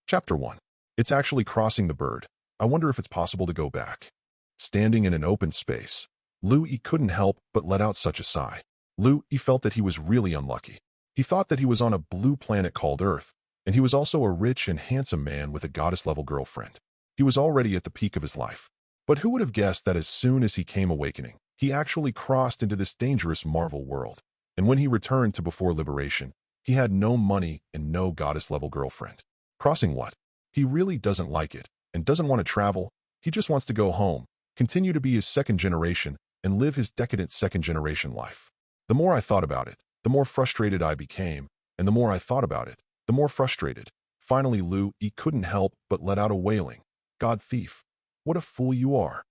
Chapter 1. It's actually crossing the bird. I wonder if it's possible to go back. Standing in an open space, Louis couldn't help but let out such a sigh. Louis felt that he was really unlucky. He thought that he was on a blue planet called Earth, and he was also a rich and handsome man with a goddess-level girlfriend. He was already at the peak of his life. But who would have guessed that as soon as he came awakening, he actually crossed into this dangerous Marvel world. And when he returned to before liberation, he had no money and no goddess-level girlfriend. Crossing what? He really doesn't like it and doesn't want to travel. He just wants to go home, continue to be his second generation, and live his decadent second-generation life. The more I thought about it, the more frustrated I became, and the more I thought about it, the more frustrated. Finally, Louis couldn't help but let out a wailing. God thief, what a fool you are.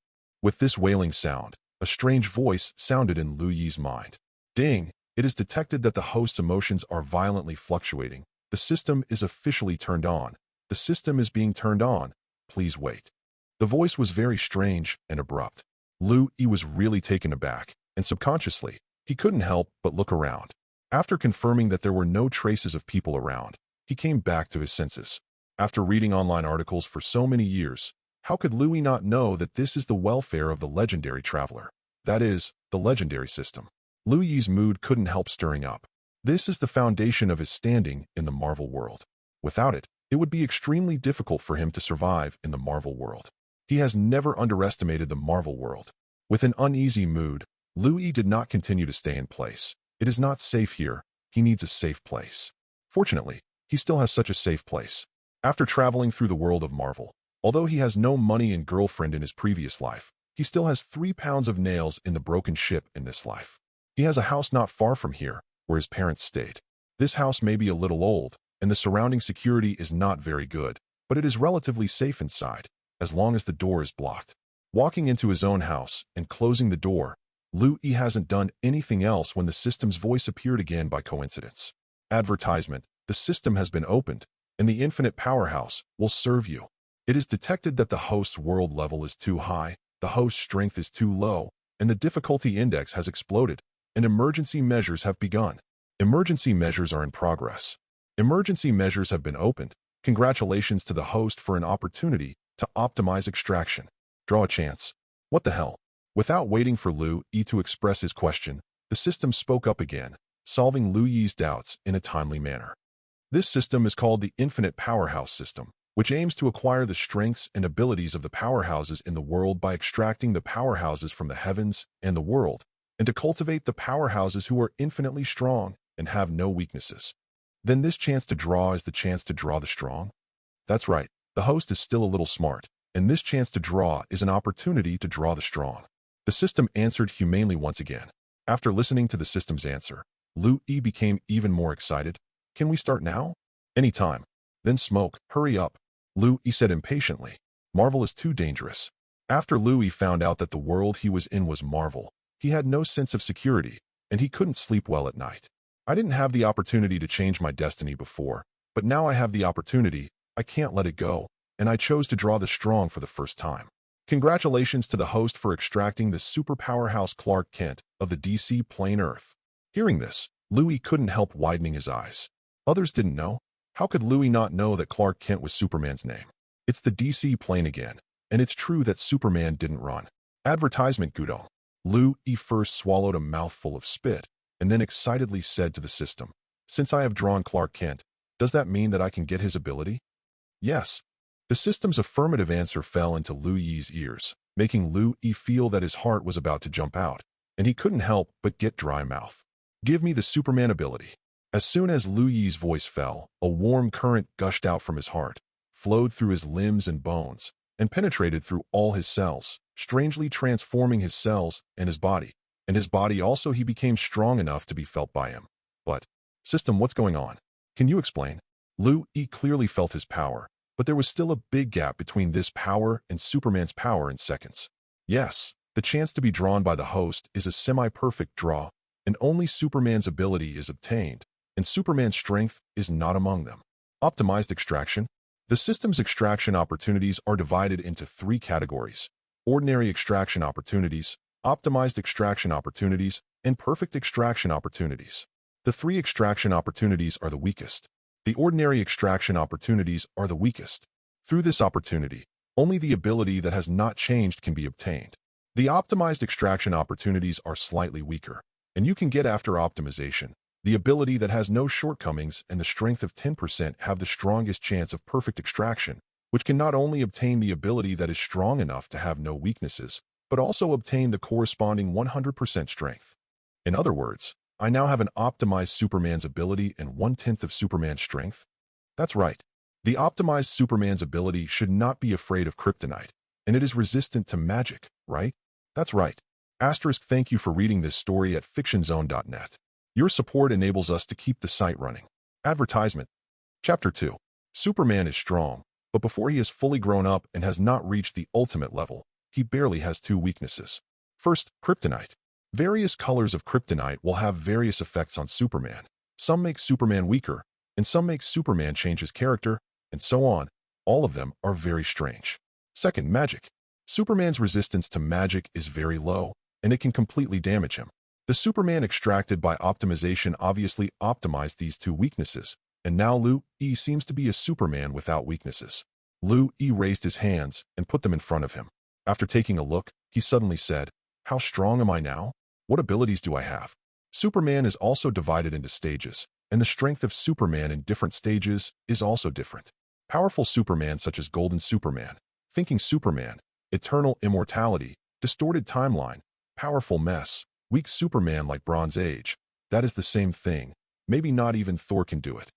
With this wailing sound, a strange voice sounded in Louis's mind. Ding! It is detected that the host's emotions are violently fluctuating. The system is officially turned on. The system is being turned on. Please wait. The voice was very strange and abrupt. Louis was really taken aback, and subconsciously, he couldn't help but look around. After confirming that there were no traces of people around, he came back to his senses. After reading online articles for so many years, how could Louis not know that this is the welfare of the legendary traveler? That is, the legendary system. Louis's mood couldn't help stirring up. This is the foundation of his standing in the Marvel world. Without it, it would be extremely difficult for him to survive in the Marvel world. He has never underestimated the Marvel world. With an uneasy mood, Louis did not continue to stay in place. It is not safe here. He needs a safe place. Fortunately, he still has such a safe place. After traveling through the world of Marvel, although he has no money and girlfriend in his previous life, he still has 3 pounds of nails in the broken ship in this life. He has a house not far from here, where his parents stayed. This house may be a little old, and the surrounding security is not very good, but it is relatively safe inside, as long as the door is blocked. Walking into his own house and closing the door, Louis hasn't done anything else when the system's voice appeared again by coincidence. Advertisement: the system has been opened, and the infinite powerhouse will serve you. It is detected that the host's world level is too high, the host's strength is too low, and the difficulty index has exploded, and emergency measures have begun. Emergency measures are in progress. Emergency measures have been opened. Congratulations to the host for an opportunity to optimize extraction. Draw a chance. What the hell? Without waiting for Louis to express his question, the system spoke up again, solving Louis's doubts in a timely manner. This system is called the Infinite Powerhouse System, which aims to acquire the strengths and abilities of the powerhouses in the world by extracting the powerhouses from the heavens and the world, and to cultivate the powerhouses who are infinitely strong and have no weaknesses. Then this chance to draw is the chance to draw the strong? That's right, the host is still a little smart, and this chance to draw is an opportunity to draw the strong. The system answered humanely once again. After listening to the system's answer, Louis became even more excited. Can we start now? Anytime. Then smoke, hurry up, Louis said impatiently. Marvel is too dangerous. After Louis found out that the world he was in was Marvel, he had no sense of security, and he couldn't sleep well at night. I didn't have the opportunity to change my destiny before, but now I have the opportunity. I can't let it go, and I chose to draw the strong for the first time. Congratulations to the host for extracting the super powerhouse Clark Kent of the DC plane Earth. Hearing this, Louis couldn't help widening his eyes. Others didn't know. How could Louis not know that Clark Kent was Superman's name? It's the DC plane again, and it's true that Superman didn't run. Advertisement Gudo. Louis first swallowed a mouthful of spit, and then excitedly said to the system, "Since I have drawn Clark Kent, does that mean that I can get his ability?" Yes. The system's affirmative answer fell into Louis's ears, making Louis feel that his heart was about to jump out, and he couldn't help but get dry mouth. Give me the Superman ability. As soon as Louis's voice fell, a warm current gushed out from his heart, flowed through his limbs and bones, and penetrated through all his cells, strangely transforming his cells and his body. And his body also he became strong enough to be felt by him. But, system, what's going on? Can you explain? Louis clearly felt his power, but there was still a big gap between this power and Superman's power in seconds. Yes, the chance to be drawn by the host is a semi-perfect draw, and only Superman's ability is obtained, and Superman's strength is not among them. Optimized extraction. The system's extraction opportunities are divided into 3 categories: ordinary extraction opportunities, optimized extraction opportunities, and perfect extraction opportunities. The 3 extraction opportunities are the weakest. The ordinary extraction opportunities are the weakest. Through this opportunity, only the ability that has not changed can be obtained. The optimized extraction opportunities are slightly weaker, and you can get after optimization. The ability that has no shortcomings and the strength of 10% have the strongest chance of perfect extraction, which can not only obtain the ability that is strong enough to have no weaknesses, but also obtain the corresponding 100% strength. In other words, I now have an optimized Superman's ability and 1/10 of Superman's strength. That's right. The optimized Superman's ability should not be afraid of kryptonite, and it is resistant to magic, right? That's right. Asterisk, thank you for reading this story at fictionzone.net. Your support enables us to keep the site running. Advertisement. Chapter 2. Superman is strong, but before he is fully grown up and has not reached the ultimate level, he barely has two weaknesses. First, kryptonite. Various colors of kryptonite will have various effects on Superman. Some make Superman weaker, and some make Superman change his character, and so on. All of them are very strange. Second, magic. Superman's resistance to magic is very low, and it can completely damage him. The Superman extracted by optimization obviously optimized these two weaknesses, and now Lu-E seems to be a Superman without weaknesses. Lu-E raised his hands and put them in front of him. After taking a look, he suddenly said, "How strong am I now? What abilities do I have?" Superman is also divided into stages, and the strength of Superman in different stages is also different. Powerful Superman such as Golden Superman, Thinking Superman, Eternal Immortality, Distorted Timeline, Powerful Mess, Weak Superman like Bronze Age. That is the same thing. Maybe not even Thor can do it.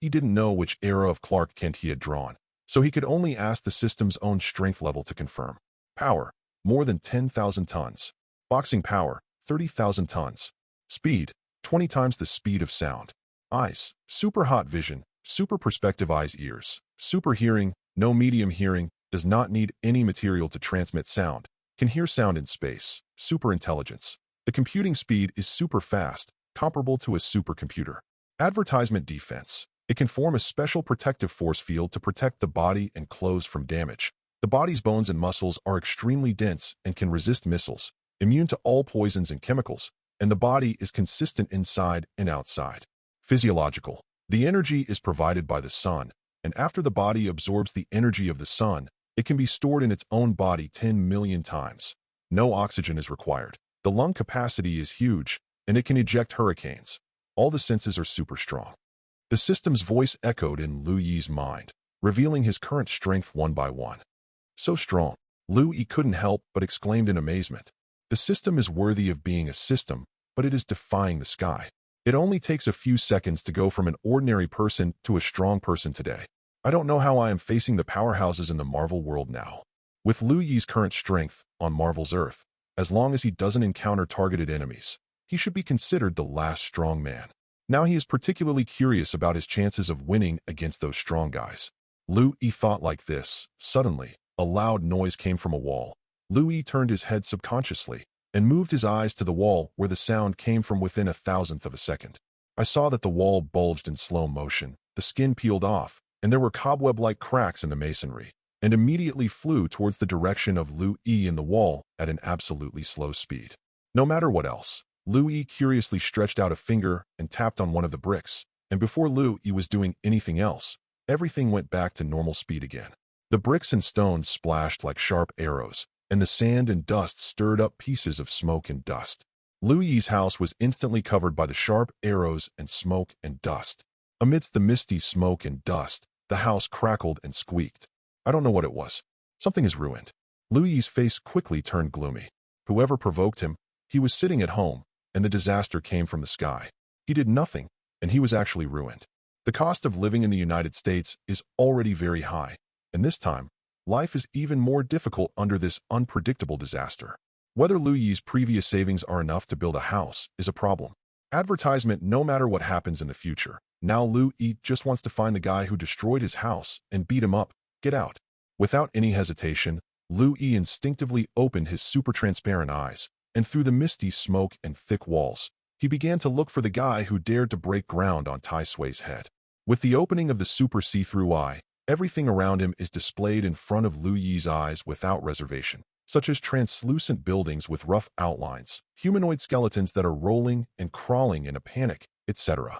He didn't know which era of Clark Kent he had drawn, so he could only ask the system's own strength level to confirm. Power, more than 10,000 tons. Boxing power, 30,000 tons. Speed, 20 times the speed of sound. Eyes, super hot vision, super perspective eyes. Ears, super hearing, no medium hearing, does not need any material to transmit sound, can hear sound in space. Super intelligence. The computing speed is super fast, comparable to a supercomputer. Advertisement defense. It can form a special protective force field to protect the body and clothes from damage. The body's bones and muscles are extremely dense and can resist missiles, immune to all poisons and chemicals, and the body is consistent inside and outside. Physiological. The energy is provided by the sun, and after the body absorbs the energy of the sun, it can be stored in its own body 10 million times. No oxygen is required. The lung capacity is huge, and it can eject hurricanes. All the senses are super strong. The system's voice echoed in Lu-Yi's mind, revealing his current strength one by one. So strong. Lu-Yi couldn't help but exclaimed in amazement. The system is worthy of being a system, but it is defying the sky. It only takes a few seconds to go from an ordinary person to a strong person today. I don't know how I am facing the powerhouses in the Marvel world now. With Lu-Yi's current strength on Marvel's Earth, as long as he doesn't encounter targeted enemies, he should be considered the last strong man. Now he is particularly curious about his chances of winning against those strong guys. Lu-Yi thought like this. Suddenly, a loud noise came from a wall. Lu-Yi turned his head subconsciously and moved his eyes to the wall where the sound came from within a thousandth of a second. I saw that the wall bulged in slow motion, the skin peeled off, and there were cobweb-like cracks in the masonry, and immediately flew towards the direction of Lu-Yi in the wall at an absolutely slow speed. No matter what else, Lu-Yi curiously stretched out a finger and tapped on one of the bricks, and before Lu-Yi was doing anything else, everything went back to normal speed again. The bricks and stones splashed like sharp arrows, and the sand and dust stirred up pieces of smoke and dust. Lu-Yi's house was instantly covered by the sharp arrows and smoke and dust. Amidst the misty smoke and dust, the house crackled and squeaked. I don't know what it was. Something is ruined. Lu-Yi's face quickly turned gloomy. Whoever provoked him, he was sitting at home, and the disaster came from the sky. He did nothing, and he was actually ruined. The cost of living in the United States is already very high, and this time, life is even more difficult under this unpredictable disaster. Whether Lu-Yi's previous savings are enough to build a house is a problem. Advertisement. No matter what happens in the future, now Lu-Yi just wants to find the guy who destroyed his house and beat him up. Get out. Without any hesitation, Lu-Yi instinctively opened his super transparent eyes, and through the misty smoke and thick walls, he began to look for the guy who dared to break ground on Tai Sui's head. With the opening of the super see-through eye, everything around him is displayed in front of Lu-Yi's eyes without reservation, such as translucent buildings with rough outlines, humanoid skeletons that are rolling and crawling in a panic, etc.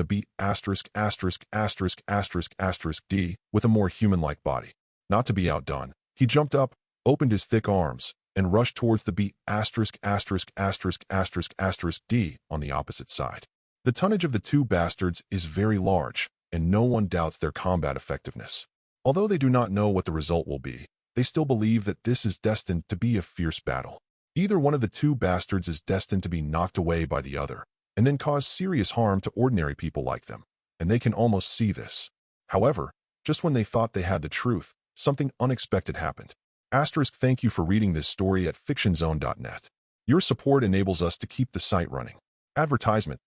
the beat *********D with a more human-like body. Not to be outdone, he jumped up, opened his thick arms, and rushed towards the beat **********D on the opposite side. The tonnage of the two bastards is very large, and no one doubts their combat effectiveness. Although they do not know what the result will be, they still believe that this is destined to be a fierce battle. Either one of the two bastards is destined to be knocked away by the other, and then cause serious harm to ordinary people like them, and they can almost see this. However, just when they thought they had the truth, something unexpected happened. Thank you for reading this story at fictionzone.net. Your support enables us to keep the site running. Advertisement.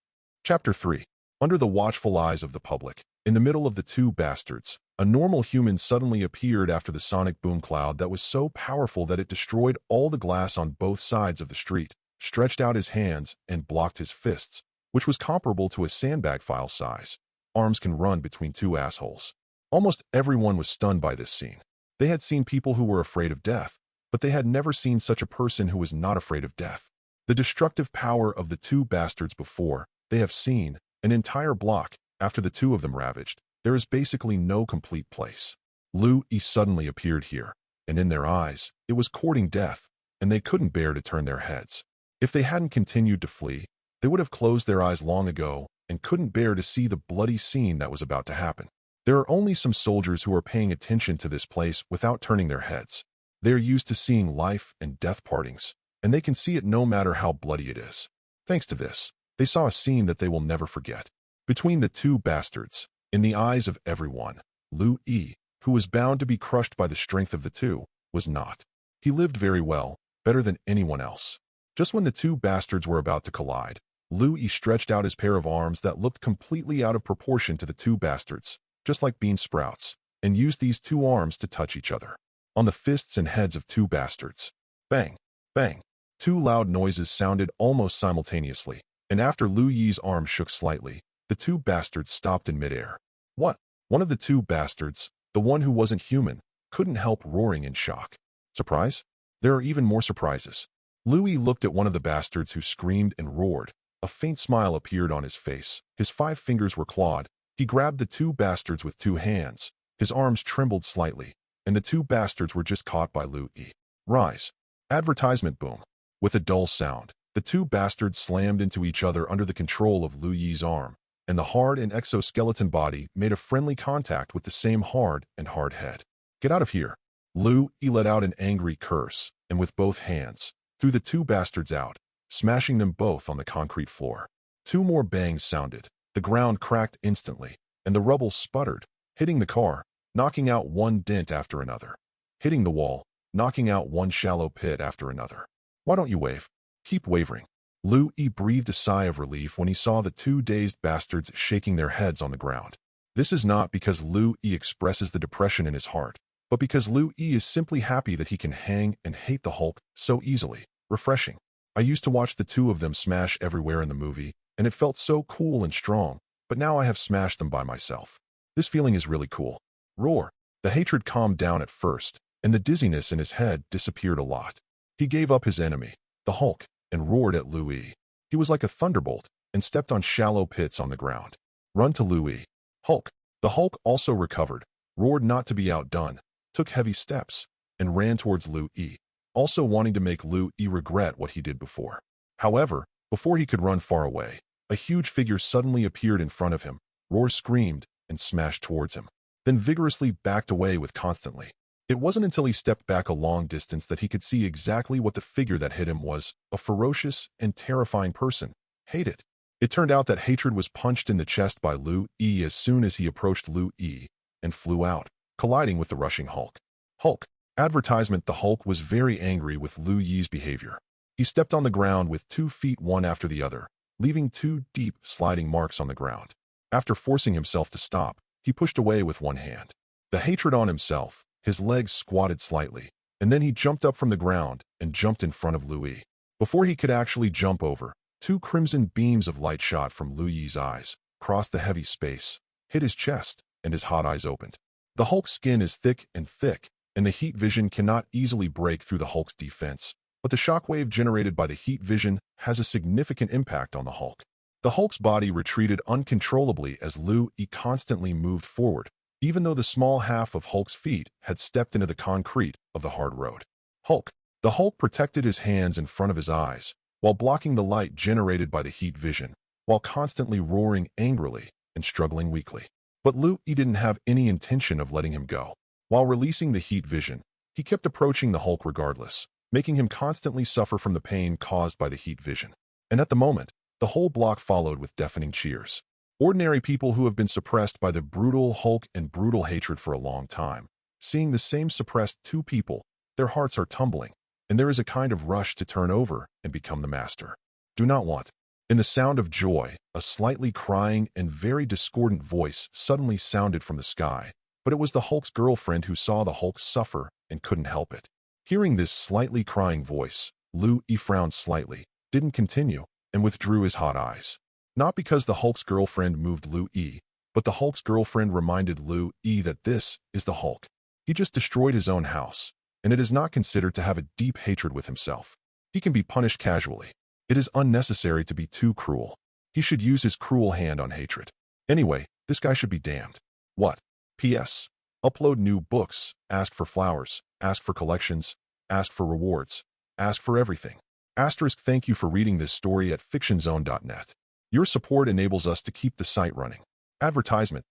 Chapter 3. Under the watchful eyes of the public, in the middle of the two bastards, a normal human suddenly appeared after the sonic boom cloud that was so powerful that it destroyed all the glass on both sides of the street, stretched out his hands, and blocked his fists, which was comparable to a sandbag file size. Arms can run between two assholes. Almost everyone was stunned by this scene. They had seen people who were afraid of death, but they had never seen such a person who was not afraid of death. The destructive power of the two bastards before, they have seen, an entire block, after the two of them ravaged, there is basically no complete place. Lu-E suddenly appeared here, and in their eyes, it was courting death, and they couldn't bear to turn their heads. If they hadn't continued to flee, they would have closed their eyes long ago and couldn't bear to see the bloody scene that was about to happen. There are only some soldiers who are paying attention to this place without turning their heads. They are used to seeing life and death partings, and they can see it no matter how bloody it is. Thanks to this, they saw a scene that they will never forget. Between the two bastards, in the eyes of everyone, Lu-E, who was bound to be crushed by the strength of the two, was not. He lived very well, better than anyone else. Just when the two bastards were about to collide, Lu-E stretched out his pair of arms that looked completely out of proportion to the two bastards, just like bean sprouts, and used these two arms to touch each other. On the fists and heads of two bastards. Bang! Bang! Two loud noises sounded almost simultaneously, and after Lu-Yi's arm shook slightly, the two bastards stopped in midair. What? One of the two bastards, the one who wasn't human, couldn't help roaring in shock. Surprise? There are even more surprises. Lu-Yi looked at one of the bastards who screamed and roared. A faint smile appeared on his face. His 5 fingers were clawed. He grabbed the two bastards with 2 hands. His arms trembled slightly, and the two bastards were just caught by Lu-Yi. Rise. Advertisement boom. With a dull sound, the two bastards slammed into each other under the control of Lu-Yi's arm, and the hard and exoskeleton body made a friendly contact with the same hard head. Get out of here. Lu-Yi let out an angry curse, and with both hands, threw the two bastards out, smashing them both on the concrete floor. 2 more bangs sounded. The ground cracked instantly, and the rubble sputtered, hitting the car, knocking out one dent after another. Hitting the wall, knocking out one shallow pit after another. Why don't you wave? Keep wavering. Lu-Yi breathed a sigh of relief when he saw the 2 dazed bastards shaking their heads on the ground. This is not because Lu-Yi expresses the depression in his heart, but because Lu-Yi is simply happy that he can hang and hate the Hulk so easily. Refreshing. I used to watch the 2 of them smash everywhere in the movie, and it felt so cool and strong, but now I have smashed them by myself. This feeling is really cool. Roar. The hatred calmed down at first, and the dizziness in his head disappeared a lot. He gave up his enemy, the Hulk, and roared at Lu-Yi. He was like a thunderbolt, and stepped on shallow pits on the ground. Run to Lu-Yi. Hulk. The Hulk also recovered, roared not to be outdone, took heavy steps, and ran towards Lu Yi, also wanting to make Lu Yi regret what he did before. However, before he could run far away, a huge figure suddenly appeared in front of him, Roar screamed, and smashed towards him, then vigorously backed away with constantly. It wasn't until he stepped back a long distance that he could see exactly what the figure that hit him was, a ferocious and terrifying person. Hate it. It turned out that Hatred was punched in the chest by Lu Yi as soon as he approached Lu Yi, and flew out, colliding with the rushing Hulk. Hulk. Advertisement. The Hulk was very angry with Lu Yi's behavior. He stepped on the ground with 2 feet one after the other, leaving 2 deep, sliding marks on the ground. After forcing himself to stop, he pushed away with one hand. The Hatred on himself, his legs squatted slightly, and then he jumped up from the ground and jumped in front of Lu Yi. Before he could actually jump over, 2 crimson beams of light shot from Lu Yi's eyes, crossed the heavy space, hit his chest, and his hot eyes opened. The Hulk's skin is thick, and the heat vision cannot easily break through the Hulk's defense, but the shockwave generated by the heat vision has a significant impact on the Hulk. The Hulk's body retreated uncontrollably as Lu Yi constantly moved forward, even though the small half of Hulk's feet had stepped into the concrete of the hard road. Hulk. The Hulk protected his hands in front of his eyes, while blocking the light generated by the heat vision, while constantly roaring angrily and struggling weakly. But Lu Yi didn't have any intention of letting him go. While releasing the heat vision, he kept approaching the Hulk regardless, making him constantly suffer from the pain caused by the heat vision. And at the moment, the whole block followed with deafening cheers. Ordinary people who have been suppressed by the brutal Hulk and brutal Hatred for a long time, seeing the same suppressed 2 people, their hearts are tumbling, and there is a kind of rush to turn over and become the master. Do not want. In the sound of joy, a slightly crying and very discordant voice suddenly sounded from the sky, but it was the Hulk's girlfriend who saw the Hulk suffer and couldn't help it. Hearing this slightly crying voice, Lu Yi frowned slightly, didn't continue, and withdrew his hot eyes. Not because the Hulk's girlfriend moved Lu Yi, but the Hulk's girlfriend reminded Lu Yi that this is the Hulk. He just destroyed his own house, and it is not considered to have a deep hatred with himself. He can be punished casually. It is unnecessary to be too cruel. He should use his cruel hand on Hatred. Anyway, this guy should be damned. What? P.S. Upload new books, ask for flowers, ask for collections, ask for rewards, ask for everything. Asterisk. Thank you for reading this story at fictionzone.net. Your support enables us to keep the site running. Advertisement.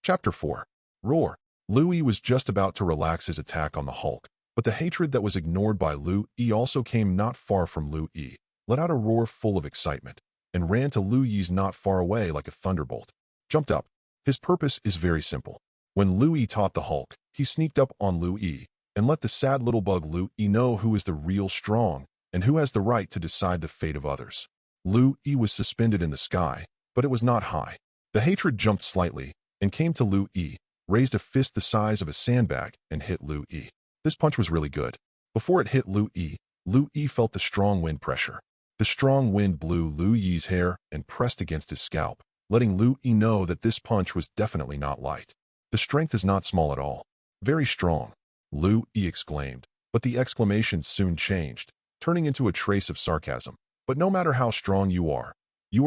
Chapter 4. Roar. Lu Yi was just about to relax his attack on the Hulk, but the hatred that was ignored by Lu Yi also came not far from Lu Yi, let out a roar full of excitement, and ran to Lu Yi's not far away like a thunderbolt. Jumped up. His purpose is very simple. When Lu Yi taught the Hulk, he sneaked up on Lu Yi and let the sad little bug Lu Yi know who is the real strong and who has the right to decide the fate of others. Lu Yi was suspended in the sky, but it was not high. The hatred jumped slightly and came to Lu Yi, raised a fist the size of a sandbag, and hit Lu Yi. This punch was really good. Before it hit Lu Yi felt the strong wind pressure. The strong wind blew Lu Yi's hair and pressed against his scalp, letting Lu Yi know that this punch was definitely not light. The strength is not small at all. Very strong, Lu Yi exclaimed, but the exclamation soon changed, turning into a trace of sarcasm. But no matter how strong you are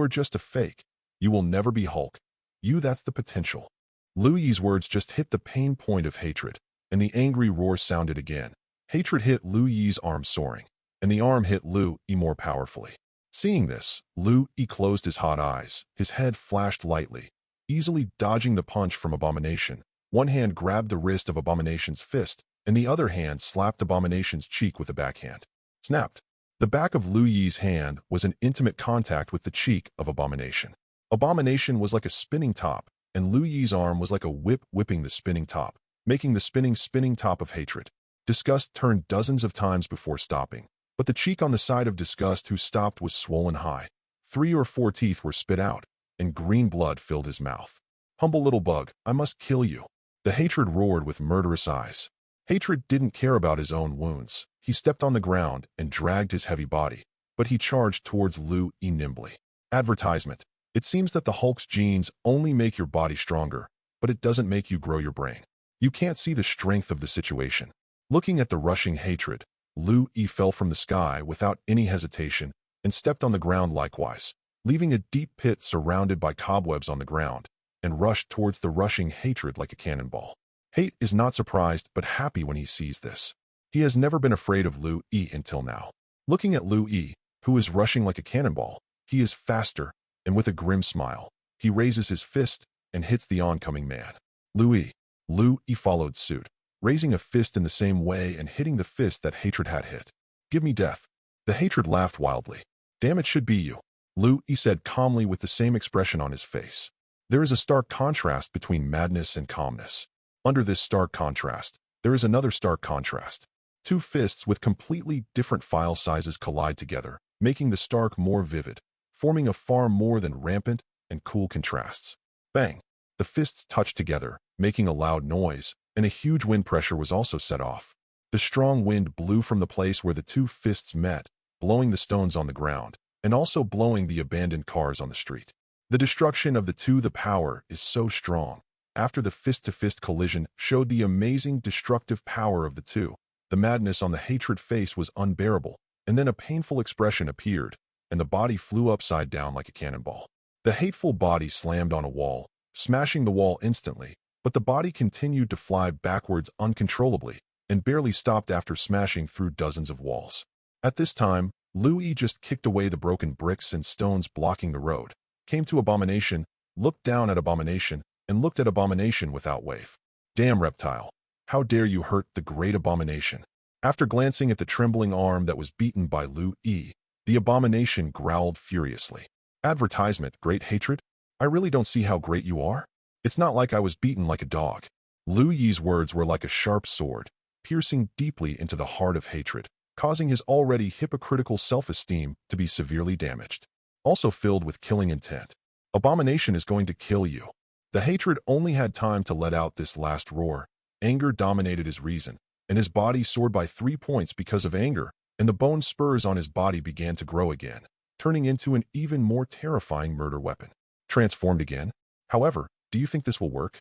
just a fake. You will never be Hulk. That's the potential. Lu Yi's words just hit the pain point of hatred, and the angry roar sounded again. Hatred hit Lu Yi's arm soaring, and the arm hit Lu Yi more powerfully. Seeing this, Lu Yi closed his hot eyes. His head flashed lightly, easily dodging the punch from Abomination. One hand grabbed the wrist of Abomination's fist, and the other hand slapped Abomination's cheek with a backhand. Snapped. The back of Lu Yi's hand was in intimate contact with the cheek of Abomination. Abomination was like a spinning top, and Lu Yi's arm was like a whip whipping the spinning top, making the spinning top of hatred. Disgust turned dozens of times before stopping, but the cheek on the side of Disgust who stopped was swollen high. 3 or 4 teeth were spit out, and green blood filled his mouth. Humble little bug, I must kill you. The hatred roared with murderous eyes. Hatred didn't care about his own wounds. He stepped on the ground and dragged his heavy body, but he charged towards Lu Yi nimbly. Advertisement. It seems that the Hulk's genes only make your body stronger, but it doesn't make you grow your brain. You can't see the strength of the situation. Looking at the rushing hatred, Lu Yi fell from the sky without any hesitation and stepped on the ground likewise, leaving a deep pit surrounded by cobwebs on the ground, and rushed towards the rushing hatred like a cannonball. Hate is not surprised but happy when he sees this. He has never been afraid of Lu Yi until now. Looking at Lu Yi, who is rushing like a cannonball, he is faster, and with a grim smile, he raises his fist and hits the oncoming man. Lu Yi followed suit, raising a fist in the same way and hitting the fist that Hatred had hit. Give me death. The Hatred laughed wildly. Damn, it should be you. Lu Yi said calmly with the same expression on his face. There is a stark contrast between madness and calmness. Under this stark contrast, there is another stark contrast. Two fists with completely different file sizes collide together, making the stark more vivid, forming a far more than rampant and cool contrasts. Bang! The fists touched together, making a loud noise, and a huge wind pressure was also set off. The strong wind blew from the place where the two fists met, blowing the stones on the ground, and also blowing the abandoned cars on the street. The destruction of the power is so strong. After the fist-to-fist collision showed the amazing destructive power of the two, the madness on the Hatred face was unbearable, and then a painful expression appeared, and the body flew upside down like a cannonball. The hateful body slammed on a wall, smashing the wall instantly, but the body continued to fly backwards uncontrollably, and barely stopped after smashing through dozens of walls. At this time, Lu Yi just kicked away the broken bricks and stones blocking the road, came to Abomination, looked down at Abomination, and looked at Abomination without wave. Damn reptile! How dare you hurt the great Abomination? After glancing at the trembling arm that was beaten by Lu Yi, the Abomination growled furiously. Advertisement, great Hatred? I really don't see how great you are. It's not like I was beaten like a dog. Lu Yi's words were like a sharp sword, piercing deeply into the heart of Hatred, causing his already hypocritical self-esteem to be severely damaged. Also filled with killing intent. Abomination is going to kill you. The Hatred only had time to let out this last roar. Anger dominated his reason, and his body soared by 3 points because of anger, and the bone spurs on his body began to grow again, turning into an even more terrifying murder weapon. Transformed again? However, do you think this will work?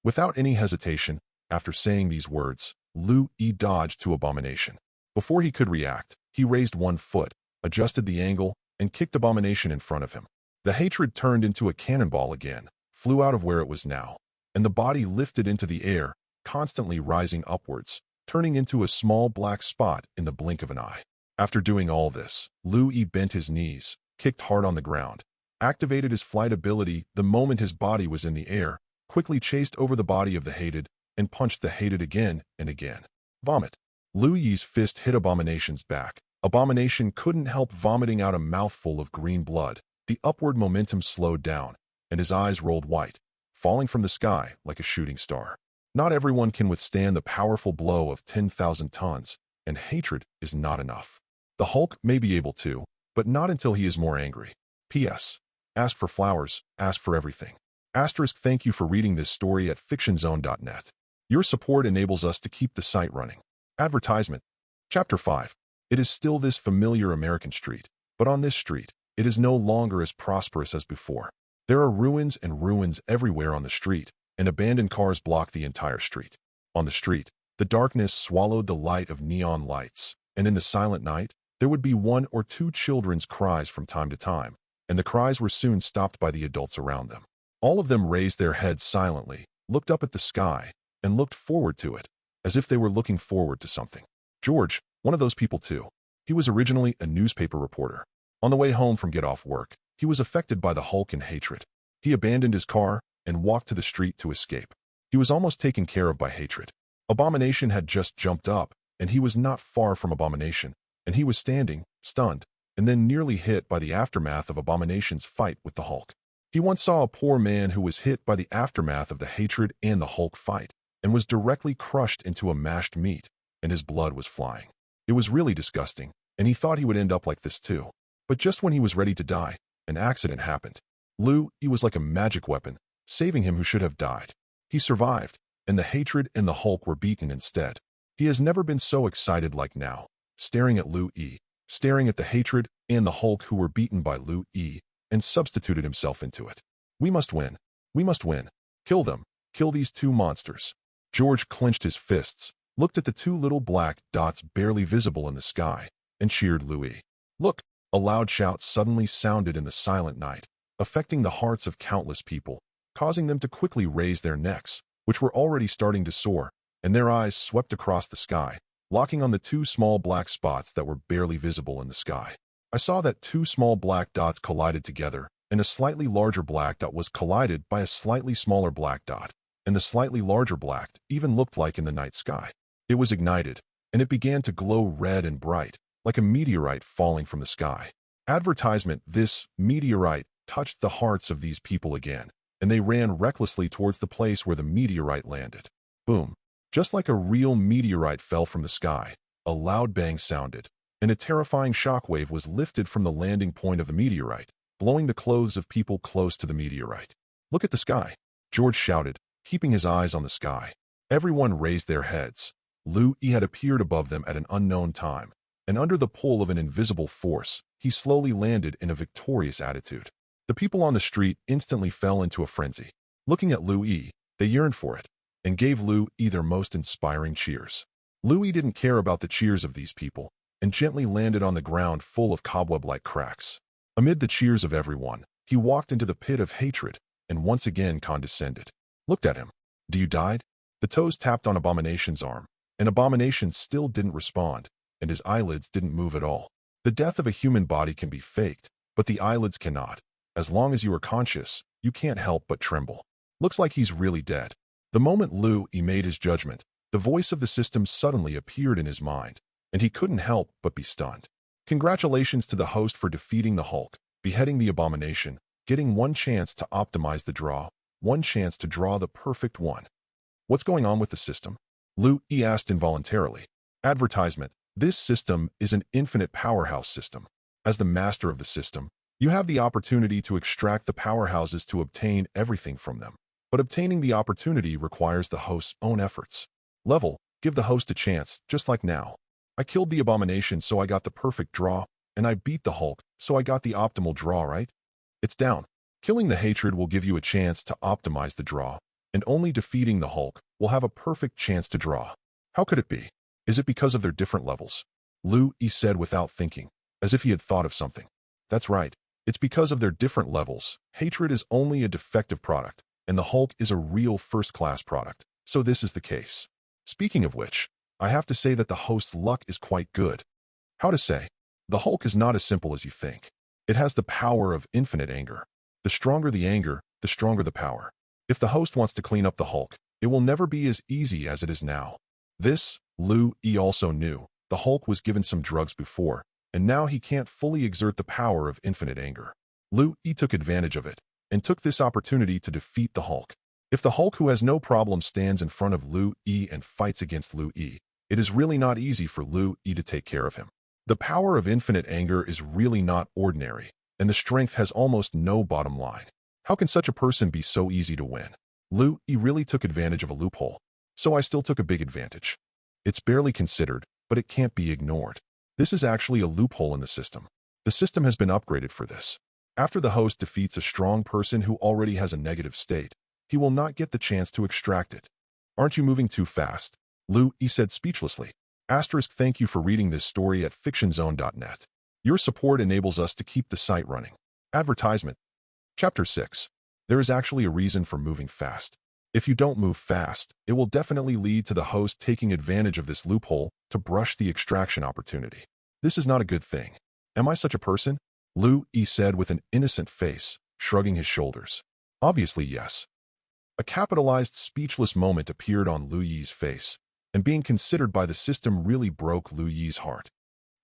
Without any hesitation, after saying these words, Lu Yi dodged to Abomination. Before he could react, he raised one foot, adjusted the angle, and kicked Abomination in front of him. The Hatred turned into a cannonball again, flew out of where it was now, and the body lifted into the air, constantly rising upwards, turning into a small black spot in the blink of an eye. After doing all this, Lu Yi bent his knees, kicked hard on the ground, activated his flight ability the moment his body was in the air, quickly chased over the body of the Hated, and punched the Hated again and again. Vomit. Lu Yi's fist hit Abomination's back. Abomination couldn't help vomiting out a mouthful of green blood. The upward momentum slowed down, and his eyes rolled white, falling from the sky like a shooting star. Not everyone can withstand the powerful blow of 10,000 tons, and Hatred is not enough. The Hulk may be able to, but not until he is more angry. P.S. Ask for flowers, ask for everything. Asterisk, thank you for reading this story at fictionzone.net. Your support enables us to keep the site running. Advertisement. Chapter 5. It is still this familiar American street, but on this street, it is no longer as prosperous as before. There are ruins and ruins everywhere on the street, and abandoned cars block the entire street. On the street, the darkness swallowed the light of neon lights, and in the silent night, there would be 1 or 2 children's cries from time to time, and the cries were soon stopped by the adults around them. All of them raised their heads silently, looked up at the sky, and looked forward to it, as if they were looking forward to something. George, one of those people too. He was originally a newspaper reporter. On the way home from get off work, he was affected by the Hulk and Hatred. He abandoned his car and walked to the street to escape. He was almost taken care of by Hatred. Abomination had just jumped up, and he was not far from Abomination, and he was standing, stunned, and then nearly hit by the aftermath of Abomination's fight with the Hulk. He once saw a poor man who was hit by the aftermath of the Hatred and the Hulk fight, and was directly crushed into a mashed meat, and his blood was flying. It was really disgusting, and he thought he would end up like this too. But just when he was ready to die, an accident happened. Lu Yi was like a magic weapon, saving him who should have died. He survived, and the Hatred and the Hulk were beaten instead. He has never been so excited like now, staring at Lu Yi, staring at the Hatred and the Hulk who were beaten by Lu Yi, and substituted himself into it. We must win. We must win. Kill them. Kill these 2 monsters. George clenched his fists, looked at the 2 little black dots barely visible in the sky, and cheered Lu Yi. Look! A loud shout suddenly sounded in the silent night, affecting the hearts of countless people, causing them to quickly raise their necks, which were already starting to soar, and their eyes swept across the sky, locking on the two small black spots that were barely visible in the sky. I saw that two small black dots collided together, and a slightly larger black dot was collided by a slightly smaller black dot, and the slightly larger black even looked like in the night sky. It was ignited, and it began to glow red and bright, like a meteorite falling from the sky. Advertisement: this meteorite touched the hearts of these people again, and they ran recklessly towards the place where the meteorite landed. Boom. Just like a real meteorite fell from the sky, a loud bang sounded, and a terrifying shockwave was lifted from the landing point of the meteorite, blowing the clothes of people close to the meteorite. "Look at the sky," George shouted, keeping his eyes on the sky. Everyone raised their heads. Lu-yi had appeared above them at an unknown time, and under the pull of an invisible force, he slowly landed in a victorious attitude. The people on the street instantly fell into a frenzy. Looking at Lu-yi, they yearned for it, and gave Lu-yi their most inspiring cheers. Lu-yi didn't care about the cheers of these people, and gently landed on the ground full of cobweb-like cracks. Amid the cheers of everyone, he walked into the pit of hatred, and once again condescended. Looked at him. "Do you died?" The toes tapped on Abomination's arm, and Abomination still didn't respond, and his eyelids didn't move at all. The death of a human body can be faked, but the eyelids cannot. As long as you are conscious, you can't help but tremble. Looks like he's really dead. The moment Lu-yi made his judgment, the voice of the system suddenly appeared in his mind, and he couldn't help but be stunned. Congratulations to the host for defeating the Hulk, beheading the Abomination, getting one chance to optimize the draw, one chance to draw the perfect one. What's going on with the system? Lu-yi asked involuntarily. Advertisement: this system is an infinite powerhouse system. As the master of the system, you have the opportunity to extract the powerhouses to obtain everything from them. But obtaining the opportunity requires the host's own efforts. Level: give the host a chance, just like now. I killed the Abomination, so I got the perfect draw, and I beat the Hulk, so I got the optimal draw, right? It's down. Killing the hatred will give you a chance to optimize the draw, and only defeating the Hulk will have a perfect chance to draw. How could it be? Is it because of their different levels? Lu-yi said without thinking, as if he had thought of something. That's right. It's because of their different levels. Hatred is only a defective product, and the Hulk is a real first-class product, so this is the case. Speaking of which, I have to say that the host's luck is quite good. How to say? The Hulk is not as simple as you think. It has the power of infinite anger. The stronger the anger, the stronger the power. If the host wants to clean up the Hulk, it will never be as easy as it is now. This, Lu-yi also knew. The Hulk was given some drugs before, and now he can't fully exert the power of infinite anger. Lu-yi took advantage of it, and took this opportunity to defeat the Hulk. If the Hulk, who has no problem, stands in front of Lu-yi and fights against Lu-yi, it is really not easy for Lu-yi to take care of him. The power of infinite anger is really not ordinary, and the strength has almost no bottom line. How can such a person be so easy to win? Lu-yi really took advantage of a loophole, so I still took a big advantage. It's barely considered, but it can't be ignored. This is actually a loophole in the system. The system has been upgraded for this. After the host defeats a strong person who already has a negative state, he will not get the chance to extract it. Aren't you moving too fast? Lu-yi said speechlessly. Thank you for reading this story at fictionzone.net. Your support enables us to keep the site running. Advertisement. Chapter 6. There is actually a reason for moving fast. If you don't move fast, it will definitely lead to the host taking advantage of this loophole to brush the extraction opportunity. This is not a good thing. Am I such a person? Lu-yi said with an innocent face, shrugging his shoulders. Obviously, yes. A capitalized speechless moment appeared on Lu-yi's face, and being considered by the system really broke Lu-yi's heart.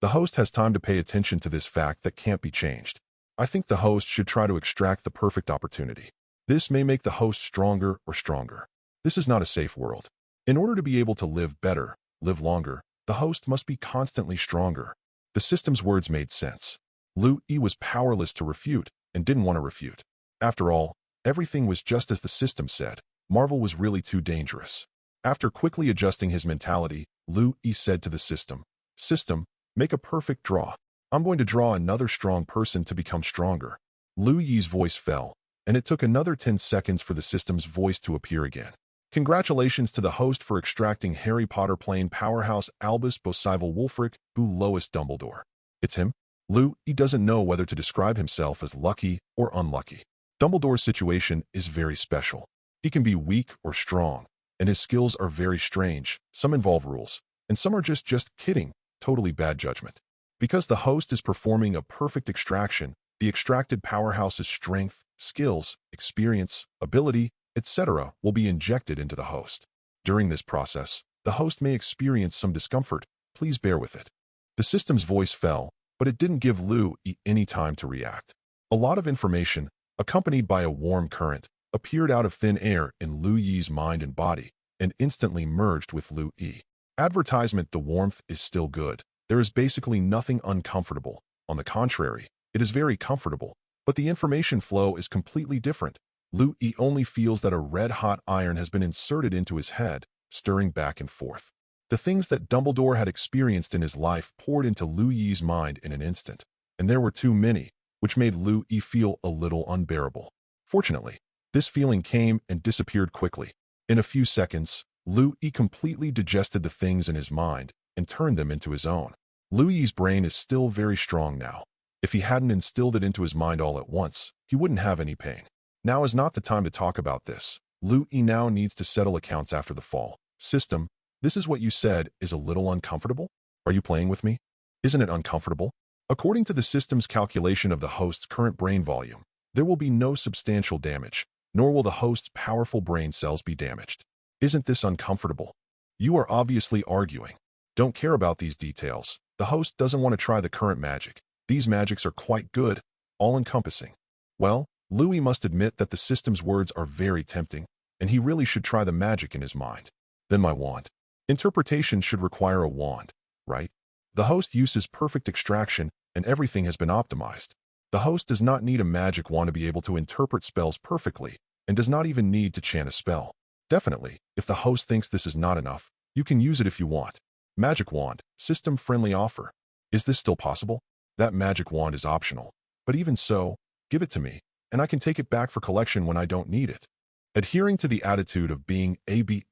The host has time to pay attention to this fact that can't be changed. I think the host should try to extract the perfect opportunity. This may make the host stronger or stronger. This is not a safe world. In order to be able to live better, live longer, the host must be constantly stronger. The system's words made sense. Lu-yi was powerless to refute and didn't want to refute. After all, everything was just as the system said. Marvel was really too dangerous. After quickly adjusting his mentality, Lu-yi said to the system, "System, make a perfect draw. I'm going to draw another strong person to become stronger." Lu-yi's voice fell, and it took another 10 seconds for the system's voice to appear again. Congratulations to the host for extracting Harry Potter plane powerhouse Albus Bosival Wulfric Bu Lois Dumbledore. It's him? Lu-yi doesn't know whether to describe himself as lucky or unlucky. Dumbledore's situation is very special. He can be weak or strong, and his skills are very strange. Some involve rules, and some are just kidding, totally bad judgment. Because the host is performing a perfect extraction, the extracted powerhouse's strength, skills, experience, ability, etc. will be injected into the host. During this process, the host may experience some discomfort. Please bear with it. The system's voice fell, but it didn't give Lu Yi any time to react. A lot of information, accompanied by a warm current, appeared out of thin air in Lu Yi's mind and body, and instantly merged with Lu Yi. Advertisement: the warmth is still good. There is basically nothing uncomfortable. On the contrary, it is very comfortable. But the information flow is completely different. Lu Yi only feels that a red-hot iron has been inserted into his head, stirring back and forth. The things that Dumbledore had experienced in his life poured into Lu Yi's mind in an instant, and there were too many, which made Lu Yi feel a little unbearable. Fortunately, this feeling came and disappeared quickly. In a few seconds, Lu Yi completely digested the things in his mind and turned them into his own. Lu Yi's brain is still very strong now. If he hadn't instilled it into his mind all at once, he wouldn't have any pain. Now is not the time to talk about this. Lu Yi now needs to settle accounts after the fall. System, this is what you said is a little uncomfortable? Are you playing with me? Isn't it uncomfortable? According to the system's calculation of the host's current brain volume, there will be no substantial damage, nor will the host's powerful brain cells be damaged. Isn't this uncomfortable? You are obviously arguing. Don't care about these details. The host doesn't want to try the current magic. These magics are quite good, all-encompassing. Well, Lu Yi must admit that the system's words are very tempting, and he really should try the magic in his mind. Then my wand. Interpretation should require a wand, right? The host uses perfect extraction, and everything has been optimized. The host does not need a magic wand to be able to interpret spells perfectly, and does not even need to chant a spell. Definitely, if the host thinks this is not enough, you can use it if you want. Magic wand, system-friendly offer. Is this still possible? That magic wand is optional. But even so, give it to me, and I can take it back for collection when I don't need it. Adhering to the attitude of being AB****************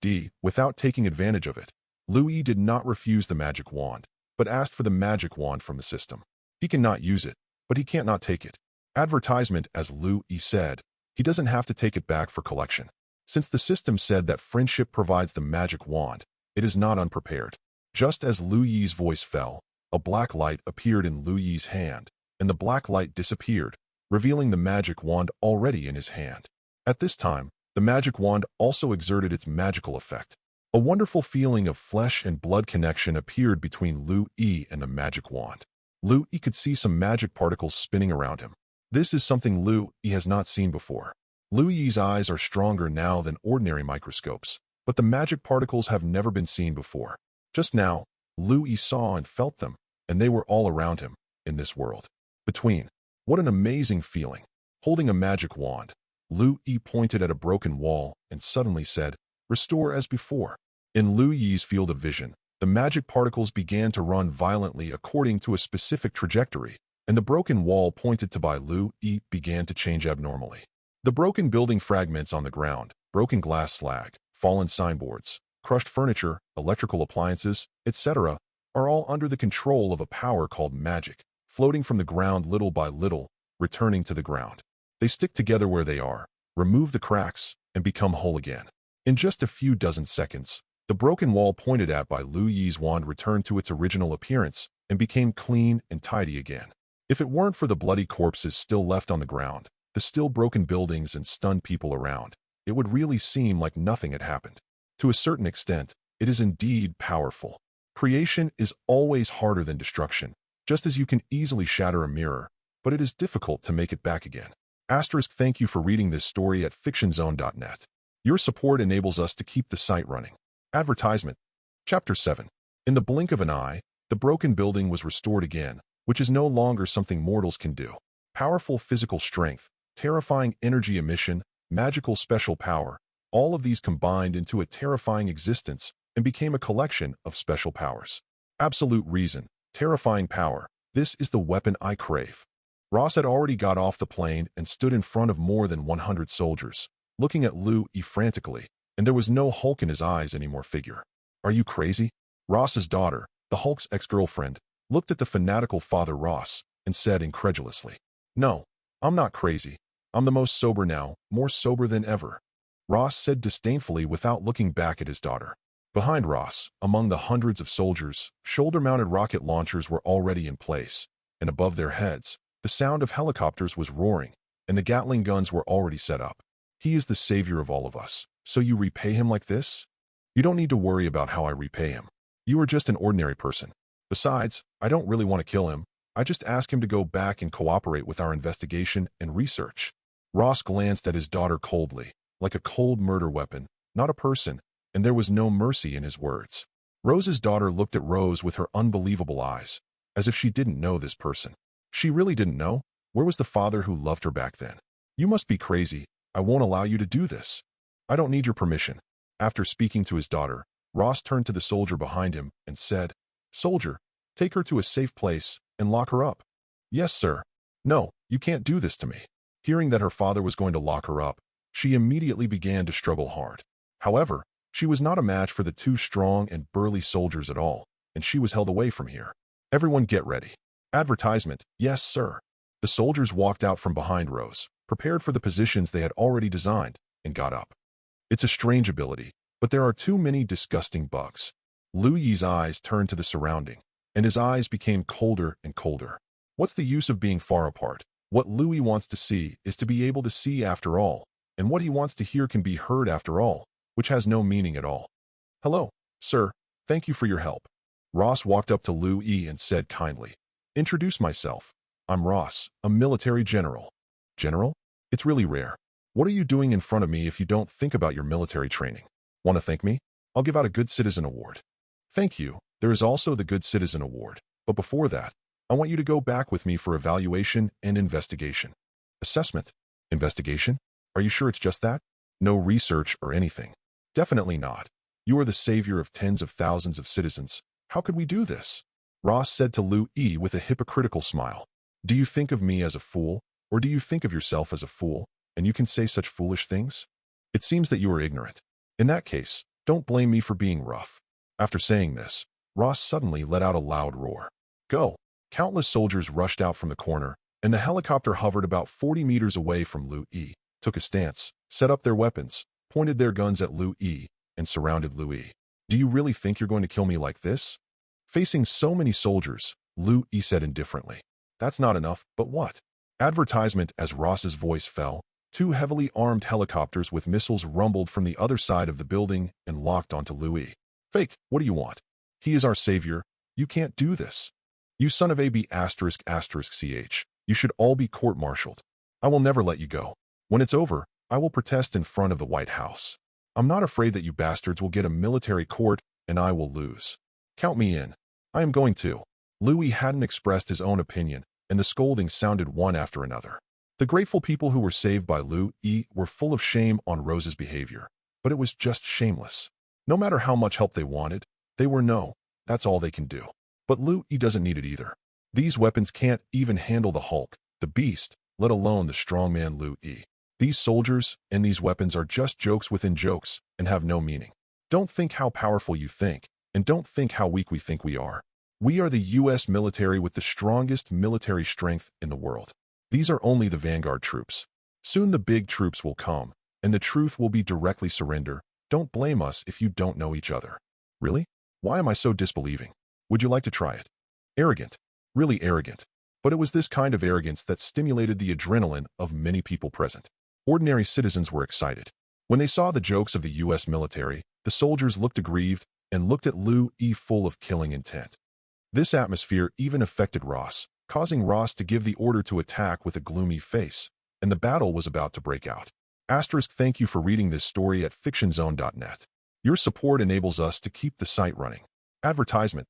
D without taking advantage of it, Lu Yi did not refuse the magic wand, but asked for the magic wand from the system. He cannot use it, but he can't not take it. Advertisement: as Lu Yi said, he doesn't have to take it back for collection. Since the system said that friendship provides the magic wand, it is not unprepared. Just as Lu Yi's voice fell, a black light appeared in Lu Yi's hand, and the black light disappeared, revealing the magic wand already in his hand. At this time, the magic wand also exerted its magical effect. A wonderful feeling of flesh and blood connection appeared between Lu Yi and the magic wand. Lu Yi could see some magic particles spinning around him. This is something Lu Yi has not seen before. Lu Yi's eyes are stronger now than ordinary microscopes, but the magic particles have never been seen before. Just now, Lu Yi saw and felt them, and they were all around him, in this world. Between. What an amazing feeling. Holding a magic wand, Lu Yi pointed at a broken wall and suddenly said, "Restore as before." In Lu Yi's field of vision, the magic particles began to run violently according to a specific trajectory, and the broken wall pointed to by Lu Yi began to change abnormally. The broken building fragments on the ground, broken glass slag, fallen signboards, crushed furniture, electrical appliances, etc., are all under the control of a power called magic, floating from the ground little by little, returning to the ground. They stick together where they are, remove the cracks, and become whole again. In just a few dozen seconds, the broken wall pointed at by Lu Yi's wand returned to its original appearance and became clean and tidy again. If it weren't for the bloody corpses still left on the ground, the still broken buildings and stunned people around, it would really seem like nothing had happened. To a certain extent, it is indeed powerful. Creation is always harder than destruction, just as you can easily shatter a mirror, but it is difficult to make it back again. Thank you for reading this story at fictionzone.net. Your support enables us to keep the site running. Advertisement. Chapter 7. In the blink of an eye, the broken building was restored again, which is no longer something mortals can do. Powerful physical strength, terrifying energy emission, magical special power, all of these combined into a terrifying existence and became a collection of special powers. Absolute reason, terrifying power, this is the weapon I crave. Ross had already got off the plane and stood in front of more than 100 soldiers, looking at Lu Yi frantically, and there was no Hulk in his eyes anymore. Figure. Are you crazy? Ross's daughter, the Hulk's ex-girlfriend, looked at the fanatical father Ross and said incredulously, "No, I'm not crazy. I'm the most sober now, more sober than ever, Ross said disdainfully without looking back at his daughter. Behind Ross, among the hundreds of soldiers, shoulder-mounted rocket launchers were already in place, and above their heads, the sound of helicopters was roaring, and the Gatling guns were already set up. He is the savior of all of us, so you repay him like this? You don't need to worry about how I repay him. You are just an ordinary person. Besides, I don't really want to kill him. I just ask him to go back and cooperate with our investigation and research. Ross glanced at his daughter coldly, like a cold murder weapon, not a person, and there was no mercy in his words. Rose's daughter looked at Rose with her unbelievable eyes, as if she didn't know this person. She really didn't know? Where was the father who loved her back then? You must be crazy. I won't allow you to do this. I don't need your permission. After speaking to his daughter, Ross turned to the soldier behind him and said, Soldier, take her to a safe place and lock her up. Yes, sir. No, you can't do this to me. Hearing that her father was going to lock her up, she immediately began to struggle hard. However, she was not a match for the two strong and burly soldiers at all, and she was held away from here. Everyone get ready. Advertisement, yes, sir. The soldiers walked out from behind Rose, prepared for the positions they had already designed, and got up. It's a strange ability, but there are too many disgusting bugs. Lu Yi's eyes turned to the surrounding, and his eyes became colder and colder. What's the use of being far apart? What Lu Yi wants to see is to be able to see after all, and what he wants to hear can be heard after all, which has no meaning at all. Hello, sir. Thank you for your help. Ross walked up to Lu Yi and said kindly, Introduce myself. I'm Ross, a military general. General? It's really rare. What are you doing in front of me if you don't think about your military training? Want to thank me? I'll give out a Good Citizen Award. Thank you. There is also the Good Citizen Award. But before that, I want you to go back with me for evaluation and investigation. Assessment? Investigation? Are you sure it's just that? No research or anything? Definitely not. You are the savior of tens of thousands of citizens. How could we do this? Ross said to Lu Yi with a hypocritical smile. Do you think of me as a fool, or do you think of yourself as a fool, and you can say such foolish things? It seems that you are ignorant. In that case, don't blame me for being rough. After saying this, Ross suddenly let out a loud roar. Go! Countless soldiers rushed out from the corner, and the helicopter hovered about 40 meters away from Lu Yi, took a stance, set up their weapons, pointed their guns at Lu Yi, and surrounded Lu Yi. Do you really think you're going to kill me like this? Facing so many soldiers, Lu Yi said indifferently. That's not enough, but what? Advertisement. As Ross's voice fell, two heavily armed helicopters with missiles rumbled from the other side of the building and locked onto Lu Yi. Fake, what do you want? He is our savior. You can't do this. You son of a b******ch. You should all be court-martialed. I will never let you go. When it's over, I will protest in front of the White House. I'm not afraid that you bastards will get a military court and I will lose. Count me in. I am going to. Lu Yi hadn't expressed his own opinion, and the scoldings sounded one after another. The grateful people who were saved by Lu Yi were full of shame on Rose's behavior, but it was just shameless. No matter how much help they wanted, they were no, that's all they can do. But Lu Yi doesn't need it either. These weapons can't even handle the Hulk, the Beast, let alone the strongman Lu Yi. These soldiers and these weapons are just jokes within jokes and have no meaning. Don't think how powerful you think, and don't think how weak we think we are. We are the U.S. military with the strongest military strength in the world. These are only the vanguard troops. Soon the big troops will come, and the truth will be directly surrender. Don't blame us if you don't know each other. Really? Why am I so disbelieving? Would you like to try it? Arrogant. Really arrogant. But it was this kind of arrogance that stimulated the adrenaline of many people present. Ordinary citizens were excited. When they saw the jokes of the U.S. military, the soldiers looked aggrieved and looked at Lu Yi full of killing intent. This atmosphere even affected Ross, causing Ross to give the order to attack with a gloomy face, and the battle was about to break out. Thank you for reading this story at fictionzone.net. Your support enables us to keep the site running. Advertisement.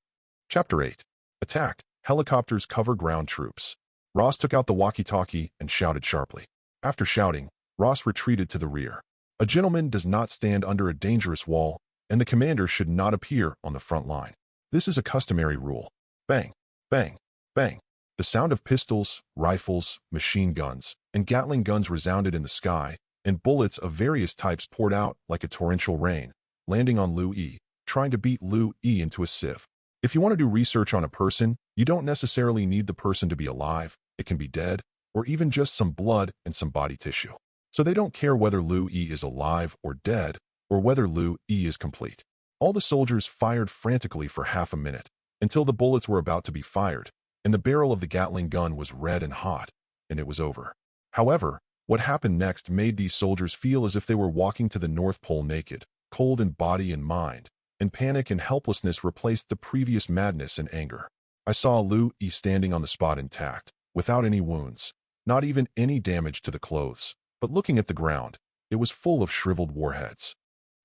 Chapter 8. Attack. Helicopters cover ground troops. Ross took out the walkie-talkie and shouted sharply. After shouting, Ross retreated to the rear. A gentleman does not stand under a dangerous wall, and the commander should not appear on the front line. This is a customary rule. Bang, bang, bang. The sound of pistols, rifles, machine guns, and Gatling guns resounded in the sky, and bullets of various types poured out like a torrential rain, landing on Lu Yi, trying to beat Lu Yi into a sieve. If you want to do research on a person, you don't necessarily need the person to be alive. It can be dead, or even just some blood and some body tissue. So they don't care whether Lu Yi is alive or dead, or whether Lu Yi is complete. All the soldiers fired frantically for half a minute, until the bullets were about to be fired, and the barrel of the Gatling gun was red and hot, and it was over. However, what happened next made these soldiers feel as if they were walking to the North Pole naked, cold in body and mind, and panic and helplessness replaced the previous madness and anger. I saw Lu Yi standing on the spot intact, without any wounds, not even any damage to the clothes, but looking at the ground, it was full of shriveled warheads.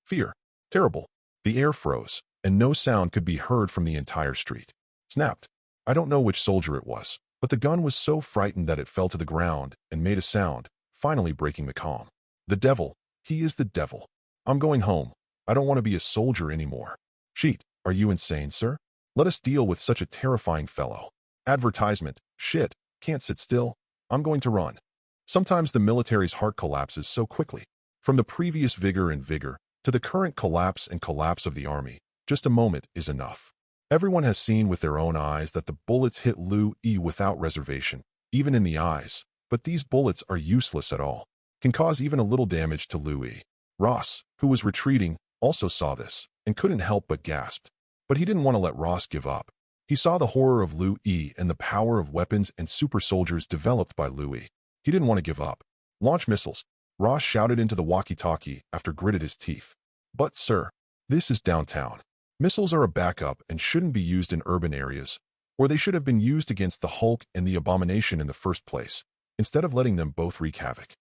Fear. Terrible. The air froze, and no sound could be heard from the entire street. Snapped. I don't know which soldier it was, but the gun was so frightened that it fell to the ground and made a sound, finally breaking the calm. The devil. He is the devil. I'm going home. I don't want to be a soldier anymore. Cheat. Are you insane, sir? Let us deal with such a terrifying fellow. Advertisement. Shit. Can't sit still. I'm going to run. Sometimes the military's heart collapses so quickly. From the previous vigor and vigor to the current collapse and collapse of the army, just a moment is enough. Everyone has seen with their own eyes that the bullets hit Lu Yi without reservation, even in the eyes, but these bullets are useless at all, can cause even a little damage to Lu Yi. Ross, who was retreating, also saw this, and couldn't help but gasp. But he didn't want to let Ross give up. He saw the horror of Lu Yi and the power of weapons and super soldiers developed by Lu Yi. He didn't want to give up. Launch missiles. Ross shouted into the walkie-talkie after gritted his teeth. But, sir, this is downtown. Missiles are a backup and shouldn't be used in urban areas, or they should have been used against the Hulk and the Abomination in the first place, instead of letting them both wreak havoc.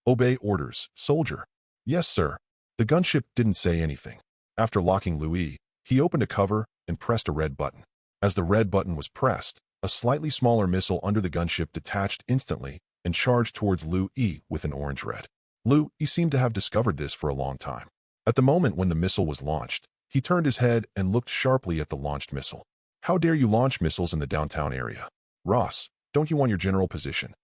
Obey orders, soldier. Yes, sir. The gunship didn't say anything. After locking Lu Yi, he opened a cover and pressed a red button. As the red button was pressed, a slightly smaller missile under the gunship detached instantly and charged towards Lu Yi with an orange red. Lu Yi seemed to have discovered this for a long time. At the moment when the missile was launched, he turned his head and looked sharply at the launched missile. How dare you launch missiles in the downtown area? Ross, don't you want your general position?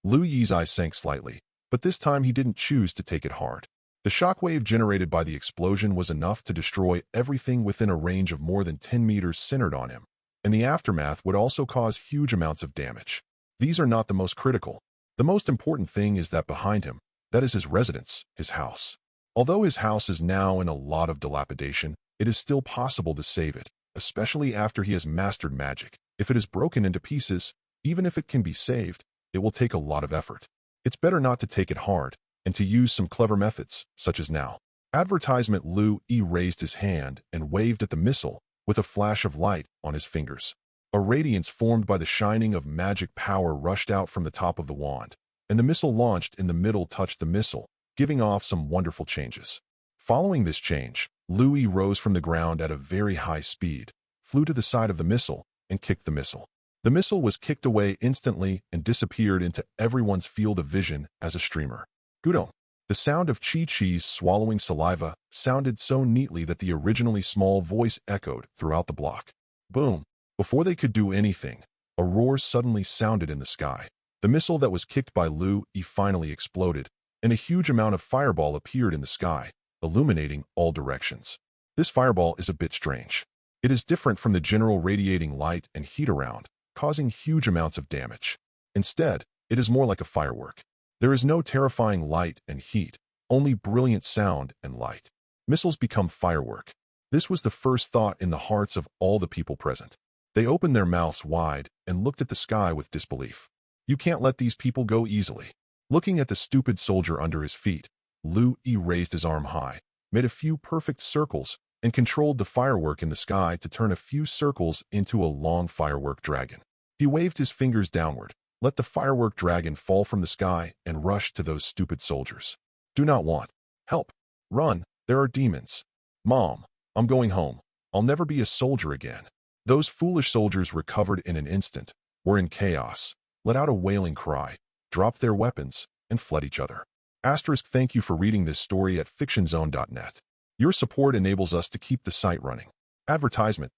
Lu Yi's eyes sank slightly, but this time he didn't choose to take it hard. The shockwave generated by the explosion was enough to destroy everything within a range of more than 10 meters centered on him, and the aftermath would also cause huge amounts of damage. These are not the most critical. The most important thing is that behind him, that is his residence, his house. Although his house is now in a lot of dilapidation, it is still possible to save it, especially after he has mastered magic. If it is broken into pieces, even if it can be saved, it will take a lot of effort. It's better not to take it hard, and to use some clever methods, such as now. Advertisement. Lu Yi raised his hand and waved at the missile, with a flash of light on his fingers. A radiance formed by the shining of magic power rushed out from the top of the wand, and the missile launched in the middle touched the missile, giving off some wonderful changes. Following this change, Lu Yi rose from the ground at a very high speed, flew to the side of the missile, and kicked the missile. The missile was kicked away instantly and disappeared into everyone's field of vision as a streamer. Gudong. The sound of Chi-Chi's swallowing saliva sounded so neatly that the originally small voice echoed throughout the block. Boom. Before they could do anything, a roar suddenly sounded in the sky. The missile that was kicked by Lu Yi finally exploded, and a huge amount of fireball appeared in the sky, illuminating all directions. This fireball is a bit strange. It is different from the general radiating light and heat around, causing huge amounts of damage. Instead, it is more like a firework. There is no terrifying light and heat, only brilliant sound and light. Missiles become firework. This was the first thought in the hearts of all the people present. They opened their mouths wide and looked at the sky with disbelief. You can't let these people go easily. Looking at the stupid soldier under his feet, Lu Yi raised his arm high, made a few perfect circles, and controlled the firework in the sky to turn a few circles into a long firework dragon. He waved his fingers downward, let the firework dragon fall from the sky, and rushed to those stupid soldiers. Do not want. Help. Run. There are demons. Mom, I'm going home. I'll never be a soldier again. Those foolish soldiers recovered in an instant, were in chaos, let out a wailing cry, dropped their weapons, and fled each other. Thank you for reading this story at fictionzone.net. Your support enables us to keep the site running. Advertisement.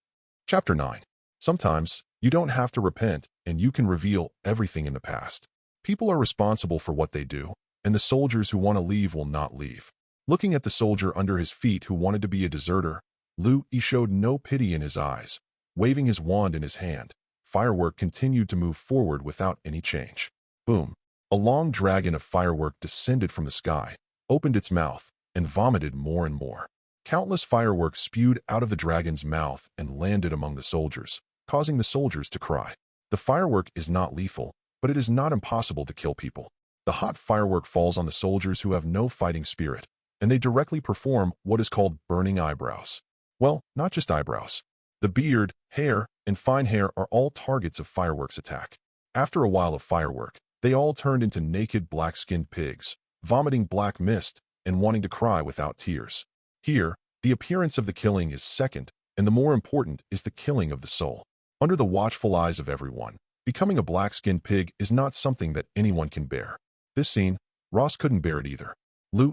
Chapter 9. Sometimes, you don't have to repent, and you can reveal everything in the past. People are responsible for what they do, and the soldiers who want to leave will not leave. Looking at the soldier under his feet who wanted to be a deserter, Lu Yi showed no pity in his eyes. Waving his wand in his hand, firework continued to move forward without any change. Boom. A long dragon of firework descended from the sky, opened its mouth, and vomited more and more. Countless fireworks spewed out of the dragon's mouth and landed among the soldiers, causing the soldiers to cry. The firework is not lethal, but it is not impossible to kill people. The hot firework falls on the soldiers who have no fighting spirit, and they directly perform what is called burning eyebrows. Well, not just eyebrows. The beard, hair, and fine hair are all targets of fireworks attack. After a while of firework, they all turned into naked black-skinned pigs, vomiting black mist and wanting to cry without tears. Here, the appearance of the killing is second, and the more important is the killing of the soul. Under the watchful eyes of everyone, becoming a black-skinned pig is not something that anyone can bear. This scene, Ross couldn't bear it either.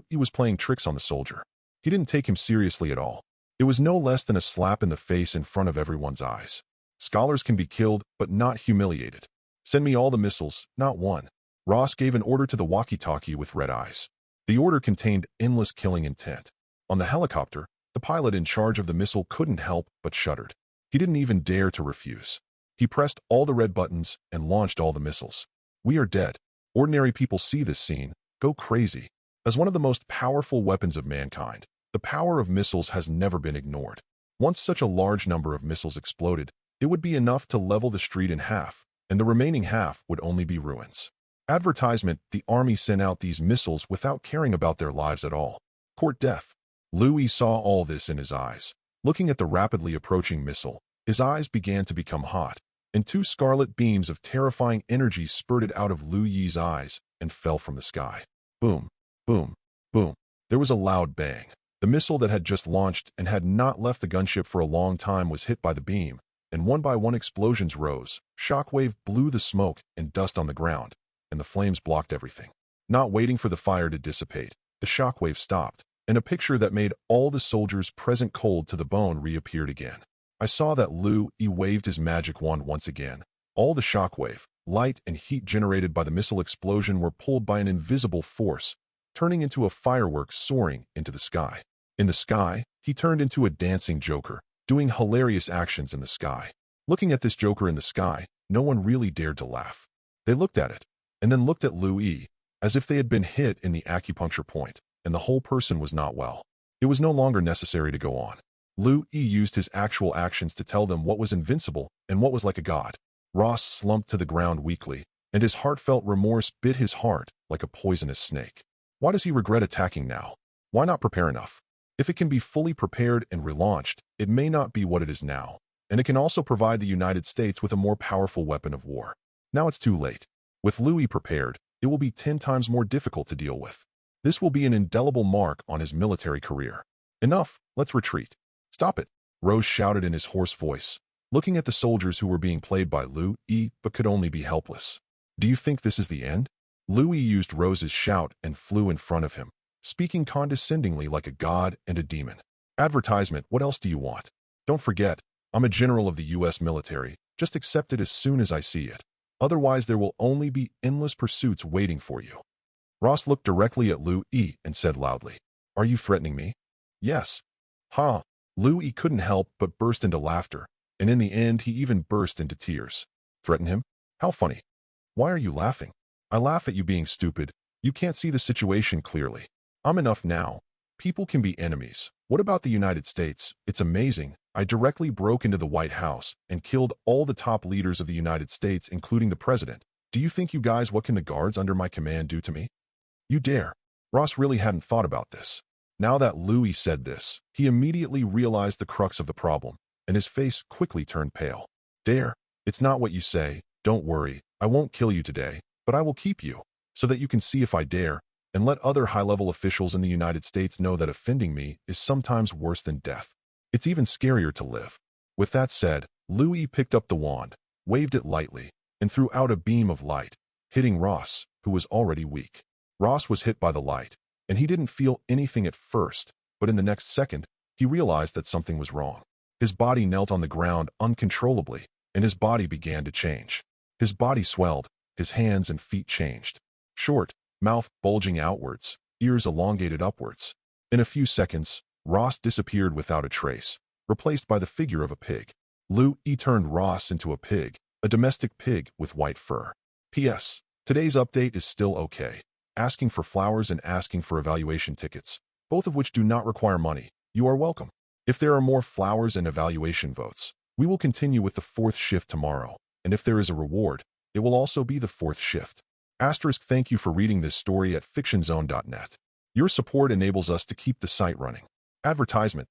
He was playing tricks on the soldier. He didn't take him seriously at all. It was no less than a slap in the face in front of everyone's eyes. Scholars can be killed, but not humiliated. Send me all the missiles, not one. Ross gave an order to the walkie-talkie with red eyes. The order contained endless killing intent. On the helicopter, the pilot in charge of the missile couldn't help but shuddered. He didn't even dare to refuse. He pressed all the red buttons and launched all the missiles. We are dead. Ordinary people see this scene, go crazy. As one of the most powerful weapons of mankind, the power of missiles has never been ignored. Once such a large number of missiles exploded, it would be enough to level the street in half, and the remaining half would only be ruins. Advertisement: the army sent out these missiles without caring about their lives at all. Court death. Louis saw all this in his eyes. Looking at the rapidly approaching missile, his eyes began to become hot, and two scarlet beams of terrifying energy spurted out of Louis's eyes and fell from the sky. Boom, boom, boom. There was a loud bang. The missile that had just launched and had not left the gunship for a long time was hit by the beam, and one by one explosions rose. Shockwave blew the smoke and dust on the ground, and the flames blocked everything. Not waiting for the fire to dissipate, the shockwave stopped, and a picture that made all the soldiers present cold to the bone reappeared again. I saw that Louis waved his magic wand once again. All the shockwave, light, and heat generated by the missile explosion were pulled by an invisible force, turning into a firework soaring into the sky. In the sky, he turned into a dancing joker, doing hilarious actions in the sky. Looking at this joker in the sky, no one really dared to laugh. They looked at it, and then looked at Louis, as if they had been hit in the acupuncture point, and the whole person was not well. It was no longer necessary to go on. Louis used his actual actions to tell them what was invincible and what was like a god. Ross slumped to the ground weakly, and his heartfelt remorse bit his heart like a poisonous snake. Why does he regret attacking now? Why not prepare enough? If it can be fully prepared and relaunched, it may not be what it is now, and it can also provide the United States with a more powerful weapon of war. Now it's too late. With Louis prepared, it will be 10 times more difficult to deal with. This will be an indelible mark on his military career. Enough, let's retreat. Stop it, Rose shouted in his hoarse voice, looking at the soldiers who were being played by Louis but could only be helpless. Do you think this is the end? Louis used Rose's shout and flew in front of him, speaking condescendingly like a god and a demon. Advertisement: what else do you want? Don't forget, I'm a general of the U.S. military. Just accept it as soon as I see it. Otherwise, there will only be endless pursuits waiting for you. Ross looked directly at Louis and said loudly, "Are you threatening me?" "Yes." "Ha." Louis couldn't help but burst into laughter, and in the end he even burst into tears. "Threaten him? How funny. Why are you laughing?" "I laugh at you being stupid. You can't see the situation clearly. I'm enough now. People can be enemies. What about the United States? It's amazing. I directly broke into the White House and killed all the top leaders of the United States, including the president. Do you think what can the guards under my command do to me? You dare?" Ross really hadn't thought about this. Now that Louis said this, he immediately realized the crux of the problem, and his face quickly turned pale. "Dare? It's not what you say. Don't worry, I won't kill you today, but I will keep you, so that you can see if I dare, and let other high-level officials in the United States know that offending me is sometimes worse than death. It's even scarier to live." With that said, Louis picked up the wand, waved it lightly, and threw out a beam of light, hitting Ross, who was already weak. Ross was hit by the light, and he didn't feel anything at first, but in the next second, he realized that something was wrong. His body knelt on the ground uncontrollably, and his body began to change. His body swelled, his hands and feet changed. Short, mouth bulging outwards, ears elongated upwards. In a few seconds, Ross disappeared without a trace, replaced by the figure of a pig. Louis turned Ross into a pig, a domestic pig with white fur. P.S. Today's update is still okay. Asking for flowers and asking for evaluation tickets, both of which do not require money. You are welcome. If there are more flowers and evaluation votes, we will continue with the fourth shift tomorrow. And if there is a reward, it will also be the fourth shift. Asterisk, thank you for reading this story at fictionzone.net. Your support enables us to keep the site running. Advertisement.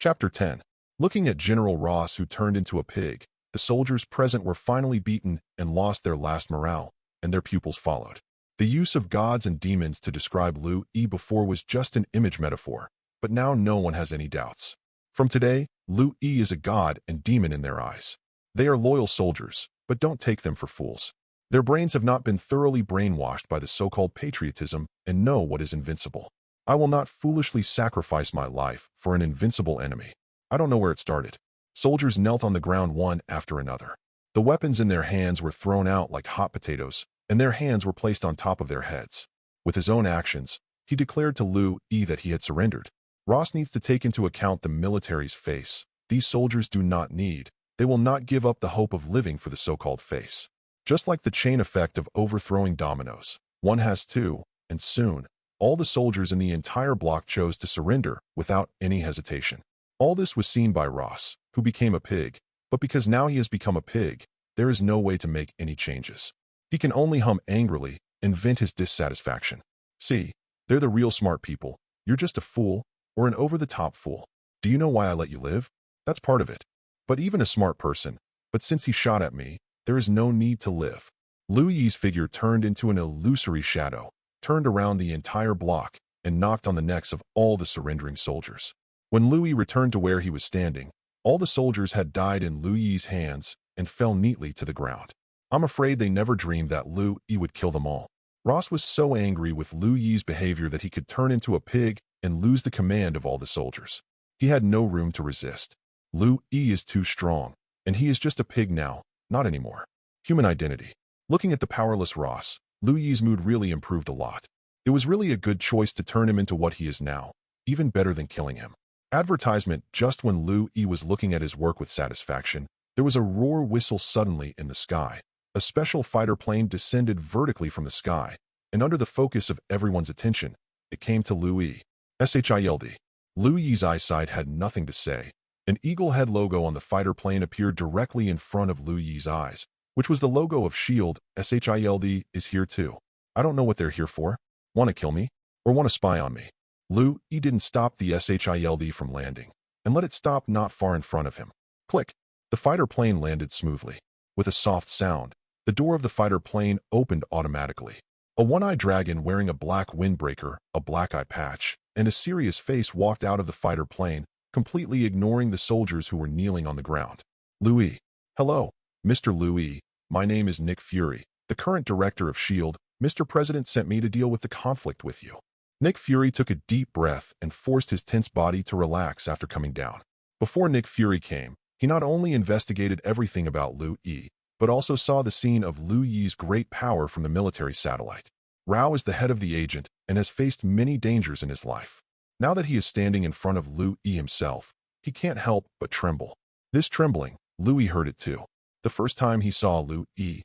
Chapter 10. Looking at General Ross, who turned into a pig, the soldiers present were finally beaten and lost their last morale, and their pupils followed. The use of gods and demons to describe Lu E before was just an image metaphor, but now no one has any doubts. From today, Lu E is a god and demon in their eyes. They are loyal soldiers, but don't take them for fools. Their brains have not been thoroughly brainwashed by the so-called patriotism and know what is invincible. I will not foolishly sacrifice my life for an invincible enemy. I don't know where it started. Soldiers knelt on the ground one after another. The weapons in their hands were thrown out like hot potatoes, and their hands were placed on top of their heads. With his own actions, he declared to Lu E that he had surrendered. Ross needs to take into account the military's face. These soldiers do not need. They will not give up the hope of living for the so-called face. Just like the chain effect of overthrowing dominoes, one has two, and soon, all the soldiers in the entire block chose to surrender without any hesitation. All this was seen by Ross, who became a pig, but because now he has become a pig, there is no way to make any changes. He can only hum angrily and vent his dissatisfaction. See, they're the real smart people. You're just a fool, or an over-the-top fool. Do you know why I let you live? That's part of it. But even a smart person, but since he shot at me, there is no need to live. Lu Yi's figure turned into an illusory shadow, turned around the entire block, and knocked on the necks of all the surrendering soldiers. When Lu Yi returned to where he was standing, all the soldiers had died in Lu Yi's hands and fell neatly to the ground. I'm afraid they never dreamed that Lu Yi would kill them all. Ross was so angry with Lu Yi's behavior that he could turn into a pig and lose the command of all the soldiers. He had no room to resist. Lu Yi is too strong, and he is just a pig now, not anymore. Human identity. Looking at the powerless Ross, Lu Yi's mood really improved a lot. It was really a good choice to turn him into what he is now, even better than killing him. Advertisement. Just when Lu Yi was looking at his work with satisfaction, there was a roar whistle suddenly in the sky. A special fighter plane descended vertically from the sky, and under the focus of everyone's attention, it came to Lu Yi. SHILD. Lu Yi's eyesight had nothing to say. An eagle head logo on the fighter plane appeared directly in front of Lu Yi's eyes, which was the logo of SHIELD. SHILD is here too. I don't know what they're here for. Want to kill me? Or want to spy on me? Lu Yi didn't stop the SHILD from landing, and let it stop not far in front of him. Click. The fighter plane landed smoothly. With a soft sound, the door of the fighter plane opened automatically. A one-eyed dragon wearing a black windbreaker, a black eye patch, and a serious face walked out of the fighter plane, completely ignoring the soldiers who were kneeling on the ground. Lu Yi. Hello, Mr. Lu Yi. My name is Nick Fury, the current director of SHIELD. Mr. President sent me to deal with the conflict with you. Nick Fury took a deep breath and forced his tense body to relax after coming down. Before Nick Fury came, he not only investigated everything about Lu Yi, but also saw the scene of Lu Yi's great power from the military satellite. Rao is the head of the agent and has faced many dangers in his life. Now that he is standing in front of Lu Yi himself, he can't help but tremble. This trembling, Lu Yi heard it too. The first time he saw Lu Yi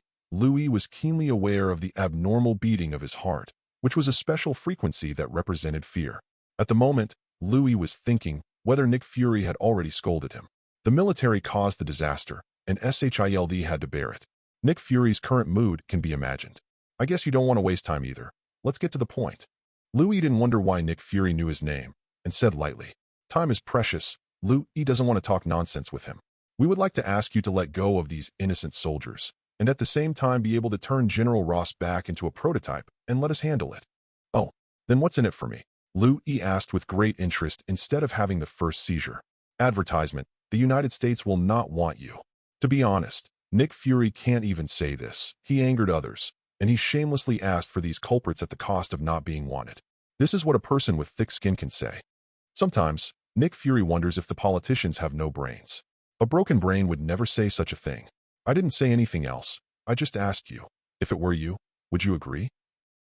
was keenly aware of the abnormal beating of his heart, which was a special frequency that represented fear. At the moment, Lu Yi was thinking whether Nick Fury had already scolded him. The military caused the disaster, and SHIELD had to bear it. Nick Fury's current mood can be imagined. I guess you don't want to waste time either. Let's get to the point. Lu Yi didn't wonder why Nick Fury knew his name, and said lightly, "Time is precious. Lu Yi doesn't want to talk nonsense with him. We would like to ask you to let go of these innocent soldiers, and at the same time be able to turn General Ross back into a prototype and let us handle it." "Oh, then what's in it for me?" Lu Yi asked with great interest instead of having the first seizure. Advertisement. The United States will not want you. To be honest, Nick Fury can't even say this. He angered others, and he shamelessly asked for these culprits at the cost of not being wanted. This is what a person with thick skin can say. Sometimes, Nick Fury wonders if the politicians have no brains. A broken brain would never say such a thing. I didn't say anything else. I just asked you. If it were you, would you agree?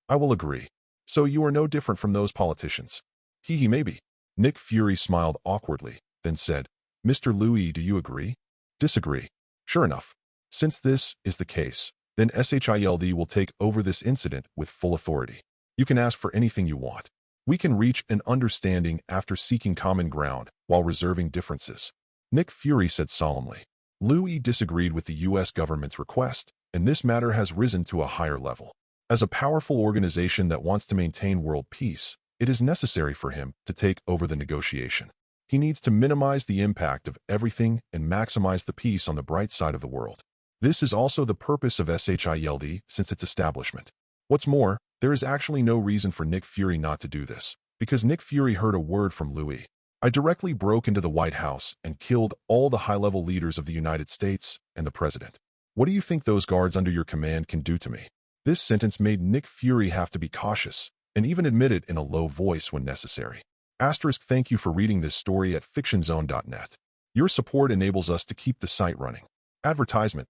I will agree. So you are no different from those politicians. Maybe. Nick Fury smiled awkwardly, then said, "Mr. Lu Yi, do you agree?" "Disagree." "Sure enough. Since this is the case, Then SHIELD will take over this incident with full authority. You can ask for anything you want. We can reach an understanding after seeking common ground while reserving differences. Nick Fury said solemnly. Louis disagreed with the U.S. government's request, and this matter has risen to a higher level. As a powerful organization that wants to maintain world peace, it is necessary for him to take over the negotiation. He needs to minimize the impact of everything and maximize the peace on the bright side of the world. This is also the purpose of SHIELD since its establishment. What's more, there is actually no reason for Nick Fury not to do this, because Nick Fury heard a word from Louis. I directly broke into the White House and killed all the high-level leaders of the United States and the president. What do you think those guards under your command can do to me? This sentence made Nick Fury have to be cautious and even admit it in a low voice when necessary. Thank you for reading this story at fictionzone.net. Your support enables us to keep the site running. Advertisement.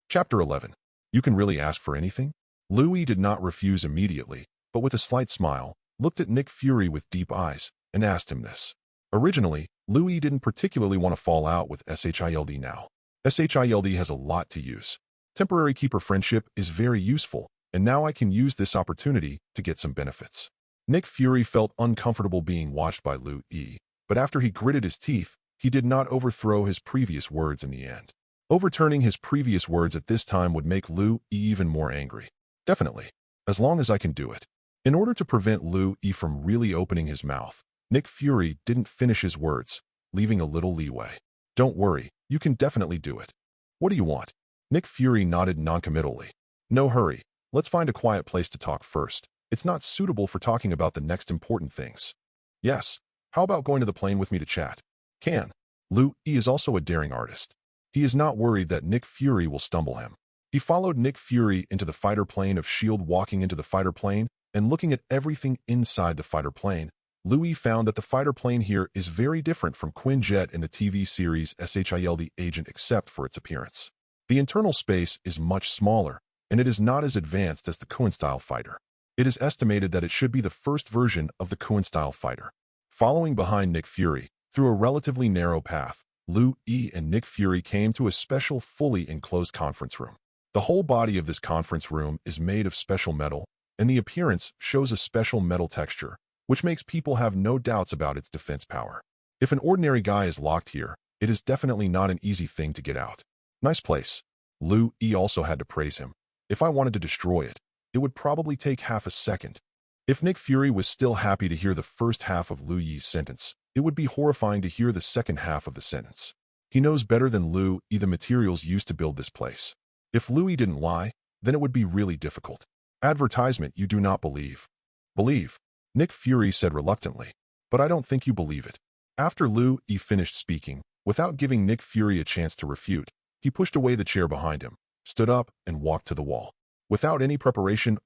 Chapter 11. You can really ask for anything? Louis did not refuse immediately, but with a slight smile, looked at Nick Fury with deep eyes and asked him this. Originally, Louis didn't particularly want to fall out with SHIELD now. SHIELD has a lot to use. Temporary keeper friendship is very useful, and now I can use this opportunity to get some benefits. Nick Fury felt uncomfortable being watched by Louis, but after he gritted his teeth, he did not overthrow his previous words in the end. Overturning his previous words at this time would make Louis even more angry. Definitely, as long as I can do it. In order to prevent Louis from really opening his mouth, Nick Fury didn't finish his words, leaving a little leeway. Don't worry, you can definitely do it. What do you want? Nick Fury nodded noncommittally. No hurry, let's find a quiet place to talk first. It's not suitable for talking about the next important things. Yes, how about going to the plane with me to chat? Can. Louis is also a daring artist. He is not worried that Nick Fury will stumble him. He followed Nick Fury into the fighter plane of S.H.I.E.L.D. Walking into the fighter plane and looking at everything inside the fighter plane, Louis found that the fighter plane here is very different from Quinjet in the TV series SHIELD Agent except for its appearance. The internal space is much smaller, and it is not as advanced as the Quinn-style fighter. It is estimated that it should be the first version of the Quinn-style fighter. Following behind Nick Fury, through a relatively narrow path, Louis and Nick Fury came to a special fully enclosed conference room. The whole body of this conference room is made of special metal, and the appearance shows a special metal texture, which makes people have no doubts about its defense power. If an ordinary guy is locked here, it is definitely not an easy thing to get out. Nice place. Louis also had to praise him. If I wanted to destroy it, it would probably take half a second. If Nick Fury was still happy to hear the first half of Louis' sentence, it would be horrifying to hear the second half of the sentence. He knows better than Louis the materials used to build this place. If Louis didn't lie, then it would be really difficult. Advertisement you do not believe. Believe. Nick Fury said reluctantly. But I don't think you believe it. After Louis finished speaking, without giving Nick Fury a chance to refute, he pushed away the chair behind him, stood up, and walked to the wall. Without any preparation,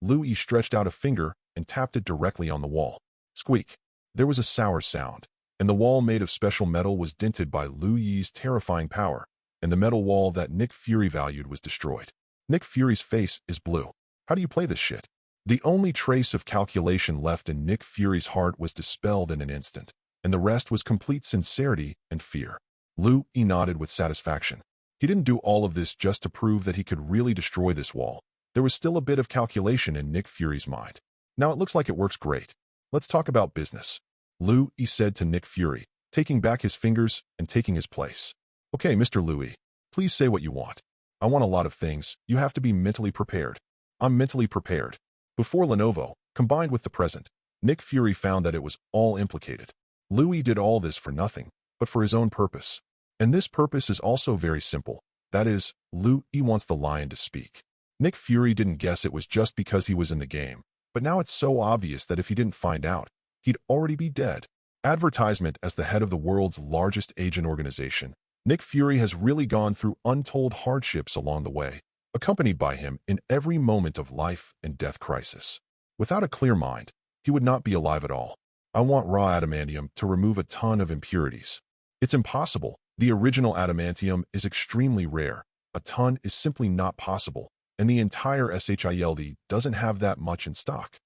Louis stretched out a finger and tapped it directly on the wall. Squeak. There was a sour sound, and the wall made of special metal was dented by Louis' terrifying power, and the metal wall that Nick Fury valued was destroyed. Nick Fury's face is blue. How do you play this shit? The only trace of calculation left in Nick Fury's heart was dispelled in an instant, and the rest was complete sincerity and fear. Louis nodded with satisfaction. He didn't do all of this just to prove that he could really destroy this wall. There was still a bit of calculation in Nick Fury's mind. Now it looks like it works great. Let's talk about business. Louis said to Nick Fury, taking back his fingers and taking his place. Okay, Mr. Louis, please say what you want. I want a lot of things. You have to be mentally prepared. I'm mentally prepared. Before Lenovo, combined with the present, Nick Fury found that it was all implicated. Louis did all this for nothing, but for his own purpose. And this purpose is also very simple. That is, Louis wants the lion to speak. Nick Fury didn't guess it was just because he was in the game, but now it's so obvious that if he didn't find out, he'd already be dead. Advertisement. As the head of the world's largest agent organization, Nick Fury has really gone through untold hardships along the way, accompanied by him in every moment of life and death crisis. Without a clear mind, he would not be alive at all. I want raw adamantium to remove a ton of impurities. It's impossible. The original adamantium is extremely rare. A ton is simply not possible, and the entire SHIELD doesn't have that much in stock.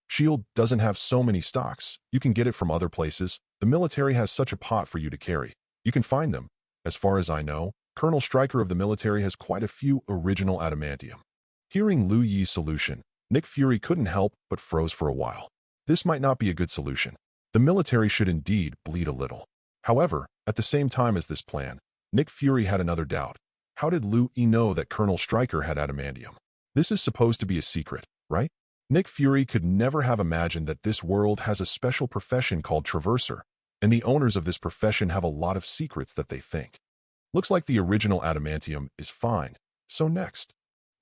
S.H.I.E.L.D. doesn't have so many stocks. You can get it from other places. The military has such a pot for you to carry. You can find them. As far as I know, Colonel Stryker of the military has quite a few original adamantium. Hearing Lu Yi's solution, Nick Fury couldn't help but froze for a while. This might not be a good solution. The military should indeed bleed a little. However, at the same time as this plan, Nick Fury had another doubt. How did Lu Yi know that Colonel Stryker had adamantium? This is supposed to be a secret, right? Nick Fury could never have imagined that this world has a special profession called Traverser, and the owners of this profession have a lot of secrets that they think. Looks like the original adamantium is fine. So next.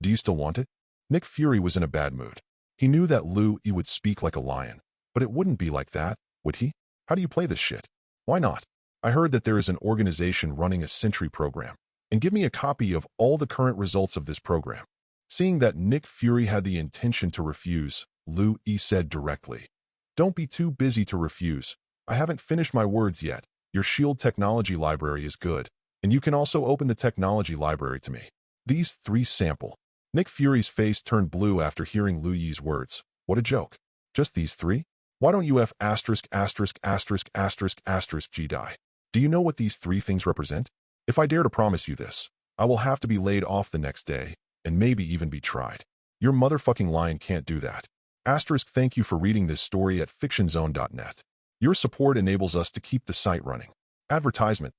Do you still want it? Nick Fury was in a bad mood. He knew that Lu Yi would speak like a lion, but it wouldn't be like that, would he? How do you play this shit? Why not? I heard that there is an organization running a Sentry program, and give me a copy of all the current results of this program. Seeing that Nick Fury had the intention to refuse, Lu Yi said directly, "Don't be too busy to refuse. I haven't finished my words yet. Your shield technology library is good, and you can also open the technology library to me. These 3 sample." Nick Fury's face turned blue after hearing Lu Yi's words. What a joke. Just these 3? Why don't you F*** G die? Do you know what these 3 things represent? If I dare to promise you this, I will have to be laid off the next day, and maybe even be tried. Your motherfucking lion can't do that. Thank you for reading this story at fictionzone.net. Your support enables us to keep the site running. Advertisement.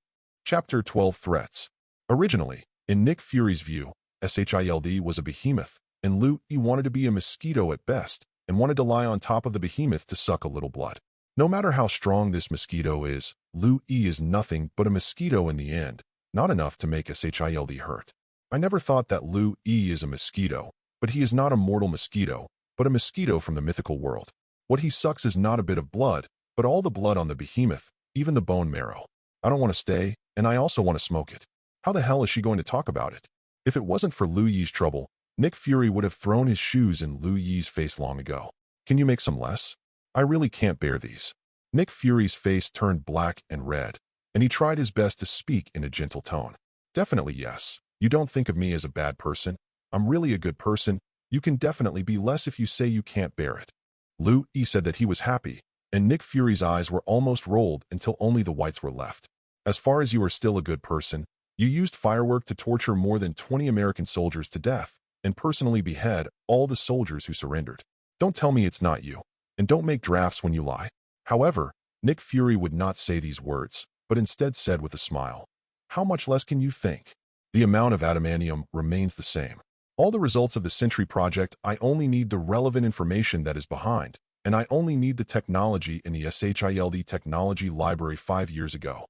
Chapter 12 Threats. Originally, in Nick Fury's view, SHIELD was a behemoth, and Lu Yi wanted to be a mosquito at best, and wanted to lie on top of the behemoth to suck a little blood. No matter how strong this mosquito is, Lu Yi is nothing but a mosquito in the end, not enough to make SHIELD hurt. I never thought that Lu Yi is a mosquito, but he is not a mortal mosquito, but a mosquito from the mythical world. What he sucks is not a bit of blood, but all the blood on the behemoth, even the bone marrow. I don't want to stay, and I also want to smoke it. How the hell is she going to talk about it? If it wasn't for Lu Yi's trouble, Nick Fury would have thrown his shoes in Lu Yi's face long ago. Can you make some less? I really can't bear these. Nick Fury's face turned black and red, and he tried his best to speak in a gentle tone. Definitely yes. You don't think of me as a bad person. I'm really a good person. You can definitely be less if you say you can't bear it. Lu Yi said that he was happy, and Nick Fury's eyes were almost rolled until only the whites were left. As far as you are still a good person, you used firework to torture more than 20 American soldiers to death, and personally behead all the soldiers who surrendered. Don't tell me it's not you, and don't make drafts when you lie. However, Nick Fury would not say these words, but instead said with a smile, "How much less can you think? The amount of adamantium remains the same. All the results of the Sentry project, I only need the relevant information that is behind, and I only need the technology in the SHIELD technology library 5 years ago."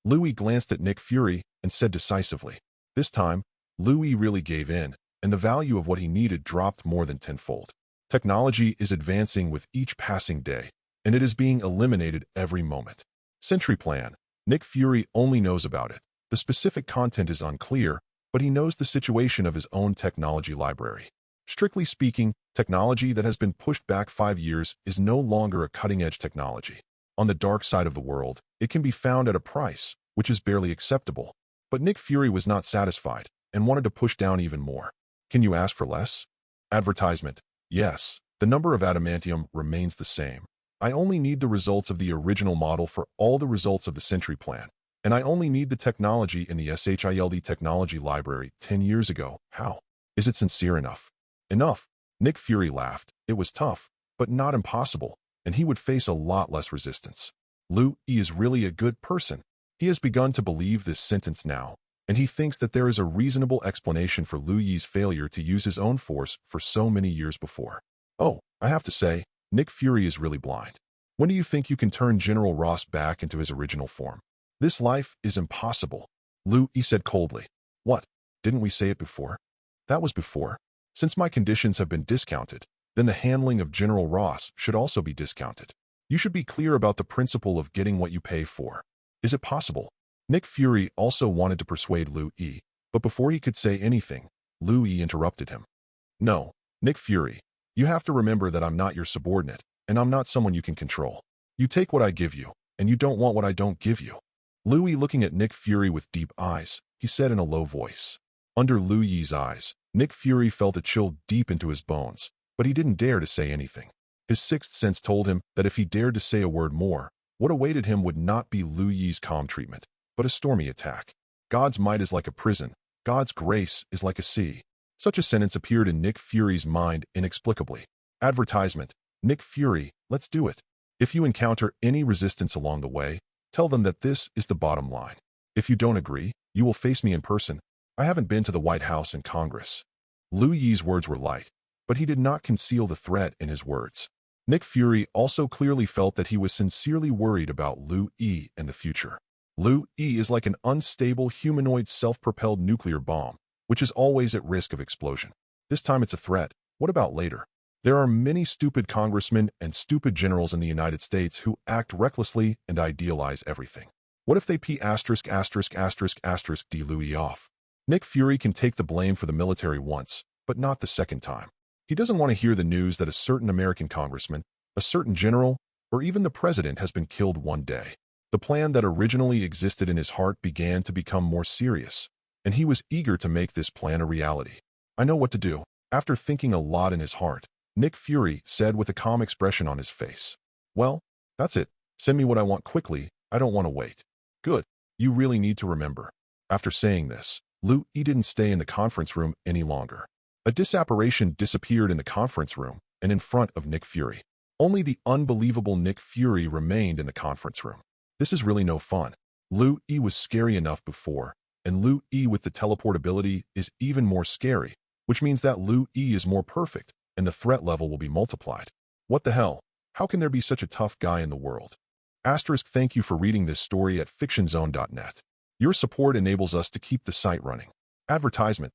Lu Yi glanced at Nick Fury and said decisively. This time, Lu Yi really gave in, and the value of what he needed dropped more than tenfold. Technology is advancing with each passing day, and it is being eliminated every moment. Sentry plan. Nick Fury only knows about it. The specific content is unclear, but he knows the situation of his own technology library. Strictly speaking, technology that has been pushed back 5 years is no longer a cutting-edge technology. On the dark side of the world, it can be found at a price, which is barely acceptable. But Nick Fury was not satisfied, and wanted to push down even more. Can you ask for less? Advertisement. Yes, the number of adamantium remains the same. I only need the results of the original model for all the results of the Sentry plan. And I only need the technology in the SHIELD technology library 10 years ago. How? Is it sincere enough? Enough. Nick Fury laughed. It was tough, but not impossible, and he would face a lot less resistance. Lu Yi is really a good person. He has begun to believe this sentence now, and he thinks that there is a reasonable explanation for Lu Yi's failure to use his own force for so many years before. Oh, I have to say, Nick Fury is really blind. When do you think you can turn General Ross back into his original form? This life is impossible. Lu Yi said coldly. What? Didn't we say it before? That was before. Since my conditions have been discounted, then the handling of General Ross should also be discounted. You should be clear about the principle of getting what you pay for. Is it possible? Nick Fury also wanted to persuade Lu Yi, but before he could say anything, Lu Yi interrupted him. No, Nick Fury, you have to remember that I'm not your subordinate, and I'm not someone you can control. You take what I give you, and you don't want what I don't give you. Lu Yi looking at Nick Fury with deep eyes, he said in a low voice. Under Lu Yi's eyes, Nick Fury felt a chill deep into his bones, but he didn't dare to say anything. His sixth sense told him that if he dared to say a word more, what awaited him would not be Lu Yi's calm treatment, but a stormy attack. God's might is like a prison. God's grace is like a sea. Such a sentence appeared in Nick Fury's mind inexplicably. Advertisement. Nick Fury, let's do it. If you encounter any resistance along the way, tell them that this is the bottom line. If you don't agree, you will face me in person. I haven't been to the White House and Congress. Liu Yi's words were light, but he did not conceal the threat in his words. Nick Fury also clearly felt that he was sincerely worried about Liu Yi and the future. Liu Yi is like an unstable humanoid self-propelled nuclear bomb, which is always at risk of explosion. This time it's a threat. What about later? There are many stupid congressmen and stupid generals in the United States who act recklessly and idealize everything. What if they d Liu Yi off? Nick Fury can take the blame for the military once, but not the second time. He doesn't want to hear the news that a certain American congressman, a certain general, or even the president has been killed one day. The plan that originally existed in his heart began to become more serious, and he was eager to make this plan a reality. I know what to do. After thinking a lot in his heart, Nick Fury said with a calm expression on his face. Well, that's it. Send me what I want quickly. I don't want to wait. Good. You really need to remember. After saying this, Liu Yi didn't stay in the conference room any longer. A disapparition disappeared in the conference room and in front of Nick Fury. Only the unbelievable Nick Fury remained in the conference room. This is really no fun. Liu Yi was scary enough before, and Liu Yi with the teleportability is even more scary, which means that Liu Yi is more perfect, and the threat level will be multiplied. What the hell? How can there be such a tough guy in the world? Thank you for reading this story at fictionzone.net. Your support enables us to keep the site running. Advertisement.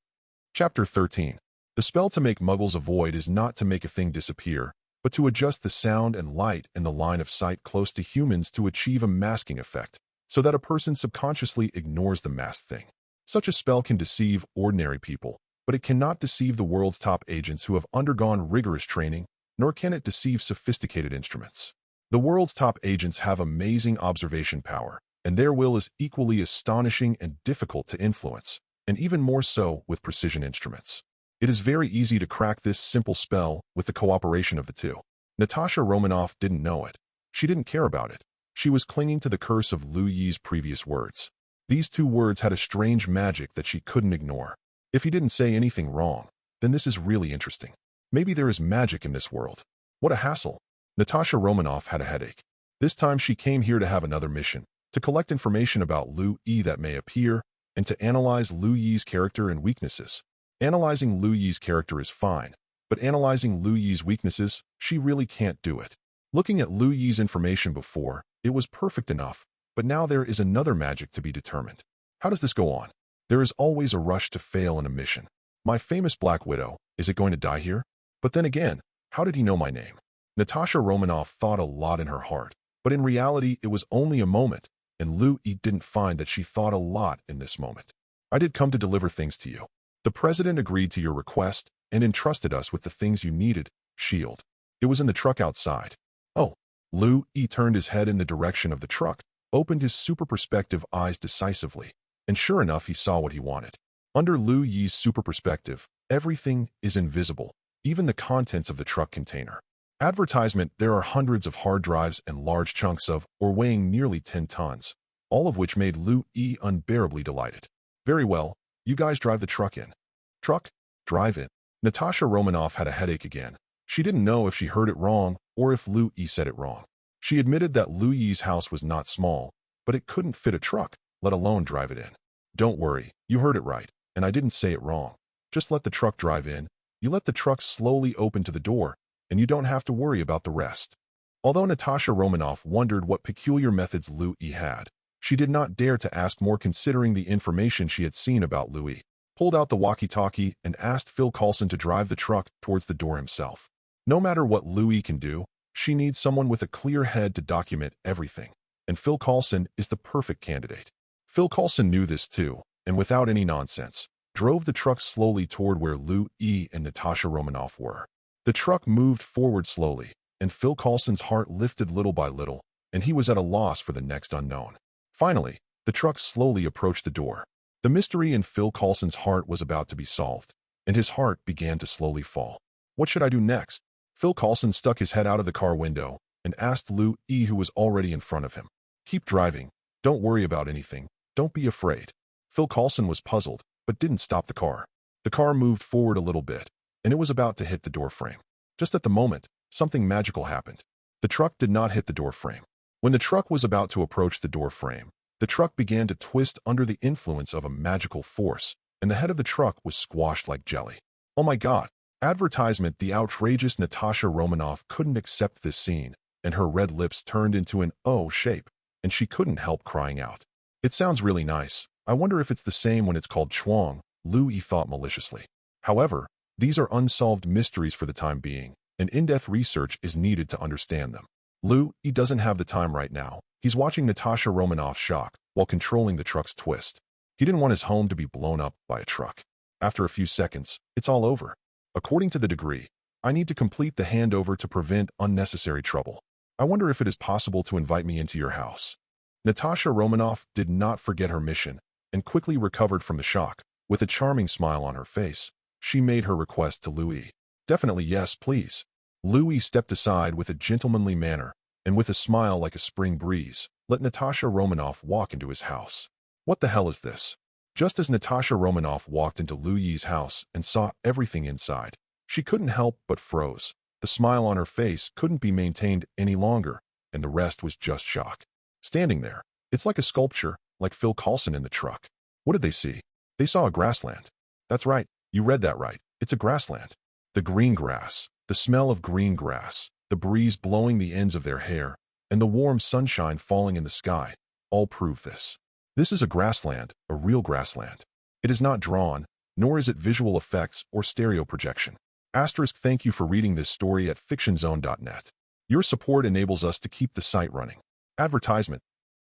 Chapter 13. The spell to make muggles avoid is not to make a thing disappear, but to adjust the sound and light in the line of sight close to humans to achieve a masking effect, so that a person subconsciously ignores the masked thing. Such a spell can deceive ordinary people, but it cannot deceive the world's top agents who have undergone rigorous training, nor can it deceive sophisticated instruments. The world's top agents have amazing observation power, and their will is equally astonishing and difficult to influence, and even more so with precision instruments. It is very easy to crack this simple spell with the cooperation of the two. Natasha Romanoff didn't know it. She didn't care about it. She was clinging to the curse of Liu Yi's previous words. These two words had a strange magic that she couldn't ignore. If he didn't say anything wrong, then this is really interesting. Maybe there is magic in this world. What a hassle. Natasha Romanoff had a headache. This time she came here to have another mission, to collect information about Liu Yi that may appear, and to analyze Liu Yi's character and weaknesses. Analyzing Liu Yi's character is fine, but analyzing Liu Yi's weaknesses, she really can't do it. Looking at Liu Yi's information before, it was perfect enough, but now there is another magic to be determined. How does this go on? There is always a rush to fail in a mission. My famous Black Widow, is it going to die here? But then again, how did he know my name? Natasha Romanoff thought a lot in her heart, but in reality it was only a moment, and Liu Yi didn't find that she thought a lot in this moment. I did come to deliver things to you. The president agreed to your request and entrusted us with the things you needed. Shield. It was in the truck outside. Oh. Liu Yi turned his head in the direction of the truck, opened his super perspective eyes decisively, and sure enough he saw what he wanted. Under Liu Yi's super perspective, everything is invisible, even the contents of the truck container. Advertisement. There are hundreds of hard drives and large chunks of, or weighing nearly 10 tons, all of which made Liu Yi unbearably delighted. Very well, you guys drive the truck in. Truck? Drive in. Natasha Romanoff had a headache again. She didn't know if she heard it wrong or if Liu Yi said it wrong. She admitted that Liu Yi's house was not small, but it couldn't fit a truck, let alone drive it in. Don't worry, you heard it right, and I didn't say it wrong. Just let the truck drive in. You let the truck slowly open to the door, and you don't have to worry about the rest. Although Natasha Romanoff wondered what peculiar methods Liu Yi had, she did not dare to ask more considering the information she had seen about Liu Yi. Pulled out the walkie-talkie and asked Phil Coulson to drive the truck towards the door himself. No matter what Liu Yi can do, she needs someone with a clear head to document everything, and Phil Coulson is the perfect candidate. Phil Coulson knew this too, and without any nonsense, drove the truck slowly toward where Liu Yi and Natasha Romanoff were. The truck moved forward slowly, and Phil Coulson's heart lifted little by little, and he was at a loss for the next unknown. Finally, the truck slowly approached the door. The mystery in Phil Coulson's heart was about to be solved, and his heart began to slowly fall. What should I do next? Phil Coulson stuck his head out of the car window and asked Liu Yi, who was already in front of him. Keep driving. Don't worry about anything. Don't be afraid. Phil Coulson was puzzled, but didn't stop the car. The car moved forward a little bit, and it was about to hit the door frame. Just at the moment, something magical happened. The truck did not hit the door frame. When the truck was about to approach the door frame, the truck began to twist under the influence of a magical force, and the head of the truck was squashed like jelly. Oh my God! Advertisement. The outrageous Natasha Romanoff couldn't accept this scene, and her red lips turned into an O shape, and she couldn't help crying out. It sounds really nice. I wonder if it's the same when it's called Chuang, Lu Yi thought maliciously. However, these are unsolved mysteries for the time being, and in-depth research is needed to understand them. Lu Yi doesn't have the time right now. He's watching Natasha Romanoff shock while controlling the truck's twist. He didn't want his home to be blown up by a truck. After a few seconds, it's all over. According to the degree, I need to complete the handover to prevent unnecessary trouble. I wonder if it is possible to invite me into your house. Natasha Romanoff did not forget her mission and quickly recovered from the shock. With a charming smile on her face, she made her request to Lu Yi. Definitely yes, please. Lu Yi stepped aside with a gentlemanly manner, and with a smile like a spring breeze, let Natasha Romanoff walk into his house. What the hell is this? Just as Natasha Romanoff walked into Lu Yi's house and saw everything inside, she couldn't help but froze. The smile on her face couldn't be maintained any longer, and the rest was just shock. Standing there, it's like a sculpture, like Phil Coulson in the truck. What did they see? They saw a grassland. That's right, you read that right. It's a grassland. The green grass, the smell of green grass, the breeze blowing the ends of their hair, and the warm sunshine falling in the sky, all prove this. This is a grassland, a real grassland. It is not drawn, nor is it visual effects or stereo projection. Asterisk. Thank you for reading this story at fictionzone.net. Your support enables us to keep the site running. Advertisement.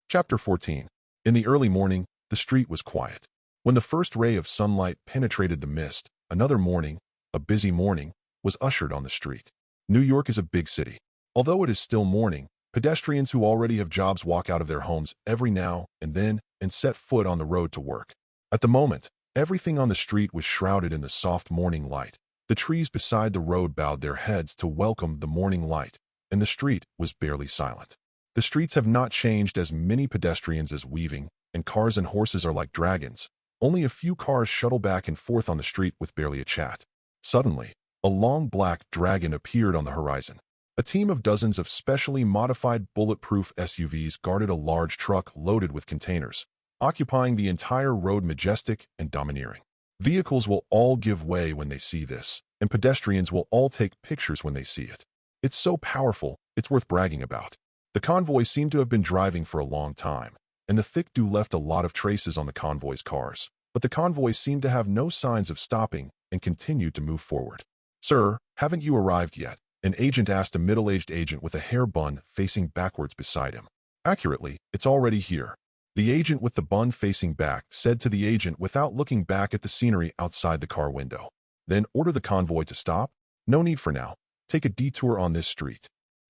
Chapter 14. In the early morning, the street was quiet. When the first ray of sunlight penetrated the mist, another morning, a busy morning, was ushered on the street. New York is a big city. Although it is still morning, pedestrians who already have jobs walk out of their homes every now and then and set foot on the road to work. At the moment, everything on the street was shrouded in the soft morning light. The trees beside the road bowed their heads to welcome the morning light, and the street was barely silent. The streets have not changed as many pedestrians as weaving, and cars and horses are like dragons. Only a few cars shuttle back and forth on the street with barely a chat. Suddenly, a long black dragon appeared on the horizon. A team of dozens of specially modified bulletproof SUVs guarded a large truck loaded with containers, occupying the entire road, majestic and domineering. Vehicles will all give way when they see this, and pedestrians will all take pictures when they see it. It's so powerful, it's worth bragging about. The convoy seemed to have been driving for a long time, and the thick dew left a lot of traces on the convoy's cars, but the convoy seemed to have no signs of stopping and continued to move forward. Sir, haven't you arrived yet? An agent asked a middle-aged agent with a hair bun facing backwards beside him. Accurately, it's already here. The agent with the bun facing back said to the agent without looking back at the scenery outside the car window. Then order the convoy to stop? No need for now. Take a detour on this street.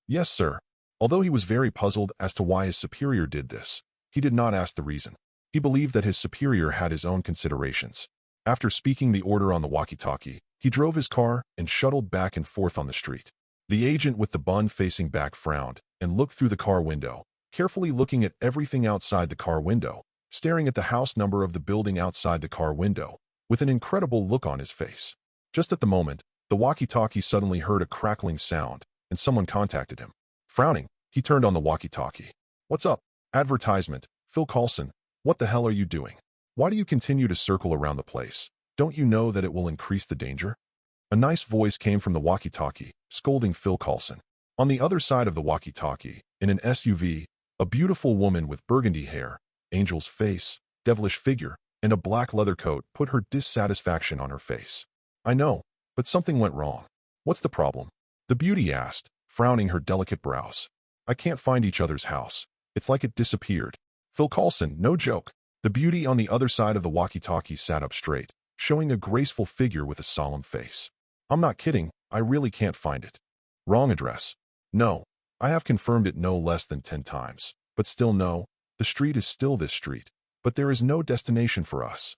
Yes, sir. Although he was very puzzled as to why his superior did this, he did not ask the reason. He believed that his superior had his own considerations. After speaking the order on the walkie-talkie, he drove his car and shuttled back and forth on the street. The agent with the bun facing back frowned and looked through the car window, carefully looking at everything outside the car window, staring at the house number of the building outside the car window, with an incredible look on his face. Just at the moment, the walkie-talkie suddenly heard a crackling sound, and someone contacted him. Frowning, he turned on the walkie-talkie. What's up? Advertisement. Phil Coulson. What the hell are you doing? Why do you continue to circle around the place? Don't you know that it will increase the danger? A nice voice came from the walkie-talkie, scolding Phil Coulson. On the other side of the walkie-talkie, in an SUV, a beautiful woman with burgundy hair, angel's face, devilish figure, and a black leather coat put her dissatisfaction on her face. I know, but something went wrong. What's the problem? The beauty asked, frowning her delicate brows. I can't find each other's house. It's like it disappeared. Phil Coulson, no joke. The beauty on the other side of the walkie-talkie sat up straight, showing a graceful figure with a solemn face. I'm not kidding, I really can't find it. Wrong address. No, I have confirmed it no less than 10 times. But still no, the street is still this street. But there is no destination for us.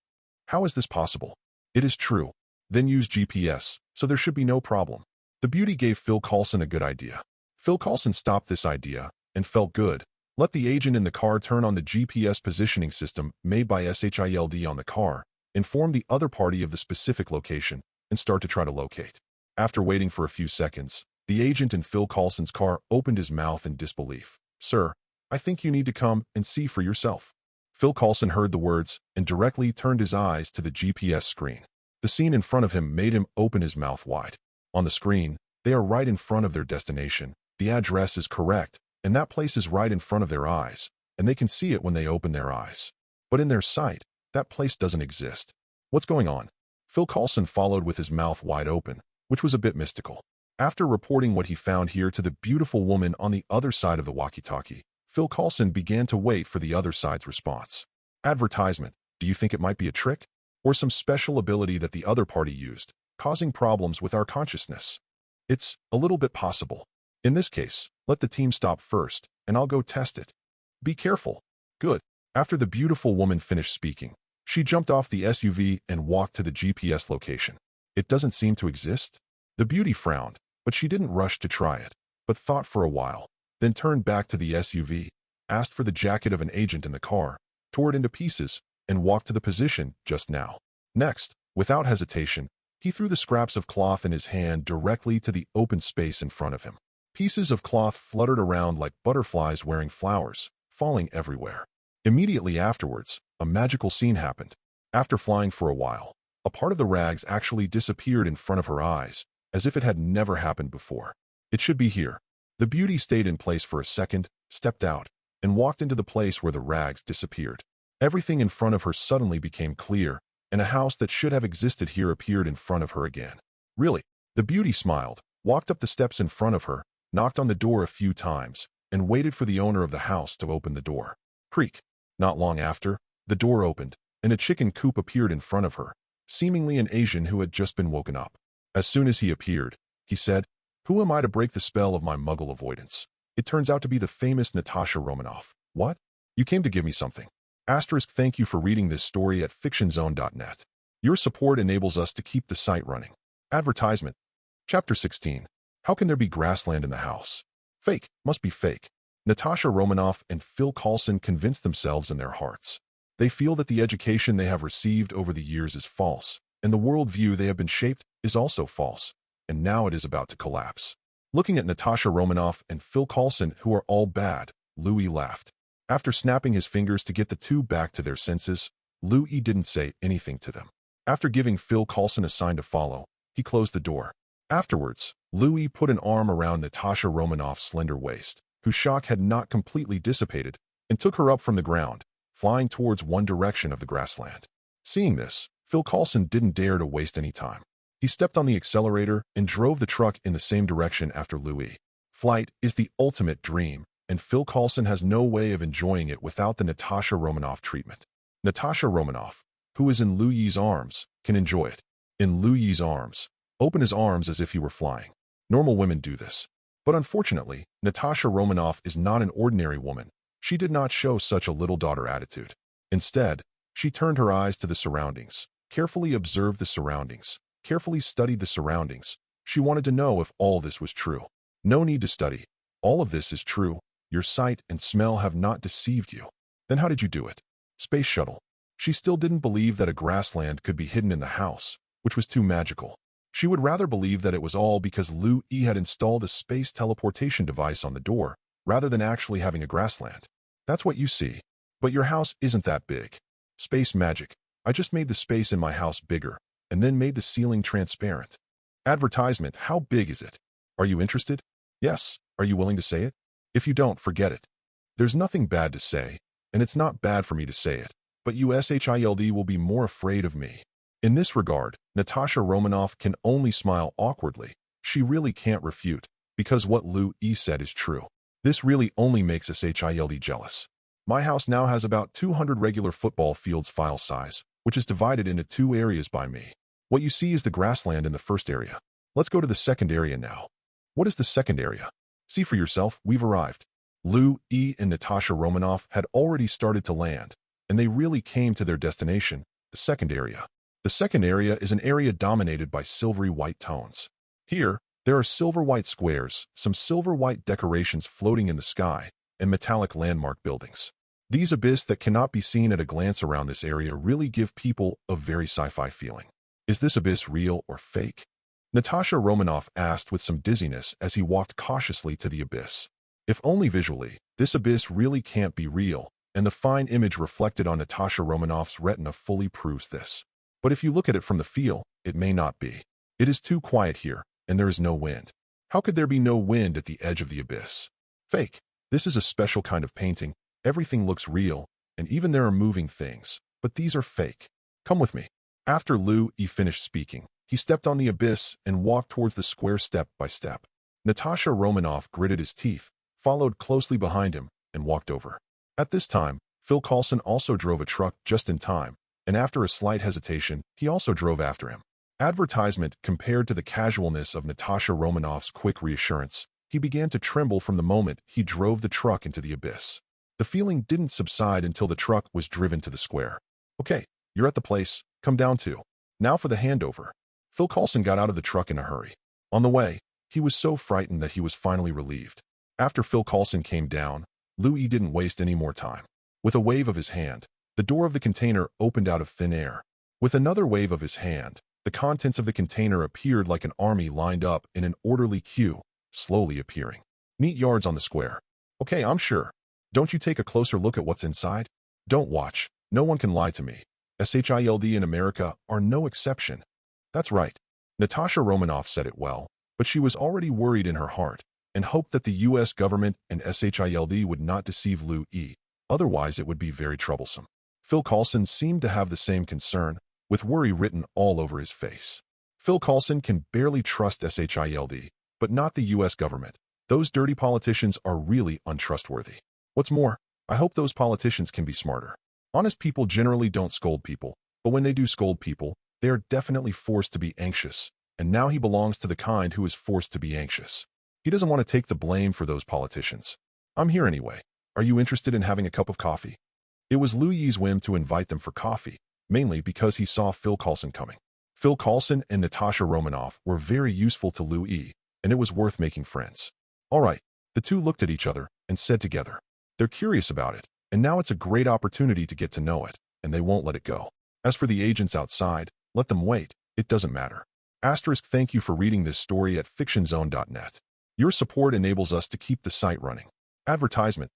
How is this possible? It is true. Then use GPS, so there should be no problem. The beauty gave Phil Coulson a good idea. Phil Coulson stopped this idea, and felt good, Let the agent in the car turn on the GPS positioning system made by SHIELD on the car, inform the other party of the specific location, and start to try to locate. After waiting for a few seconds, the agent in Phil Coulson's car opened his mouth in disbelief. "Sir, I think you need to come and see for yourself." Phil Coulson heard the words and directly turned his eyes to the GPS screen. The scene in front of him made him open his mouth wide. On the screen, they are right in front of their destination. The address is correct, and that place is right in front of their eyes, and they can see it when they open their eyes. But in their sight, that place doesn't exist. What's going on? Phil Coulson followed with his mouth wide open, which was a bit mystical. After reporting what he found here to the beautiful woman on the other side of the walkie-talkie, Phil Coulson began to wait for the other side's response. Advertisement. Do you think it might be a trick? Or some special ability that the other party used, causing problems with our consciousness? It's a little bit possible. In this case, let the team stop first, and I'll go test it. Be careful. Good. After the beautiful woman finished speaking, she jumped off the SUV and walked to the GPS location. It doesn't seem to exist? The beauty frowned, but she didn't rush to try it, but thought for a while, then turned back to the SUV, asked for the jacket of an agent in the car, tore it into pieces, and walked to the position just now. Next, without hesitation, he threw the scraps of cloth in his hand directly to the open space in front of him. Pieces of cloth fluttered around like butterflies wearing flowers, falling everywhere. Immediately afterwards, a magical scene happened. After flying for a while, a part of the rags actually disappeared in front of her eyes, as if it had never happened before. It should be here. The beauty stayed in place for a second, stepped out, and walked into the place where the rags disappeared. Everything in front of her suddenly became clear, and a house that should have existed here appeared in front of her again. Really? The beauty smiled, walked up the steps in front of her, knocked on the door a few times, and waited for the owner of the house to open the door. Creak. Not long after, the door opened, and a chicken coop appeared in front of her, seemingly an Asian who had just been woken up. As soon as he appeared, he said, "Who am I to break the spell of my muggle avoidance? It turns out to be the famous Natasha Romanoff." "What? You came to give me something." Thank you for reading this story at fictionzone.net. Your support enables us to keep the site running. Advertisement. Chapter 16. How can there be grassland in the house? Fake. Must be fake. Natasha Romanoff and Phil Coulson convince themselves in their hearts. They feel that the education they have received over the years is false, and the worldview they have been shaped is also false, and now it is about to collapse. Looking at Natasha Romanoff and Phil Coulson, who are all bad, Louis laughed. After snapping his fingers to get the two back to their senses, Louis didn't say anything to them. After giving Phil Coulson a sign to follow, he closed the door. Afterwards, Louis put an arm around Natasha Romanoff's slender waist, whose shock had not completely dissipated, and took her up from the ground, flying towards one direction of the grassland. Seeing this, Phil Coulson didn't dare to waste any time. He stepped on the accelerator and drove the truck in the same direction after Louis. Flight is the ultimate dream, and Phil Coulson has no way of enjoying it without the Natasha Romanoff treatment. Natasha Romanoff, who is in Louis's arms, can enjoy it. In Louis's arms, open his arms as if he were flying. Normal women do this. But unfortunately, Natasha Romanoff is not an ordinary woman. She did not show such a little daughter attitude. Instead, she turned her eyes to the surroundings, carefully observed the surroundings, carefully studied the surroundings. She wanted to know if all this was true. No need to study. All of this is true. Your sight and smell have not deceived you. Then how did you do it? Space shuttle. She still didn't believe that a grassland could be hidden in the house, which was too magical. She would rather believe that it was all because Louis had installed a space teleportation device on the door, rather than actually having a grassland. That's what you see. But your house isn't that big. Space magic. I just made the space in my house bigger, and then made the ceiling transparent. Advertisement. How big is it? Are you interested? Yes. Are you willing to say it? If you don't, forget it. There's nothing bad to say, and it's not bad for me to say it, but USHILD will be more afraid of me. In this regard, Natasha Romanoff can only smile awkwardly. She really can't refute, because what Louis said is true. This really only makes SHILD jealous. My house now has about 200 regular football fields file size, which is divided into 2 areas by me. What you see is the grassland in the first area. Let's go to the second area now. What is the second area? See for yourself, we've arrived. Louis and Natasha Romanoff had already started to land, and they really came to their destination, the second area. The second area is an area dominated by silvery white tones. Here, there are silver white squares, some silver white decorations floating in the sky, and metallic landmark buildings. These abysses that cannot be seen at a glance around this area really give people a very sci-fi feeling. Is this abyss real or fake? Natasha Romanoff asked with some dizziness as he walked cautiously to the abyss. If only visually, this abyss really can't be real, and the fine image reflected on Natasha Romanoff's retina fully proves this. But if you look at it from the feel, it may not be. It is too quiet here, and there is no wind. How could there be no wind at the edge of the abyss? Fake. This is a special kind of painting. Everything looks real, and even there are moving things, but these are fake. Come with me. After Liu Yi finished speaking, he stepped on the abyss and walked towards the square step by step. Natasha Romanoff gritted his teeth, followed closely behind him, and walked over. At this time, Phil Coulson also drove a truck just in time, and after a slight hesitation, he also drove after him. Advertisement compared to the casualness of Natasha Romanoff's quick reassurance, he began to tremble from the moment he drove the truck into the abyss. The feeling didn't subside until the truck was driven to the square. Okay, you're at the place, come down to. Now for the handover. Phil Coulson got out of the truck in a hurry. On the way, he was so frightened that he was finally relieved. After Phil Coulson came down, Liu Yi didn't waste any more time. With a wave of his hand, the door of the container opened out of thin air. With another wave of his hand, the contents of the container appeared like an army lined up in an orderly queue, slowly appearing. Neat yards on the square. Okay, I'm sure. Don't you take a closer look at what's inside? Don't watch. No one can lie to me. SHIELD in America are no exception. That's right. Natasha Romanoff said it well, but she was already worried in her heart and hoped that the U.S. government and SHIELD would not deceive Liu Yi. Otherwise, it would be very troublesome. Phil Coulson seemed to have the same concern, with worry written all over his face. Phil Coulson can barely trust SHIELD, but not the U.S. government. Those dirty politicians are really untrustworthy. What's more, I hope those politicians can be smarter. Honest people generally don't scold people, but when they do scold people, they are definitely forced to be anxious, and now he belongs to the kind who is forced to be anxious. He doesn't want to take the blame for those politicians. I'm here anyway. Are you interested in having a cup of coffee? It was Liu Yi's whim to invite them for coffee, mainly because he saw Phil Coulson coming. Phil Coulson and Natasha Romanoff were very useful to Liu Yi, and it was worth making friends. All right, the two looked at each other and said together, they're curious about it, and now it's a great opportunity to get to know it, and they won't let it go. As for the agents outside, let them wait, it doesn't matter. Thank you for reading this story at fictionzone.net. Your support enables us to keep the site running. Advertisement.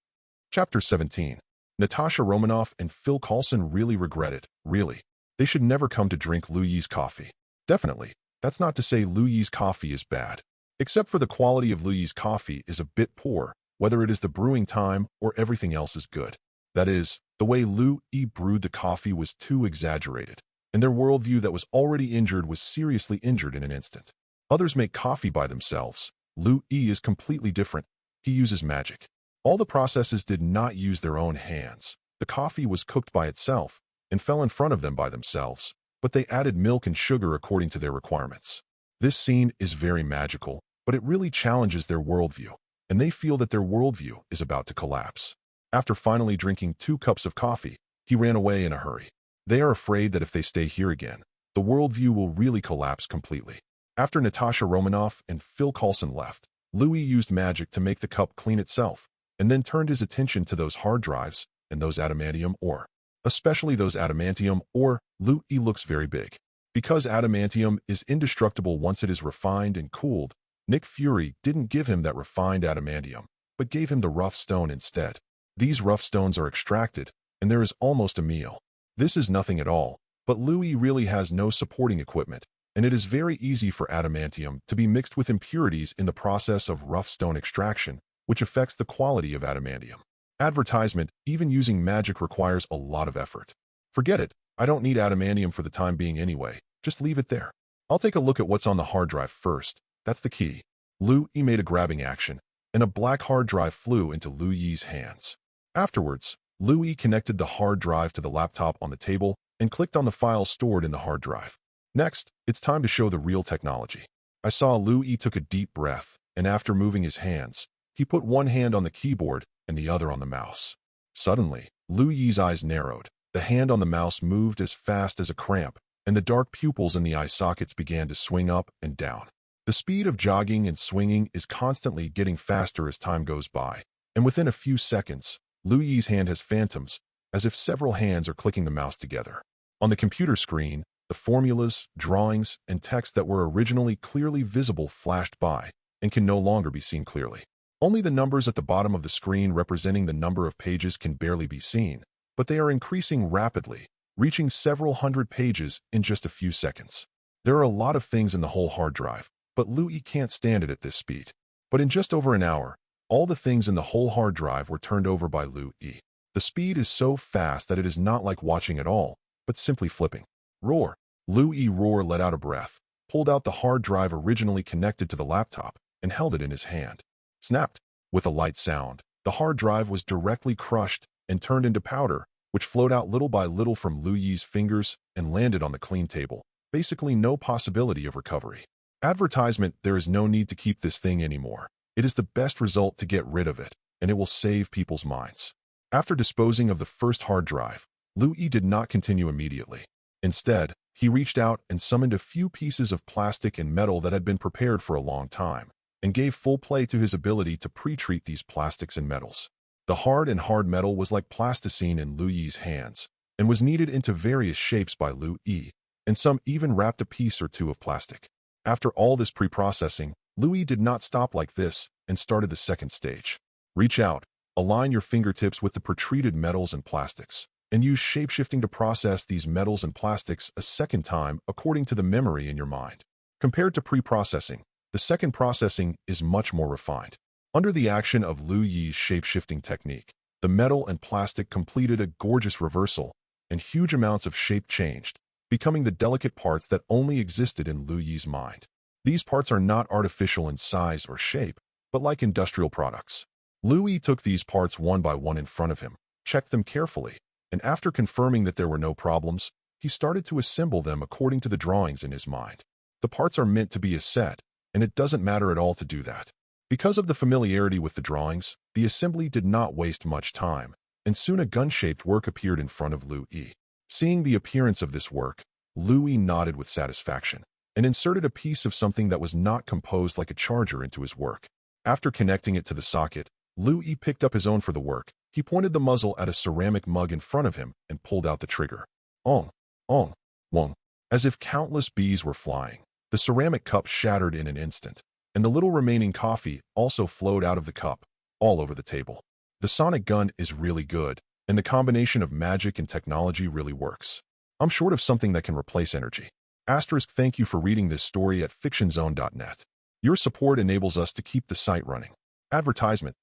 Chapter 17. Natasha Romanoff and Phil Coulson really regret it, really. They should never come to drink Liu Yi's coffee. Definitely. That's not to say Liu Yi's coffee is bad. Except for the quality of Liu Yi's coffee is a bit poor, whether it is the brewing time or everything else is good. That is, the way Liu Yi brewed the coffee was too exaggerated, and their worldview that was already injured was seriously injured in an instant. Others make coffee by themselves. Liu Yi is completely different. He uses magic. All the processes did not use their own hands. The coffee was cooked by itself and fell in front of them by themselves, but they added milk and sugar according to their requirements. This scene is very magical, but it really challenges their worldview, and they feel that their worldview is about to collapse. After finally drinking 2 cups of coffee, he ran away in a hurry. They are afraid that if they stay here again, the worldview will really collapse completely. After Natasha Romanoff and Phil Coulson left, Liu Yi used magic to make the cup clean itself, and then turned his attention to those hard drives and those adamantium ore. Especially those adamantium ore. Liu Yi looks very big. Because adamantium is indestructible once it is refined and cooled, Nick Fury didn't give him that refined adamantium, but gave him the rough stone instead. These rough stones are extracted, and there is almost a meal. This is nothing at all, but Liu Yi really has no supporting equipment, and it is very easy for adamantium to be mixed with impurities in the process of rough stone extraction, which affects the quality of adamantium. Advertisement, even using magic requires a lot of effort. Forget it, I don't need adamantium for the time being anyway, just leave it there. I'll take a look at what's on the hard drive first, that's the key. Liu Yi made a grabbing action, and a black hard drive flew into Liu Yi's hands. Afterwards, Liu Yi connected the hard drive to the laptop on the table and clicked on the file stored in the hard drive. Next, it's time to show the real technology. I saw Liu Yi took a deep breath, and after moving his hands, he put one hand on the keyboard and the other on the mouse. Suddenly, Liu Yi's eyes narrowed. The hand on the mouse moved as fast as a cramp, and the dark pupils in the eye sockets began to swing up and down. The speed of jogging and swinging is constantly getting faster as time goes by, And within a few seconds, Lu Yi's hand has phantoms, as if several hands are clicking the mouse together. On the computer screen, the formulas, drawings, and text that were originally clearly visible flashed by and can no longer be seen clearly. Only the numbers at the bottom of the screen representing the number of pages can barely be seen, but they are increasing rapidly, reaching several hundred pages in just a few seconds. There are a lot of things in the whole hard drive, but Lu Yi can't stand it at this speed. But in just over an hour, all the things in the whole hard drive were turned over by Lu Yi. The speed is so fast that it is not like watching at all, but simply flipping. Roar! Lu Yi let out a breath, pulled out the hard drive originally connected to the laptop, and held it in his hand. Snapped! With a light sound, the hard drive was directly crushed and turned into powder, which flowed out little by little from Lu Yi's fingers and landed on the clean table. Basically no possibility of recovery. Advertisement: there is no need to keep this thing anymore. It is the best result to get rid of it, and it will save people's minds. After disposing of the first hard drive, Lu Yi did not continue immediately. Instead, he reached out and summoned a few pieces of plastic and metal that had been prepared for a long time, and gave full play to his ability to pre-treat these plastics and metals. The hard metal was like plasticine in Lu Yi's hands, and was kneaded into various shapes by Lu Yi, and some even wrapped a piece or two of plastic. After all this pre-processing, Lu Yi did not stop like this and started the second stage. Reach out, align your fingertips with the pre-treated metals and plastics, and use shape-shifting to process these metals and plastics a second time according to the memory in your mind. Compared to pre-processing, the second processing is much more refined. Under the action of Lu Yi's shape-shifting technique, the metal and plastic completed a gorgeous reversal, and huge amounts of shape changed, becoming the delicate parts that only existed in Lu Yi's mind. These parts are not artificial in size or shape, but like industrial products. Lu Yi took these parts one by one in front of him, checked them carefully, and after confirming that there were no problems, he started to assemble them according to the drawings in his mind. The parts are meant to be a set, and it doesn't matter at all to do that. Because of the familiarity with the drawings, the assembly did not waste much time, and soon a gun-shaped work appeared in front of Lu Yi. Seeing the appearance of this work, Lu Yi nodded with satisfaction, and inserted a piece of something that was not composed like a charger into his work. After connecting it to the socket, Lu Yi picked up his own for the work. He pointed the muzzle at a ceramic mug in front of him and pulled out the trigger. Ong, ong, wong. As if countless bees were flying, the ceramic cup shattered in an instant, and the little remaining coffee also flowed out of the cup, all over the table. The sonic gun is really good, and the combination of magic and technology really works. I'm short of something that can replace energy. Thank you for reading this story at fictionzone.net. Your support enables us to keep the site running. Advertisement.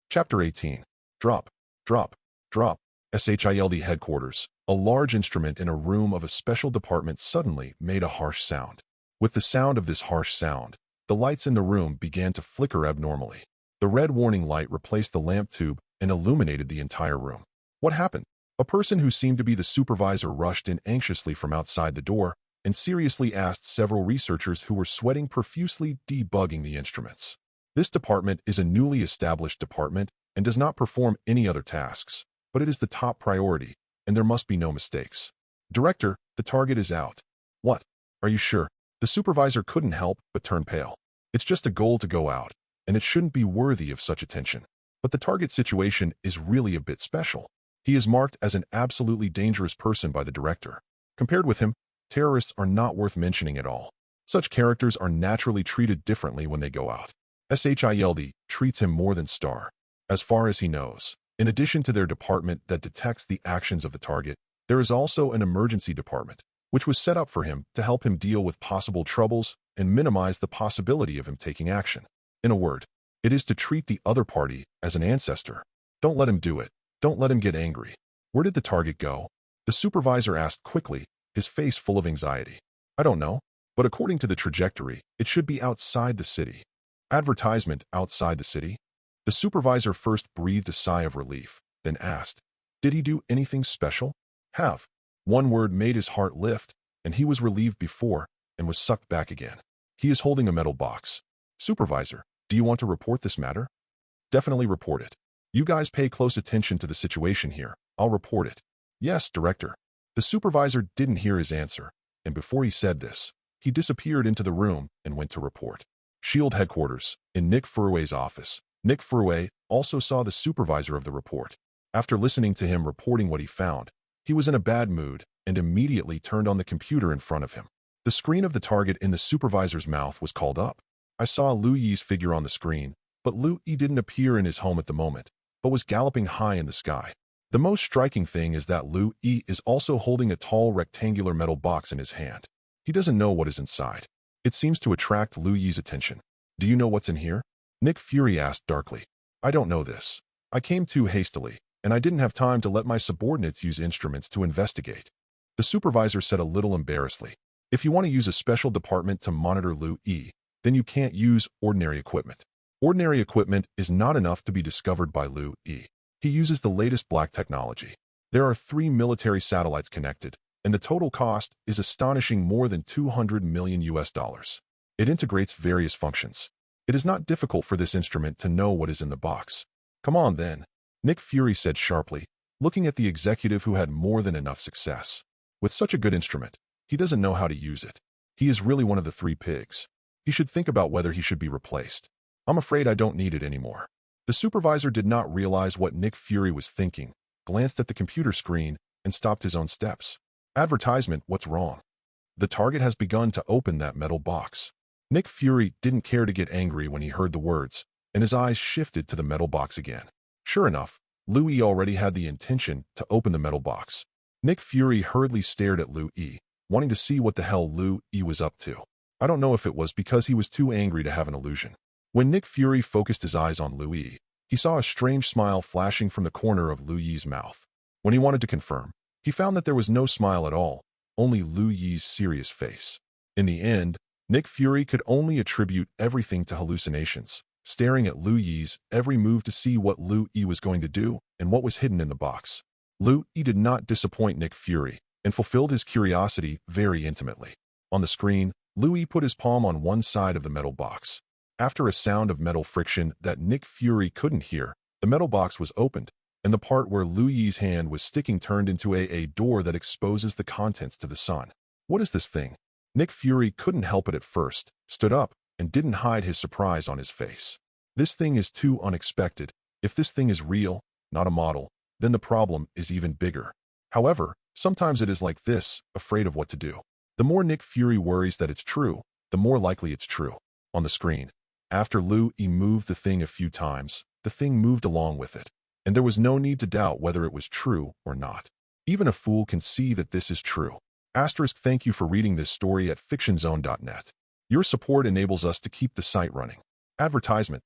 Chapter 18. Drop, drop, drop. SHILD headquarters. A large instrument in a room of a special department suddenly made a harsh sound. With the sound of this harsh sound, the lights in the room began to flicker abnormally. The red warning light replaced the lamp tube and illuminated the entire room. What happened? A person who seemed to be the supervisor rushed in anxiously from outside the door and seriously asked several researchers who were sweating profusely debugging the instruments. This department is a newly established department and does not perform any other tasks, but it is the top priority, and there must be no mistakes. Director, the target is out. What? Are you sure? The supervisor couldn't help but turn pale. It's just a goal to go out, and it shouldn't be worthy of such attention. But the target situation is really a bit special. He is marked as an absolutely dangerous person by the director. Compared with him, terrorists are not worth mentioning at all. Such characters are naturally treated differently when they go out. SHILD treats him more than Star. As far as he knows, in addition to their department that detects the actions of the target, there is also an emergency department, which was set up for him to help him deal with possible troubles and minimize the possibility of him taking action. In a word, it is to treat the other party as an ancestor. Don't let him do it. Don't let him get angry. Where did the target go? The supervisor asked quickly, his face full of anxiety. I don't know, but according to the trajectory, it should be outside the city. Advertisement outside the city? The supervisor first breathed a sigh of relief, then asked, did he do anything special? Have. One word made his heart lift, and he was relieved before and was sucked back again. He is holding a metal box. Supervisor, do you want to report this matter? Definitely report it. You guys pay close attention to the situation here. I'll report it. Yes, Director. The supervisor didn't hear his answer, and before he said this, he disappeared into the room and went to report. SHIELD headquarters, in Nick Furway's office, Nick Fury also saw the supervisor of the report. After listening to him reporting what he found, he was in a bad mood and immediately turned on the computer in front of him. The screen of the target in the supervisor's mouth was called up. I saw Lu Yi's figure on the screen, but Lu Yi didn't appear in his home at the moment, but was galloping high in the sky. The most striking thing is that Lu Yi is also holding a tall rectangular metal box in his hand. He doesn't know what is inside. It seems to attract Lu Yi's attention. Do you know what's in here? Nick Fury asked darkly. I don't know this. I came too hastily, and I didn't have time to let my subordinates use instruments to investigate. The supervisor said a little embarrassedly. If you want to use a special department to monitor Lu Yi, then you can't use ordinary equipment. Ordinary equipment is not enough to be discovered by Lu Yi. He uses the latest black technology. There are 3 military satellites connected, and the total cost is astonishing more than $200 million. It integrates various functions. It is not difficult for this instrument to know what is in the box. Come on then, Nick Fury said sharply, looking at the executive who had more than enough success. With such a good instrument, he doesn't know how to use it. He is really one of the 3 pigs. He should think about whether he should be replaced. I'm afraid I don't need it anymore. The supervisor did not realize what Nick Fury was thinking, glanced at the computer screen, and stopped his own steps. Advertisement, what's wrong? The target has begun to open that metal box. Nick Fury didn't care to get angry when he heard the words, and his eyes shifted to the metal box again. Sure enough, Lu Yi already had the intention to open the metal box. Nick Fury hurriedly stared at Lu Yi, wanting to see what the hell Lu Yi was up to. I don't know if it was because he was too angry to have an illusion. When Nick Fury focused his eyes on Lu Yi, he saw a strange smile flashing from the corner of Lu Yi's mouth. When he wanted to confirm, he found that there was no smile at all, only Lu Yi's serious face. In the end, Nick Fury could only attribute everything to hallucinations, staring at Lu Yi's every move to see what Lu Yi was going to do and what was hidden in the box. Lu Yi did not disappoint Nick Fury and fulfilled his curiosity very intimately. On the screen, Lu Yi put his palm on one side of the metal box. After a sound of metal friction that Nick Fury couldn't hear, the metal box was opened, and the part where Lu Yi's hand was sticking turned into a door that exposes the contents to the sun. What is this thing? Nick Fury couldn't help it at first, stood up, and didn't hide his surprise on his face. This thing is too unexpected. If this thing is real, not a model, then the problem is even bigger. However, sometimes it is like this, afraid of what to do. The more Nick Fury worries that it's true, the more likely it's true. On the screen, after Lu Yi moved the thing a few times, the thing moved along with it, and there was no need to doubt whether it was true or not. Even a fool can see that this is true. Thank you for reading this story at fictionzone.net. Your support enables us to keep the site running. Advertisement.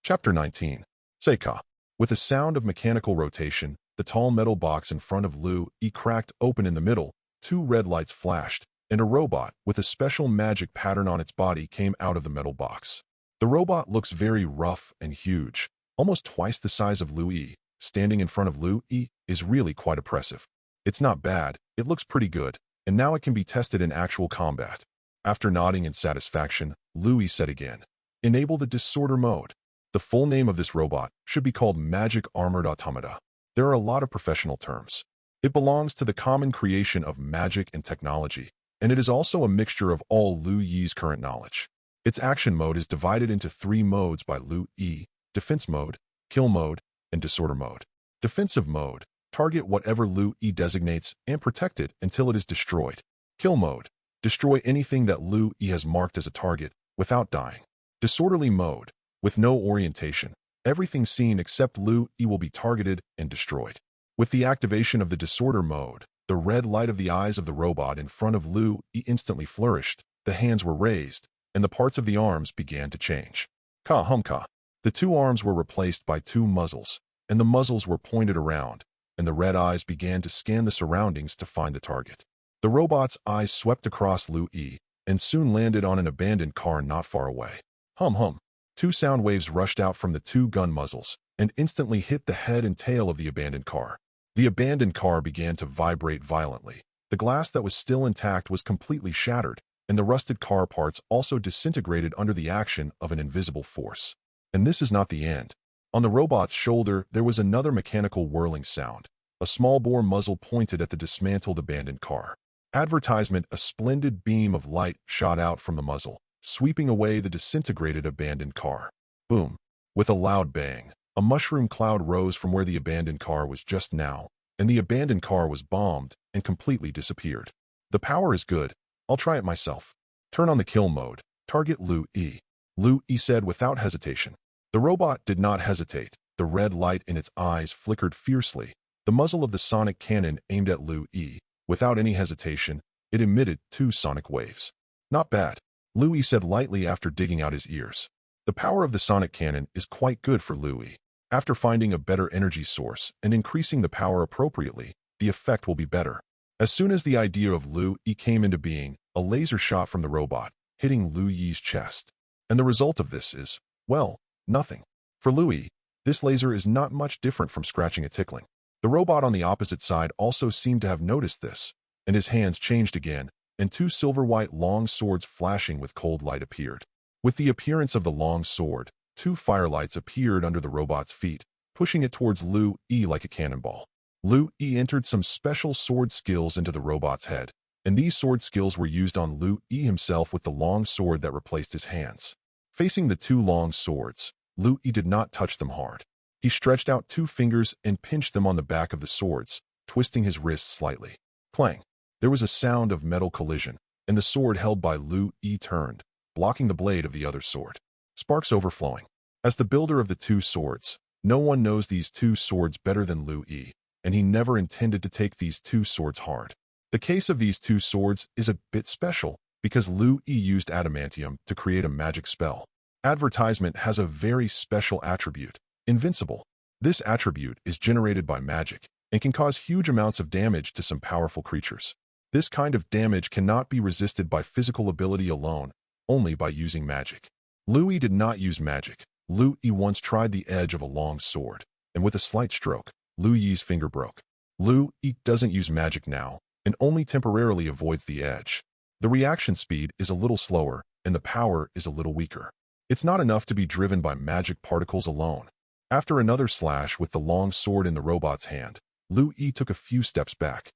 Chapter 19. Seika. With a sound of mechanical rotation, the tall metal box in front of Lu Yi cracked open in the middle, 2 red lights flashed, and a robot with a special magic pattern on its body came out of the metal box. The robot looks very rough and huge, almost twice the size of Lu Yi. Standing in front of Lu Yi is really quite oppressive. It's not bad, it looks pretty good, and now it can be tested in actual combat. After nodding in satisfaction, Lu Yi said again, enable the disorder mode. The full name of this robot should be called Magic Armored Automata. There are a lot of professional terms. It belongs to the common creation of magic and technology, and it is also a mixture of all Lu Yi's current knowledge. Its action mode is divided into 3 modes by Lu Yi: defense mode, kill mode, and disorder mode. Defensive mode: target whatever Lu Yi designates and protect it until it is destroyed. Kill mode: destroy anything that Lu Yi has marked as a target without dying. Disorderly mode: with no orientation, everything seen except Lu Yi will be targeted and destroyed. With the activation of the disorder mode, the red light of the eyes of the robot in front of Lu Yi instantly flourished, the hands were raised, and the parts of the arms began to change. Ka-humka. The 2 arms were replaced by 2 muzzles, and the muzzles were pointed around, and the red eyes began to scan the surroundings to find the target. The robot's eyes swept across Lu Yi, and soon landed on an abandoned car not far away. Hum-hum. 2 sound waves rushed out from the 2 gun muzzles, and instantly hit the head and tail of the abandoned car. The abandoned car began to vibrate violently. The glass that was still intact was completely shattered, and the rusted car parts also disintegrated under the action of an invisible force. And this is not the end. On the robot's shoulder, there was another mechanical whirling sound. A small bore muzzle pointed at the dismantled abandoned car. Advertisement: a splendid beam of light shot out from the muzzle, sweeping away the disintegrated abandoned car. Boom. With a loud bang, a mushroom cloud rose from where the abandoned car was just now, and the abandoned car was bombed and completely disappeared. The power is good. I'll try it myself. Turn on the kill mode. Target Lu E. Lu E said without hesitation. The robot did not hesitate. The red light in its eyes flickered fiercely. The muzzle of the sonic cannon aimed at Lu E. Without any hesitation, it emitted 2 sonic waves. Not bad, Lu E said lightly after digging out his ears. The power of the sonic cannon is quite good for Lu E. After finding a better energy source and increasing the power appropriately, the effect will be better. As soon as the idea of Lu E came into being, a laser shot from the robot, hitting Lu Yi's chest. And the result of this is, well, nothing. For Lu E, this laser is not much different from scratching a tickling. The robot on the opposite side also seemed to have noticed this, and his hands changed again, and 2 silver-white long swords flashing with cold light appeared. With the appearance of the long sword, 2 firelights appeared under the robot's feet, pushing it towards Lu E like a cannonball. Lu E entered some special sword skills into the robot's head, and these sword skills were used on Lu E himself with the long sword that replaced his hands. Facing the 2 long swords, Lu E did not touch them hard. He stretched out 2 fingers and pinched them on the back of the swords, twisting his wrists slightly. Clang! There was a sound of metal collision, and the sword held by Lu E turned, blocking the blade of the other sword. Sparks overflowing. As the builder of the 2 swords, no one knows these 2 swords better than Lu E, and he never intended to take these 2 swords hard. The case of these 2 swords is a bit special, because Lu E used adamantium to create a magic spell. Advertisement has a very special attribute, invincible. This attribute is generated by magic, and can cause huge amounts of damage to some powerful creatures. This kind of damage cannot be resisted by physical ability alone, only by using magic. Lu E did not use magic. Lu E once tried the edge of a long sword, and with a slight stroke, Lu Yi's finger broke. Lu E doesn't use magic now, and only temporarily avoids the edge. The reaction speed is a little slower, and the power is a little weaker. It's not enough to be driven by magic particles alone. After another slash with the long sword in the robot's hand, Lu E took a few steps back.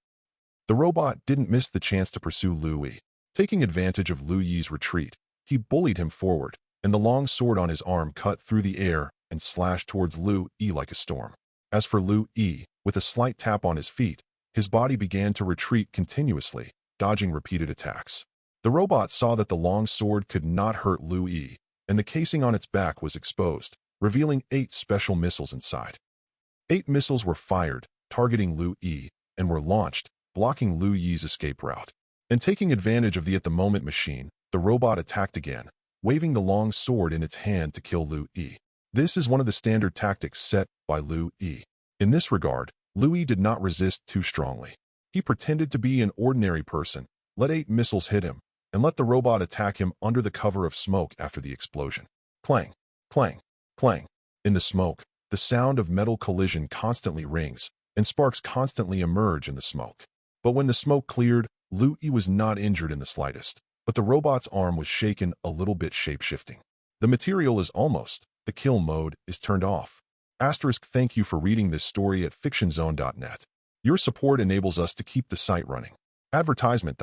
The robot didn't miss the chance to pursue Lu E. Taking advantage of Lu Yi's retreat, he bullied him forward, and the long sword on his arm cut through the air and slashed towards Lu E like a storm. As for Lu E, with a slight tap on his feet, his body began to retreat continuously, dodging repeated attacks. The robot saw that the long sword could not hurt Lu E, and the casing on its back was exposed, revealing 8 special missiles inside. 8 missiles were fired, targeting Lu E, and were launched, blocking Lu Yi's escape route. And taking advantage of the at-the-moment machine, the robot attacked again, waving the long sword in its hand to kill Lu E. This is one of the standard tactics set by Lu E. In this regard, Lu E did not resist too strongly. He pretended to be an ordinary person, let 8 missiles hit him, and let the robot attack him under the cover of smoke after the explosion. Clang, clang, clang. In the smoke, the sound of metal collision constantly rings, and sparks constantly emerge in the smoke. But when the smoke cleared, Lu E was not injured in the slightest, but the robot's arm was shaken a little bit shape-shifting. The material is almost, the kill mode is turned off. Thank you for reading this story at fictionzone.net. Your support enables us to keep the site running. Advertisement.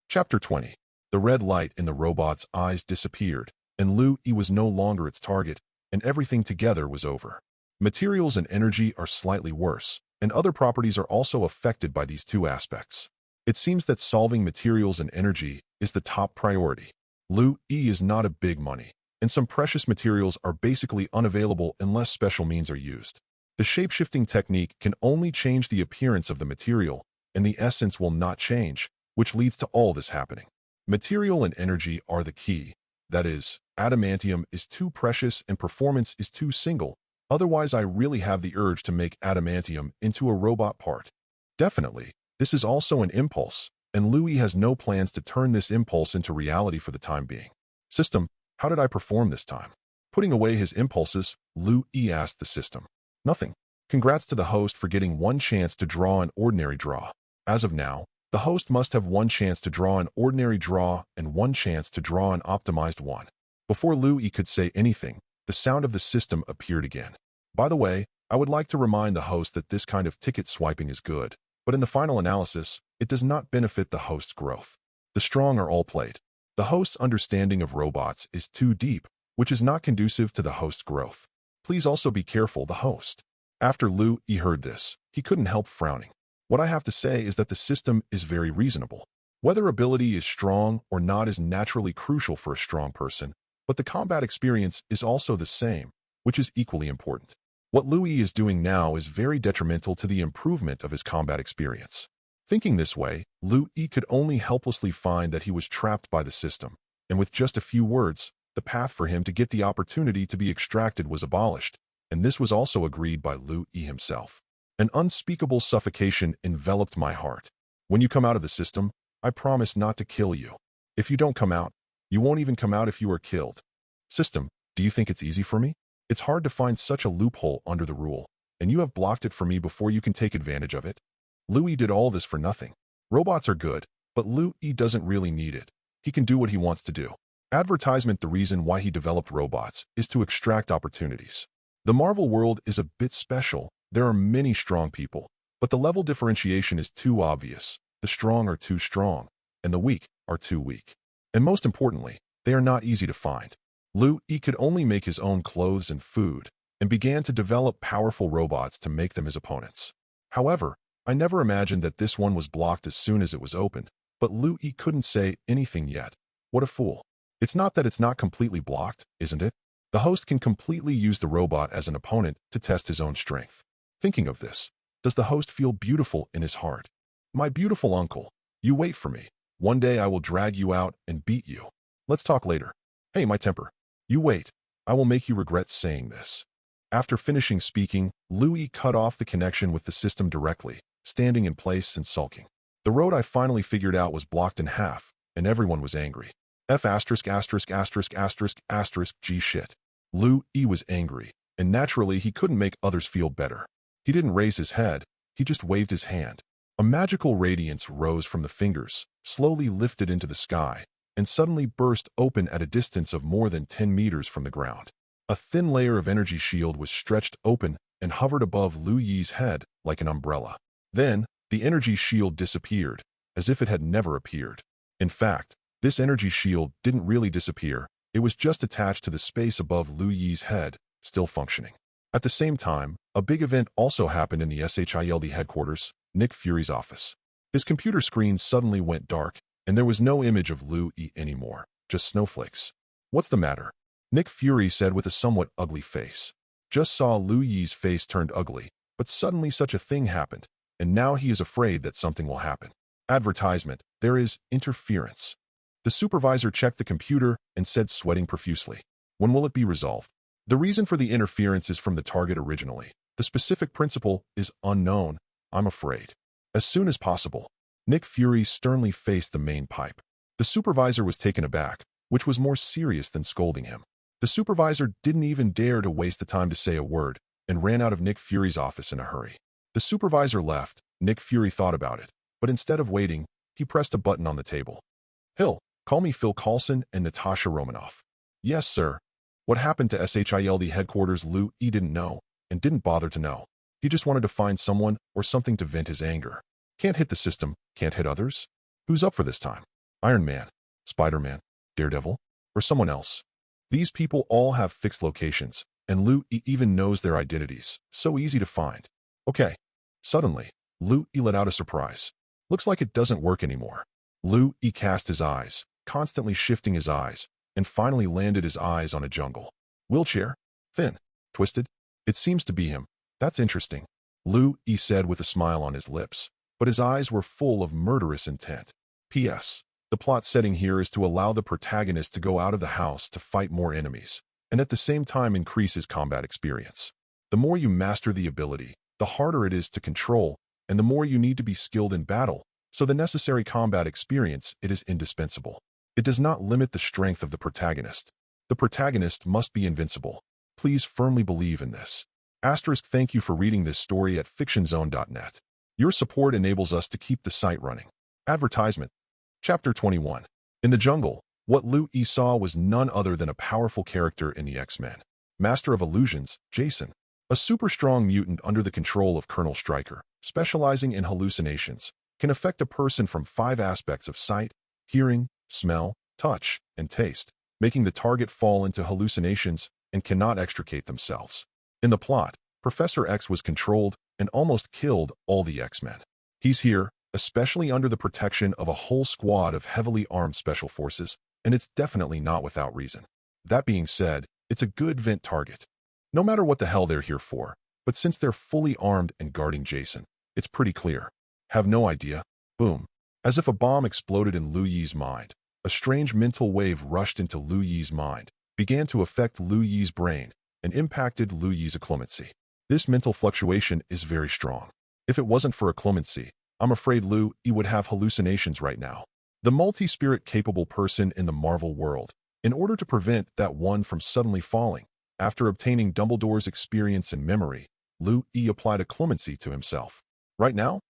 Chapter 20. The red light in the robot's eyes disappeared, and Lu E was no longer its target, and everything together was over. Materials and energy are slightly worse, and other properties are also affected by these 2 aspects. It seems that solving materials and energy is the top priority. Lu E is not a big money, and some precious materials are basically unavailable unless special means are used. The shape-shifting technique can only change the appearance of the material, and the essence will not change, which leads to all this happening. Material and energy are the key. That is, adamantium is too precious and performance is too single. Otherwise, I really have the urge to make adamantium into a robot part. Definitely, this is also an impulse, and Lu E has no plans to turn this impulse into reality for the time being. System, how did I perform this time? Putting away his impulses, Lu E asked the system. Nothing. Congrats to the host for getting 1 chance to draw an ordinary draw. As of now, the host must have 1 chance to draw an ordinary draw and 1 chance to draw an optimized one. Before Lu E could say anything, the sound of the system appeared again. By the way, I would like to remind the host that this kind of ticket swiping is good, but in the final analysis, it does not benefit the host's growth. The strong are all played. The host's understanding of robots is too deep, which is not conducive to the host's growth. Please also be careful, the host. After Lu Yi heard this, he couldn't help frowning. What I have to say is that the system is very reasonable. Whether ability is strong or not is naturally crucial for a strong person, but the combat experience is also the same, which is equally important. What Lu Yi is doing now is very detrimental to the improvement of his combat experience. Thinking this way, Lu Yi could only helplessly find that he was trapped by the system, and with just a few words, the path for him to get the opportunity to be extracted was abolished, and this was also agreed by Lu Yi himself. An unspeakable suffocation enveloped my heart. When you come out of the system, I promise not to kill you. If you don't come out, you won't even come out if you are killed. System, do you think it's easy for me? It's hard to find such a loophole under the rule, and you have blocked it for me before you can take advantage of it. Lu Yi did all this for nothing. Robots are good, but Lu Yi doesn't really need it. He can do what he wants to do. Advertisement: the reason why he developed robots is to extract opportunities. The Marvel world is a bit special. There are many strong people, but the level differentiation is too obvious. The strong are too strong, and the weak are too weak. And most importantly, they are not easy to find. Lu Yi could only make his own clothes and food, and began to develop powerful robots to make them his opponents. However, I never imagined that this one was blocked as soon as it was opened, but Lu Yi couldn't say anything yet. What a fool. It's not that it's not completely blocked, isn't it? The host can completely use the robot as an opponent to test his own strength. Thinking of this, does the host feel beautiful in his heart? My beautiful uncle, you wait for me. One day I will drag you out and beat you. Let's talk later. Hey, my temper. You wait. I will make you regret saying this. After finishing speaking, Lu Yi cut off the connection with the system directly, standing in place and sulking. The road I finally figured out was blocked in half, and everyone was angry. G shit. Lu Yi was angry, and naturally he couldn't make others feel better. He didn't raise his head, he just waved his hand. A magical radiance rose from the fingers, slowly lifted into the sky, and suddenly burst open at a distance of more than 10 meters from the ground. A thin layer of energy shield was stretched open and hovered above Lu Yi's head like an umbrella. Then, the energy shield disappeared, as if it had never appeared. In fact, this energy shield didn't really disappear, it was just attached to the space above Lu Yi's head, still functioning. At the same time, a big event also happened in the SHIELD headquarters, Nick Fury's office. His computer screen suddenly went dark, and there was no image of Lu Yi anymore, just snowflakes. What's the matter? Nick Fury said with a somewhat ugly face. Just saw Lu Yi's face turned ugly, but suddenly such a thing happened, and now he is afraid that something will happen. Advertisement: there is interference. The supervisor checked the computer and said, sweating profusely, when will it be resolved? The reason for the interference is from the target originally. The specific principle is unknown, I'm afraid. As soon as possible. Nick Fury sternly faced the main pipe. The supervisor was taken aback, which was more serious than scolding him. The supervisor didn't even dare to waste the time to say a word, and ran out of Nick Fury's office in a hurry. The supervisor left. Nick Fury thought about it, but instead of waiting, he pressed a button on the table. Hill, call me Phil Coulson and Natasha Romanoff. Yes, sir. What happened to SHIELD headquarters? Lu Yi didn't know, and didn't bother to know. He just wanted to find someone or something to vent his anger. Can't hit the system, can't hit others? Who's up for this time? Iron Man, Spider-Man, Daredevil, or someone else? These people all have fixed locations, and Lu Yi even knows their identities, so easy to find. Okay. Suddenly, Lu Yi let out a surprise. Looks like it doesn't work anymore. Lu Yi cast his eyes, constantly shifting his eyes, and finally landed his eyes on a jungle. Wheelchair? Thin? Twisted? It seems to be him. That's interesting. Lu Yi said with a smile on his lips, but his eyes were full of murderous intent. P.S. The plot setting here is to allow the protagonist to go out of the house to fight more enemies, and at the same time increase his combat experience. The more you master the ability, the harder it is to control, and the more you need to be skilled in battle, so the necessary combat experience it is indispensable. It does not limit the strength of the protagonist. The protagonist must be invincible. Please firmly believe in this. Thank you for reading this story at fictionzone.net. Your support enables us to keep the site running. Advertisement. Chapter 21. In the jungle, what Lu Yi saw was none other than a powerful character in the X-Men. Master of Illusions, Jason. A super strong mutant under the control of Colonel Stryker, specializing in hallucinations, can affect a person from 5 aspects of sight, hearing, smell, touch, and taste, making the target fall into hallucinations and cannot extricate themselves. In the plot, Professor X was controlled and almost killed all the X-Men. He's here, especially under the protection of a whole squad of heavily armed special forces, and it's definitely not without reason. That being said, it's a good vent target. No matter what the hell they're here for, but since they're fully armed and guarding Jason, it's pretty clear. Have no idea. Boom. As if a bomb exploded in Lu Yi's mind, a strange mental wave rushed into Lu Yi's mind, began to affect Lu Yi's brain, and impacted Lu Yi's acclimacy. This mental fluctuation is very strong. If it wasn't for acclimacy, I'm afraid Lu Yi would have hallucinations right now. The multi-spirit capable person in the Marvel world, in order to prevent that one from suddenly falling, after obtaining Dumbledore's experience and memory, Lu Yi applied acclimacy to himself. Right now,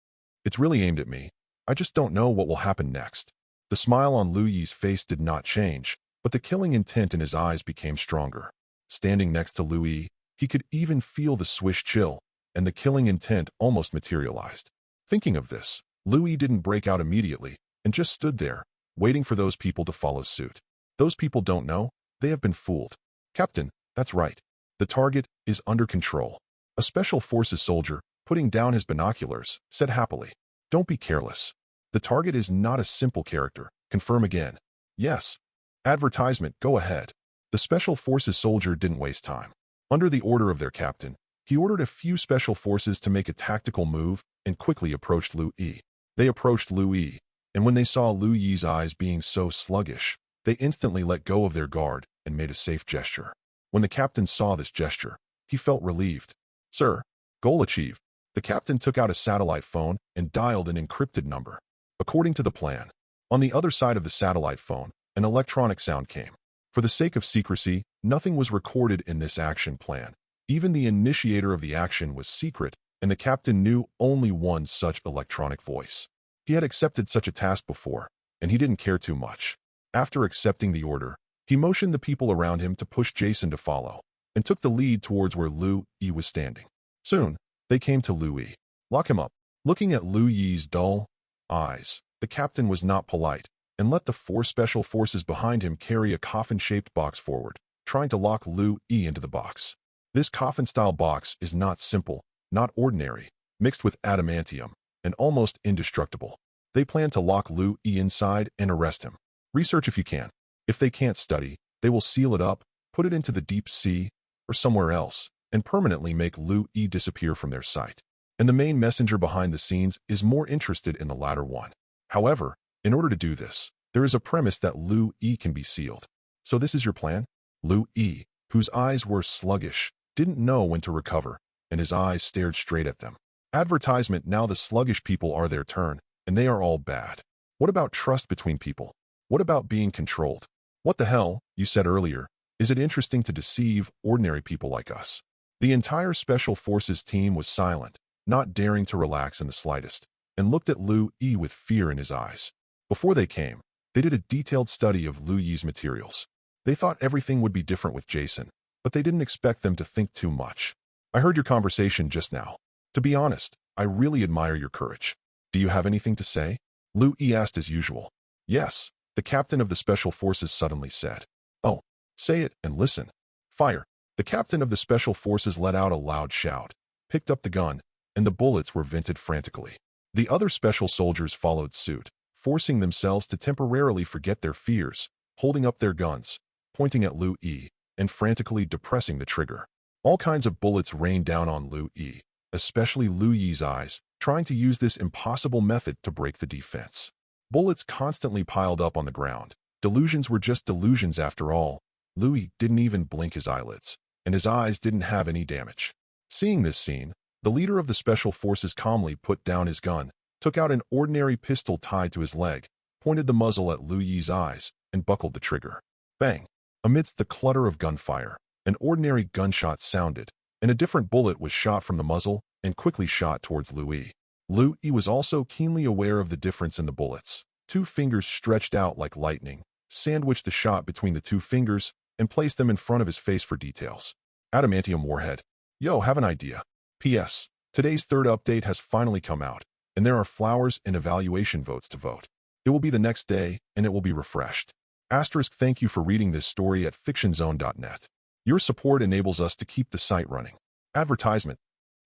it's really aimed at me. I just don't know what will happen next. The smile on Lu Yi's face did not change, but the killing intent in his eyes became stronger. Standing next to Lu Yi, he could even feel the swish chill, and the killing intent almost materialized. Thinking of this, Lu Yi didn't break out immediately, and just stood there, waiting for those people to follow suit. Those people don't know, they have been fooled. Captain, that's right. The target is under control. A special forces soldier, putting down his binoculars, said happily. Don't be careless. The target is not a simple character. Confirm again. Yes. Advertisement, go ahead. The special forces soldier didn't waste time. Under the order of their captain, he ordered a few special forces to make a tactical move and quickly approached Lu Yi. They approached Lu Yi, and when they saw Lu Yi's eyes being so sluggish, they instantly let go of their guard and made a safe gesture. When the captain saw this gesture, he felt relieved. Sir, goal achieved. The captain took out a satellite phone and dialed an encrypted number. According to the plan, on the other side of the satellite phone, an electronic sound came. For the sake of secrecy, nothing was recorded in this action plan. Even the initiator of the action was secret, and the captain knew only one such electronic voice. He had accepted such a task before, and he didn't care too much. After accepting the order, he motioned the people around him to push Jason to follow, and took the lead towards where Lu Yi was standing. Soon, they came to Lu Yi. Lock him up. Looking at Lu Yi's dull eyes, the captain was not polite, and let the 4 special forces behind him carry a coffin-shaped box forward, trying to lock Lu Yi into the box. This coffin-style box is not simple, not ordinary, mixed with adamantium, and almost indestructible. They plan to lock Lu Yi inside and arrest him. Research if you can. If they can't study, they will seal it up, put it into the deep sea, or somewhere else, and permanently make Lu Yi disappear from their sight. And the main messenger behind the scenes is more interested in the latter one. However, in order to do this, there is a premise that Lu Yi can be sealed. So this is your plan? Lu Yi, whose eyes were sluggish, didn't know when to recover, and his eyes stared straight at them. Advertisement, now the sluggish people are their turn, and they are all bad. What about trust between people? What about being controlled? What the hell, you said earlier, is it interesting to deceive ordinary people like us? The entire Special Forces team was silent, not daring to relax in the slightest, and looked at Lu Yi with fear in his eyes. Before they came, they did a detailed study of Lu Yi's materials. They thought everything would be different with Jason, but they didn't expect them to think too much. I heard your conversation just now. To be honest, I really admire your courage. Do you have anything to say? Lu Yi asked as usual. Yes, the captain of the Special Forces suddenly said. Oh, say it and listen. Fire. The captain of the Special Forces let out a loud shout, picked up the gun, and the bullets were vented frantically. The other special soldiers followed suit, forcing themselves to temporarily forget their fears, holding up their guns, pointing at Lu Yi, and frantically depressing the trigger. All kinds of bullets rained down on Lu Yi, especially Lu Yi's eyes, trying to use this impossible method to break the defense. Bullets constantly piled up on the ground. Delusions were just delusions after all. Lu Yi didn't even blink his eyelids, and his eyes didn't have any damage. Seeing this scene, the leader of the Special Forces calmly put down his gun, took out an ordinary pistol tied to his leg, pointed the muzzle at Lu Yi's eyes, and buckled the trigger. Bang! Amidst the clutter of gunfire, an ordinary gunshot sounded, and a different bullet was shot from the muzzle and quickly shot towards Lu Yi. Lu Yi was also keenly aware of the difference in the bullets. 2 fingers stretched out like lightning, sandwiched the shot between the 2 fingers, and placed them in front of his face for details. Adamantium warhead. Yo, have an idea. P.S. Today's 3rd update has finally come out, and there are flowers and evaluation votes to vote. It will be the next day, and it will be refreshed. Asterisk, thank you for reading this story at fictionzone.net. Your support enables us to keep the site running. Advertisement.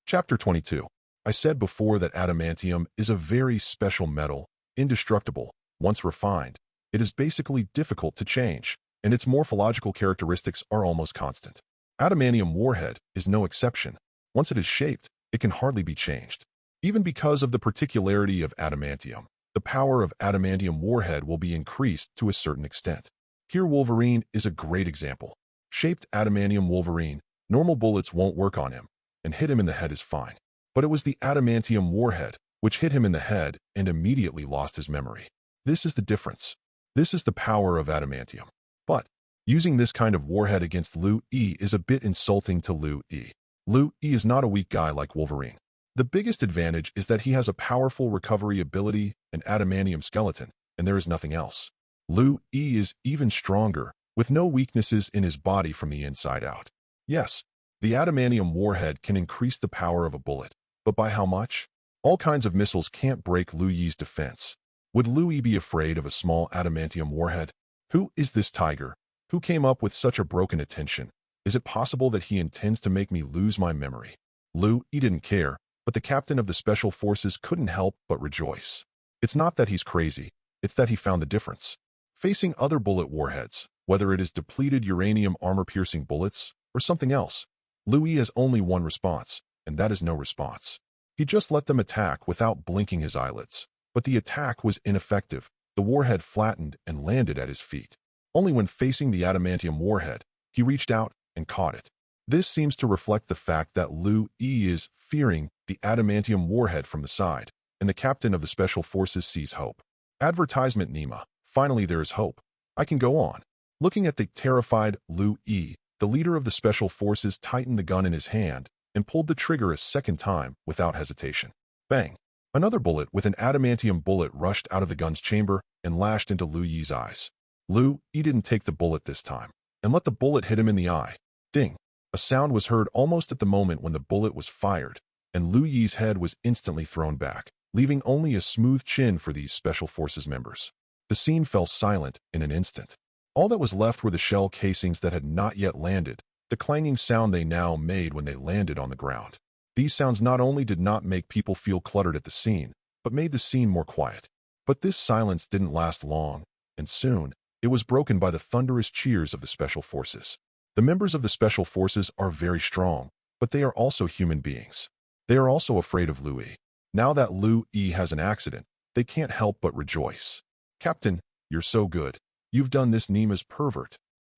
Chapter 22. I said before that adamantium is a very special metal, indestructible. Once refined, it is basically difficult to change, and its morphological characteristics are almost constant. Adamantium warhead is no exception. Once it is shaped, it can hardly be changed. Even because of the particularity of adamantium, the power of adamantium warhead will be increased to a certain extent. Here Wolverine is a great example. Shaped adamantium Wolverine, normal bullets won't work on him, and hit him in the head is fine. But it was the adamantium warhead which hit him in the head and immediately lost his memory. This is the difference. This is the power of adamantium. But using this kind of warhead against Liu Yi is a bit insulting to Liu Yi. Liu Yi is not a weak guy like Wolverine. The biggest advantage is that he has a powerful recovery ability, an adamantium skeleton, and there is nothing else. Liu Yi is even stronger, with no weaknesses in his body from the inside out. Yes, the adamantium warhead can increase the power of a bullet, but by how much? All kinds of missiles can't break Liu Yi's defense. Would Liu Yi be afraid of a small adamantium warhead? Who is this tiger? Who came up with such a broken attention? Is it possible that he intends to make me lose my memory? Liu Yi didn't care, but the captain of the special forces couldn't help but rejoice. It's not that he's crazy, it's that he found the difference. Facing other bullet warheads, whether it is depleted uranium armor-piercing bullets or something else, Liu Yi has only one response, and that is no response. He just let them attack without blinking his eyelids. But the attack was ineffective. The warhead flattened and landed at his feet. Only when facing the adamantium warhead, he reached out and caught it. This seems to reflect the fact that Liu Yi is fearing the adamantium warhead from the side, and the captain of the special forces sees hope. Advertisement Nima. Finally there is hope. I can go on. Looking at the terrified Liu Yi, the leader of the special forces tightened the gun in his hand and pulled the trigger a second time without hesitation. Bang! Another bullet with an adamantium bullet rushed out of the gun's chamber and lashed into Liu Yi's eyes. Liu Yi didn't take the bullet this time and let the bullet hit him in the eye. Ding! A sound was heard almost at the moment when the bullet was fired, and Liu Yi's head was instantly thrown back, leaving only a smooth chin for these special forces members. The scene fell silent in an instant. All that was left were the shell casings that had not yet landed, the clanging sound they now made when they landed on the ground. These sounds not only did not make people feel cluttered at the scene, but made the scene more quiet. But this silence didn't last long, and soon, it was broken by the thunderous cheers of the special forces. The members of the special forces are very strong, but they are also human beings. They are also afraid of Liu Yi. Now that Liu Yi has an accident, they can't help but rejoice. Captain, you're so good. You've done this Nima's pervert.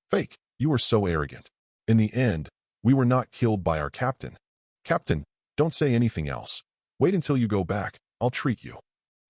Fake, you are so arrogant. In the end, we were not killed by our captain. Captain, don't say anything else. Wait until you go back. I'll treat you.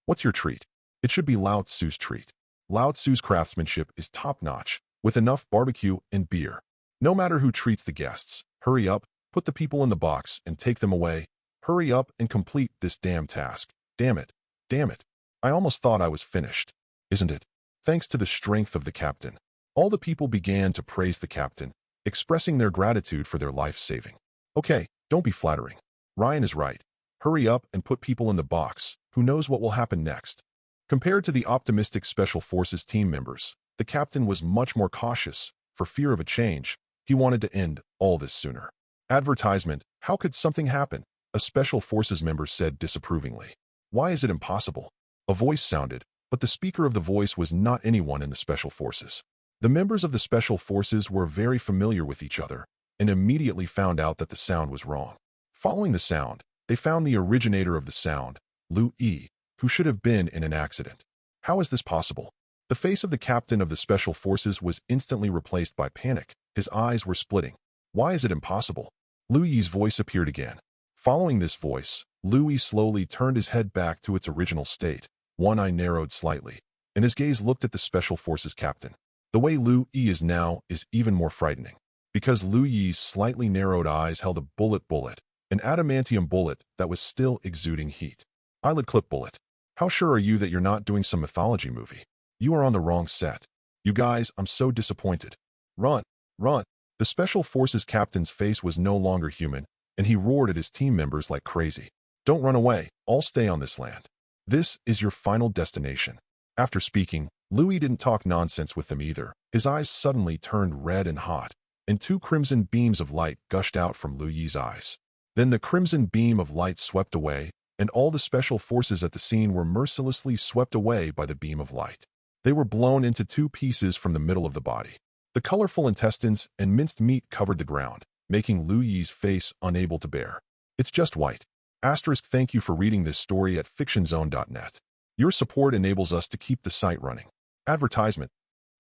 What's your treat? It should be Lao Tzu's treat. Lao Tzu's craftsmanship is top-notch, with enough barbecue and beer. No matter who treats the guests, hurry up, put the people in the box and take them away. Hurry up and complete this damn task. Damn it. Damn it. I almost thought I was finished. Isn't it? Thanks to the strength of the captain. All the people began to praise the captain, expressing their gratitude for their life-saving. Okay, don't be flattering. Ryan is right. Hurry up and put people in the box. Who knows what will happen next? Compared to the optimistic Special Forces team members, the captain was much more cautious. For fear of a change, he wanted to end all this sooner. Advertisement. How could something happen? A Special Forces member said disapprovingly. Why is it impossible? A voice sounded, but the speaker of the voice was not anyone in the Special Forces. The members of the Special Forces were very familiar with each other and immediately found out that the sound was wrong. Following the sound, they found the originator of the sound, Liu Yi, who should have been in an accident. How is this possible? The face of the captain of the Special Forces was instantly replaced by panic. His eyes were splitting. Why is it impossible? Liu Yi's voice appeared again. Following this voice, Liu Yi slowly turned his head back to its original state. One eye narrowed slightly, and his gaze looked at the Special Forces captain. The way Liu Yi is now is even more frightening, because Liu Yi's slightly narrowed eyes held a bullet, an adamantium bullet that was still exuding heat. Eyelid clip bullet. How sure are you that you're not doing some mythology movie? You are on the wrong set. You guys, I'm so disappointed. Run, run. The Special Forces captain's face was no longer human, and he roared at his team members like crazy. Don't run away. All stay on this land. This is your final destination. After speaking, Liu Yi didn't talk nonsense with them either. His eyes suddenly turned red and hot, and two crimson beams of light gushed out from Liu Yi's eyes. Then the crimson beam of light swept away, and all the special forces at the scene were mercilessly swept away by the beam of light. They were blown into two pieces from the middle of the body. The colorful intestines and minced meat covered the ground, making Lu Yi's face unable to bear. It's just white. Thank you for reading this story at fictionzone.net. Your support enables us to keep the site running. Advertisement.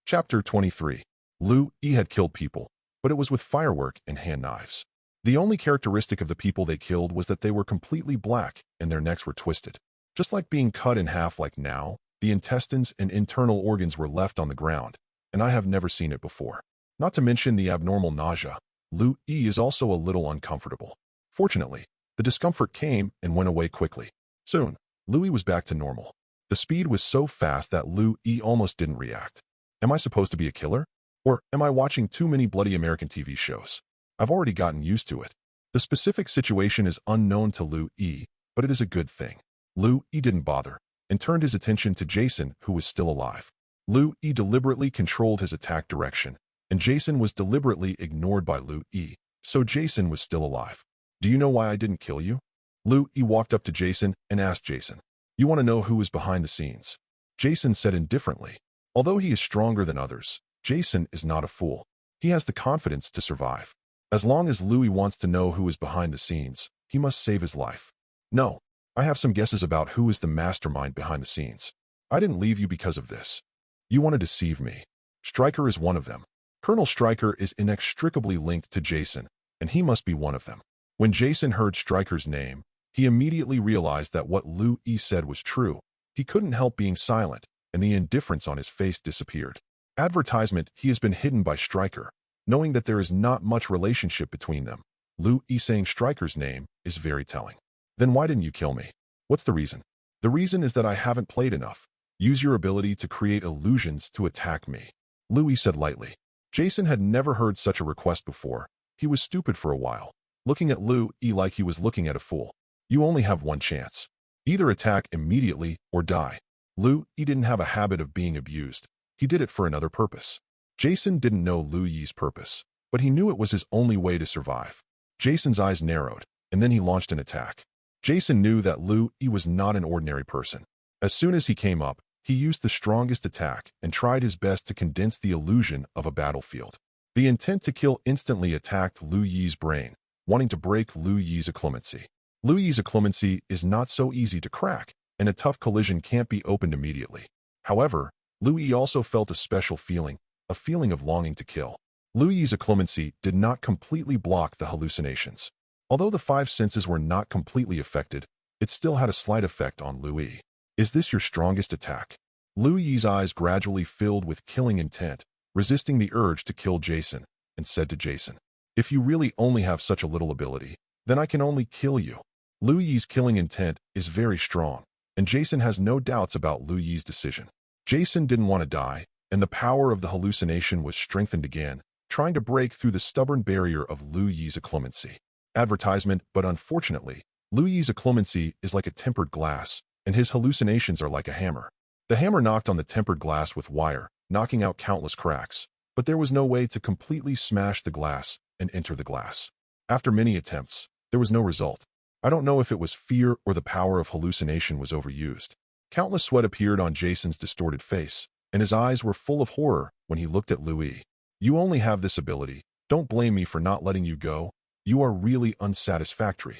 Chapter 23. Lu Yi had killed people, but it was with firework and hand knives. The only characteristic of the people they killed was that they were completely black and their necks were twisted. Just like being cut in half like now, the intestines and internal organs were left on the ground, and I have never seen it before. Not to mention the abnormal nausea, Lu Yi is also a little uncomfortable. Fortunately, the discomfort came and went away quickly. Soon, Lu Yi was back to normal. The speed was so fast that Lu Yi almost didn't react. Am I supposed to be a killer? Or am I watching too many bloody American TV shows? I've already gotten used to it. The specific situation is unknown to Lu Yi, but it is a good thing. Lu Yi didn't bother, and turned his attention to Jason, who was still alive. Lu Yi deliberately controlled his attack direction, and Jason was deliberately ignored by Lu Yi, so Jason was still alive. Do you know why I didn't kill you? Lu Yi walked up to Jason and asked Jason, "You want to know who is behind the scenes?" Jason said indifferently. Although he is stronger than others, Jason is not a fool. He has the confidence to survive. As long as Lu Yi wants to know who is behind the scenes, he must save his life. No, I have some guesses about who is the mastermind behind the scenes. I didn't leave you because of this. You want to deceive me. Stryker is one of them. Colonel Stryker is inextricably linked to Jason, and he must be one of them. When Jason heard Stryker's name, he immediately realized that what Lu Yi said was true. He couldn't help being silent, and the indifference on his face disappeared. Advertisement. He has been hidden by Stryker. Knowing that there is not much relationship between them, Lu Yi saying Stryker's name is very telling. Then why didn't you kill me? What's the reason? The reason is that I haven't played enough. Use your ability to create illusions to attack me. Lu Yi said lightly. Jason had never heard such a request before. He was stupid for a while, looking at Lu Yi like he was looking at a fool. You only have one chance. Either attack immediately or die. Lu Yi didn't have a habit of being abused. He did it for another purpose. Jason didn't know Lu Yi's purpose, but he knew it was his only way to survive. Jason's eyes narrowed, and then he launched an attack. Jason knew that Lu Yi was not an ordinary person. As soon as he came up, he used the strongest attack and tried his best to condense the illusion of a battlefield. The intent to kill instantly attacked Lu Yi's brain, wanting to break Lu Yi's occlumency. Lu Yi's occlumency is not so easy to crack, and a tough collision can't be opened immediately. However, Lu Yi also felt a special feeling, a feeling of longing to kill. Lu Yi's occlumency did not completely block the hallucinations. Although the five senses were not completely affected, it still had a slight effect on Lu Yi. Is this your strongest attack? Lu Yi's eyes gradually filled with killing intent, resisting the urge to kill Jason, and said to Jason, "If you really only have such a little ability, then I can only kill you." Lu Yi's killing intent is very strong, and Jason has no doubts about Lu Yi's decision. Jason didn't want to die, and the power of the hallucination was strengthened again, trying to break through the stubborn barrier of Lu Yi's occlumency. Advertisement. But unfortunately, Lu Yi's occlumency is like a tempered glass, and his hallucinations are like a hammer. The hammer knocked on the tempered glass with wire, knocking out countless cracks, but there was no way to completely smash the glass and enter the glass. After many attempts, there was no result. I don't know if it was fear or the power of hallucination was overused. Countless sweat appeared on Jason's distorted face, and his eyes were full of horror when he looked at Lu Yi. You only have this ability. Don't blame me for not letting you go. You are really unsatisfactory.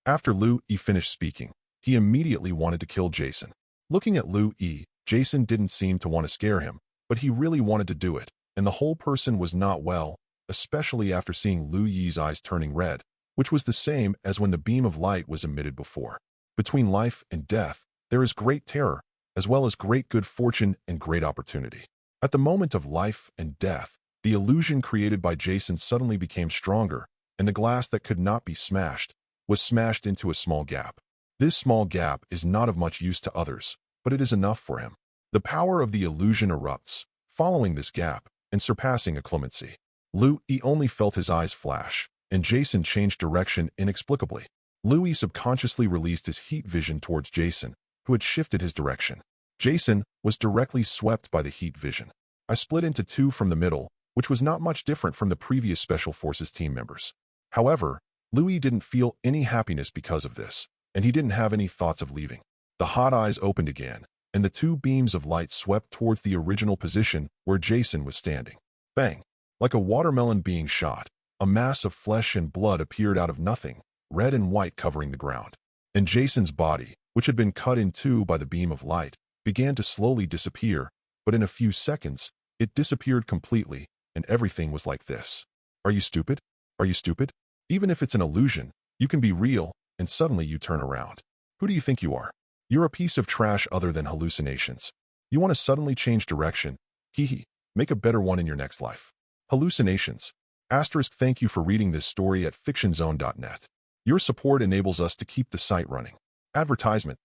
After Lu Yi finished speaking, he immediately wanted to kill Jason. Looking at Lu Yi, Jason didn't seem to want to scare him, but he really wanted to do it, and the whole person was not well, especially after seeing Lu Yi's eyes turning red, which was the same as when the beam of light was emitted before. Between life and death, there is great terror, as well as great good fortune and great opportunity. At the moment of life and death, the illusion created by Jason suddenly became stronger, and the glass that could not be smashed was smashed into a small gap. This small gap is not of much use to others, but it is enough for him. The power of the illusion erupts, following this gap and surpassing occlumency. Lu Yi only felt his eyes flash, and Jason changed direction inexplicably. Lu Yi subconsciously released his heat vision towards Jason, who had shifted his direction. Jason was directly swept by the heat vision. I split into two from the middle, which was not much different from the previous Special Forces team members. However, Louis didn't feel any happiness because of this, and he didn't have any thoughts of leaving. The hot eyes opened again, and the two beams of light swept towards the original position where Jason was standing. Bang! Like a watermelon being shot, a mass of flesh and blood appeared out of nothing, red and white covering the ground. And Jason's body, which had been cut in two by the beam of light, began to slowly disappear, but in a few seconds, it disappeared completely, and everything was like this. Are you stupid? Are you stupid? Even if it's an illusion, you can be real, and suddenly you turn around. Who do you think you are? You're a piece of trash other than hallucinations. You want to suddenly change direction? Hee. Make a better one in your next life. Hallucinations. Thank you for reading this story at fictionzone.net. Your support enables us to keep the site running. Advertisement.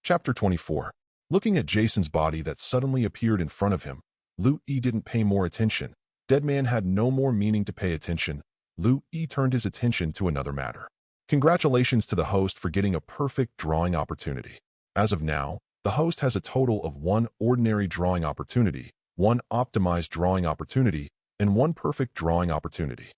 Chapter 24. Looking at Jason's body that suddenly appeared in front of him, Louis didn't pay more attention. Dead man had no more meaning to pay attention. Louis turned his attention to another matter. Congratulations to the host for getting a perfect drawing opportunity. As of now, the host has a total of 1 ordinary drawing opportunity, 1 optimized drawing opportunity, and 1 perfect drawing opportunity.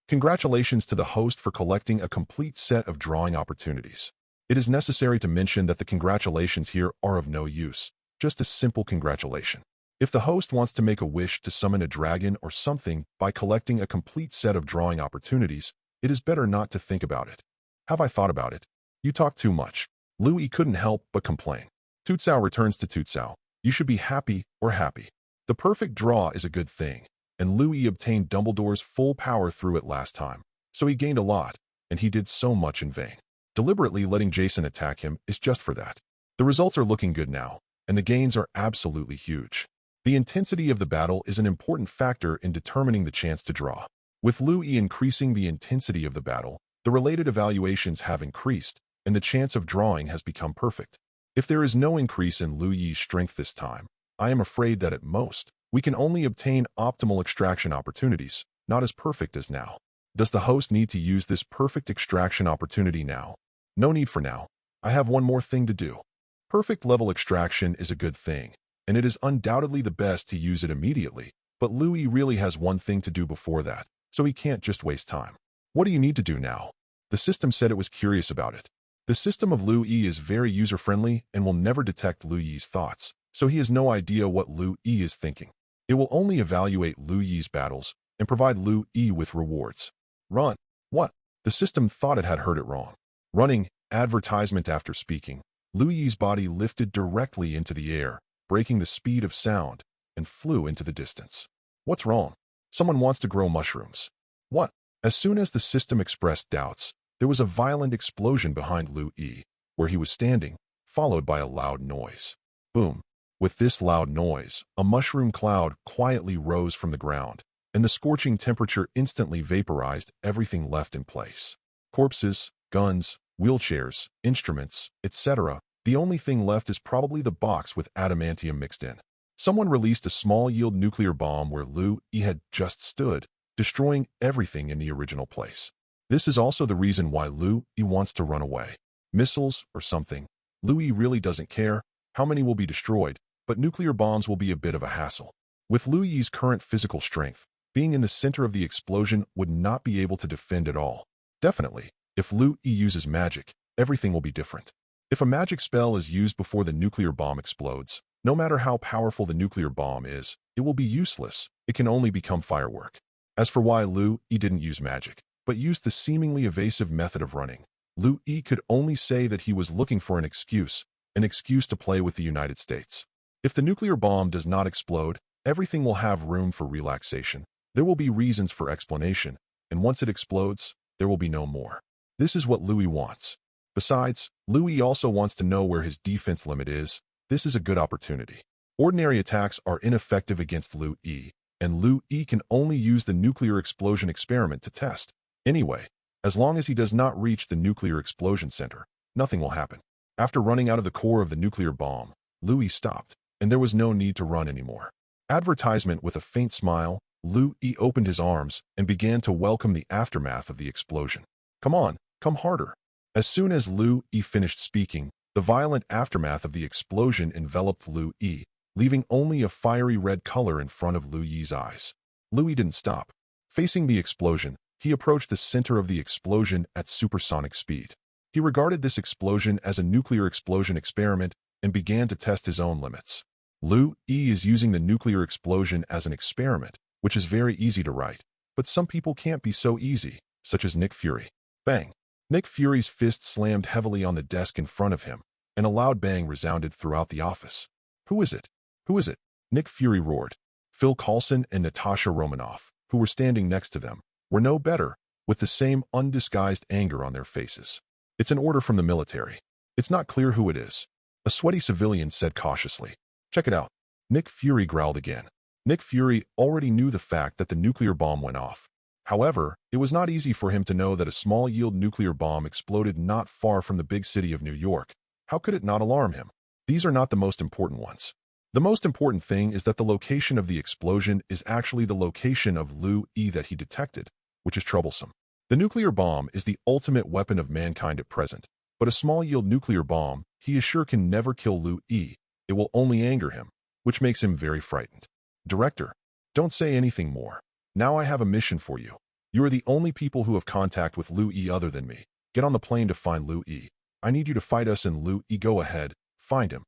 Congratulations to the host for collecting a complete set of drawing opportunities. It is necessary to mention that the congratulations here are of no use, just a simple congratulation. If the host wants to make a wish to summon a dragon or something by collecting a complete set of drawing opportunities, it is better not to think about it. Have I thought about it? You talk too much. Louis couldn't help but complain. Tutsao returns to Tutsao. You should be happy or happy. The perfect draw is a good thing, and Louis obtained Dumbledore's full power through it last time, so he gained a lot, and he did so much in vain. Deliberately letting Jason attack him is just for that. The results are looking good now, and the gains are absolutely huge. The intensity of the battle is an important factor in determining the chance to draw. With Louis increasing the intensity of the battle, the related evaluations have increased, and the chance of drawing has become perfect. If there is no increase in Louis' strength this time, I am afraid that at most, we can only obtain optimal extraction opportunities, not as perfect as now. Does the host need to use this perfect extraction opportunity now? No need for now. I have one more thing to do. Perfect level extraction is a good thing, and it is undoubtedly the best to use it immediately, but Louis really has one thing to do before that, so he can't just waste time. What do you need to do now? The system said it was curious about it. The system of Louis is very user-friendly and will never detect Louis' thoughts, so he has no idea what Louis is thinking. It will only evaluate Louis' battles and provide Louis with rewards. Run. What? The system thought it had heard it wrong. Running, advertisement after speaking, Louis' body lifted directly into the air, breaking the speed of sound, and flew into the distance. What's wrong? Someone wants to grow mushrooms. What? As soon as the system expressed doubts, there was a violent explosion behind Louis, where he was standing, followed by a loud noise. Boom. With this loud noise, a mushroom cloud quietly rose from the ground, and the scorching temperature instantly vaporized everything left in place. Corpses, guns, wheelchairs, instruments, etc. The only thing left is probably the box with adamantium mixed in. Someone released a small-yield nuclear bomb where Louis had just stood, destroying everything in the original place. This is also the reason why Louis wants to run away. Missiles or something. Louis really doesn't care how many will be destroyed, but nuclear bombs will be a bit of a hassle. With Louis' current physical strength, being in the center of the explosion would not be able to defend at all. Definitely, if Louis uses magic, everything will be different. If a magic spell is used before the nuclear bomb explodes, no matter how powerful the nuclear bomb is, it will be useless. It can only become firework. As for why Louis didn't use magic, but used the seemingly evasive method of running, Louis could only say that he was looking for an excuse to play with the United States. If the nuclear bomb does not explode, everything will have room for relaxation. There will be reasons for explanation, and once it explodes, there will be no more. This is what Louis wants. Besides, Louis also wants to know where his defense limit is. This is a good opportunity. Ordinary attacks are ineffective against Louis, and Louis can only use the nuclear explosion experiment to test. Anyway, as long as he does not reach the nuclear explosion center, nothing will happen. After running out of the core of the nuclear bomb, Louis stopped, and there was no need to run anymore. Advertisement. With a faint smile, Louis opened his arms and began to welcome the aftermath of the explosion. Come on, come harder. As soon as Louis finished speaking, the violent aftermath of the explosion enveloped Louis, leaving only a fiery red color in front of Louis' eyes. Louis didn't stop. Facing the explosion, He approached the center of the explosion at supersonic speed. He regarded this explosion as a nuclear explosion experiment and began to test his own limits. Lu E is using the nuclear explosion as an experiment, which is very easy to write. But some people can't be so easy, such as Nick Fury. Bang! Nick Fury's fist slammed heavily on the desk in front of him, and a loud bang resounded throughout the office. Who is it? Who is it? Nick Fury roared. Phil Coulson and Natasha Romanoff, who were standing next to them, were no better, with the same undisguised anger on their faces. It's an order from the military. It's not clear who it is. A sweaty civilian said cautiously. Check it out. Nick Fury growled again. Nick Fury already knew the fact that the nuclear bomb went off. However, it was not easy for him to know that a small-yield nuclear bomb exploded not far from the big city of New York. How could it not alarm him? These are not the most important ones. The most important thing is that the location of the explosion is actually the location of Lu E that he detected, which is troublesome. The nuclear bomb is the ultimate weapon of mankind at present, but a small-yield nuclear bomb, he is sure, can never kill Lu E. It will only anger him, which makes him very frightened. Director, don't say anything more. Now I have a mission for you. You are the only people who have contact with Lu E other than me. Get on the plane to find Lu E. I need you to fight us and Lu E. Go ahead, find him.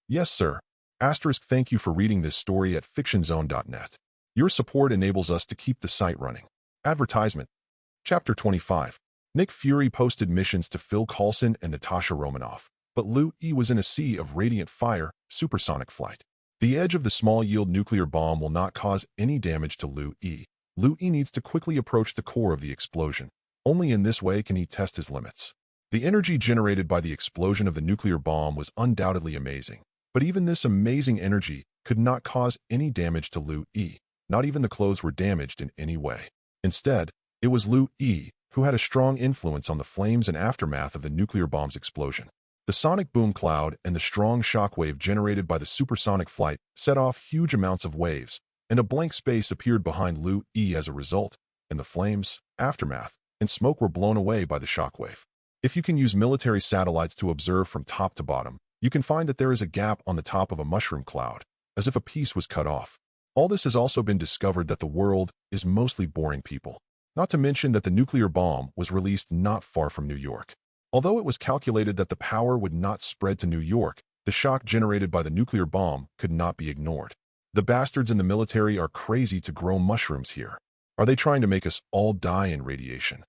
Yes, sir. Thank you for reading this story at fictionzone.net. Your support enables us to keep the site running. Advertisement. Chapter 25. Nick Fury posted missions to Phil Coulson and Natasha Romanoff, but Lu E was in a sea of radiant fire, supersonic flight. The edge of the small-yield nuclear bomb will not cause any damage to Lu E. Lu E needs to quickly approach the core of the explosion. Only in this way can he test his limits. The energy generated by the explosion of the nuclear bomb was undoubtedly amazing, but even this amazing energy could not cause any damage to Lu E. Not even the clothes were damaged in any way. Instead, it was Lu E who had a strong influence on the flames and aftermath of the nuclear bomb's explosion. The sonic boom cloud and the strong shockwave generated by the supersonic flight set off huge amounts of waves, and a blank space appeared behind Lu E as a result, and the flames, aftermath, and smoke were blown away by the shockwave. If you can use military satellites to observe from top to bottom, you can find that there is a gap on the top of a mushroom cloud, as if a piece was cut off. All this has also been discovered that the world is mostly boring people. Not to mention that the nuclear bomb was released not far from New York. Although it was calculated that the power would not spread to New York, the shock generated by the nuclear bomb could not be ignored. The bastards in the military are crazy to grow mushrooms here. Are they trying to make us all die in radiation?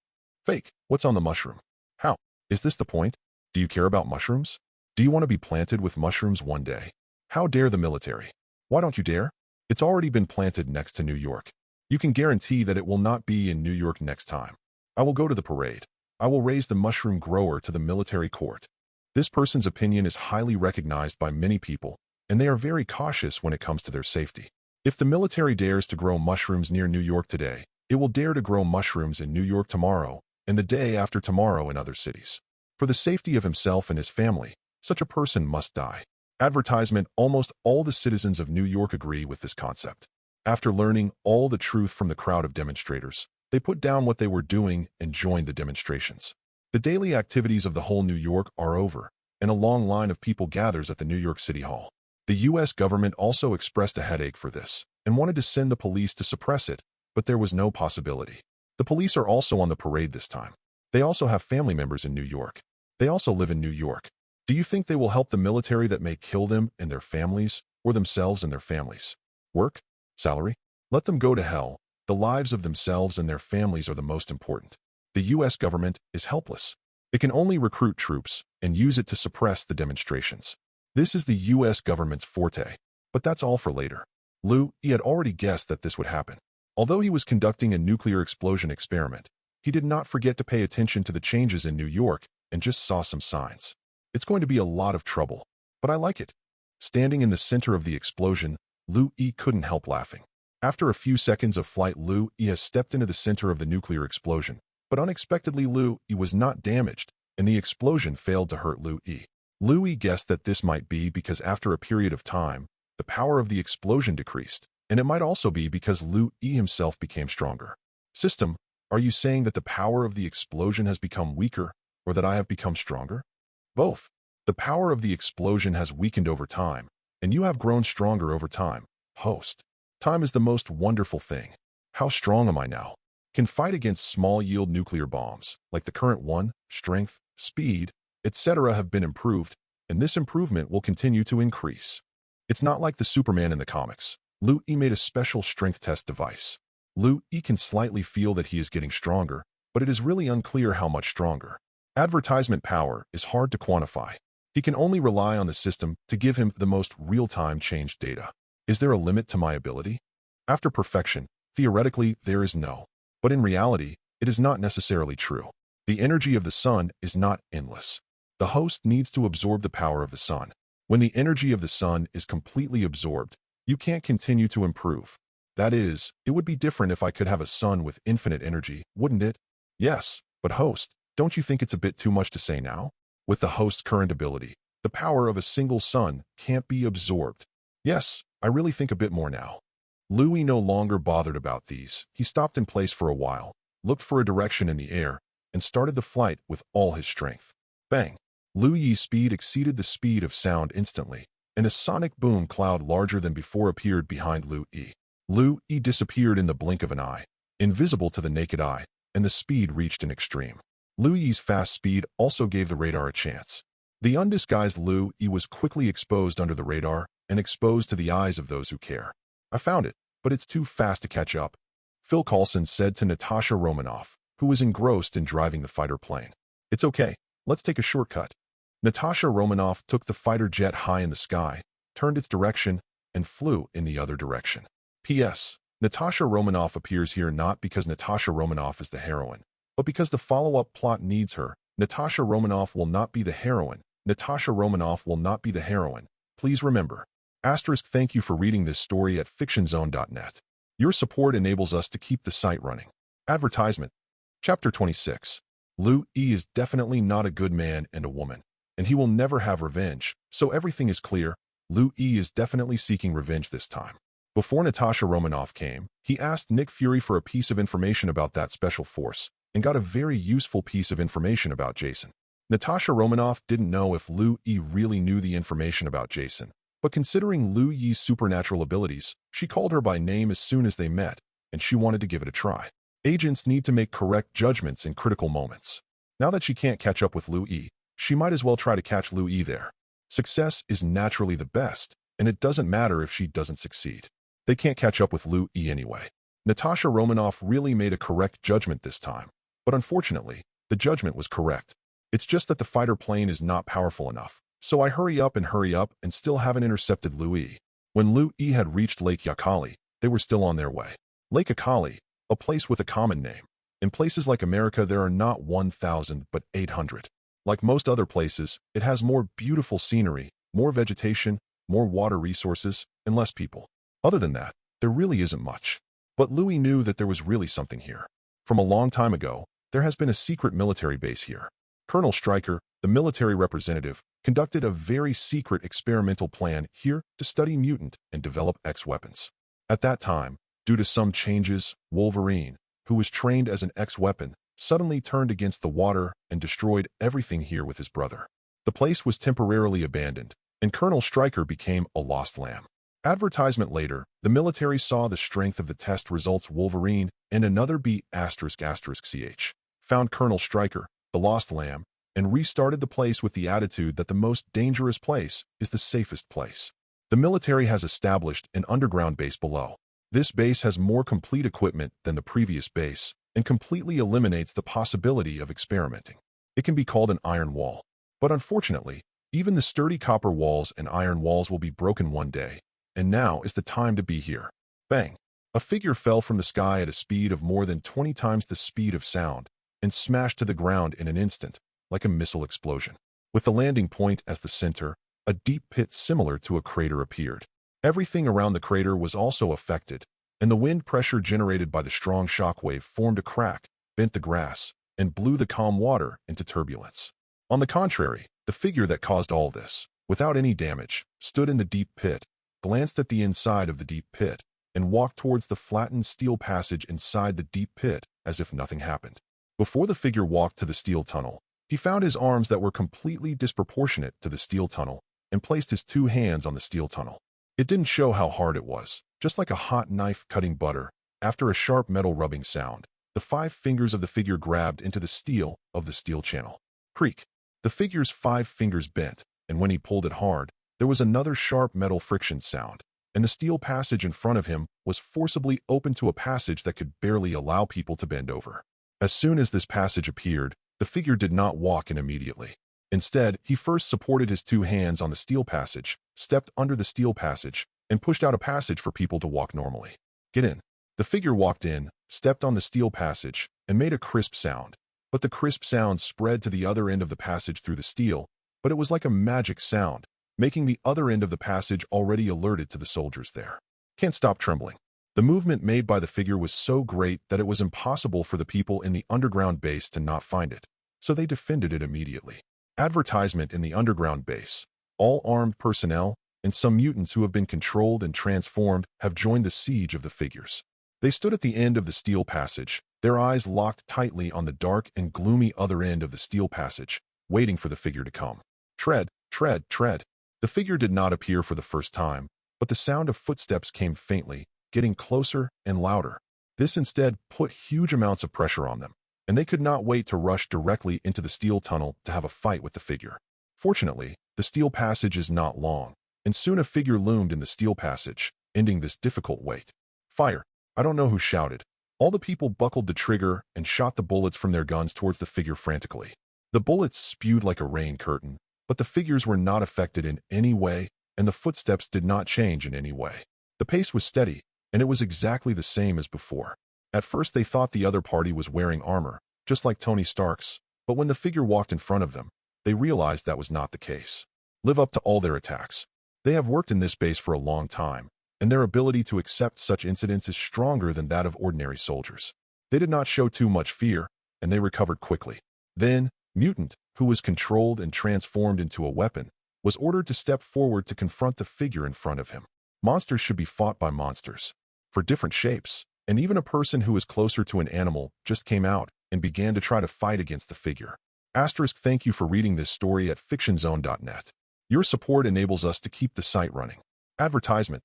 Fake. What's on the mushroom? How? Is this the point? Do you care about mushrooms? Do you want to be planted with mushrooms one day? How dare the military? Why don't you dare? It's already been planted next to New York. You can guarantee that it will not be in New York next time. I will go to the parade. I will raise the mushroom grower to the military court. This person's opinion is highly recognized by many people, and they are very cautious when it comes to their safety. If the military dares to grow mushrooms near New York today, it will dare to grow mushrooms in New York tomorrow and the day after tomorrow in other cities. For the safety of himself and his family, such a person must die. Advertisement. Almost all the citizens of New York agree with this concept. After learning all the truth from the crowd of demonstrators, they put down what they were doing and joined the demonstrations. The daily activities of the whole New York are over, and a long line of people gathers at the New York City Hall. The U.S. government also expressed a headache for this and wanted to send the police to suppress it, but there was no possibility. The police are also on the parade this time. They also have family members in New York. They also live in New York. Do you think they will help the military that may kill them and their families, or themselves and their families? Work? Salary? Let them go to hell. The lives of themselves and their families are the most important. The U.S. government is helpless. It can only recruit troops and use it to suppress the demonstrations. This is the U.S. government's forte. But that's all for later. Lu E had already guessed that this would happen. Although he was conducting a nuclear explosion experiment, he did not forget to pay attention to the changes in New York and just saw some signs. It's going to be a lot of trouble, but I like it. Standing in the center of the explosion, Lu E couldn't help laughing. After a few seconds of flight, Lu E has stepped into the center of the nuclear explosion, but unexpectedly Lu E was not damaged, and the explosion failed to hurt Lu E. Lu E guessed that this might be because after a period of time, the power of the explosion decreased, and it might also be because Lu E himself became stronger. System, are you saying that the power of the explosion has become weaker, or that I have become stronger? Both. The power of the explosion has weakened over time, and you have grown stronger over time. Host. Time is the most wonderful thing. How strong am I now? can fight against small-yield nuclear bombs, like the current one. Strength, speed, etc. have been improved, and this improvement will continue to increase. It's not like the Superman in the comics. Lu-E made a special strength test device. Lu-E can slightly feel that he is getting stronger, but it is really unclear how much stronger. Advertisement power is hard to quantify. He can only rely on the system to give him the most real-time changed data. Is there a limit to my ability? After perfection, theoretically, there is no. But in reality, it is not necessarily true. The energy of the sun is not endless. The host needs to absorb the power of the sun. When the energy of the sun is completely absorbed, you can't continue to improve. That is, it would be different if I could have a sun with infinite energy, wouldn't it? Yes, but host, don't you think it's a bit too much to say now? With the host's current ability, the power of a single sun can't be absorbed. Yes, I really think a bit more now. Louis no longer bothered about these. He stopped in place for a while, looked for a direction in the air, and started the flight with all his strength. Bang! Louis' speed exceeded the speed of sound instantly, and a sonic boom cloud larger than before appeared behind Louis. Louis disappeared in the blink of an eye, invisible to the naked eye, and the speed reached an extreme. Louis' fast speed also gave the radar a chance. The undisguised Louis was quickly exposed under the radar and exposed to the eyes of those who care. I found it, but it's too fast to catch up, Phil Coulson said to Natasha Romanoff, who was engrossed in driving the fighter plane. It's okay, let's take a shortcut. Natasha Romanoff took the fighter jet high in the sky, turned its direction, and flew in the other direction. P.S. Natasha Romanoff appears here not because Natasha Romanoff is the heroine, but because the follow-up plot needs her. Natasha Romanoff will not be the heroine. Natasha Romanoff will not be the heroine. Please remember. Thank you for reading this story at fictionzone.net. Your support enables us to keep the site running. Advertisement. Chapter 26. Louis is definitely not a good man and a woman, and he will never have revenge, so everything is clear. Louis is definitely seeking revenge this time. Before Natasha Romanoff came, he asked Nick Fury for a piece of information about that special force, and got a very useful piece of information about Jason. Natasha Romanoff didn't know if Louis really knew the information about Jason, but considering Louis' supernatural abilities, she called her by name as soon as they met, and she wanted to give it a try. Agents need to make correct judgments in critical moments. Now that she can't catch up with Louis, she might as well try to catch Louis there. Success is naturally the best, and it doesn't matter if she doesn't succeed. They can't catch up with Louis anyway. Natasha Romanoff really made a correct judgment this time, but unfortunately, the judgment was correct. It's just that the fighter plane is not powerful enough, so I hurry up and still haven't intercepted Louis. When Louis had reached Lake Yakali, they were still on their way. Lake Yakali, a place with a common name. In places like America, there are not 1,000 but 800. Like most other places, it has more beautiful scenery, more vegetation, more water resources, and less people. Other than that, there really isn't much. But Louis knew that there was really something here. From a long time ago, there has been a secret military base here. Colonel Stryker, the military representative, conducted a very secret experimental plan here to study mutant and develop X-weapons. At that time, due to some changes, Wolverine, who was trained as an X-weapon, suddenly turned against the water and destroyed everything here with his brother. The place was temporarily abandoned, and Colonel Stryker became a lost lamb. Advertisement later, the military saw the strength of the test results. Wolverine and another B****ch found Colonel Stryker, the lost lamb, and restarted the place with the attitude that the most dangerous place is the safest place. The military has established an underground base below. This base has more complete equipment than the previous base and completely eliminates the possibility of experimenting. It can be called an iron wall. But unfortunately, even the sturdy copper walls and iron walls will be broken one day. And now is the time to be here. Bang! A figure fell from the sky at a speed of more than 20 times the speed of sound and smashed to the ground in an instant, like a missile explosion. With the landing point as the center, a deep pit similar to a crater appeared. Everything around the crater was also affected, and the wind pressure generated by the strong shockwave formed a crack, bent the grass, and blew the calm water into turbulence. On the contrary, the figure that caused all this, without any damage, stood in the deep pit, glanced at the inside of the deep pit, and walked towards the flattened steel passage inside the deep pit as if nothing happened. Before the figure walked to the steel tunnel, he found his arms that were completely disproportionate to the steel tunnel and placed his 2 hands on the steel tunnel. It didn't show how hard it was, just like a hot knife cutting butter after a sharp metal rubbing sound, the 5 fingers of the figure grabbed into the steel of the steel channel. Creak. The figure's 5 fingers bent, and when he pulled it hard, there was another sharp metal friction sound, and the steel passage in front of him was forcibly opened to a passage that could barely allow people to bend over. As soon as this passage appeared, the figure did not walk in immediately. Instead, he first supported his 2 hands on the steel passage, stepped under the steel passage, and pushed out a passage for people to walk normally. Get in. The figure walked in, stepped on the steel passage, and made a crisp sound. But the crisp sound spread to the other end of the passage through the steel, but it was like a magic sound, making the other end of the passage already alerted to the soldiers there. Can't stop trembling. The movement made by the figure was so great that it was impossible for the people in the underground base to not find it, so they defended it immediately. Advertisement in the underground base. All armed personnel and some mutants who have been controlled and transformed have joined the siege of the figures. They stood at the end of the steel passage, their eyes locked tightly on the dark and gloomy other end of the steel passage, waiting for the figure to come. Tread, tread, tread. The figure did not appear for the first time, but the sound of footsteps came faintly, getting closer and louder. This instead put huge amounts of pressure on them, and they could not wait to rush directly into the steel tunnel to have a fight with the figure. Fortunately, the steel passage is not long, and soon a figure loomed in the steel passage, ending this difficult wait. Fire! I don't know who shouted. All the people buckled the trigger and shot the bullets from their guns towards the figure frantically. The bullets spewed like a rain curtain, but the figures were not affected in any way, and the footsteps did not change in any way. The pace was steady, and it was exactly the same as before. At first they thought the other party was wearing armor, just like Tony Stark's, but when the figure walked in front of them, they realized that was not the case. Live up to all their attacks. They have worked in this base for a long time, and their ability to accept such incidents is stronger than that of ordinary soldiers. They did not show too much fear, and they recovered quickly. Then, Mutant, who was controlled and transformed into a weapon, was ordered to step forward to confront the figure in front of him. Monsters should be fought by monsters, for different shapes, and even a person who is closer to an animal just came out and began to try to fight against the figure. Thank you for reading this story at fictionzone.net. Your support enables us to keep the site running. Advertisement.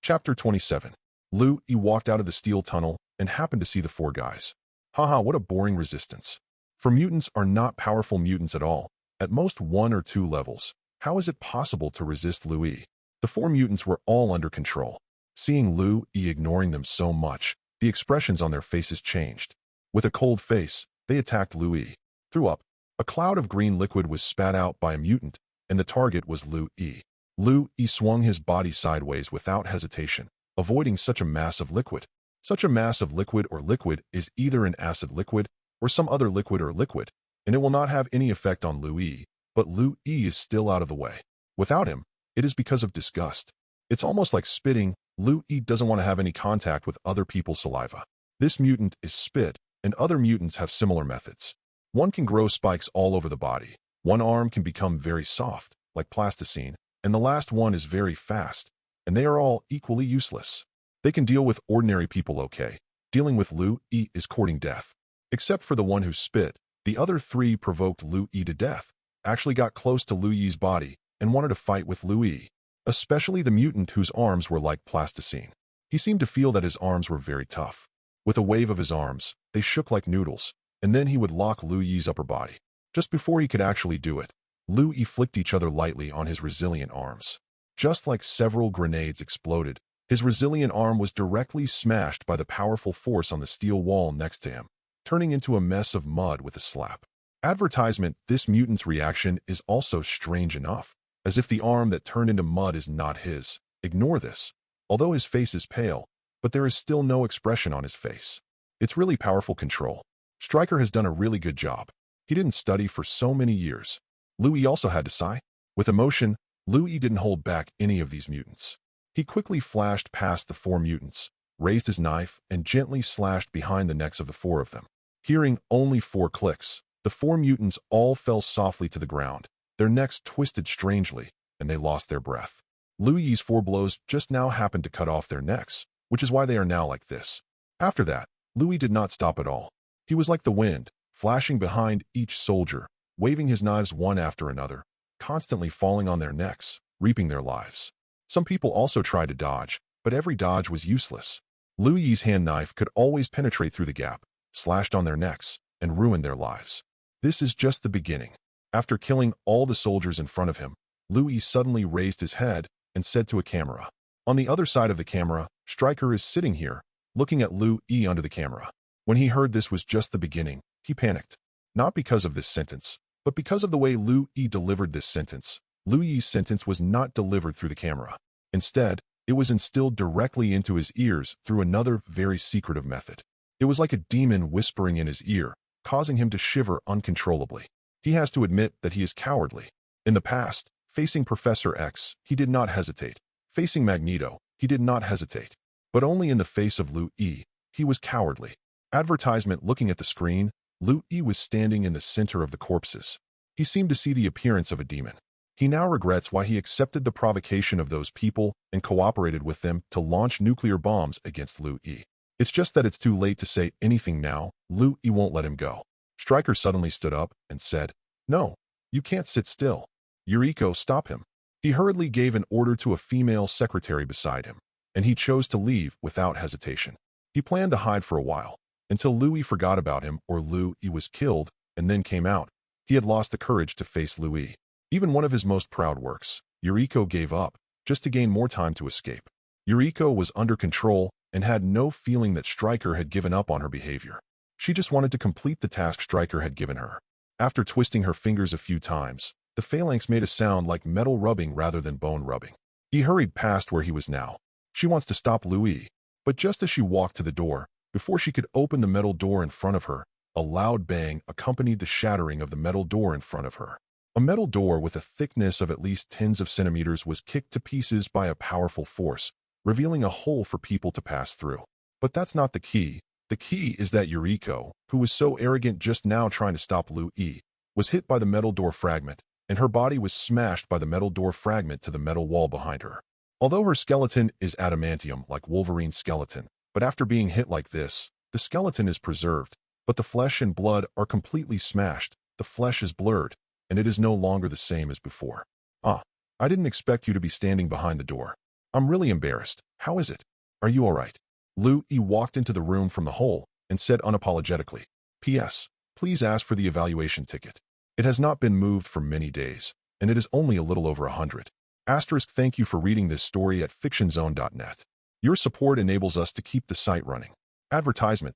Chapter 27. Lu Yi walked out of the steel tunnel and happened to see the 4 guys. Haha, what a boring resistance. For mutants are not powerful mutants at all, at most 1 or 2 levels. How is it possible to resist Lu Yi? The 4 mutants were all under control. Seeing Lu Yi ignoring them so much, the expressions on their faces changed. With a cold face, they attacked Lu Yi. Threw up. A cloud of green liquid was spat out by a mutant, and the target was Lu Yi. Lu Yi swung his body sideways without hesitation, avoiding such a mass of liquid. Such a mass of liquid or liquid is either an acid liquid or some other liquid or liquid, and it will not have any effect on Lu Yi, but Lu Yi is still out of the way. Without him, it is because of disgust. It's almost like spitting. Lu Yi doesn't want to have any contact with other people's saliva. This mutant is spit, and other mutants have similar methods. One can grow spikes all over the body. One arm can become very soft, like plasticine, and the last one is very fast, and they are all equally useless. They can deal with ordinary people okay. Dealing with Lu Yi is courting death. Except for the one who spit, the other 3 provoked Lu Yi to death, actually got close to Lu Yi's body, and wanted to fight with Lu Yi. Especially the mutant whose arms were like plasticine. He seemed to feel that his arms were very tough. With a wave of his arms, they shook like noodles, and then he would lock Lu Yi's upper body. Just before he could actually do it, Lu Yi flicked each other lightly on his resilient arms. Just like several grenades exploded, his resilient arm was directly smashed by the powerful force on the steel wall next to him, turning into a mess of mud with a slap. Advertisement. This mutant's reaction is also strange enough, as if the arm that turned into mud is not his. Ignore this. Although his face is pale, but there is still no expression on his face. It's really powerful control. Stryker has done a really good job. He didn't study for so many years. Lu Yi also had to sigh. With emotion, Lu Yi didn't hold back any of these mutants. He quickly flashed past the 4 mutants, raised his knife, and gently slashed behind the necks of the 4 of them. Hearing only 4 clicks, the 4 mutants all fell softly to the ground. Their necks twisted strangely, and they lost their breath. Lu Yi's 4 blows just now happened to cut off their necks, which is why they are now like this. After that, Lu Yi did not stop at all. He was like the wind, flashing behind each soldier, waving his knives one after another, constantly falling on their necks, reaping their lives. Some people also tried to dodge, but every dodge was useless. Lu Yi's hand knife could always penetrate through the gap, slashed on their necks, and ruined their lives. This is just the beginning. After killing all the soldiers in front of him, Louis suddenly raised his head and said to a camera. On the other side of the camera, Stryker is sitting here, looking at Louis under the camera. When he heard this was just the beginning, he panicked. Not because of this sentence, but because of the way Louis delivered this sentence. Louis's sentence was not delivered through the camera. Instead, it was instilled directly into his ears through another very secretive method. It was like a demon whispering in his ear, causing him to shiver uncontrollably. He has to admit that he is cowardly. In the past, facing Professor X, he did not hesitate. Facing Magneto, he did not hesitate. But only in the face of Louis, he was cowardly. Advertisement. Looking at the screen, Louis was standing in the center of the corpses. He seemed to see the appearance of a demon. He now regrets why he accepted the provocation of those people and cooperated with them to launch nuclear bombs against Louis. It's just that it's too late to say anything now. Louis won't let him go. Stryker suddenly stood up and said, "No, you can't sit still. Yuriko, stop him." He hurriedly gave an order to a female secretary beside him, and he chose to leave without hesitation. He planned to hide for a while, until Louis forgot about him or Louis was killed and then came out. He had lost the courage to face Louis. Even one of his most proud works, Yuriko, gave up, just to gain more time to escape. Yuriko was under control and had no feeling that Stryker had given up on her behavior. She just wanted to complete the task Stryker had given her. After twisting her fingers a few times, the phalanx made a sound like metal rubbing rather than bone rubbing. He hurried past where he was now. She wants to stop Louis, but just as she walked to the door, before she could open the metal door in front of her, a loud bang accompanied the shattering of the metal door in front of her. A metal door with a thickness of at least tens of centimeters was kicked to pieces by a powerful force, revealing a hole for people to pass through. But that's not the key. The key is that Yuriko, who was so arrogant just now trying to stop Louis, was hit by the metal door fragment, and her body was smashed by the metal door fragment to the metal wall behind her. Although her skeleton is adamantium like Wolverine's skeleton, but after being hit like this, the skeleton is preserved, but the flesh and blood are completely smashed, the flesh is blurred, and it is no longer the same as before. "Ah, I didn't expect you to be standing behind the door. I'm really embarrassed. How is it? Are you all right?" Louis walked into the room from the hole and said unapologetically, "P.S. Please ask for the evaluation ticket. It has not been moved for many days, and it is only a little over 100. Thank you for reading this story at fictionzone.net. Your support enables us to keep the site running." Advertisement.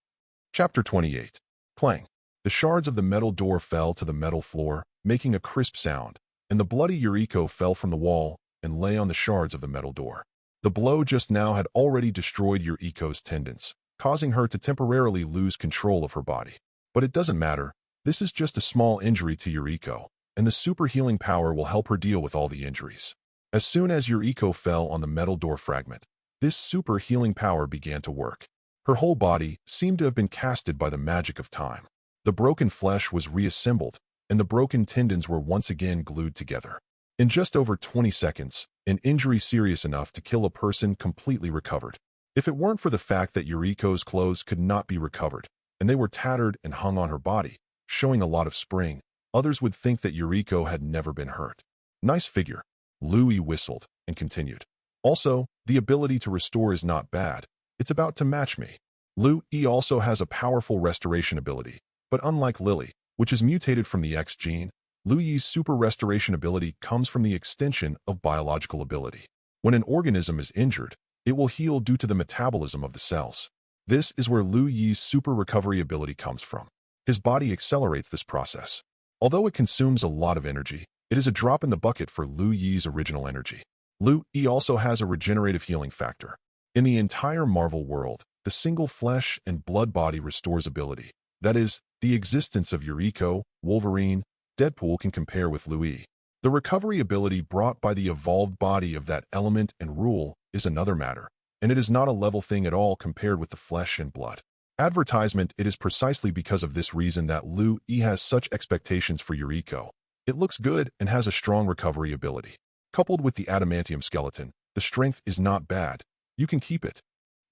Chapter 28. Clang. The shards of the metal door fell to the metal floor, making a crisp sound, and the bloody Yuriko fell from the wall and lay on the shards of the metal door. The blow just now had already destroyed Yuriko's tendons, causing her to temporarily lose control of her body. But it doesn't matter. This is just a small injury to Yuriko, and the super healing power will help her deal with all the injuries. As soon as Yuriko fell on the metal door fragment, this super healing power began to work. Her whole body seemed to have been casted by the magic of time. The broken flesh was reassembled, and the broken tendons were once again glued together. In just over 20 seconds, an injury serious enough to kill a person completely recovered. If it weren't for the fact that Yuriko's clothes could not be recovered, and they were tattered and hung on her body, showing a lot of spring, others would think that Yuriko had never been hurt. "Nice figure," Louis whistled and continued. "Also, the ability to restore is not bad. It's about to match me." Louis also has a powerful restoration ability, but unlike Lily, which is mutated from the X gene, Louis's super restoration ability comes from the extension of biological ability. When an organism is injured, it will heal due to the metabolism of the cells. This is where Louis's super recovery ability comes from. His body accelerates this process. Although it consumes a lot of energy, it is a drop in the bucket for Louis's original energy. Louis also has a regenerative healing factor. In the entire Marvel world, the single flesh and blood body restores ability. That is, the existence of Yuriko, Wolverine, Deadpool can compare with Louis. The recovery ability brought by the evolved body of that element and rule is another matter, and it is not a level thing at all compared with the flesh and blood. Advertisement. It is precisely because of this reason that Louis has such expectations for Yuriko. It looks good and has a strong recovery ability. Coupled with the adamantium skeleton, the strength is not bad. You can keep it.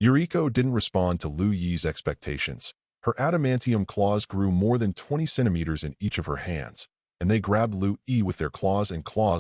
Yuriko didn't respond to Louis's expectations. Her adamantium claws grew more than 20 centimeters in each of her hands, and they grabbed Louis with their claws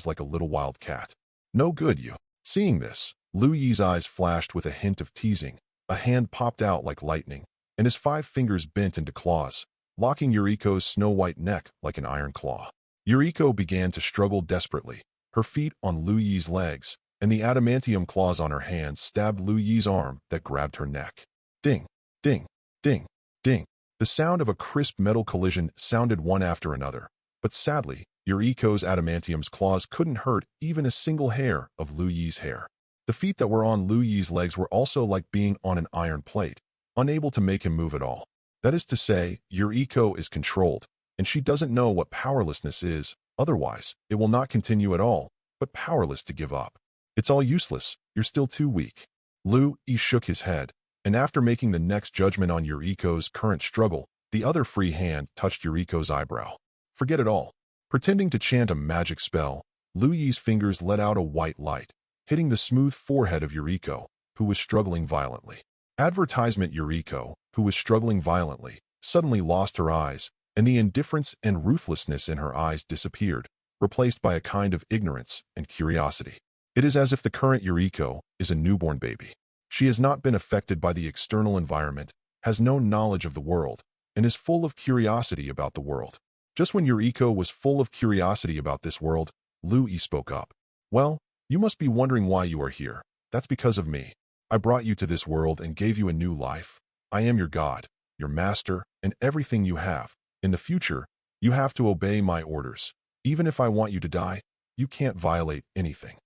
like a little wild cat. "No good, you." Seeing this, Louis's eyes flashed with a hint of teasing. A hand popped out like lightning, and his 5 fingers bent into claws, locking Yuriko's snow-white neck like an iron claw. Yuriko began to struggle desperately, her feet on Lu Yi's legs, and the adamantium claws on her hands stabbed Lu Yi's arm that grabbed her neck. Ding, ding, ding, ding. The sound of a crisp metal collision sounded one after another, but sadly, Yuriko's adamantium's claws couldn't hurt even a single hair of Lu Yi's hair. The feet that were on Lu Yi's legs were also like being on an iron plate, unable to make him move at all. That is to say, Yuriko is controlled, and she doesn't know what powerlessness is, otherwise, it will not continue at all, but powerless to give up. It's all useless, you're still too weak. Lu Yi shook his head, and after making the next judgment on Yuriko's current struggle, the other free hand touched Yuriko's eyebrow. Forget it all. Pretending to chant a magic spell, Lu Yi's fingers let out a white light, hitting the smooth forehead of Yuriko, who was struggling violently. Advertisement Yuriko, who was struggling violently, suddenly lost her eyes, and the indifference and ruthlessness in her eyes disappeared, replaced by a kind of ignorance and curiosity. It is as if the current Yuriko is a newborn baby. She has not been affected by the external environment, has no knowledge of the world, and is full of curiosity about the world. Just when Yuriko was full of curiosity about this world, Lu Yi spoke up. Well, you must be wondering why you are here. That's because of me. I brought you to this world and gave you a new life. I am your God, your master, and everything you have. In the future, you have to obey my orders. Even if I want you to die, you can't violate anything.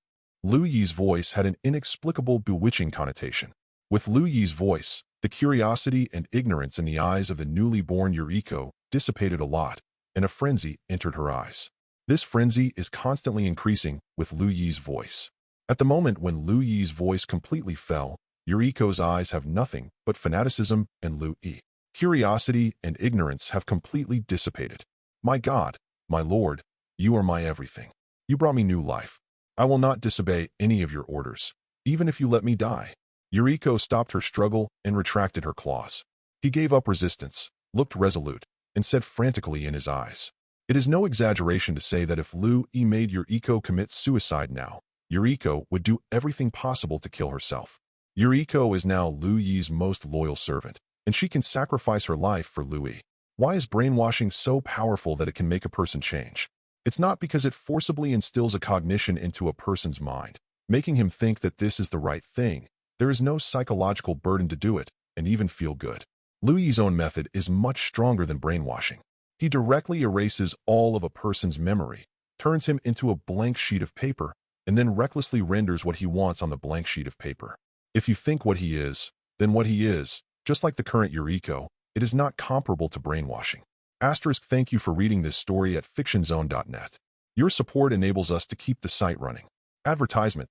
Lu Yi's voice had an inexplicable, bewitching connotation. With Lu Yi's voice, the curiosity and ignorance in the eyes of the newly born Yuriko dissipated a lot, and a frenzy entered her eyes. This frenzy is constantly increasing with Lu Yi's voice. At the moment when Lu Yi's voice completely fell, Yuriko's eyes have nothing but fanaticism and Lu Yi. Curiosity and ignorance have completely dissipated. My God, my Lord, you are my everything. You brought me new life. I will not disobey any of your orders, even if you let me die. Yuriko stopped her struggle and retracted her claws. He gave up resistance, looked resolute, and said frantically in his eyes. It is no exaggeration to say that if Lu Yi made Yuriko commit suicide now, Yuriko would do everything possible to kill herself. Yuriko is now Lu Yi's most loyal servant, and she can sacrifice her life for Lu Yi. Why is brainwashing so powerful that it can make a person change? It's not because it forcibly instills a cognition into a person's mind, making him think that this is the right thing. There is no psychological burden to do it, and even feel good. Lu Yi's own method is much stronger than brainwashing. He directly erases all of a person's memory, turns him into a blank sheet of paper, and then recklessly renders what he wants on the blank sheet of paper. If you think what he is, then what he is, just like the current Yuriko, it is not comparable to brainwashing. Thank you for reading this story at fictionzone.net. Your support enables us to keep the site running. Advertisement.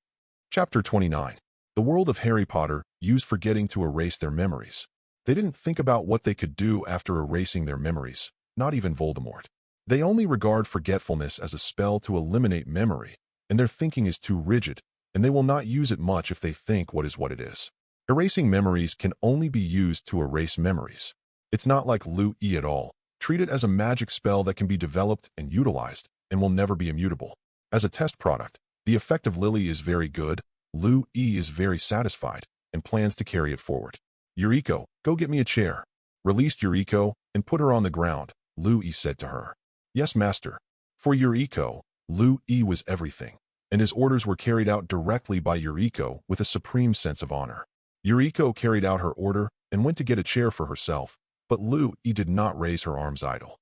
Chapter 29. The world of Harry Potter used forgetting to erase their memories. They didn't think about what they could do after erasing their memories, not even Voldemort. They only regard forgetfulness as a spell to eliminate memory, and their thinking is too rigid, and they will not use it much if they think what it is. Erasing memories can only be used to erase memories. It's not like Lu Yi at all. Treat it as a magic spell that can be developed and utilized, and will never be immutable. As a test product, the effect of Lily is very good, Lu Yi is very satisfied, and plans to carry it forward. Yuriko, go get me a chair. Released Yuriko, and put her on the ground, Lu Yi said to her. Yes, master. For Yuriko, Lu Yi was everything, and his orders were carried out directly by Yuriko with a supreme sense of honor. Yuriko carried out her order and went to get a chair for herself, but Lu Yi did not raise her arms idle.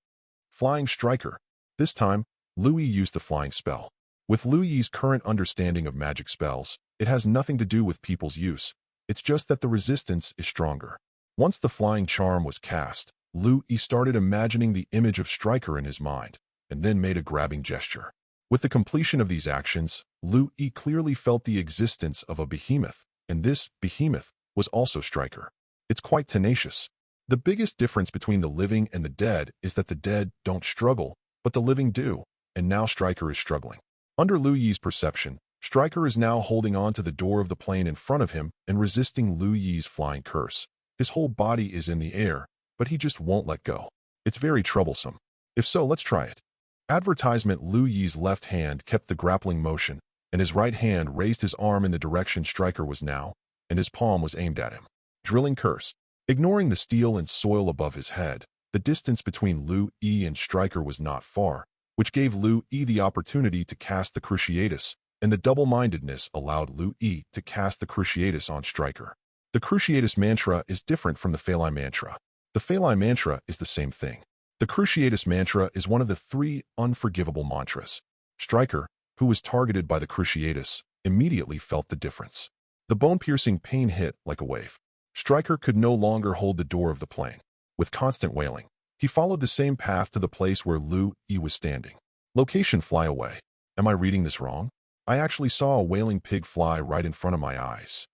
Flying Striker. This time, Lu Yi used the flying spell. With Lu Yi's current understanding of magic spells, it has nothing to do with people's use. It's just that the resistance is stronger. Once the flying charm was cast, Lu Yi started imagining the image of Striker in his mind, and then made a grabbing gesture. With the completion of these actions, Lu Yi clearly felt the existence of a behemoth, and this behemoth was also Striker. It's quite tenacious. The biggest difference between the living and the dead is that the dead don't struggle, but the living do, and now Striker is struggling. Under Lu Yi's perception, Striker is now holding on to the door of the plane in front of him and resisting Lu Yi's flying curse. His whole body is in the air, but he just won't let go. It's very troublesome. If so, let's try it. Advertisement. Lu Yi's left hand kept the grappling motion, and his right hand raised his arm in the direction Striker was now, and his palm was aimed at him. Drilling curse. Ignoring the steel and soil above his head, the distance between Lu Yi and Stryker was not far, which gave Lu Yi the opportunity to cast the Cruciatus, and the double-mindedness allowed Lu Yi to cast the Cruciatus on Stryker. The Cruciatus mantra is different from the Phalai mantra. The Phalai mantra is the same thing. The Cruciatus mantra is one of the 3 unforgivable mantras. Stryker, who was targeted by the Cruciatus, immediately felt the difference. The bone-piercing pain hit like a wave. Stryker could no longer hold the door of the plane. With constant wailing, he followed the same path to the place where Lu Yi was standing. Location: fly away. Am I reading this wrong? I actually saw a wailing pig fly right in front of my eyes.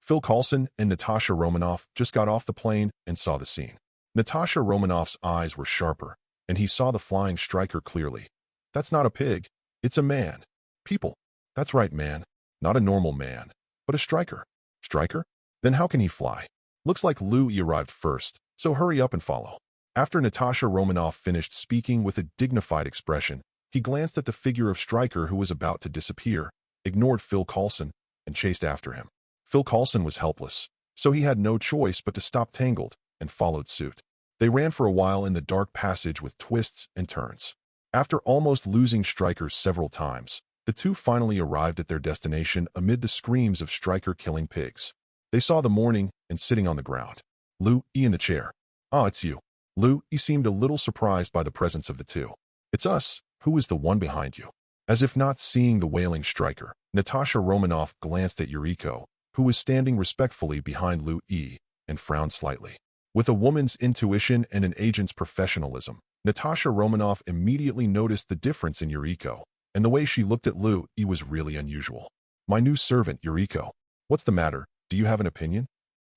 Phil Coulson and Natasha Romanoff just got off the plane and saw the scene. Natasha Romanoff's eyes were sharper, and he saw the flying Stryker clearly. That's not a pig. It's a man. People. That's right, man. Not a normal man, but a Stryker. Stryker? Then how can he fly? Looks like Lu Yi arrived first, so hurry up and follow. After Natasha Romanoff finished speaking with a dignified expression, he glanced at the figure of Stryker who was about to disappear, ignored Phil Coulson, and chased after him. Phil Coulson was helpless, so he had no choice but to stop Tangled, and followed suit. They ran for a while in the dark passage with twists and turns. After almost losing Stryker several times, the two finally arrived at their destination amid the screams of Stryker killing pigs. They saw the morning and sitting on the ground. Lu Yi in the chair. Ah, it's you. Lu Yi seemed a little surprised by the presence of the two. It's us. Who is the one behind you? As if not seeing the wailing Stryker, Natasha Romanoff glanced at Yuriko, who was standing respectfully behind Lu Yi, and frowned slightly. With a woman's intuition and an agent's professionalism, Natasha Romanoff immediately noticed the difference in Yuriko, and the way she looked at Lu Yi was really unusual. My new servant, Yuriko. What's the matter? Do you have an opinion?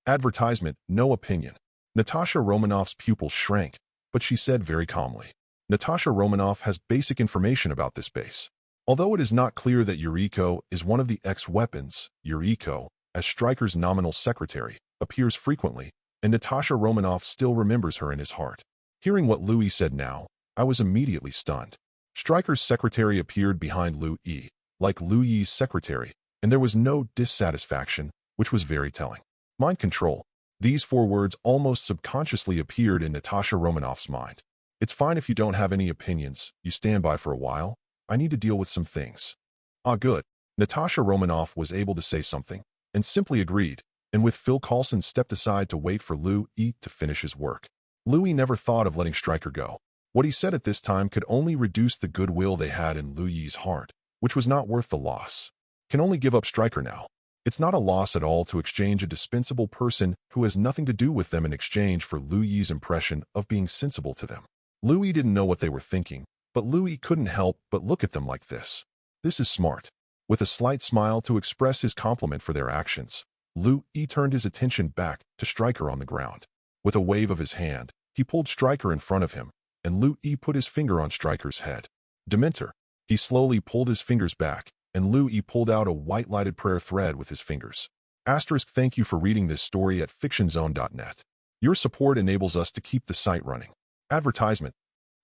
Advertisement: no opinion. Natasha Romanoff's pupils shrank, but she said very calmly. Natasha Romanoff has basic information about this base. Although it is not clear that Yuriko is one of the X-weapons, Yuriko, as Stryker's nominal secretary, appears frequently, and Natasha Romanoff still remembers her in his heart. Hearing what Lu Yi said now, I was immediately stunned. Stryker's secretary appeared behind Lu Yi, like Lu Yi's secretary, and there was no dissatisfaction, which was very telling. Mind control. These 4 words almost subconsciously appeared in Natasha Romanoff's mind. It's fine if you don't have any opinions, you stand by for a while. I need to deal with some things. Ah, good. Natasha Romanoff was able to say something, and simply agreed, and with Phil Coulson stepped aside to wait for Lu Yi to finish his work. Lu Yi never thought of letting Stryker go. What he said at this time could only reduce the goodwill they had in Lu Yi's heart, which was not worth the loss. Can only give up Stryker now. It's not a loss at all to exchange a dispensable person who has nothing to do with them in exchange for Lu Yi's impression of being sensible to them. Lu Yi didn't know what they were thinking, but Lu Yi couldn't help but look at them like this. This is smart. With a slight smile to express his compliment for their actions, Lu Yi turned his attention back to Stryker on the ground. With a wave of his hand, he pulled Stryker in front of him, and Lu Yi put his finger on Stryker's head. Dementor. He slowly pulled his fingers back, and Lu Yi pulled out a white-lighted prayer thread with his fingers. Thank you for reading this story at fictionzone.net. Your support enables us to keep the site running. Advertisement.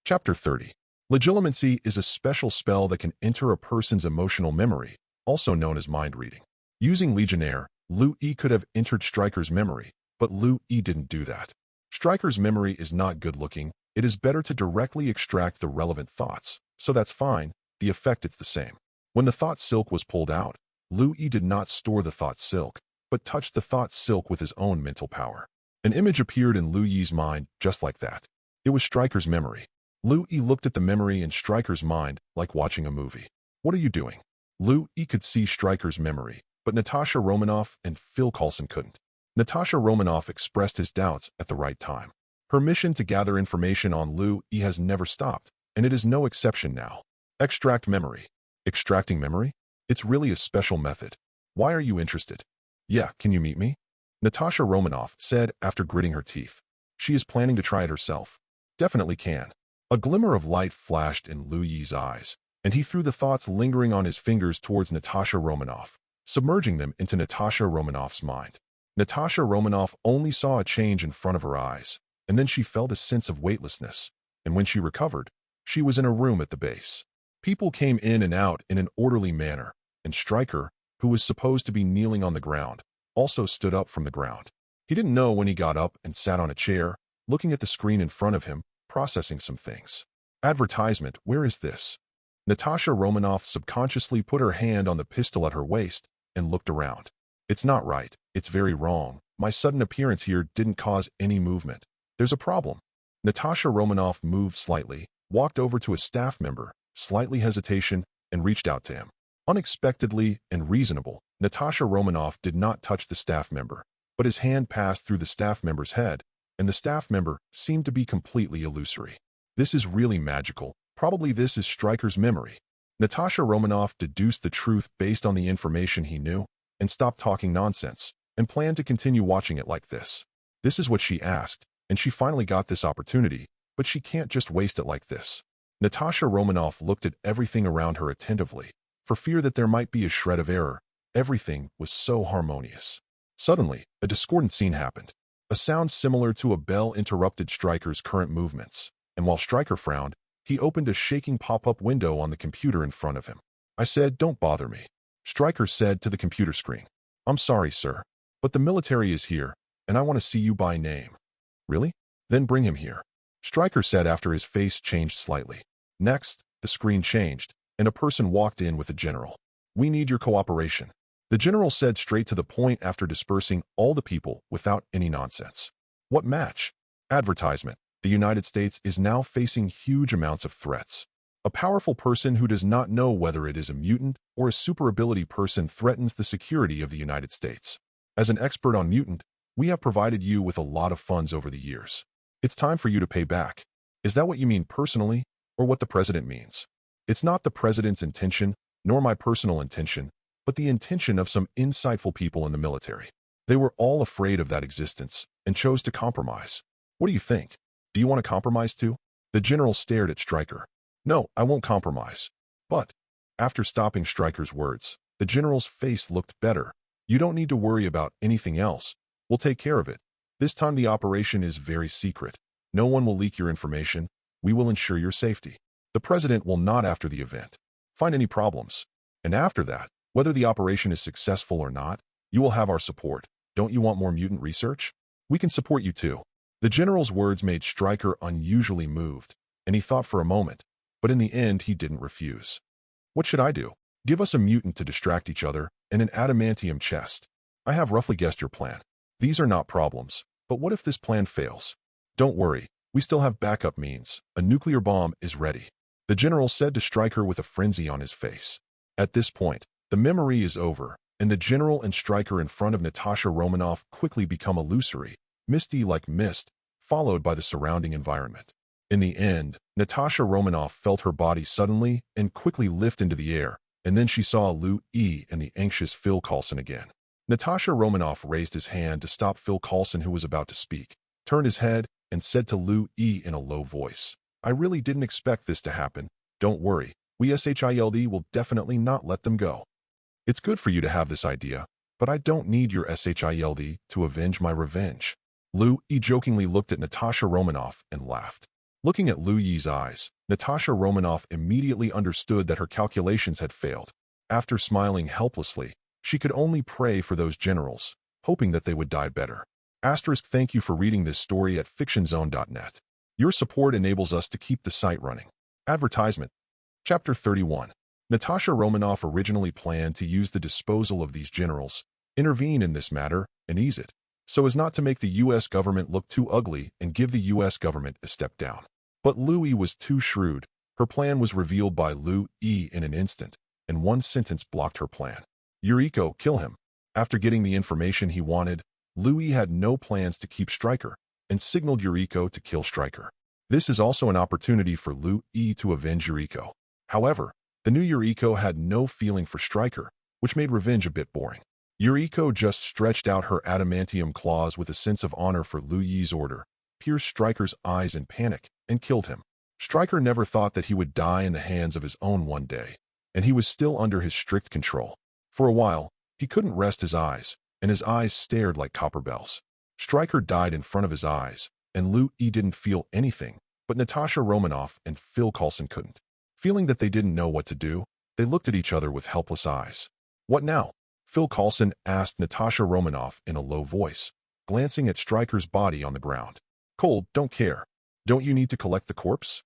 Chapter 30. Legilimency is a special spell that can enter a person's emotional memory, also known as mind reading. Using Legionnaire, Lu Yi could have entered Stryker's memory, but Lu Yi didn't do that. Stryker's memory is not good-looking. It is better to directly extract the relevant thoughts, so that's fine. The effect is the same. When the thought silk was pulled out, Lu Yi did not store the thought silk, but touched the thought silk with his own mental power. An image appeared in Lu Yi's mind just like that. It was Stryker's memory. Lu Yi looked at the memory in Stryker's mind like watching a movie. What are you doing? Lu Yi could see Stryker's memory, but Natasha Romanoff and Phil Coulson couldn't. Natasha Romanoff expressed his doubts at the right time. Her mission to gather information on Lu Yi has never stopped, and it is no exception now. Extract memory. Extracting memory? It's really a special method. Why are you interested? Yeah, can you meet me? Natasha Romanoff said after gritting her teeth. She is planning to try it herself. Definitely can. A glimmer of light flashed in Lu Yi's eyes, and he threw the thoughts lingering on his fingers towards Natasha Romanoff, submerging them into Natasha Romanoff's mind. Natasha Romanoff only saw a change in front of her eyes, and then she felt a sense of weightlessness, and when she recovered, she was in a room at the base. People came in and out in an orderly manner, and Stryker, who was supposed to be kneeling on the ground, also stood up from the ground. He didn't know when he got up and sat on a chair, looking at the screen in front of him, processing some things. Advertisement, where is this? Natasha Romanoff subconsciously put her hand on the pistol at her waist and looked around. It's not right. It's very wrong. My sudden appearance here didn't cause any movement. There's a problem. Natasha Romanoff moved slightly, walked over to a staff member, slightly hesitation, and reached out to him. Unexpectedly and reasonable, Natasha Romanoff did not touch the staff member, but his hand passed through the staff member's head, and the staff member seemed to be completely illusory. This is really magical. Probably this is Stryker's memory. Natasha Romanoff deduced the truth based on the information he knew, and stopped talking nonsense, and planned to continue watching it like this. This is what she asked, and she finally got this opportunity, but she can't just waste it like this. Natasha Romanoff looked at everything around her attentively, for fear that there might be a shred of error. Everything was so harmonious. Suddenly, a discordant scene happened. A sound similar to a bell interrupted Stryker's current movements, and while Stryker frowned, he opened a shaking pop-up window on the computer in front of him. I said, "Don't bother me," Stryker said to the computer screen. "I'm sorry, sir, but the military is here, and I want to see you by name." "Really? Then bring him here," Stryker said after his face changed slightly. Next, the screen changed, and a person walked in with a general. "We need your cooperation," the general said straight to the point after dispersing all the people without any nonsense. What match? Advertisement. The United States is now facing huge amounts of threats. A powerful person who does not know whether it is a mutant or a super ability person threatens the security of the United States. As an expert on mutant, we have provided you with a lot of funds over the years. It's time for you to pay back. Is that what you mean personally, or what the president means? It's not the president's intention, nor my personal intention, but the intention of some insightful people in the military. They were all afraid of that existence and chose to compromise. What do you think? Do you want to compromise too? The general stared at Stryker. "No, I won't compromise." But, after stopping Stryker's words, the general's face looked better. "You don't need to worry about anything else. We'll take care of it. This time the operation is very secret. No one will leak your information. We will ensure your safety. The president will not, after the event, find any problems. And after that, whether the operation is successful or not, you will have our support. Don't you want more mutant research? We can support you too." The general's words made Stryker unusually moved, and he thought for a moment, but in the end he didn't refuse. "What should I do? Give us a mutant to distract each other and an adamantium chest. I have roughly guessed your plan. These are not problems, but what if this plan fails? Don't worry, we still have backup means. A nuclear bomb is ready," the general said to Stryker with a frenzy on his face. At this point, the memory is over, and the general and Stryker in front of Natasha Romanoff quickly become illusory, misty like mist, followed by the surrounding environment. In the end, Natasha Romanoff felt her body suddenly and quickly lift into the air, and then she saw Lou E. and the anxious Phil Coulson again. Natasha Romanoff raised his hand to stop Phil Coulson, who was about to speak, turned his head, and said to Lou E. in a low voice, "I really didn't expect this to happen. Don't worry, we SHIELD will definitely not let them go. It's good for you to have this idea, but I don't need your SHIELD to avenge my revenge." Lou E. jokingly looked at Natasha Romanoff and laughed. Looking at Lou Yi's eyes, Natasha Romanoff immediately understood that her calculations had failed. After smiling helplessly, she could only pray for those generals, hoping that they would die better. Thank you for reading this story at fictionzone.net. Your support enables us to keep the site running. Advertisement. Chapter 31. Natasha Romanoff originally planned to use the disposal of these generals, intervene in this matter, and ease it, so as not to make the U.S. government look too ugly and give the U.S. government a step down. But Lou E. was too shrewd. Her plan was revealed by Lou E. in an instant, and one sentence blocked her plan. "Yuriko, kill him." After getting the information he wanted, Lou E. had no plans to keep Stryker, and signaled Yuriko to kill Stryker. This is also an opportunity for Lou E. to avenge Yuriko. However, the new Yuriko had no feeling for Stryker, which made revenge a bit boring. Yuriko just stretched out her adamantium claws with a sense of honor for Lou Yi's order, pierced Stryker's eyes in panic, and killed him. Stryker never thought that he would die in the hands of his own one day, and he was still under his strict control. For a while, he couldn't rest his eyes, and his eyes stared like copper bells. Stryker died in front of his eyes, and Lou E. didn't feel anything, but Natasha Romanoff and Phil Coulson couldn't. Feeling that they didn't know what to do, they looked at each other with helpless eyes. "What now?" Phil Coulson asked Natasha Romanoff in a low voice. glancing at Stryker's body on the ground. Cold, don't care. Don't you need to collect the corpse?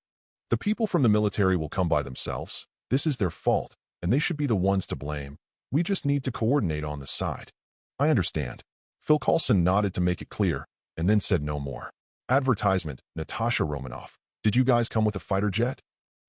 The people from the military will come by themselves. This is their fault, and they should be the ones to blame. We just need to coordinate on the side. I understand. Phil Coulson nodded to make it clear, and then said no more. Advertisement, Natasha Romanoff. Did you guys come with a fighter jet?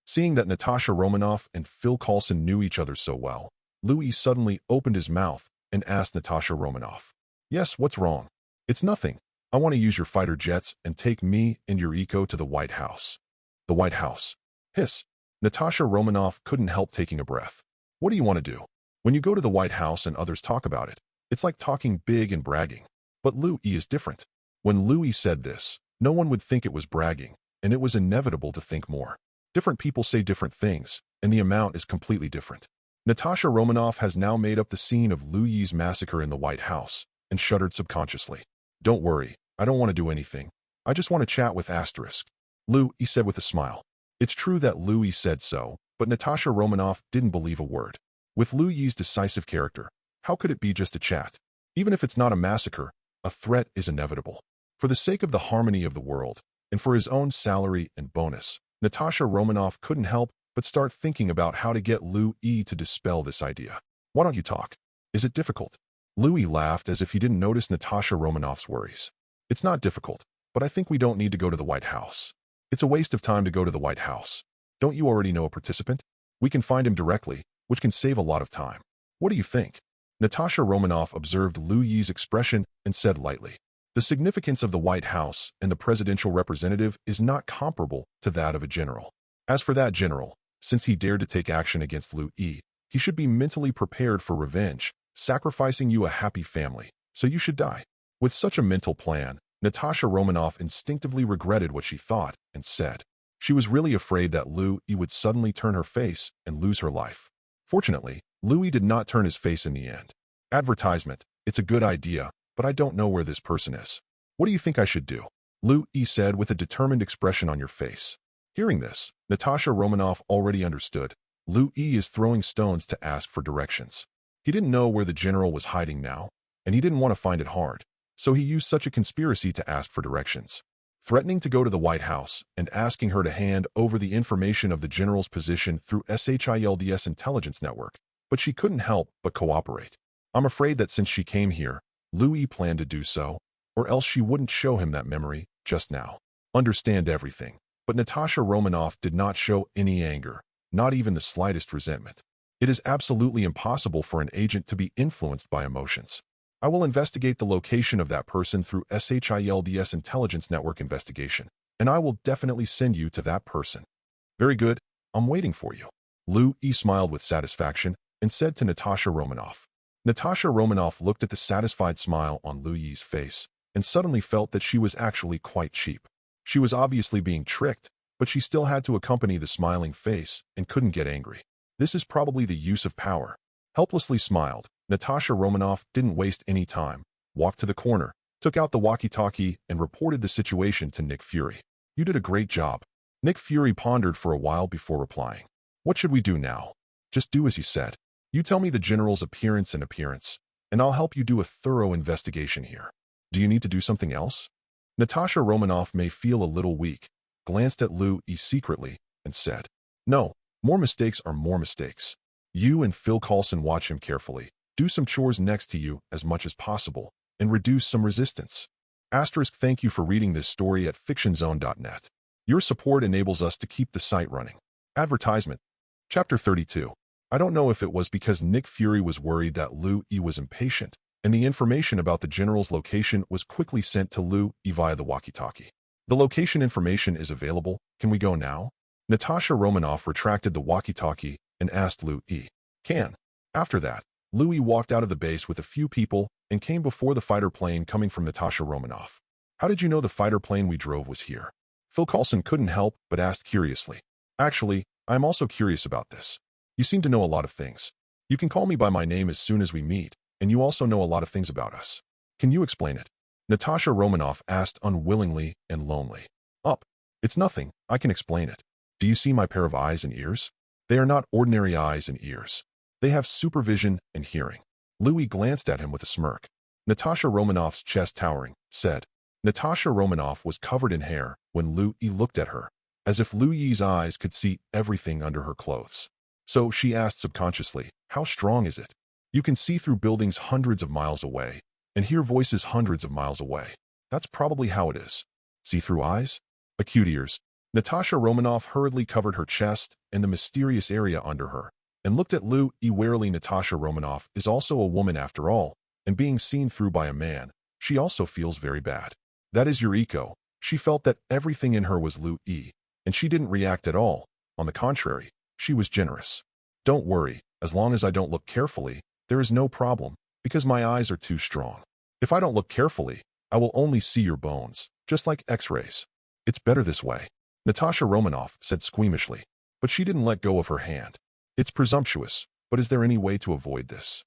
Seeing that Natasha Romanoff and Phil Coulson knew each other so well, Louis suddenly opened his mouth and asked Natasha Romanoff. Yes, what's wrong? It's nothing. I want to use your fighter jets and take me and your eco to the White House. The White House. Hiss. Natasha Romanoff couldn't help taking a breath. What do you want to do? When you go to the White House and others talk about it, it's like talking big and bragging. But Louis is different. When Louis said this, no one would think it was bragging, and it was inevitable to think more. Different people say different things, and the amount is completely different. Natasha Romanoff has now made up the scene of Louis's massacre in the White House, and shuddered subconsciously. Don't worry, I don't want to do anything. I just want to chat with Asterisk. Louis said with a smile. It's true that Louis said so, but Natasha Romanoff didn't believe a word. With Louis's decisive character, how could it be just a chat? Even if it's not a massacre, a threat is inevitable. For the sake of the harmony of the world, and for his own salary and bonus, Natasha Romanoff couldn't help but start thinking about how to get Louis to dispel this idea. Why don't you talk? Is it difficult? Louis laughed as if he didn't notice Natasha Romanoff's worries. It's not difficult, but I think we don't need to go to the White House. It's a waste of time to go to the White House. Don't you already know a participant? We can find him directly, which can save a lot of time. What do you think? Natasha Romanoff observed Louis's expression and said lightly, the significance of the White House and the presidential representative is not comparable to that of a general. As for that general, since he dared to take action against Louis, he should be mentally prepared for revenge, sacrificing you a happy family, so you should die. With such a mental plan, Natasha Romanoff instinctively regretted what she thought and said. She was really afraid that Louis would suddenly turn her face and lose her life. Fortunately, Louis did not turn his face in the end. Advertisement, it's a good idea, but I don't know where this person is. What do you think I should do? Louis said with a determined expression on your face. Hearing this, Natasha Romanoff already understood. Louis is throwing stones to ask for directions. He didn't know where the general was hiding now, and he didn't want to find it hard, so he used such a conspiracy to ask for directions. Threatening to go to the White House and asking her to hand over the information of the general's position through SHIELD's intelligence network, but she couldn't help but cooperate. I'm afraid that since she came here, Louis planned to do so, or else she wouldn't show him that memory just now. Understand everything. But Natasha Romanoff did not show any anger, not even the slightest resentment. It is absolutely impossible for an agent to be influenced by emotions. I will investigate the location of that person through SHIELD's intelligence network investigation, and I will definitely send you to that person. Very good, I'm waiting for you. Louis smiled with satisfaction and said to Natasha Romanoff. Natasha Romanoff looked at the satisfied smile on Louis's face and suddenly felt that she was actually quite cheap. She was obviously being tricked, but she still had to accompany the smiling face and couldn't get angry. This is probably the use of power. Helplessly smiled, Natasha Romanoff didn't waste any time, walked to the corner, took out the walkie-talkie and reported the situation to Nick Fury. You did a great job. Nick Fury pondered for a while before replying. What should we do now? Just do as you said. You tell me the general's appearance, and I'll help you do a thorough investigation here. Do you need to do something else? Natasha Romanoff may feel a little weak, glanced at Louis secretly, and said, no, more mistakes are more mistakes. You and Phil Coulson watch him carefully, do some chores next to you as much as possible, and reduce some resistance. Asterisk, thank you for reading this story at fictionzone.net. Your support enables us to keep the site running. Advertisement. Chapter 32. I don't know if it was because Nick Fury was worried that Louis was impatient, and the information about the general's location was quickly sent to Louis via the walkie-talkie. The location information is available. Can we go now? Natasha Romanoff retracted the walkie-talkie and asked Louis. Can. After that, Louis walked out of the base with a few people and came before the fighter plane coming from Natasha Romanoff. How did you know the fighter plane we drove was here? Phil Coulson couldn't help but asked curiously. Actually, I'm also curious about this. You seem to know a lot of things. You can call me by my name as soon as we meet, and you also know a lot of things about us. Can you explain it? Natasha Romanoff asked unwillingly and lonely. Up. It's nothing, I can explain it. Do you see my pair of eyes and ears? They are not ordinary eyes and ears. They have supervision and hearing. Louis glanced at him with a smirk. Natasha Romanoff's chest towering, said. Natasha Romanoff was covered in hair when Lu Yi looked at her, as if Lu Yi's eyes could see everything under her clothes. So she asked subconsciously, how strong is it? You can see through buildings hundreds of miles away and hear voices hundreds of miles away. That's probably how it is. See-through eyes? Acute ears. Natasha Romanoff hurriedly covered her chest and the mysterious area under her and looked at Lu Yi warily. Natasha Romanoff is also a woman after all, and being seen through by a man, she also feels very bad. That is Yuriko. She felt that everything in her was Lu Yi, and she didn't react at all. On the contrary, she was generous. Don't worry, as long as I don't look carefully, there is no problem, because my eyes are too strong. If I don't look carefully, I will only see your bones, just like X-rays. It's better this way, Natasha Romanoff said squeamishly, but she didn't let go of her hand. It's presumptuous, but is there any way to avoid this?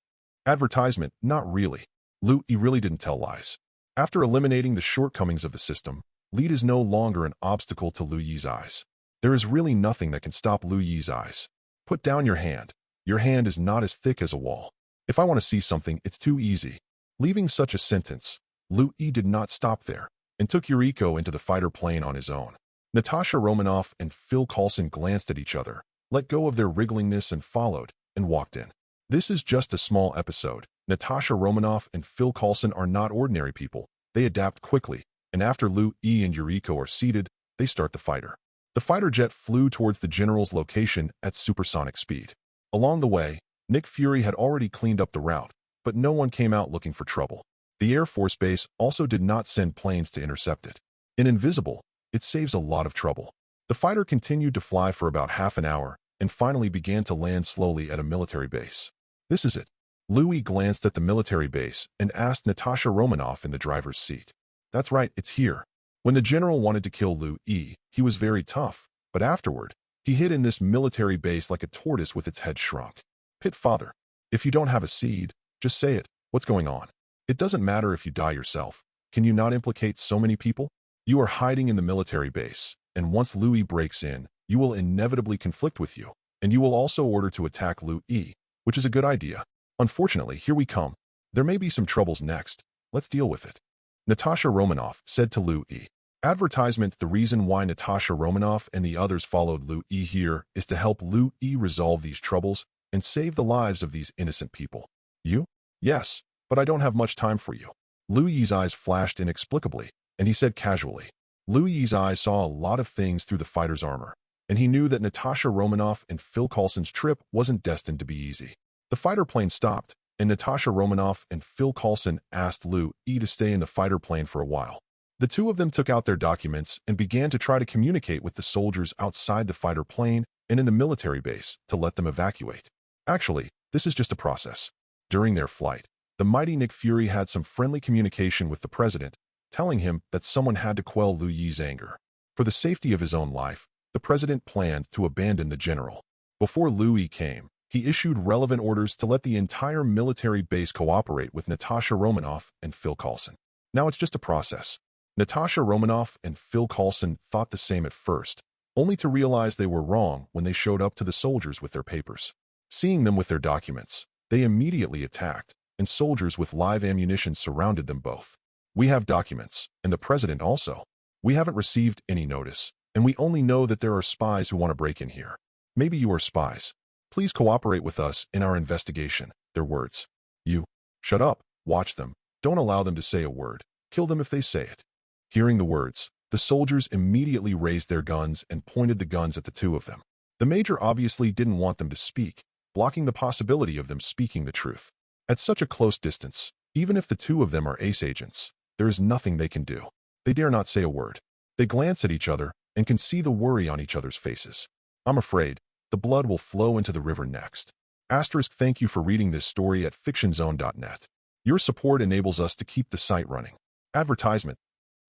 Advertisement, not really. Lu Yi really didn't tell lies. After eliminating the shortcomings of the system, lead is no longer an obstacle to Lu Yi's eyes. There is really nothing that can stop Lu Yi's eyes. Put down your hand. Your hand is not as thick as a wall. If I want to see something, it's too easy. Leaving such a sentence, Lu Yi did not stop there and took Yuriko into the fighter plane on his own. Natasha Romanoff and Phil Coulson glanced at each other, let go of their wrigglingness and followed, and walked in. This is just a small episode. Natasha Romanoff and Phil Coulson are not ordinary people. They adapt quickly, and after Lu Yi and Yuriko are seated, they start the fighter. The fighter jet flew towards the general's location at supersonic speed. Along the way, Nick Fury had already cleaned up the route, but no one came out looking for trouble. The Air Force Base also did not send planes to intercept it. In Invisible, it saves a lot of trouble. The fighter continued to fly for about half an hour and finally began to land slowly at a military base. This is it. Lu Yi glanced at the military base and asked Natasha Romanoff in the driver's seat. That's right, it's here. When the general wanted to kill Lu Yi, he was very tough, but afterward, he hid in this military base like a tortoise with its head shrunk. Pit father, if you don't have a seed, just say it. What's going on? It doesn't matter if you die yourself. Can you not implicate so many people? You are hiding in the military base, and once Lu Yi breaks in, you will inevitably conflict with you, and you will also order to attack Lu Yi, which is a good idea. Unfortunately, here we come. There may be some troubles next. Let's deal with it. Natasha Romanoff said to Lu Yi. Advertisement. The reason why Natasha Romanoff and the others followed Lu Yi here is to help Lu Yi resolve these troubles and save the lives of these innocent people. You? Yes, but I don't have much time for you. Lu Yi's eyes flashed inexplicably, and he said casually. Lu Yi's eyes saw a lot of things through the fighter's armor, and he knew that Natasha Romanoff and Phil Coulson's trip wasn't destined to be easy. The fighter plane stopped, and Natasha Romanoff and Phil Coulson asked Lu Yi to stay in the fighter plane for a while. The two of them took out their documents and began to try to communicate with the soldiers outside the fighter plane and in the military base to let them evacuate. Actually, this is just a process. During their flight, the mighty Nick Fury had some friendly communication with the president, telling him that someone had to quell Lu Yi's anger. For the safety of his own life, the president planned to abandon the general. Before Lu Yi came, he issued relevant orders to let the entire military base cooperate with Natasha Romanoff and Phil Coulson. Now it's just a process. Natasha Romanoff and Phil Coulson thought the same at first, only to realize they were wrong when they showed up to the soldiers with their papers. Seeing them with their documents, they immediately attacked, and soldiers with live ammunition surrounded them both. We have documents, and the president also. We haven't received any notice, and we only know that there are spies who want to break in here. Maybe you are spies. Please cooperate with us in our investigation. Their words. You. Shut up. Watch them. Don't allow them to say a word. Kill them if they say it. Hearing the words, the soldiers immediately raised their guns and pointed the guns at the two of them. The major obviously didn't want them to speak, blocking the possibility of them speaking the truth. At such a close distance, even if the two of them are ace agents, there is nothing they can do. They dare not say a word. They glance at each other and can see the worry on each other's faces. I'm afraid the blood will flow into the river next. Asterisk. Thank you for reading this story at fictionzone.net. Your support enables us to keep the site running. Advertisement.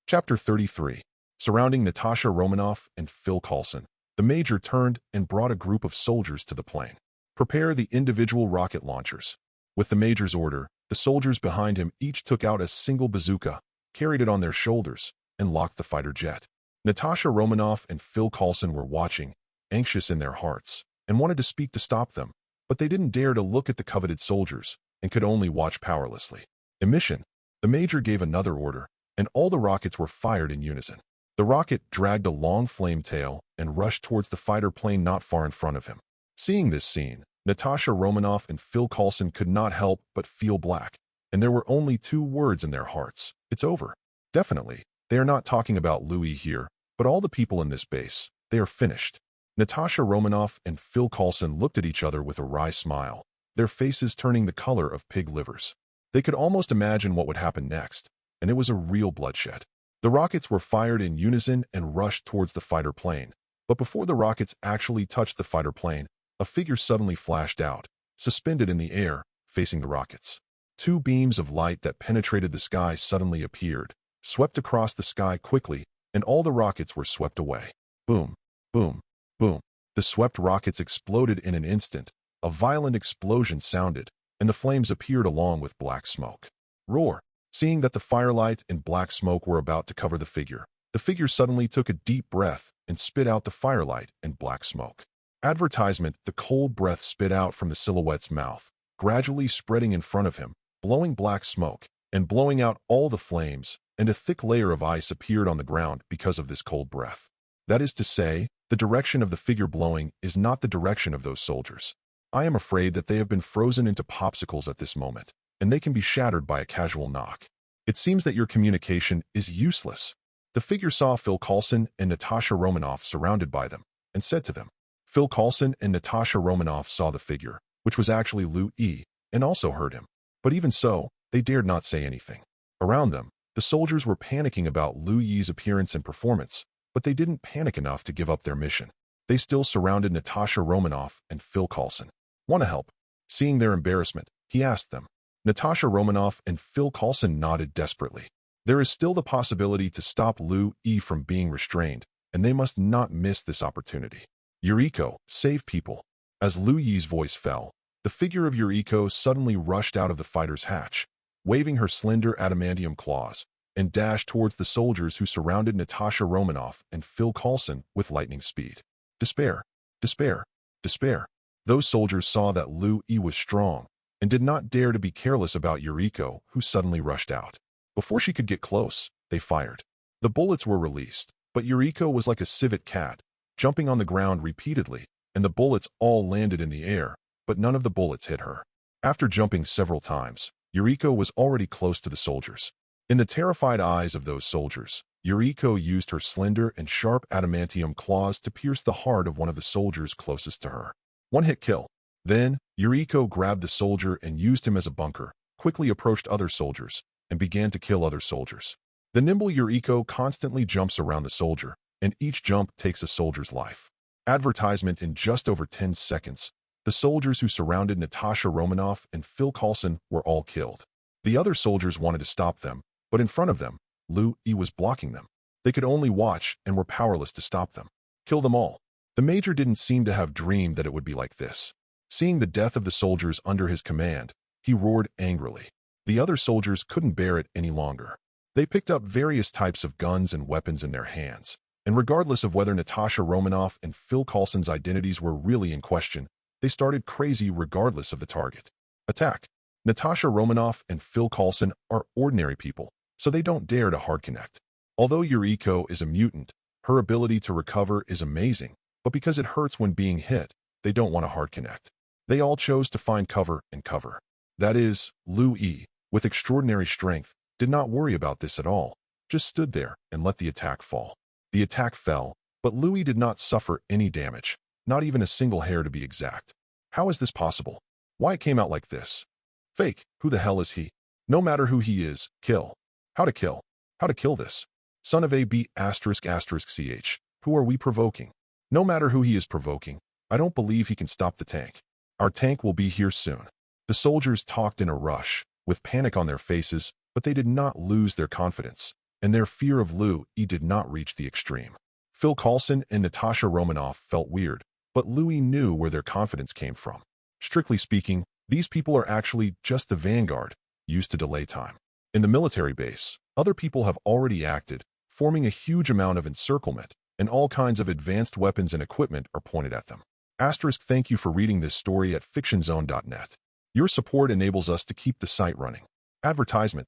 Chapter 33. Surrounding Natasha Romanoff and Phil Coulson, the major turned and brought a group of soldiers to the plane. Prepare the individual rocket launchers. With the major's order, the soldiers behind him each took out a single bazooka, carried it on their shoulders, and locked the fighter jet. Natasha Romanoff and Phil Coulson were watching, anxious in their hearts, and wanted to speak to stop them, but they didn't dare to look at the coveted soldiers and could only watch powerlessly. Emission. The major gave another order, and all the rockets were fired in unison. The rocket dragged a long flame tail and rushed towards the fighter plane not far in front of him. Seeing this scene, Natasha Romanoff and Phil Coulson could not help but feel black, and there were only two words in their hearts: it's over. Definitely, they are not talking about Louis here, but all the people in this base. They are finished. Natasha Romanoff and Phil Coulson looked at each other with a wry smile, their faces turning the color of pig livers. They could almost imagine what would happen next, and it was a real bloodshed. The rockets were fired in unison and rushed towards the fighter plane, but before the rockets actually touched the fighter plane, a figure suddenly flashed out, suspended in the air, facing the rockets. Two beams of light that penetrated the sky suddenly appeared, swept across the sky quickly, and all the rockets were swept away. Boom, boom, boom. The swept rockets exploded in an instant. A violent explosion sounded, and the flames appeared along with black smoke. Roar! Seeing that the firelight and black smoke were about to cover the figure suddenly took a deep breath and spit out the firelight and black smoke. Advertisement: the cold breath spit out from the silhouette's mouth, gradually spreading in front of him, blowing black smoke, and blowing out all the flames, and a thick layer of ice appeared on the ground because of this cold breath. That is to say, the direction of the figure blowing is not the direction of those soldiers. I am afraid that they have been frozen into popsicles at this moment, and they can be shattered by a casual knock. It seems that your communication is useless. The figure saw Phil Coulson and Natasha Romanoff surrounded by them, and said to them. Phil Coulson and Natasha Romanoff saw the figure, which was actually Louis, and also heard him. But even so, they dared not say anything. Around them, the soldiers were panicking about Louis's appearance and performance, but they didn't panic enough to give up their mission. They still surrounded Natasha Romanoff and Phil Coulson. Want to help? Seeing their embarrassment, he asked them. Natasha Romanoff and Phil Coulson nodded desperately. There is still the possibility to stop Louis from being restrained, and they must not miss this opportunity. Yuriko, save people. As Louis's voice fell, the figure of Yuriko suddenly rushed out of the fighter's hatch, waving her slender adamantium claws, and dashed towards the soldiers who surrounded Natasha Romanoff and Phil Coulson with lightning speed. Despair, despair, despair. Those soldiers saw that Louis was strong, and did not dare to be careless about Yuriko, who suddenly rushed out. Before she could get close, they fired. The bullets were released, but Yuriko was like a civet cat, jumping on the ground repeatedly, and the bullets all landed in the air, but none of the bullets hit her. After jumping several times, Yuriko was already close to the soldiers. In the terrified eyes of those soldiers, Yuriko used her slender and sharp adamantium claws to pierce the heart of one of the soldiers closest to her. One-hit kill. Then, Yuriko grabbed the soldier and used him as a bunker, quickly approached other soldiers, and began to kill other soldiers. The nimble Yuriko constantly jumps around the soldier, and each jump takes a soldier's life. Advertisement: in just over 10 seconds, the soldiers who surrounded Natasha Romanoff and Phil Coulson were all killed. The other soldiers wanted to stop them, but in front of them, Louis was blocking them. They could only watch and were powerless to stop them. Kill them all. The major didn't seem to have dreamed that it would be like this. Seeing the death of the soldiers under his command, he roared angrily. The other soldiers couldn't bear it any longer. They picked up various types of guns and weapons in their hands, and regardless of whether Natasha Romanoff and Phil Coulson's identities were really in question, they started crazy regardless of the target. Attack! Natasha Romanoff and Phil Coulson are ordinary people, so they don't dare to hard connect. Although Yuriko is a mutant, her ability to recover is amazing, but because it hurts when being hit, they don't want to hard connect. They all chose to find cover and cover. That is, Louis, with extraordinary strength, did not worry about this at all, just stood there and let the attack fall. The attack fell, but Louis did not suffer any damage, not even a single hair to be exact. How is this possible? Why it came out like this? Fake, who the hell is he? No matter who he is, kill. How to kill? How to kill this? Son of a b*****ch, who are we provoking? No matter who he is provoking, I don't believe he can stop the tank. Our tank will be here soon. The soldiers talked in a rush, with panic on their faces, but they did not lose their confidence, and their fear of Louis did not reach the extreme. Phil Coulson and Natasha Romanoff felt weird, but Louis knew where their confidence came from. Strictly speaking, these people are actually just the vanguard, used to delay time. In the military base, other people have already acted, forming a huge amount of encirclement, and all kinds of advanced weapons and equipment are pointed at them. Thank you for reading this story at fictionzone.net. Your support enables us to keep the site running. Advertisement.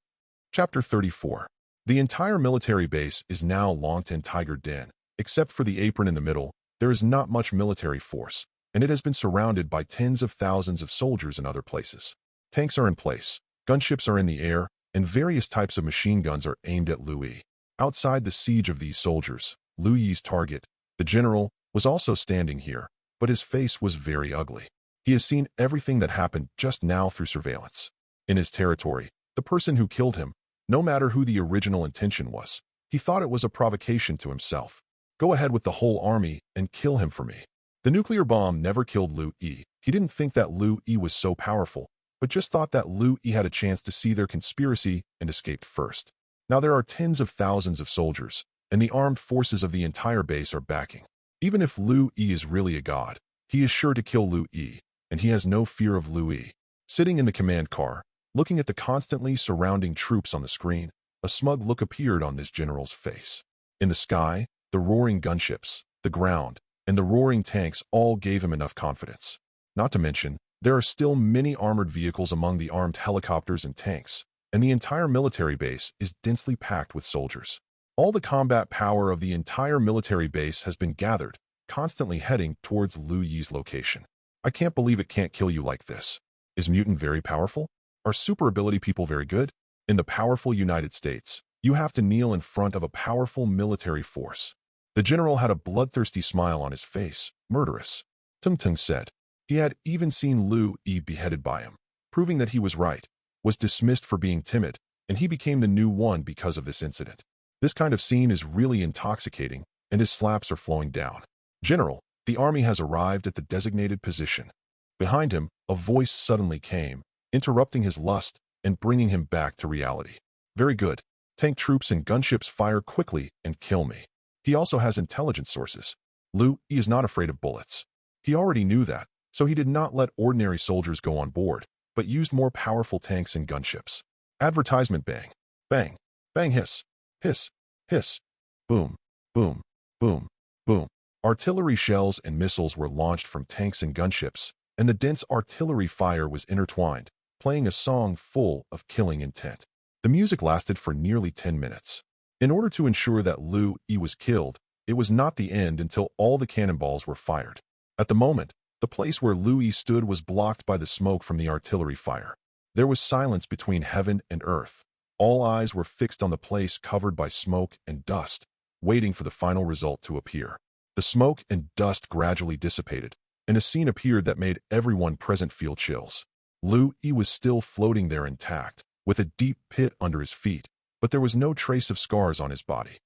Chapter 34. The entire military base is now Longtan Tiger Den. Except for the apron in the middle, there is not much military force, and it has been surrounded by tens of thousands of soldiers in other places. Tanks are in place, gunships are in the air, and various types of machine guns are aimed at Liu Yi. Outside the siege of these soldiers, Liu Yi's target, the general, was also standing here, but his face was very ugly. He has seen everything that happened just now through surveillance. In his territory, the person who killed him, no matter who the original intention was, he thought it was a provocation to himself. Go ahead with the whole army and kill him for me. The nuclear bomb never killed Liu Yi. He didn't think that Liu Yi was so powerful, but just thought that Liu Yi had a chance to see their conspiracy and escaped first. Now there are tens of thousands of soldiers, and the armed forces of the entire base are backing. Even if Liu Yi is really a god, he is sure to kill Liu Yi, and he has no fear of Liu Yi. Sitting in the command car, looking at the constantly surrounding troops on the screen, a smug look appeared on this general's face. In the sky, the roaring gunships, the ground, and the roaring tanks all gave him enough confidence. Not to mention, there are still many armored vehicles among the armed helicopters and tanks, and the entire military base is densely packed with soldiers. All the combat power of the entire military base has been gathered, constantly heading towards Liu Yi's location. I can't believe it can't kill you like this. Is mutant very powerful? Are super ability people very good? In the powerful United States, you have to kneel in front of a powerful military force. The general had a bloodthirsty smile on his face, murderous. Tung Tung said. He had even seen Liu Yi beheaded by him, proving that he was right, was dismissed for being timid, and he became the new one because of this incident. This kind of scene is really intoxicating, and his slaps are flowing down. General, the army has arrived at the designated position. Behind him, a voice suddenly came, interrupting his lust and bringing him back to reality. Very good. Tank troops and gunships fire quickly and kill me. He also has intelligence sources. Liu Yi is not afraid of bullets. He already knew that, so he did not let ordinary soldiers go on board, but used more powerful tanks and gunships. Advertisement bang. Bang. Bang hiss. Hiss. Hiss. Boom. Boom. Boom. Boom. Artillery shells and missiles were launched from tanks and gunships, and the dense artillery fire was intertwined, playing a song full of killing intent. The music lasted for nearly 10 minutes. In order to ensure that Liu Yi was killed, it was not the end until all the cannonballs were fired. At the moment, the place where Liu Yi stood was blocked by the smoke from the artillery fire. There was silence between heaven and earth. All eyes were fixed on the place covered by smoke and dust, waiting for the final result to appear. The smoke and dust gradually dissipated, and a scene appeared that made everyone present feel chills. Liu Yi was still floating there intact, with a deep pit under his feet, but there was no trace of scars on his body.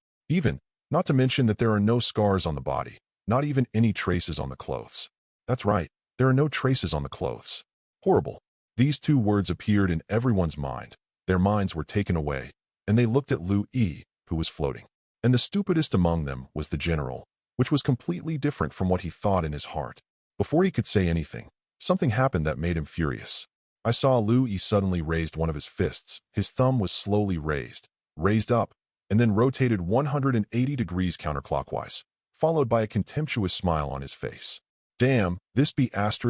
Not to mention that there are no scars on the body, not even any traces on the clothes. That's right, there are no traces on the clothes. Horrible. These two words appeared in everyone's mind. Their minds were taken away, and they looked at Liu Yi, who was floating. And the stupidest among them was the general, which was completely different from what he thought in his heart. Before he could say anything, something happened that made him furious. I saw Liu Yi suddenly raised one of his fists. His thumb was slowly raised up, and then rotated 180 degrees counterclockwise, followed by a contemptuous smile on his face. Damn, this be *************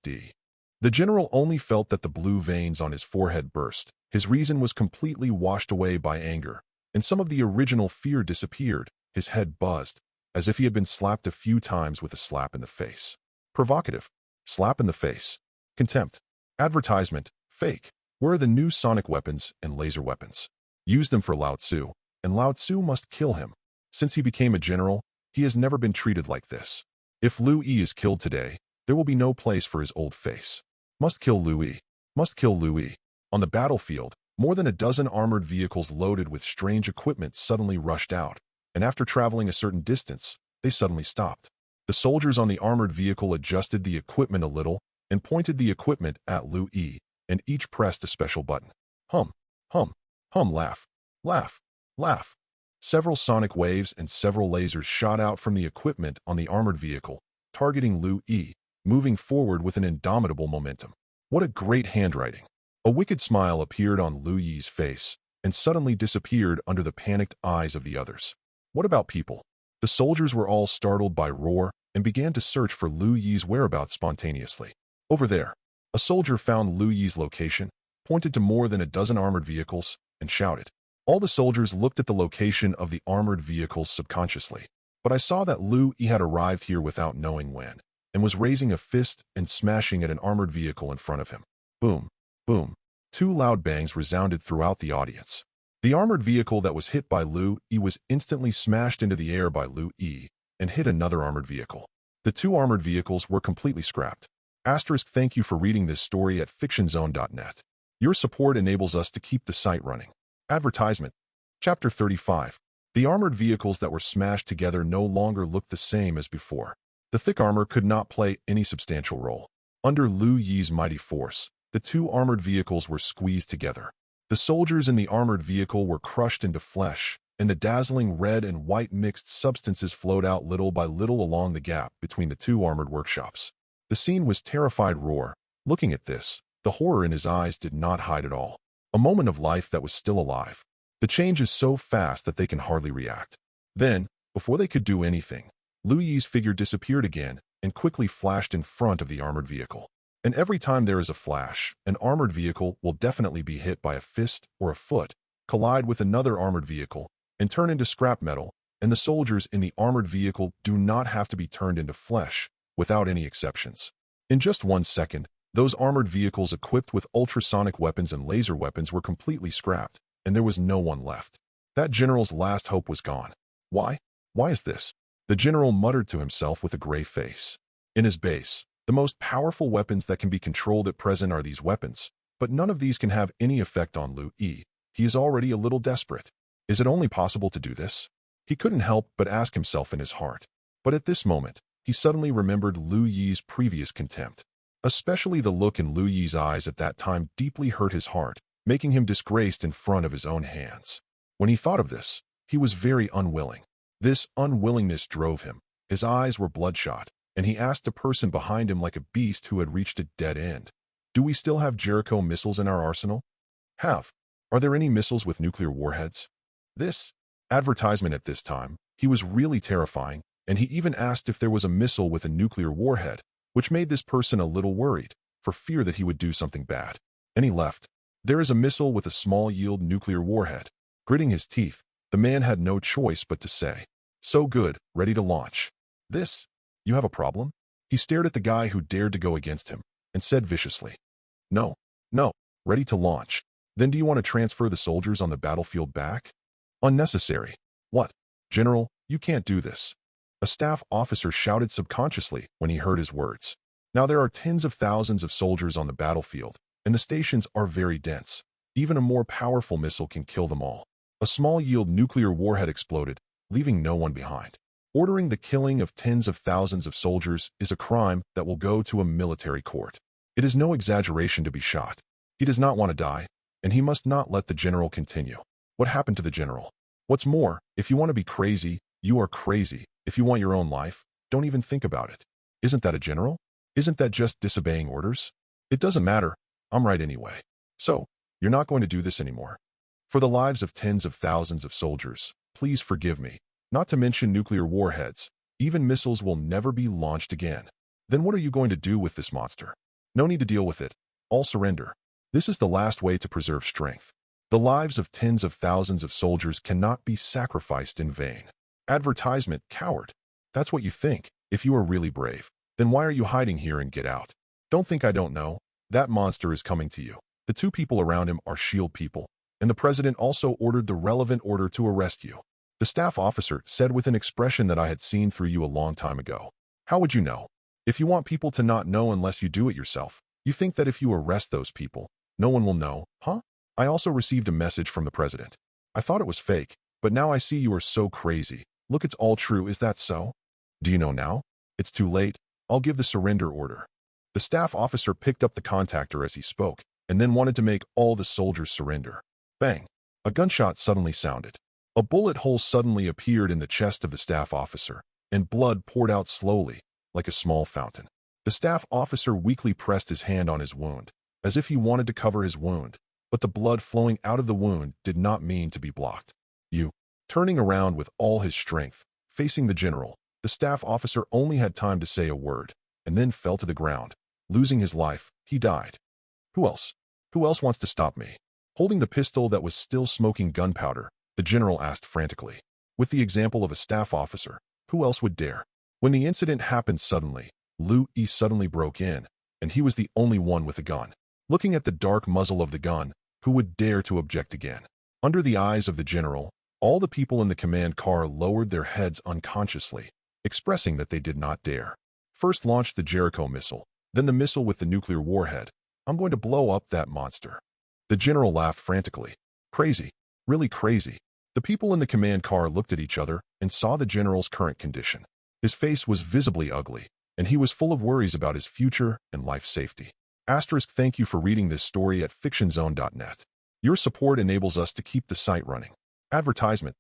D. The general only felt that the blue veins on his forehead burst. His reason was completely washed away by anger, and some of the original fear disappeared. His head buzzed, as if he had been slapped a few times with a slap in the face. Provocative. Slap in the face. Contempt. Advertisement. Fake. Where are the new sonic weapons and laser weapons? Use them for Lao Tzu, and Lao Tzu must kill him. Since he became a general, he has never been treated like this. If Liu Yi is killed today, there will be no place for his old face. Must kill Liu Yi. Must kill Liu Yi. On the battlefield, more than a dozen armored vehicles loaded with strange equipment suddenly rushed out, and after traveling a certain distance, they suddenly stopped. The soldiers on the armored vehicle adjusted the equipment a little and pointed the equipment at Liu Yi, and each pressed a special button. Hum, hum, hum, laugh, laugh, laugh. Several sonic waves and several lasers shot out from the equipment on the armored vehicle, targeting Liu Yi, moving forward with an indomitable momentum. What a great handwriting! A wicked smile appeared on Liu Yi's face and suddenly disappeared under the panicked eyes of the others. What about people? The soldiers were all startled by roar and began to search for Liu Yi's whereabouts spontaneously. Over there. A soldier found Liu Yi's location pointed to more than a dozen armored vehicles, and shouted. All the soldiers looked at the location of the armored vehicles subconsciously. But I saw that Liu Yi had arrived here without knowing when, and was raising a fist and smashing at an armored vehicle in front of him. Boom, boom. Two loud bangs resounded throughout the audience. The armored vehicle that was hit by Liu Yi was instantly smashed into the air by Liu Yi and hit another armored vehicle. The two armored vehicles were completely scrapped. Thank you for reading this story at fictionzone.net. Your support enables us to keep the site running. Advertisement. Chapter 35. The armored vehicles that were smashed together no longer looked the same as before. The thick armor could not play any substantial role. Under Liu Yi's mighty force, the two armored vehicles were squeezed together. The soldiers in the armored vehicle were crushed into flesh, and the dazzling red and white mixed substances flowed out little by little along the gap between the two armored workshops. The scene was terrified roar. Looking at this, the horror in his eyes did not hide at all. A moment of life that was still alive. The change is so fast that they can hardly react. Then, before they could do anything, Liu Yi's figure disappeared again and quickly flashed in front of the armored vehicle. And every time there is a flash, an armored vehicle will definitely be hit by a fist or a foot, collide with another armored vehicle, and turn into scrap metal, and the soldiers in the armored vehicle do not have to be turned into flesh, without any exceptions. In just 1 second, those armored vehicles equipped with ultrasonic weapons and laser weapons were completely scrapped, and there was no one left. That general's last hope was gone. Why? Why is this? The general muttered to himself with a gray face. In his base, the most powerful weapons that can be controlled at present are these weapons, but none of these can have any effect on Liu Yi. He is already a little desperate. Is it only possible to do this? He couldn't help but ask himself in his heart. But at this moment, he suddenly remembered Liu Yi's previous contempt. Especially the look in Liu Yi's eyes at that time deeply hurt his heart, making him disgraced in front of his own hands. When he thought of this, he was very unwilling. This unwillingness drove him. His eyes were bloodshot, and he asked a person behind him like a beast who had reached a dead end. Do we still have Jericho missiles in our arsenal? Are there any missiles with nuclear warheads? This advertisement at this time, he was really terrifying, and he even asked if there was a missile with a nuclear warhead, which made this person a little worried, for fear that he would do something bad. And he left. There is a missile with a small-yield nuclear warhead. Gritting his teeth, the man had no choice but to say, so good, ready to launch. This? You have a problem? He stared at the guy who dared to go against him, and said viciously, no, ready to launch. Then do you want to transfer the soldiers on the battlefield back? Unnecessary. What? General, you can't do this. A staff officer shouted subconsciously when he heard his words. Now there are tens of thousands of soldiers on the battlefield, and the stations are very dense. Even a more powerful missile can kill them all. A small-yield nuclear warhead exploded, leaving no one behind. Ordering the killing of tens of thousands of soldiers is a crime that will go to a military court. It is no exaggeration to be shot. He does not want to die, and he must not let the general continue. What happened to the general? What's more, if you want to be crazy, you are crazy. If you want your own life, don't even think about it. Isn't that a general? Isn't that just disobeying orders? It doesn't matter. I'm right anyway. So, you're not going to do this anymore. For the lives of tens of thousands of soldiers, please forgive me. Not to mention nuclear warheads, even missiles will never be launched again. Then what are you going to do with this monster? No need to deal with it. All surrender. This is the last way to preserve strength. The lives of tens of thousands of soldiers cannot be sacrificed in vain. Advertisement, coward. That's what you think. If you are really brave, then why are you hiding here and get out? Don't think I don't know. That monster is coming to you. The two people around him are SHIELD people, and the president also ordered the relevant order to arrest you. The staff officer said with an expression that I had seen through you a long time ago. How would you know? If you want people to not know unless you do it yourself, you think that if you arrest those people, no one will know, huh? I also received a message from the president. I thought it was fake, but now I see you are so crazy. Look, it's all true. Is that so? Do you know now? It's too late. I'll give the surrender order. The staff officer picked up the contactor as he spoke, and then wanted to make all the soldiers surrender. Bang! A gunshot suddenly sounded. A bullet hole suddenly appeared in the chest of the staff officer, and blood poured out slowly, like a small fountain. The staff officer weakly pressed his hand on his wound, as if he wanted to cover his wound, but the blood flowing out of the wound did not mean to be blocked. Turning around with all his strength, facing the general, the staff officer only had time to say a word, and then fell to the ground. Losing his life, he died. Who else? Who else wants to stop me? Holding the pistol that was still smoking gunpowder, the general asked frantically. With the example of a staff officer, who else would dare? When the incident happened suddenly, Lu Yi suddenly broke in, and he was the only one with a gun. Looking at the dark muzzle of the gun, who would dare to object again? Under the eyes of the general, all the people in the command car lowered their heads unconsciously, expressing that they did not dare. First launched the Jericho missile, then the missile with the nuclear warhead. I'm going to blow up that monster. The general laughed frantically. Crazy. Really crazy. The people in the command car looked at each other and saw the general's current condition. His face was visibly ugly, and he was full of worries about his future and life safety. Thank you for reading this story at fictionzone.net. Your support enables us to keep the site running. Advertisement.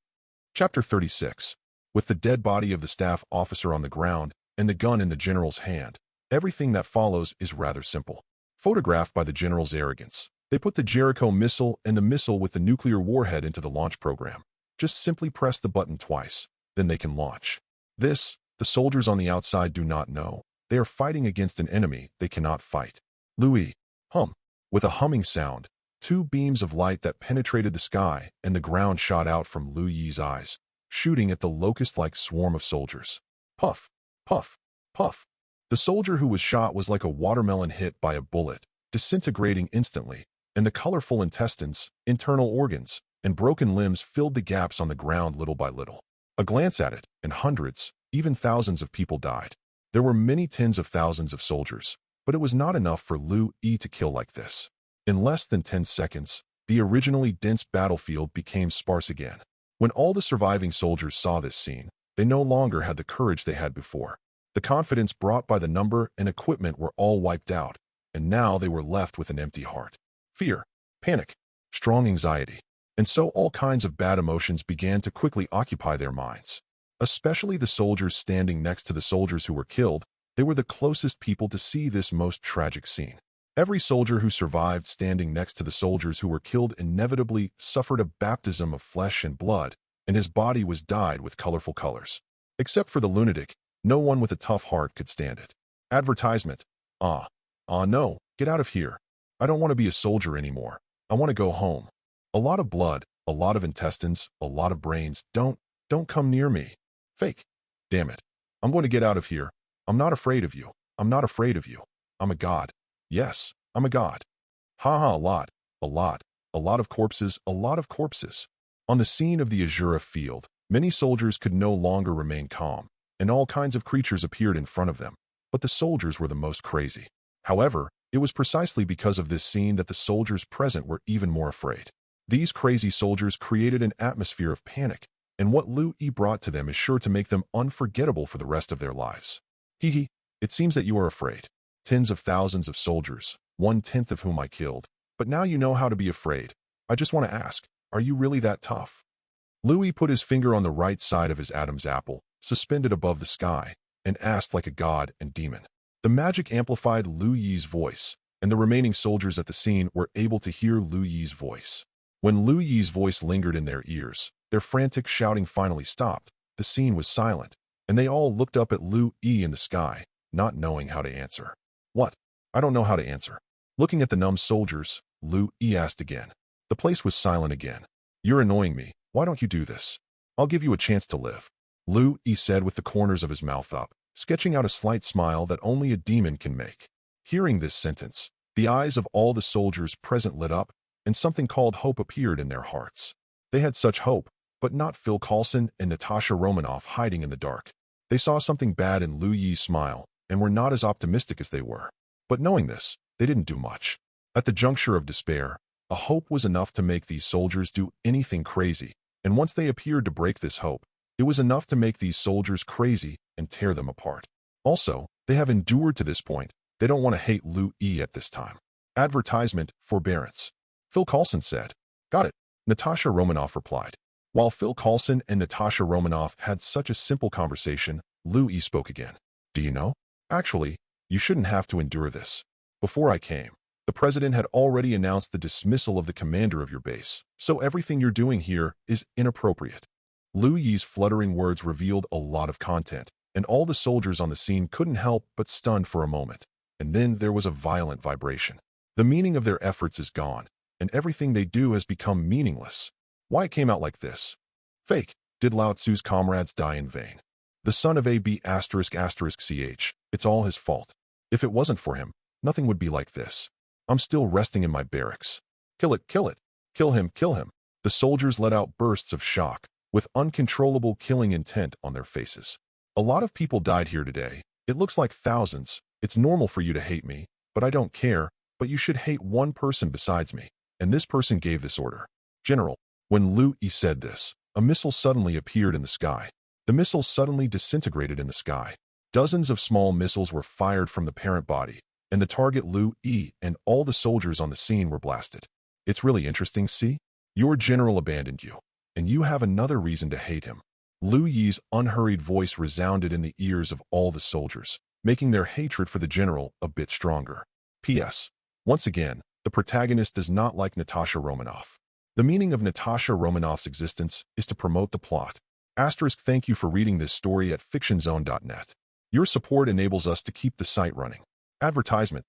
Chapter 36. With the dead body of the staff officer on the ground and the gun in the general's hand, everything that follows is rather simple. Photographed by the general's arrogance, they put the Jericho missile and the missile with the nuclear warhead into the launch program. Just simply press the button twice, then they can launch. This, the soldiers on the outside do not know. They are fighting against an enemy they cannot fight. Louis, hum. With a humming sound, two beams of light that penetrated the sky and the ground shot out from Lu Yi's eyes, shooting at the locust-like swarm of soldiers. Puff, puff, puff. The soldier who was shot was like a watermelon hit by a bullet, disintegrating instantly, and the colorful intestines, internal organs, and broken limbs filled the gaps on the ground little by little. A glance at it, and hundreds, even thousands of people died. There were many tens of thousands of soldiers, but it was not enough for Lu Yi to kill like this. In less than 10 seconds, the originally dense battlefield became sparse again. When all the surviving soldiers saw this scene, they no longer had the courage they had before. The confidence brought by the number and equipment were all wiped out, and now they were left with an empty heart. Fear, panic, strong anxiety, and so all kinds of bad emotions began to quickly occupy their minds. Especially the soldiers standing next to the soldiers who were killed, they were the closest people to see this most tragic scene. Every soldier who survived standing next to the soldiers who were killed inevitably suffered a baptism of flesh and blood, and his body was dyed with colorful colors. Except for the lunatic, no one with a tough heart could stand it. Advertisement. No, get out of here. I don't want to be a soldier anymore. I want to go home. A lot of blood, a lot of intestines, a lot of brains. Don't come near me. Fake. Damn it. I'm going to get out of here. I'm not afraid of you. I'm not afraid of you. I'm a god. Yes, I'm a god. Ha, a lot of corpses, a lot of corpses. On the scene of the Azura field, many soldiers could no longer remain calm, and all kinds of creatures appeared in front of them. But the soldiers were the most crazy. However, it was precisely because of this scene that the soldiers present were even more afraid. These crazy soldiers created an atmosphere of panic, and what Lu Yi brought to them is sure to make them unforgettable for the rest of their lives. Hee, it seems that you are afraid. Tens of thousands of soldiers, 1/10 of whom I killed. But now you know how to be afraid. I just want to ask, are you really that tough? Lu Yi put his finger on the right side of his Adam's apple, suspended above the sky, and asked like a god and demon. The magic amplified Lu Yi's voice, and the remaining soldiers at the scene were able to hear Lu Yi's voice. When Lu Yi's voice lingered in their ears, their frantic shouting finally stopped. The scene was silent, and they all looked up at Lu Yi in the sky, not knowing how to answer. What? I don't know how to answer. Looking at the numb soldiers, Lu Yi asked again. The place was silent again. You're annoying me. Why don't you do this? I'll give you a chance to live. Lu Yi said with the corners of his mouth up, sketching out a slight smile that only a demon can make. Hearing this sentence, the eyes of all the soldiers present lit up, and something called hope appeared in their hearts. They had such hope, but not Phil Coulson and Natasha Romanoff hiding in the dark. They saw something bad in Lu Yi's smile, and were not as optimistic as they were. But knowing this, they didn't do much. At the juncture of despair, a hope was enough to make these soldiers do anything crazy, and once they appeared to break this hope, it was enough to make these soldiers crazy and tear them apart. Also, they have endured to this point. They don't want to hate Lu Yi at this time. Advertisement, forbearance. Phil Coulson said. Got it, Natasha Romanoff replied. While Phil Coulson and Natasha Romanoff had such a simple conversation, Lu Yi spoke again. Do you know? Actually, you shouldn't have to endure this. Before I came, the president had already announced the dismissal of the commander of your base, so everything you're doing here is inappropriate. Lu Yi's fluttering words revealed a lot of content, and all the soldiers on the scene couldn't help but stun for a moment. And then there was a violent vibration. The meaning of their efforts is gone, and everything they do has become meaningless. Why it came out like this? Fake. Did Lao Tzu's comrades die in vain? The son of AB*****ch, it's all his fault. If it wasn't for him, nothing would be like this. I'm still resting in my barracks. Kill it, kill it. Kill him, kill him. The soldiers let out bursts of shock, with uncontrollable killing intent on their faces. A lot of people died here today. It looks like thousands. It's normal for you to hate me, but I don't care, but you should hate one person besides me. And this person gave this order. General, when Lu Yi said this, a missile suddenly appeared in the sky. The missile suddenly disintegrated in the sky. Dozens of small missiles were fired from the parent body, and the target Lu Yi and all the soldiers on the scene were blasted. It's really interesting, see? Your general abandoned you, and you have another reason to hate him. Lu Yi's unhurried voice resounded in the ears of all the soldiers, making their hatred for the general a bit stronger. P.S. Once again, the protagonist does not like Natasha Romanoff. The meaning of Natasha Romanoff's existence is to promote the plot. Thank you for reading this story at fictionzone.net. Your support enables us to keep the site running. Advertisement.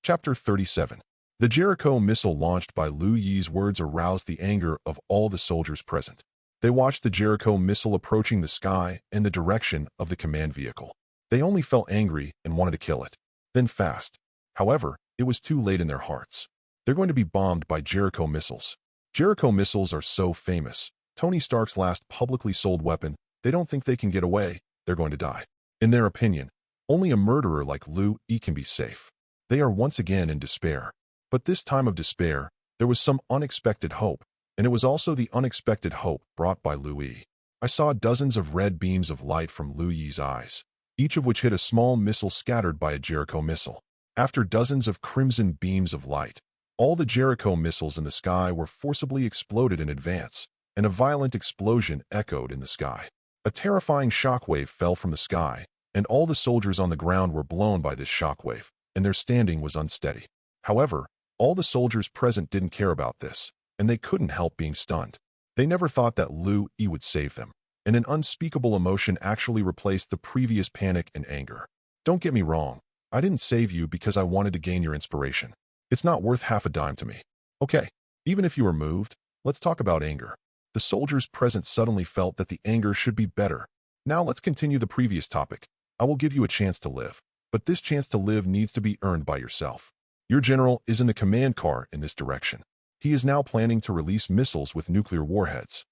Chapter 37. The Jericho missile launched by Lu Yi's words aroused the anger of all the soldiers present. They watched the Jericho missile approaching the sky in the direction of the command vehicle. They only felt angry and wanted to kill it. Then fast. However, it was too late in their hearts. They're going to be bombed by Jericho missiles. Jericho missiles are so famous. Tony Stark's last publicly sold weapon. They don't think they can get away. They're going to die. In their opinion, only a murderer like Lu Yi can be safe. They are once again in despair. But this time of despair, there was some unexpected hope, and it was also the unexpected hope brought by Lu Yi. I saw dozens of red beams of light from Lu Yi's eyes, each of which hit a small missile scattered by a Jericho missile. After dozens of crimson beams of light, all the Jericho missiles in the sky were forcibly exploded in advance, and a violent explosion echoed in the sky. A terrifying shockwave fell from the sky, and all the soldiers on the ground were blown by this shockwave, and their standing was unsteady. However, all the soldiers present didn't care about this, and they couldn't help being stunned. They never thought that Lu Yi would save them, and an unspeakable emotion actually replaced the previous panic and anger. Don't get me wrong, I didn't save you because I wanted to gain your inspiration. It's not worth half a dime to me. Okay, even if you were moved, let's talk about anger. The soldiers present suddenly felt that the anger should be better. Now let's continue the previous topic. I will give you a chance to live, but this chance to live needs to be earned by yourself. Your general is in the command car in this direction. He is now planning to release missiles with nuclear warheads.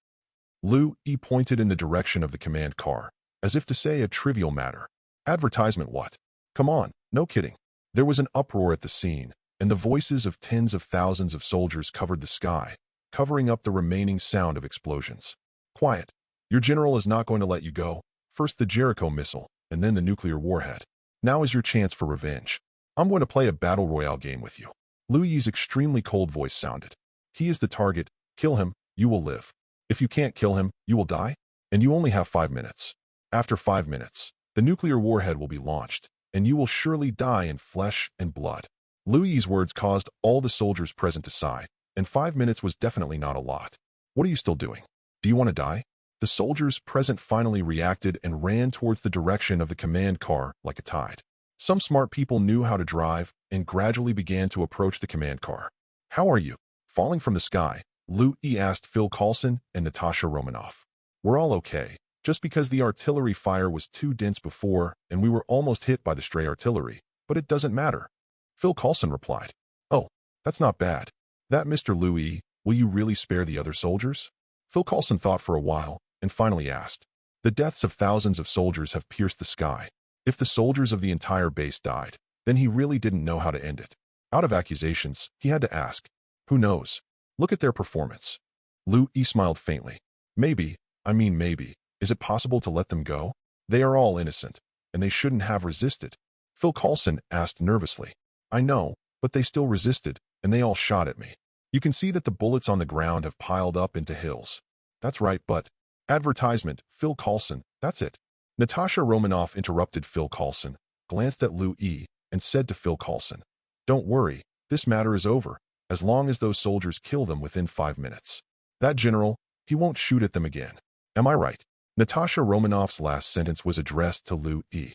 Lu Yi pointed in the direction of the command car, as if to say a trivial matter. Advertisement what? Come on, no kidding. There was an uproar at the scene, and the voices of tens of thousands of soldiers covered the sky, covering up the remaining sound of explosions. Quiet. Your general is not going to let you go. First the Jericho missile, and then the nuclear warhead. Now is your chance for revenge. I'm going to play a battle royale game with you. Lu Yi's extremely cold voice sounded. He is the target. Kill him, you will live. If you can't kill him, you will die. And you only have 5 minutes. After 5 minutes, the nuclear warhead will be launched, and you will surely die in flesh and blood. Lu Yi's words caused all the soldiers present to sigh, and 5 minutes was definitely not a lot. What are you still doing? Do you want to die? The soldiers present finally reacted and ran towards the direction of the command car like a tide. Some smart people knew how to drive and gradually began to approach the command car. How are you? Falling from the sky, Lu Yi asked Phil Coulson and Natasha Romanoff. We're all okay, just because the artillery fire was too dense before and we were almost hit by the stray artillery, but it doesn't matter. Phil Coulson replied. Oh, that's not bad. That Mr. Lu Yi, will you really spare the other soldiers? Phil Coulson thought for a while and finally asked. The deaths of thousands of soldiers have pierced the sky. If the soldiers of the entire base died, then he really didn't know how to end it. Out of accusations, he had to ask. Who knows? Look at their performance. Lu Yi smiled faintly. Maybe. Is it possible to let them go? They are all innocent, and they shouldn't have resisted. Phil Coulson asked nervously. I know, but they still resisted, and they all shot at me. You can see that the bullets on the ground have piled up into hills. That's right, but... Advertisement, Phil Coulson, that's it. Natasha Romanoff interrupted Phil Coulson, glanced at Lu Yi, and said to Phil Coulson, Don't worry, this matter is over, as long as those soldiers kill them within 5 minutes. That general, he won't shoot at them again. Am I right? Natasha Romanoff's last sentence was addressed to Lu Yi.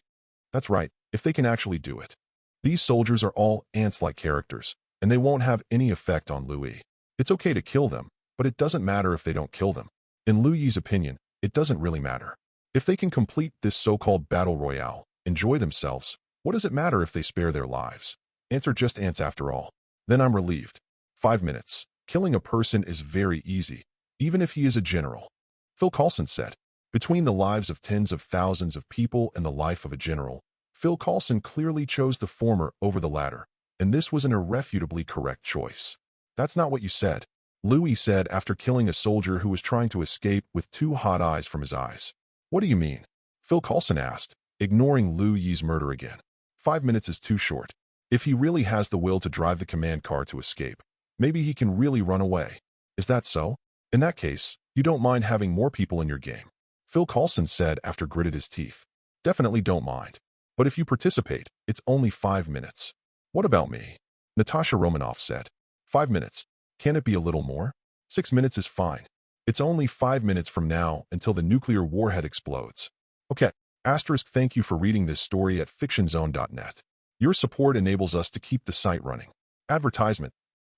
That's right, if they can actually do it. These soldiers are all ants-like characters, and they won't have any effect on Lu Yi. It's okay to kill them, but it doesn't matter if they don't kill them. In Lu Yi's opinion, it doesn't really matter. If they can complete this so-called battle royale, enjoy themselves, what does it matter if they spare their lives? Ants are just ants after all. Then I'm relieved. 5 minutes. Killing a person is very easy, even if he is a general. Phil Coulson said. Between the lives of tens of thousands of people and the life of a general, Phil Coulson clearly chose the former over the latter, and this was an irrefutably correct choice. That's not what you said, Lu Yi said after killing a soldier who was trying to escape with 2 hot eyes from his eyes. What do you mean? Phil Coulson asked, ignoring Lu Yi's murder again. 5 minutes is too short. If he really has the will to drive the command car to escape, maybe he can really run away. Is that so? In that case, you don't mind having more people in your game, Phil Coulson said after gritted his teeth. Definitely don't mind. But if you participate, it's only 5 minutes. What about me? Natasha Romanoff said. 5 minutes. Can it be a little more? 6 minutes is fine. It's only 5 minutes from now until the nuclear warhead explodes. Okay. Asterisk, thank you for reading this story at fictionzone.net. Your support enables us to keep the site running. Advertisement.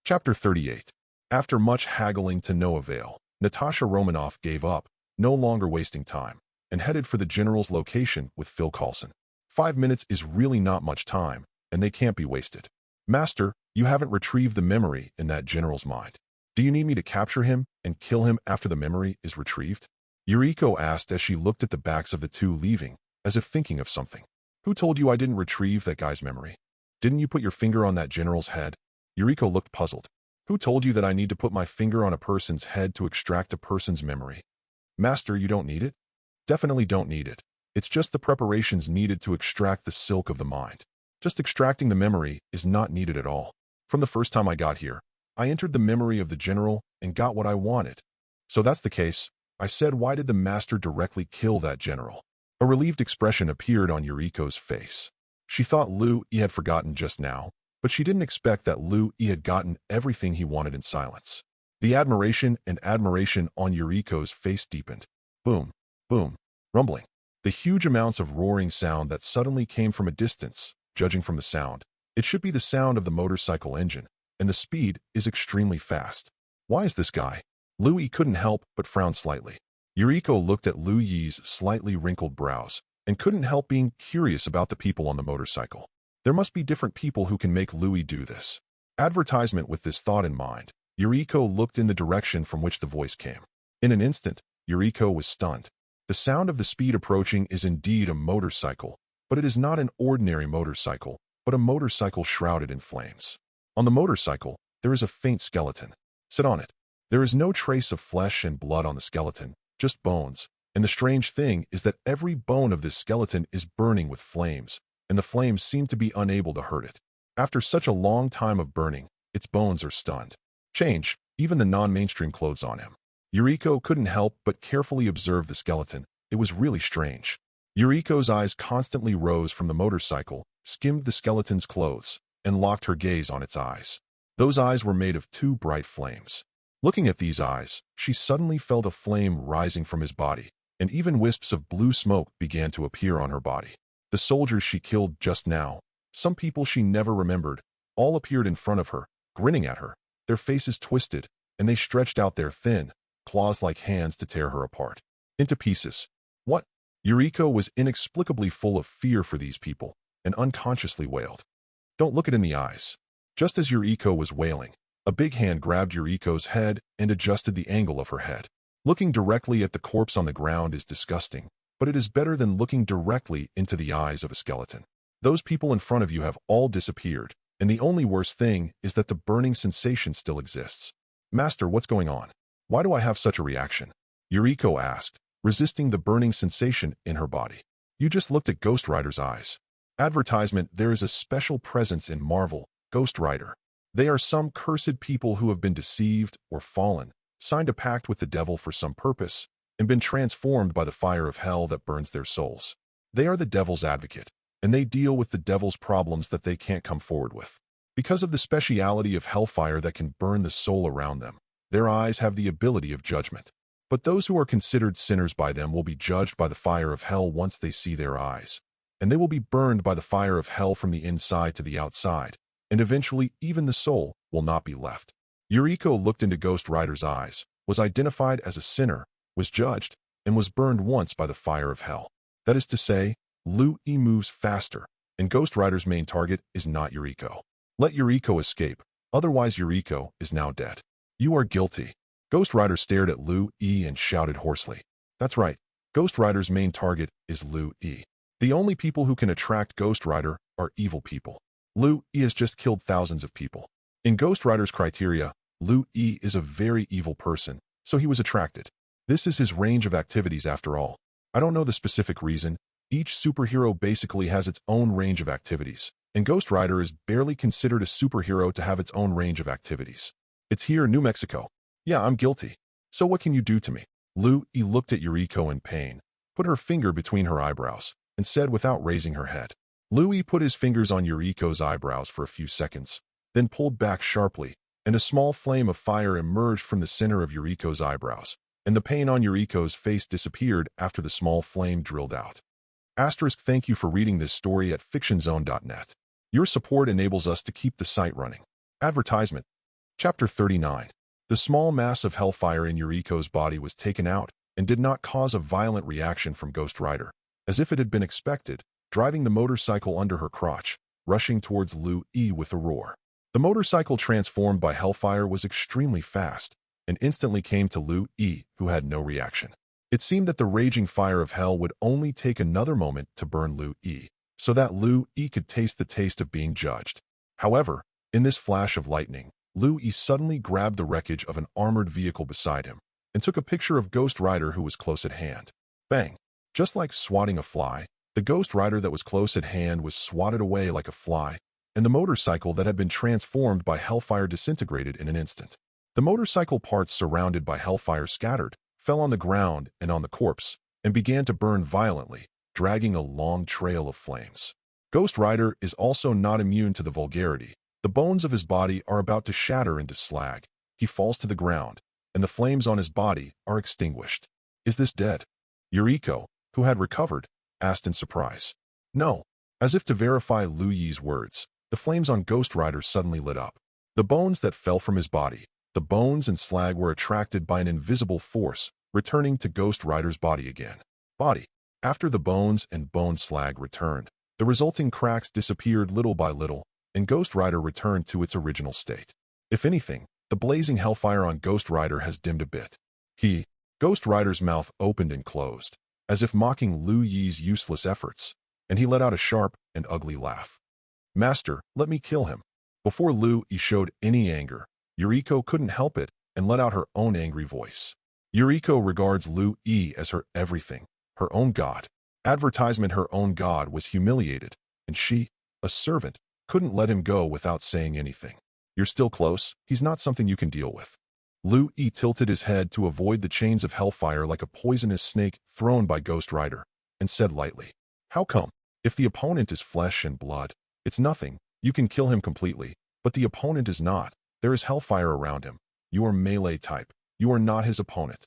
Chapter 38. After much haggling to no avail, Natasha Romanoff gave up, no longer wasting time, and headed for the general's location with Phil Coulson. 5 minutes is really not much time, and they can't be wasted. Master, you haven't retrieved the memory in that general's mind. Do you need me to capture him and kill him after the memory is retrieved? Yuriko asked as she looked at the backs of the two leaving, as if thinking of something. Who told you I didn't retrieve that guy's memory? Didn't you put your finger on that general's head? Yuriko looked puzzled. Who told you that I need to put my finger on a person's head to extract a person's memory? Master, you don't need it? Definitely don't need it. It's just the preparations needed to extract the silk of the mind. Just extracting the memory is not needed at all. From the first time I got here, I entered the memory of the general and got what I wanted. So that's the case. I said, why did the master directly kill that general? A relieved expression appeared on Yuriko's face. She thought Lu Yi had forgotten just now, but she didn't expect that Lu Yi had gotten everything he wanted in silence. The admiration on Yuriko's face deepened. Boom, boom, rumbling. The huge amounts of roaring sound that suddenly came from a distance, judging from the sound. It should be the sound of the motorcycle engine, and the speed is extremely fast. Why is this guy? Lu Yi couldn't help but frown slightly. Yuriko looked at Lu Yi's slightly wrinkled brows and couldn't help being curious about the people on the motorcycle. There must be different people who can make Lu Yi do this. Advertisement. With this thought in mind, Yuriko looked in the direction from which the voice came. In an instant, Yuriko was stunned. The sound of the speed approaching is indeed a motorcycle, but it is not an ordinary motorcycle, but a motorcycle shrouded in flames. On the motorcycle, there is a faint skeleton. Sit on it. There is no trace of flesh and blood on the skeleton, just bones, and the strange thing is that every bone of this skeleton is burning with flames, and the flames seem to be unable to hurt it. After such a long time of burning, its bones are stunned. Change, even the non-mainstream clothes on him. Yuriko couldn't help but carefully observe the skeleton. It was really strange. Yuriko's eyes constantly rose from the motorcycle, skimmed the skeleton's clothes, and locked her gaze on its eyes. Those eyes were made of 2 bright flames. Looking at these eyes, she suddenly felt a flame rising from his body, and even wisps of blue smoke began to appear on her body. The soldiers she killed just now, some people she never remembered, all appeared in front of her, grinning at her, their faces twisted, and they stretched out their thin, claws-like hands to tear her apart. Into pieces. What? Yuriko was inexplicably full of fear for these people, and unconsciously wailed. Don't look it in the eyes. Just as Yuriko was wailing, a big hand grabbed Yuriko's head and adjusted the angle of her head. Looking directly at the corpse on the ground is disgusting, but it is better than looking directly into the eyes of a skeleton. Those people in front of you have all disappeared, and the only worst thing is that the burning sensation still exists. Master, what's going on? Why do I have such a reaction? Yuriko asked, resisting the burning sensation in her body. You just looked at Ghost Rider's eyes. Advertisement. There is a special presence in Marvel, Ghost Rider. They are some cursed people who have been deceived or fallen, signed a pact with the devil for some purpose, and been transformed by the fire of hell that burns their souls. They are the devil's advocate, and they deal with the devil's problems that they can't come forward with. Because of the speciality of hellfire that can burn the soul around them, their eyes have the ability of judgment. But those who are considered sinners by them will be judged by the fire of hell once they see their eyes, and they will be burned by the fire of hell from the inside to the outside, and eventually even the soul will not be left. Yuriko looked into Ghost Rider's eyes, was identified as a sinner, was judged, and was burned once by the fire of hell. That is to say, Lu-E moves faster, and Ghost Rider's main target is not Yuriko. Let Yuriko escape, otherwise Yuriko is now dead. You are guilty. Ghost Rider stared at Lu-E and shouted hoarsely. That's right, Ghost Rider's main target is Lu-E. The only people who can attract Ghost Rider are evil people. Lu-E has just killed thousands of people. In Ghost Rider's criteria, Lu-E is a very evil person, so he was attracted. This is his range of activities after all. I don't know the specific reason. Each superhero basically has its own range of activities, and Ghost Rider is barely considered a superhero to have its own range of activities. It's here in New Mexico. Yeah, I'm guilty. So what can you do to me? Lu-E looked at Yuriko in pain, put her finger between her eyebrows, and said without raising her head. Lu-E put his fingers on Yuriko's eyebrows for a few seconds, then pulled back sharply, and a small flame of fire emerged from the center of Yuriko's eyebrows, and the pain on Yuriko's face disappeared after the small flame drilled out. Thank you for reading this story at fictionzone.net. Your support enables us to keep the site running. Advertisement. Chapter 39. The small mass of hellfire in Yuriko's body was taken out and did not cause a violent reaction from Ghost Rider, as if it had been expected, driving the motorcycle under her crotch, rushing towards Lu-E with a roar. The motorcycle transformed by hellfire was extremely fast, and instantly came to Lu-E, who had no reaction. It seemed that the raging fire of hell would only take another moment to burn Lu-E, so that Lu-E could taste the taste of being judged. However, in this flash of lightning, Lu-E suddenly grabbed the wreckage of an armored vehicle beside him, and took a picture of Ghost Rider who was close at hand. Bang! Just like swatting a fly, the Ghost Rider that was close at hand was swatted away like a fly, and the motorcycle that had been transformed by hellfire disintegrated in an instant. The motorcycle parts surrounded by hellfire scattered, fell on the ground and on the corpse, and began to burn violently, dragging a long trail of flames. Ghost Rider is also not immune to the vulgarity. The bones of his body are about to shatter into slag. He falls to the ground, and the flames on his body are extinguished. Is this dead? Yuriko, who had recovered, asked in surprise. No. As if to verify Lu-Yi's words, the flames on Ghost Rider suddenly lit up. The bones that fell from his body, the bones and slag were attracted by an invisible force, returning to Ghost Rider's body again. After the bones and bone slag returned, the resulting cracks disappeared little by little, and Ghost Rider returned to its original state. If anything, the blazing hellfire on Ghost Rider has dimmed a bit. Ghost Rider's mouth opened and closed, as if mocking Lu-Yi's useless efforts, and he let out a sharp and ugly laugh. Master, let me kill him. Before Lu-Yi showed any anger, Yuriko couldn't help it and let out her own angry voice. Yuriko regards Lu-Yi as her everything, her own god. Her own god was humiliated, and she, a servant, couldn't let him go without saying anything. You're still close, he's not something you can deal with. Lu-Yi tilted his head to avoid the chains of hellfire like a poisonous snake thrown by Ghost Rider, and said lightly, How come? If the opponent is flesh and blood, it's nothing, you can kill him completely, but the opponent is not. There is hellfire around him. You are melee type. You are not his opponent.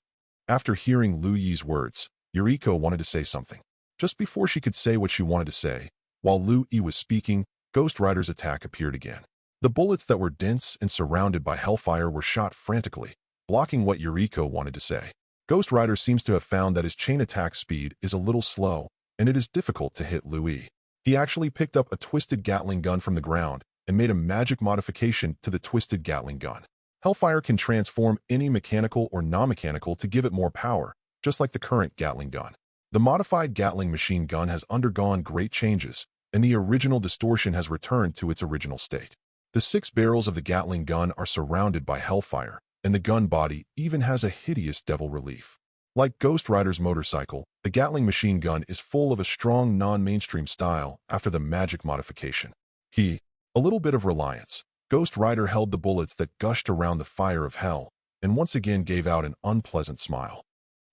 After hearing Lu-Yi's words, Yuriko wanted to say something. Just before she could say what she wanted to say, while Lu-Yi was speaking, Ghost Rider's attack appeared again. The bullets that were dense and surrounded by hellfire were shot frantically, blocking what Yuriko wanted to say. Ghost Rider seems to have found that his chain attack speed is a little slow, and it is difficult to hit Lu-Yi. He actually picked up a twisted Gatling gun from the ground and made a magic modification to the twisted Gatling gun. Hellfire can transform any mechanical or non-mechanical to give it more power, just like the current Gatling gun. The modified Gatling machine gun has undergone great changes, and the original distortion has returned to its original state. The 6 barrels of the Gatling gun are surrounded by hellfire, and the gun body even has a hideous devil relief. Like Ghost Rider's motorcycle, the Gatling machine gun is full of a strong non-mainstream style after the magic modification. A little bit of reliance. Ghost Rider held the bullets that gushed around the fire of hell, and once again gave out an unpleasant smile.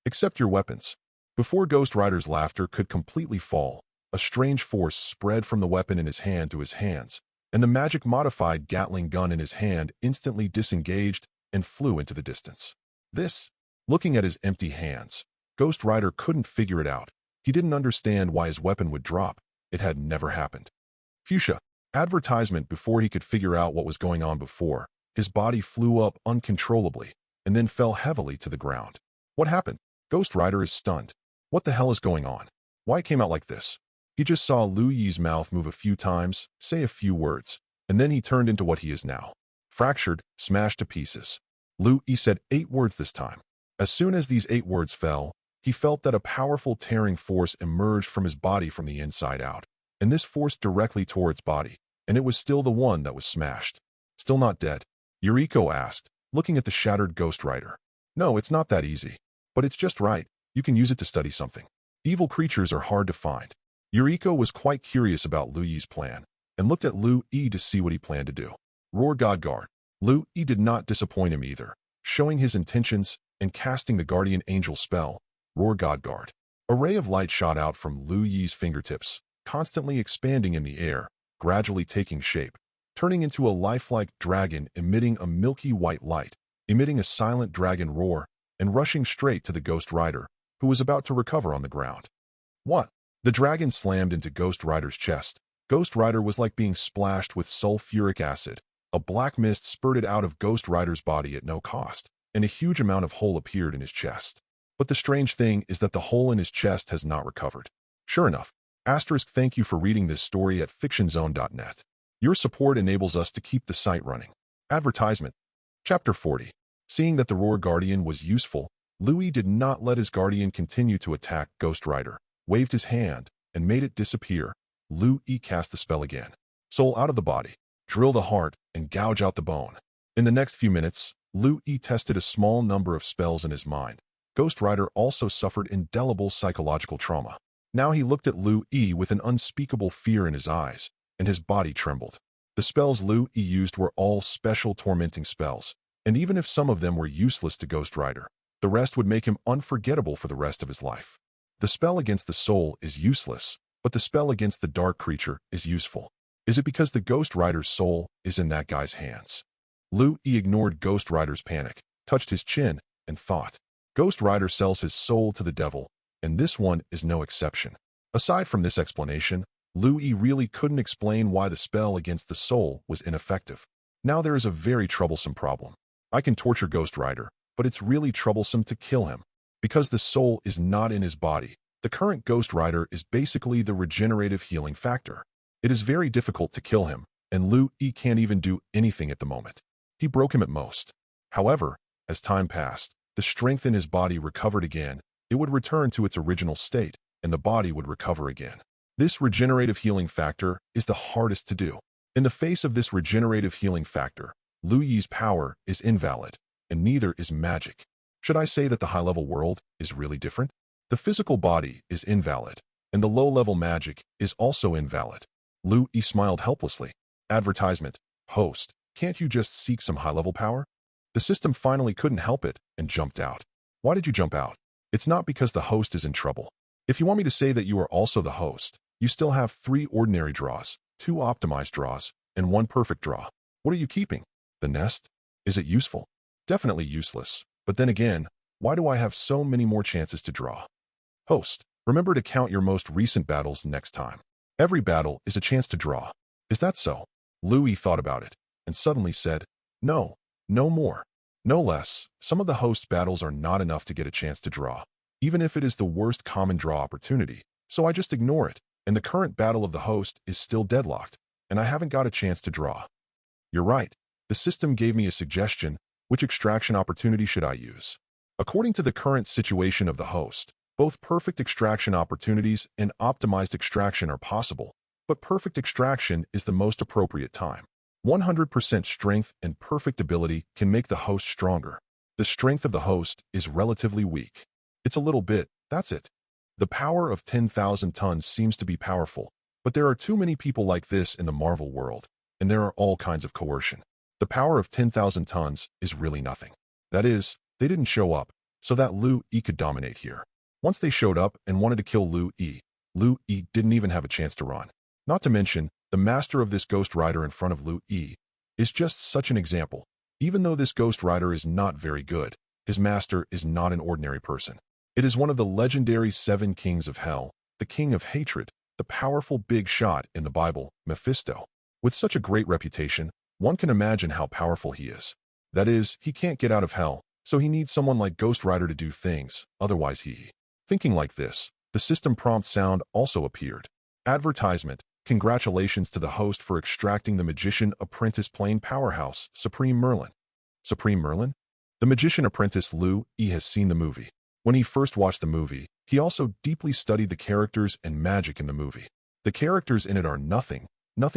Accept your weapons. Before Ghost Rider's laughter could completely fall, a strange force spread from the weapon in his hand to his hands, and the magic-modified Gatling gun in his hand instantly disengaged and flew into the distance. Looking at his empty hands, Ghost Rider couldn't figure it out. He didn't understand why his weapon would drop. It had never happened. Fuchsia. Advertisement. Before he could figure out what was going on before, his body flew up uncontrollably and then fell heavily to the ground. What happened? Ghost Rider is stunned. What the hell is going on? Why it came out like this? He just saw Lu Yi's mouth move a few times, say a few words, and then he turned into what he is now. Fractured, smashed to pieces. Lu Yi said 8 words this time. As soon as these 8 words fell, he felt that a powerful tearing force emerged from his body from the inside out, and this force directly tore its body, and it was still the one that was smashed. Still not dead? Yuriko asked, looking at the shattered Ghost Rider. No, it's not that easy. But it's just right. You can use it to study something. Evil creatures are hard to find. Yuriko was quite curious about Lu Yi's plan, and looked at Lu Yi to see what he planned to do. Roar God Guard. Lu Yi did not disappoint him either, showing his intentions and casting the Guardian Angel spell, Roar God Guard. A ray of light shot out from Lu Yi's fingertips, constantly expanding in the air, gradually taking shape, turning into a lifelike dragon emitting a milky white light, emitting a silent dragon roar, and rushing straight to the Ghost Rider, who was about to recover on the ground. What? The dragon slammed into Ghost Rider's chest. Ghost Rider was like being splashed with sulfuric acid. A black mist spurted out of Ghost Rider's body at no cost, and a huge amount of hole appeared in his chest. But the strange thing is that the hole in his chest has not recovered. Sure enough. Thank you for reading this story at fictionzone.net. Your support enables us to keep the site running. Advertisement. Chapter 40. Seeing that the Roar Guardian was useful, Lu Yi did not let his guardian continue to attack Ghost Rider, waved his hand, and made it disappear. Lu Yi cast the spell again. Soul out of the body, drill the heart, and gouge out the bone. In the next few minutes, Lu Yi tested a small number of spells in his mind. Ghost Rider also suffered indelible psychological trauma. Now he looked at Lu Yi with an unspeakable fear in his eyes, and his body trembled. The spells Lu Yi used were all special tormenting spells, and even if some of them were useless to Ghost Rider, the rest would make him unforgettable for the rest of his life. The spell against the soul is useless, but the spell against the dark creature is useful. Is it because the Ghost Rider's soul is in that guy's hands? Lu Yi ignored Ghost Rider's panic, touched his chin, and thought. Ghost Rider sells his soul to the devil, and this one is no exception. Aside from this explanation, Lu Yi really couldn't explain why the spell against the soul was ineffective. Now there is a very troublesome problem. I can torture Ghost Rider, but it's really troublesome to kill him. Because the soul is not in his body, the current Ghost Rider is basically the regenerative healing factor. It is very difficult to kill him, and Lu Yi can't even do anything at the moment. He broke him at most. However, as time passed, the strength in his body recovered again. It would return to its original state, and the body would recover again. This regenerative healing factor is the hardest to do. In the face of this regenerative healing factor, Lu Yi's power is invalid, and neither is magic. Should I say that the high-level world is really different? The physical body is invalid, and the low-level magic is also invalid. Lu Yi smiled helplessly. Advertisement. Host, can't you just seek some high-level power? The system finally couldn't help it and jumped out. Why did you jump out? It's not because the host is in trouble. If you want me to say that you are also the host, you still have 3 ordinary draws, 2 optimized draws, and 1 perfect draw. What are you keeping? The nest? Is it useful? Definitely useless. But then again, why do I have so many more chances to draw? Host, remember to count your most recent battles next time. Every battle is a chance to draw. Is that so? Lu Yi thought about it, and suddenly said, no, no more. No less, some of the host's battles are not enough to get a chance to draw, even if it is the worst common draw opportunity, so I just ignore it, and the current battle of the host is still deadlocked, and I haven't got a chance to draw. You're right. The system gave me a suggestion. Which extraction opportunity should I use? According to the current situation of the host, both perfect extraction opportunities and optimized extraction are possible, but perfect extraction is the most appropriate time. 100% strength and perfect ability can make the host stronger. The strength of the host is relatively weak. It's a little bit, that's it. The power of 10,000 tons seems to be powerful, but there are too many people like this in the Marvel world, and there are all kinds of coercion. The power of 10,000 tons is really nothing. That is, they didn't show up, so that Lu Yi could dominate here. Once they showed up and wanted to kill Lu Yi didn't even have a chance to run. Not to mention, the master of this Ghost Rider in front of Lu Yi is just such an example. Even though this Ghost Rider is not very good, his master is not an ordinary person. It is one of the legendary 7 kings of hell, the king of hatred, the powerful big shot in the Bible, Mephisto. With such a great reputation, one can imagine how powerful he is. That is, he can't get out of hell, so he needs someone like Ghost Rider to do things, otherwise he. Thinking like this, the system prompt sound also appeared. Advertisement. Congratulations to the host for extracting the magician apprentice playing powerhouse, Supreme Merlin. Supreme Merlin? The magician apprentice Liu E has seen the movie. When he first watched the movie, he also deeply studied the characters and magic in the movie. The characters in it are nothing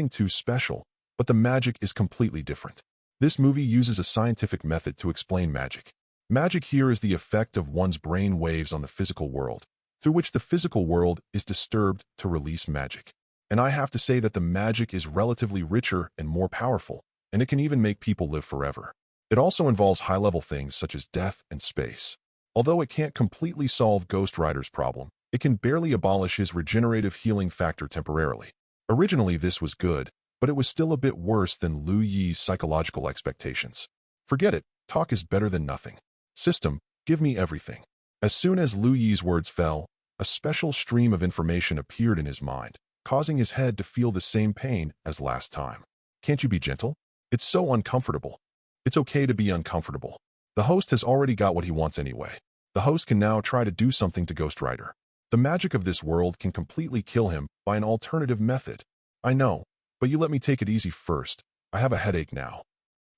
too special, but the magic is completely different. This movie uses a scientific method to explain magic. Magic here is the effect of one's brain waves on the physical world, through which the physical world is disturbed to release magic. And I have to say that the magic is relatively richer and more powerful, and it can even make people live forever. It also involves high-level things such as death and space. Although it can't completely solve Ghost Rider's problem, it can barely abolish his regenerative healing factor temporarily. Originally this was good, but it was still a bit worse than Liu Yi's psychological expectations. Forget it, talk is better than nothing. System, give me everything. As soon as Liu Yi's words fell, a special stream of information appeared in his mind, causing his head to feel the same pain as last time. Can't you be gentle? It's so uncomfortable. It's okay to be uncomfortable. The host has already got what he wants anyway. The host can now try to do something to Ghost Rider. The magic of this world can completely kill him by an alternative method. I know, but you let me take it easy first. I have a headache now.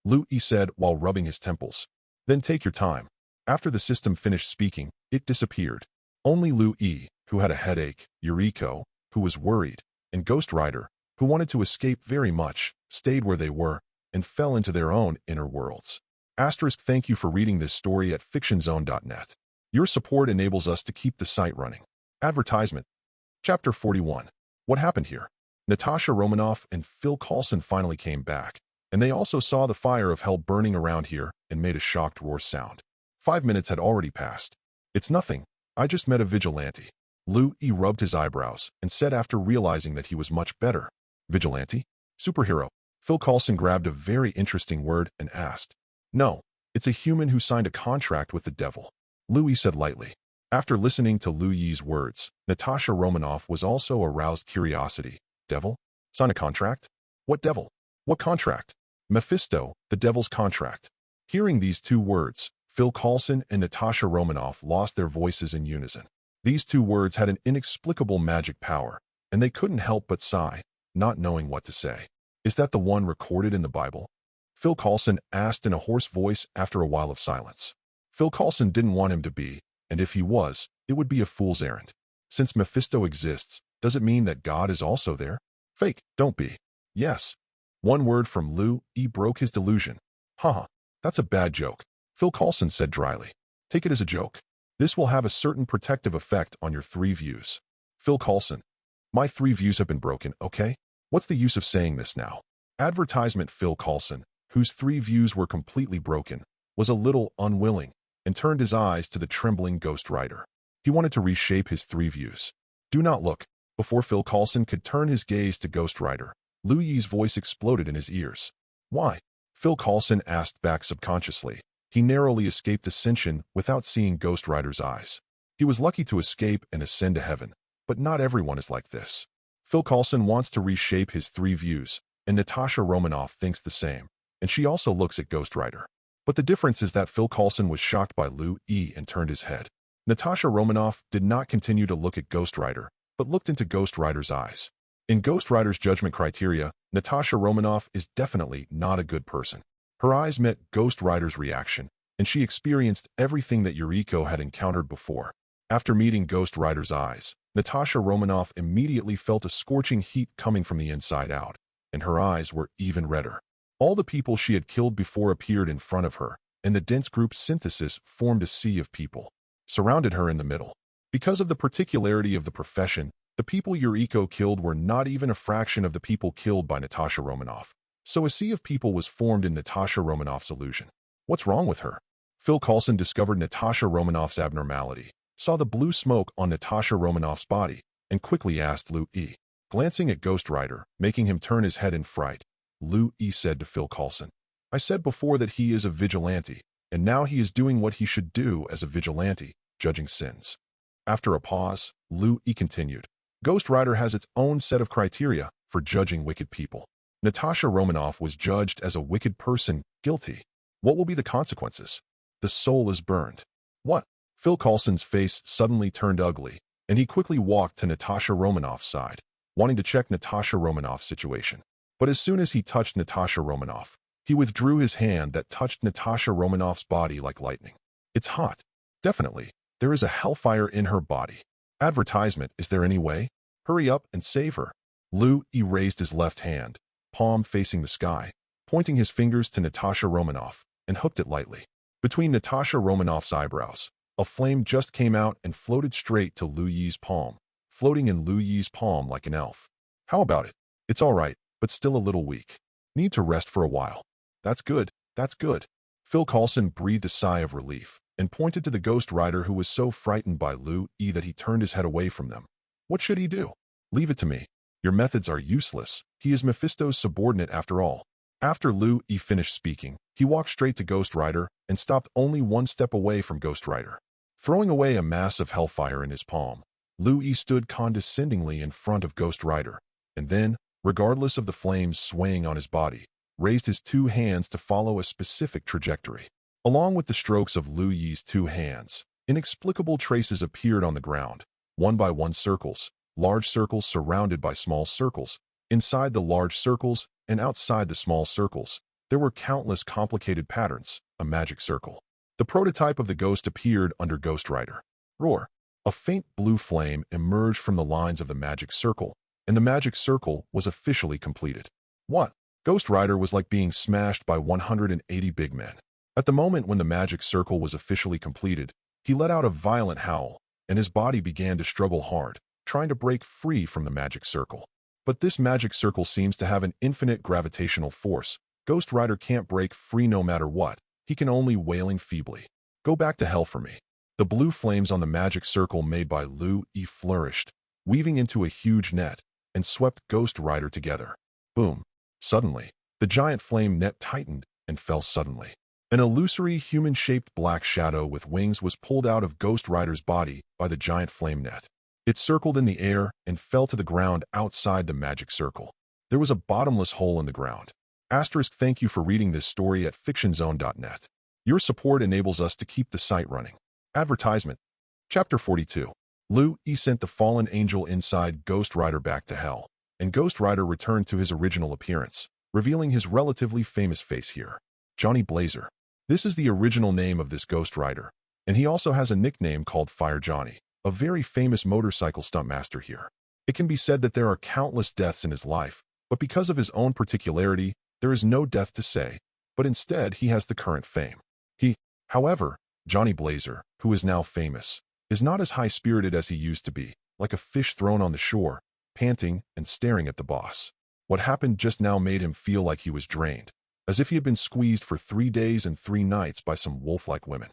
Liu E said while rubbing his temples. Then take your time. After the system finished speaking, it disappeared. Only Liu E, who had a headache, Yuriko, who was worried, and Ghost Rider, who wanted to escape very much, stayed where they were and fell into their own inner worlds. Thank you for reading this story at fictionzone.net. Your support enables us to keep the site running. Advertisement. Chapter 41. What happened here? Natasha Romanoff and Phil Coulson finally came back, and they also saw the fire of hell burning around here and made a shocked roar sound. 5 minutes had already passed. It's nothing. I just met a vigilante. Liu E rubbed his eyebrows and said after realizing that he was much better. Vigilante? Superhero. Phil Coulson grabbed a very interesting word and asked. No, it's a human who signed a contract with the devil. Liu E said lightly. After listening to Liu Yi's words, Natasha Romanoff was also aroused curiosity. Devil? Sign a contract? What devil? What contract? Mephisto, the devil's contract. Hearing these two words, Phil Coulson and Natasha Romanoff lost their voices in unison. These two words had an inexplicable magic power, and they couldn't help but sigh, not knowing what to say. Is that the one recorded in the Bible? Phil Coulson asked in a hoarse voice after a while of silence. Phil Coulson didn't want him to be, and if he was, it would be a fool's errand. Since Mephisto exists, does it mean that God is also there? Fake, don't be. Yes. One word from Liu E broke his delusion. Haha, that's a bad joke. Phil Coulson said dryly. Take it as a joke. This will have a certain protective effect on your 3 views. Phil Coulson. My 3 views have been broken, okay? What's the use of saying this now? Advertisement. Phil Coulson, whose 3 views were completely broken, was a little unwilling and turned his eyes to the trembling Ghost Rider. He wanted to reshape his 3 views. Do not look. Before Phil Coulson could turn his gaze to Ghost Rider, Liu Yi's voice exploded in his ears. Why? Phil Coulson asked back subconsciously. He narrowly escaped ascension without seeing Ghost Rider's eyes. He was lucky to escape and ascend to heaven, but not everyone is like this. Phil Coulson wants to reshape his 3 views, and Natasha Romanoff thinks the same, and she also looks at Ghost Rider. But the difference is that Phil Coulson was shocked by Liu E and turned his head. Natasha Romanoff did not continue to look at Ghost Rider, but looked into Ghost Rider's eyes. In Ghost Rider's judgment criteria, Natasha Romanoff is definitely not a good person. Her eyes met Ghost Rider's reaction, and she experienced everything that Yuriko had encountered before. After meeting Ghost Rider's eyes, Natasha Romanoff immediately felt a scorching heat coming from the inside out, and her eyes were even redder. All the people she had killed before appeared in front of her, and the dense group synthesis formed a sea of people, surrounded her in the middle. Because of the particularity of the profession, the people Yuriko killed were not even a fraction of the people killed by Natasha Romanoff. So a sea of people was formed in Natasha Romanoff's illusion. What's wrong with her? Phil Coulson discovered Natasha Romanoff's abnormality, saw the blue smoke on Natasha Romanoff's body, and quickly asked Liu E. Glancing at Ghost Rider, making him turn his head in fright, Liu E said to Phil Coulson, I said before that he is a vigilante, and now he is doing what he should do as a vigilante, judging sins. After a pause, Liu E continued, Ghost Rider has its own set of criteria for judging wicked people. Natasha Romanoff was judged as a wicked person, guilty. What will be the consequences? The soul is burned. What? Phil Coulson's face suddenly turned ugly, and he quickly walked to Natasha Romanoff's side, wanting to check Natasha Romanoff's situation. But as soon as he touched Natasha Romanoff, he withdrew his hand that touched Natasha Romanoff's body like lightning. It's hot. Definitely. There is a hellfire in her body. Advertisement, is there any way? Hurry up and save her. Lou raised his left hand, palm facing the sky, pointing his fingers to Natasha Romanoff, and hooked it lightly. Between Natasha Romanoff's eyebrows, a flame just came out and floated straight to Lu Yi's palm, floating in Lu Yi's palm like an elf. How about it? It's all right, but still a little weak. Need to rest for a while. That's good, that's good. Phil Coulson breathed a sigh of relief and pointed to the Ghost Rider, who was so frightened by Lu Yi that he turned his head away from them. What should he do? Leave it to me. Your methods are useless. He is Mephisto's subordinate after all. After Lu Yi finished speaking, he walked straight to Ghost Rider and stopped only one step away from Ghost Rider. Throwing away a mass of hellfire in his palm, Lu Yi stood condescendingly in front of Ghost Rider, and then, regardless of the flames swaying on his body, raised his two hands to follow a specific trajectory. Along with the strokes of Lu Yi's two hands, inexplicable traces appeared on the ground, one by one circles, large circles surrounded by small circles. Inside the large circles and outside the small circles, there were countless complicated patterns, a magic circle. The prototype of the ghost appeared under Ghost Rider. Roar! A faint blue flame emerged from the lines of the magic circle, and the magic circle was officially completed. What? Ghost Rider was like being smashed by 180 big men. At the moment when the magic circle was officially completed, he let out a violent howl, and his body began to struggle hard, trying to break free from the magic circle. But this magic circle seems to have an infinite gravitational force. Ghost Rider can't break free no matter what. He can only wailing feebly. Go back to hell for me. The blue flames on the magic circle made by Lu Yi flourished, weaving into a huge net, and swept Ghost Rider together. Boom. Suddenly, the giant flame net tightened and fell suddenly. An illusory human-shaped black shadow with wings was pulled out of Ghost Rider's body by the giant flame net. It circled in the air and fell to the ground outside the magic circle. There was a bottomless hole in the ground. Thank you for reading this story at fictionzone.net. Your support enables us to keep the site running. Advertisement. Chapter 42. Lu Yi sent the fallen angel inside Ghost Rider back to hell, and Ghost Rider returned to his original appearance, revealing his relatively famous face here. Johnny Blazer. This is the original name of this Ghost Rider, and he also has a nickname called Fire Johnny, a very famous motorcycle stuntmaster here. It can be said that there are countless deaths in his life, but because of his own particularity, there is no death to say, but instead he has the current fame. However, Johnny Blazer, who is now famous, is not as high-spirited as he used to be, like a fish thrown on the shore, panting and staring at the boss. What happened just now made him feel like he was drained, as if he had been squeezed for 3 days and 3 nights by some wolf-like women.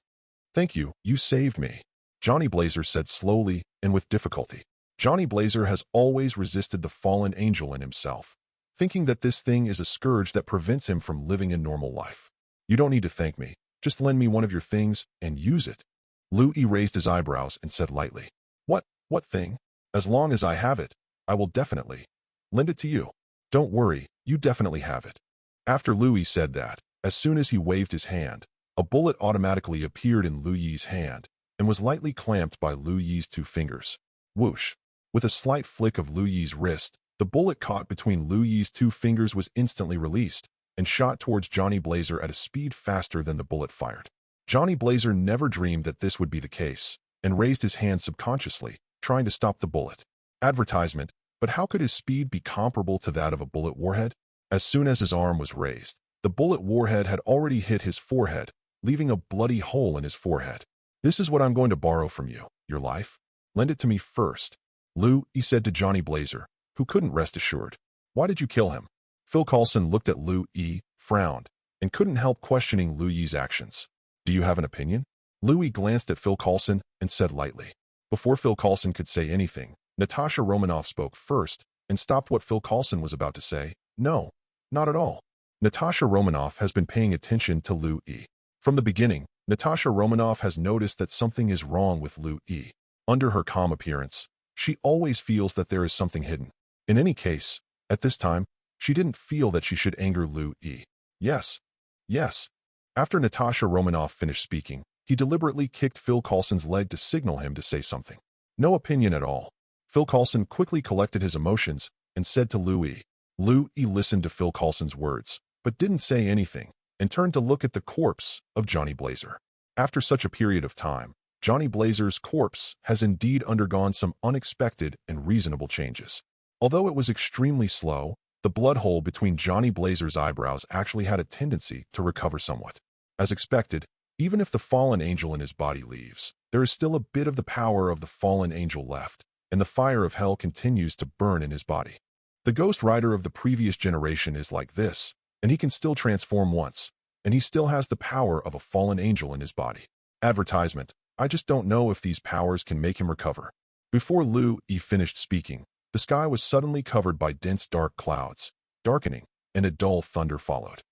Thank you, you saved me, Johnny Blazer said slowly and with difficulty. Johnny Blazer has always resisted the fallen angel in himself, thinking that this thing is a scourge that prevents him from living a normal life. You don't need to thank me. Just lend me one of your things and use it. Lu Yi raised his eyebrows and said lightly, What thing? As long as I have it, I will definitely lend it to you. Don't worry, you definitely have it. After Lu Yi said that, as soon as he waved his hand, a bullet automatically appeared in Lu Yi's hand and was lightly clamped by Lu Yi's 2 fingers. Whoosh! With a slight flick of Lu Yi's wrist, the bullet caught between Lu Yi's 2 fingers was instantly released and shot towards Johnny Blazer at a speed faster than the bullet fired. Johnny Blazer never dreamed that this would be the case, and raised his hand subconsciously, trying to stop the bullet. Advertisement, but how could his speed be comparable to that of a bullet warhead? As soon as his arm was raised, the bullet warhead had already hit his forehead, leaving a bloody hole in his forehead. This is what I'm going to borrow from you, your life. Lend it to me first. Lu Yi said to Johnny Blazer, who couldn't rest assured. Why did you kill him? Phil Coulson looked at Lu Yi, frowned, and couldn't help questioning Lu Yi's actions. Do you have an opinion? Lu Yi glanced at Phil Coulson and said lightly. Before Phil Coulson could say anything, Natasha Romanoff spoke first and stopped what Phil Coulson was about to say. No, not at all. Natasha Romanoff has been paying attention to Lu Yi. From the beginning, Natasha Romanoff has noticed that something is wrong with Lu Yi. Under her calm appearance, she always feels that there is something hidden. In any case, at this time, She didn't feel that she should anger Lu Yi. Yes. Yes. After Natasha Romanoff finished speaking, he deliberately kicked Phil Coulson's leg to signal him to say something. No opinion at all. Phil Coulson quickly collected his emotions and said to Lu Yi. Lu Yi listened to Phil Coulson's words, but didn't say anything, and turned to look at the corpse of Johnny Blazer. After such a period of time, Johnny Blazer's corpse has indeed undergone some unexpected and reasonable changes. Although it was extremely slow, the blood hole between Johnny Blazer's eyebrows actually had a tendency to recover somewhat. As expected, even if the fallen angel in his body leaves, there is still a bit of the power of the fallen angel left, and the fire of hell continues to burn in his body. The Ghost Rider of the previous generation is like this, and he can still transform once, and he still has the power of a fallen angel in his body. Advertisement: I just don't know if these powers can make him recover. Before Lu Yi finished speaking, the sky was suddenly covered by dense dark clouds, darkening, and a dull thunder followed.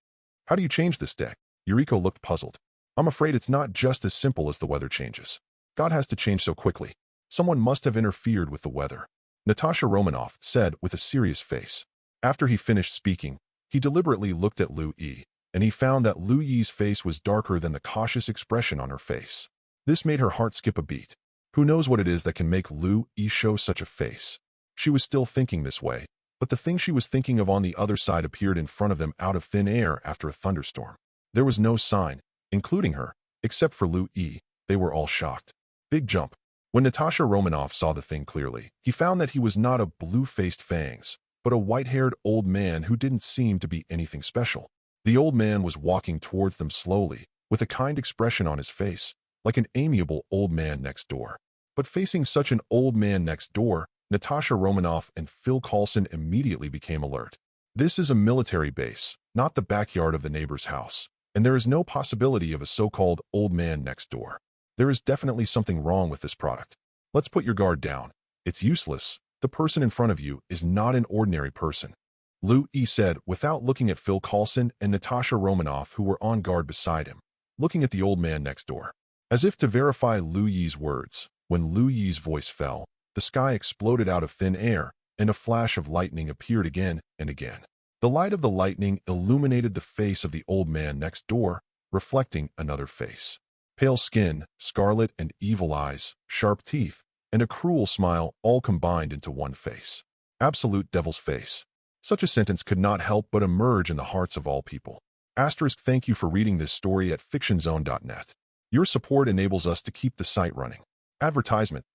How do you change this deck? Yuriko looked puzzled. I'm afraid it's not just as simple as the weather changes. God has to change so quickly. Someone must have interfered with the weather. Natasha Romanoff said with a serious face. After he finished speaking, he deliberately looked at Lu Yi, and he found that Lu Yi's face was darker than the cautious expression on her face. This made her heart skip a beat. Who knows what it is that can make Lu Yi show such a face? She was still thinking this way, but the thing she was thinking of on the other side appeared in front of them out of thin air after a thunderstorm. There was no sign, including her, except for Lu Yi. They were all shocked. Big jump. When Natasha Romanoff saw the thing clearly, he found that he was not a blue-faced fangs, but a white-haired old man who didn't seem to be anything special. The old man was walking towards them slowly, with a kind expression on his face, like an amiable old man next door. But facing such an old man next door, Natasha Romanoff and Phil Coulson immediately became alert. This is a military base, not the backyard of the neighbor's house, and there is no possibility of a so-called old man next door. There is definitely something wrong with this product. Let's put your guard down. It's useless. The person in front of you is not an ordinary person. Lu Yi said without looking at Phil Coulson and Natasha Romanoff, who were on guard beside him, looking at the old man next door. As if to verify Lu Yi's words, when Lu Yi's voice fell, the sky exploded out of thin air, and a flash of lightning appeared again and again. The light of the lightning illuminated the face of the old man next door, reflecting another face. Pale skin, scarlet and evil eyes, sharp teeth, and a cruel smile all combined into one face. Absolute devil's face. Such a sentence could not help but emerge in the hearts of all people. Thank you for reading this story at fictionzone.net. Your support enables us to keep the site running. Advertisement.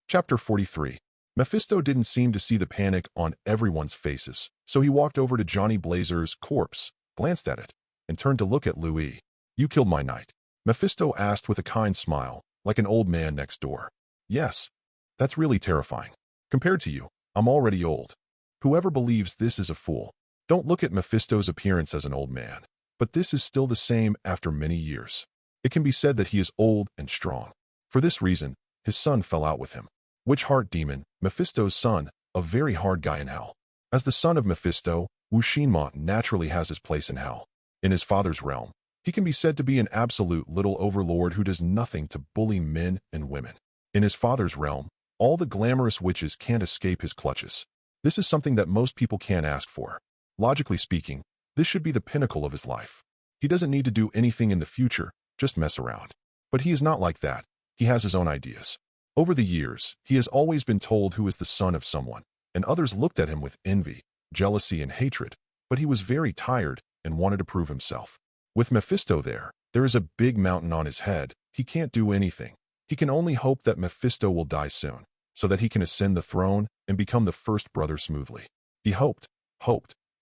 Chapter 43. Mephisto didn't seem to see the panic on everyone's faces, so he walked over to Johnny Blazer's corpse, glanced at it, and turned to look at Lu Yi. You killed my knight. Mephisto asked with a kind smile, like an old man next door. Yes. That's really terrifying. Compared to you, I'm already old. Whoever believes this is a fool. Don't look at Mephisto's appearance as an old man, but this is still the same after many years. It can be said that he is old and strong. For this reason, his son fell out with him. Witch-heart demon, Mephisto's son, a very hard guy in hell. As the son of Mephisto, Wu Xinma naturally has his place in hell. In his father's realm, he can be said to be an absolute little overlord who does nothing to bully men and women. In his father's realm, all the glamorous witches can't escape his clutches. This is something that most people can't ask for. Logically speaking, this should be the pinnacle of his life. He doesn't need to do anything in the future, just mess around. But he is not like that. He has his own ideas. Over the years, he has always been told who is the son of someone, and others looked at him with envy, jealousy, and hatred, but he was very tired and wanted to prove himself. With Mephisto there is a big mountain on his head. He can't do anything. He can only hope that Mephisto will die soon, so that he can ascend the throne and become the first brother smoothly. He hoped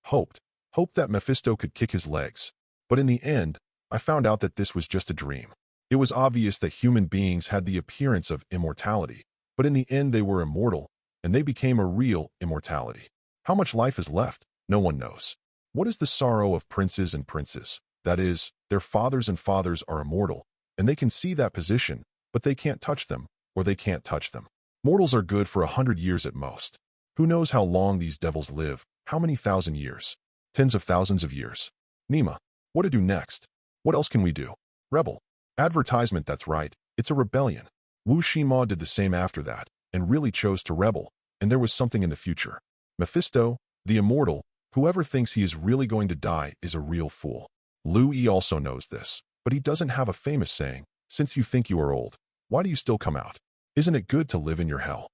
that Mephisto could kick his legs. But in the end, I found out that this was just a dream. It was obvious that human beings had the appearance of immortality, but in the end they were immortal, and they became a real immortality. How much life is left, no one knows. What is the sorrow of princes and princes? That is, their fathers and fathers are immortal, and they can see that position, but they can't touch them, or they can't touch them. Mortals are good for 100 years at most. Who knows how long these devils live, how many thousand years? Tens of thousands of years. Nima, what to do next? What else can we do? Rebel. Advertisement, that's right, it's a rebellion. Wu Xinma did the same after that, and really chose to rebel, and there was something in the future. Mephisto, the immortal, Whoever thinks he is really going to die is a real fool. Lu Yi also knows this, but he doesn't have a famous saying, since you think you are old, why do you still come out? Isn't it good to live in your hell?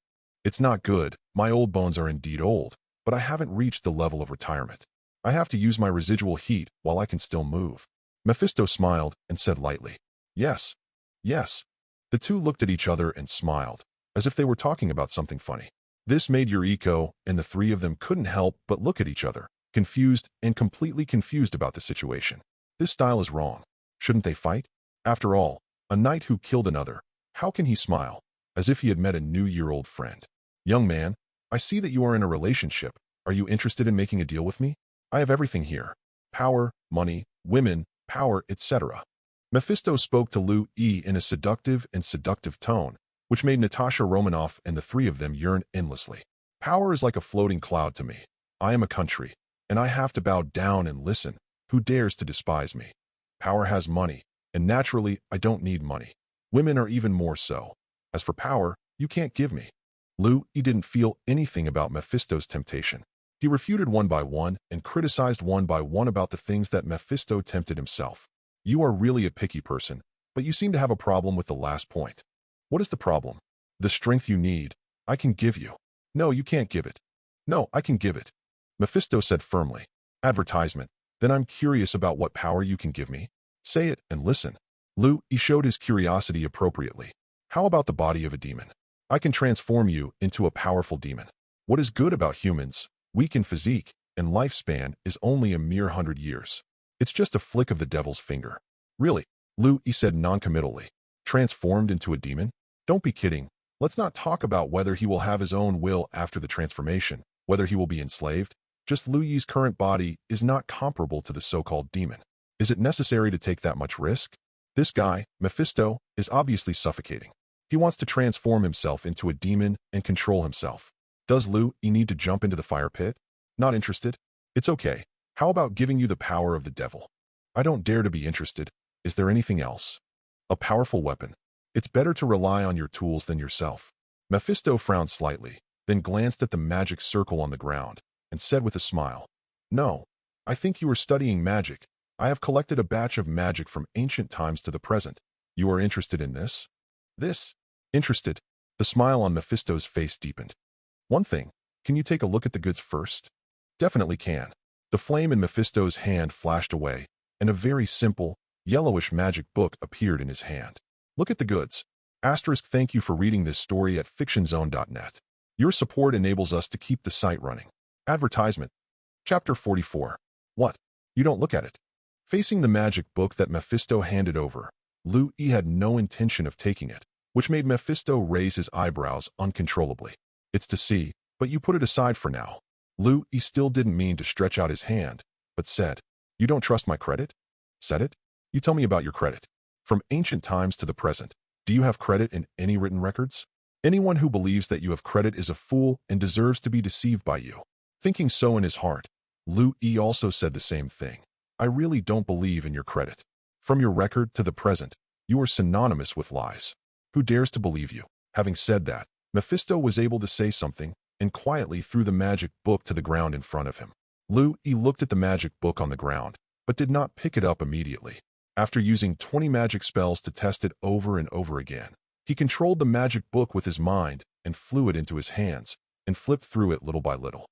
It's not good, my old bones are indeed old, but I haven't reached the level of retirement. I have to use my residual heat while I can still move. Mephisto smiled and said lightly, yes, yes. The two looked at each other and smiled, as if they were talking about something funny. This made Yuriko and the three of them couldn't help but look at each other, confused and completely confused about the situation. This style is wrong. Shouldn't they fight? After all, a knight who killed another, how can he smile, as if he had met a new-year-old friend? Young man, I see that you are in a relationship. Are you interested in making a deal with me? I have everything here. Power, money, women, power, etc. Mephisto spoke to Lu Yi in a seductive tone, which made Natasha Romanoff and the three of them yearn endlessly. Power is like a floating cloud to me. I am a country, and I have to bow down and listen. Who dares to despise me? Power has money, and naturally, I don't need money. Women are even more so. As for power, you can't give me. Lu Yi didn't feel anything about Mephisto's temptation. He refuted one by one and criticized one by one about the things that Mephisto tempted himself. You are really a picky person, but you seem to have a problem with the last point. What is the problem? The strength you need, I can give you. No, you can't give it. No, I can give it. Mephisto said firmly. Advertisement. Then I'm curious about what power you can give me. Say it and listen. Lu Yi showed his curiosity appropriately. How about the body of a demon? I can transform you into a powerful demon. What is good about humans, weak in physique, and lifespan is only a mere 100 years. It's just a flick of the devil's finger. Really? Lu Yi said noncommittally. Transformed into a demon? Don't be kidding. Let's not talk about whether he will have his own will after the transformation, whether he will be enslaved. Just Lu Yi's current body is not comparable to the so-called demon. Is it necessary to take that much risk? This guy, Mephisto, is obviously suffocating. He wants to transform himself into a demon and control himself. Does Lu Yi need to jump into the fire pit? Not interested? It's okay. How about giving you the power of the devil? I don't dare to be interested. Is there anything else? A powerful weapon. It's better to rely on your tools than yourself. Mephisto frowned slightly, then glanced at the magic circle on the ground, and said with a smile, No, I think you are studying magic. I have collected a batch of magic from ancient times to the present. You are interested in this? This? Interested? The smile on Mephisto's face deepened. One thing, can you take a look at the goods first? Definitely can. The flame in Mephisto's hand flashed away, and a very simple, yellowish magic book appeared in his hand. Look at the goods. Thank you for reading this story at fictionzone.net. Your support enables us to keep the site running. Advertisement. Chapter 44. What? You don't look at it. Facing the magic book that Mephisto handed over, Lu Yi had no intention of taking it, which made Mephisto raise his eyebrows uncontrollably. It's to see, but you put it aside for now. Lu Yi still didn't mean to stretch out his hand, but said, You don't trust my credit? Said it? You tell me about your credit. From ancient times to the present, do you have credit in any written records? Anyone who believes that you have credit is a fool and deserves to be deceived by you. Thinking so in his heart, Lu Yi also said the same thing. I really don't believe in your credit. From your record to the present, you are synonymous with lies. Who dares to believe you? Having said that, Mephisto was able to say something and quietly threw the magic book to the ground in front of him. Lu Yi looked at the magic book on the ground, but did not pick it up immediately. After using 20 magic spells to test it over and over again, he controlled the magic book with his mind and flew it into his hands and flipped through it little by little.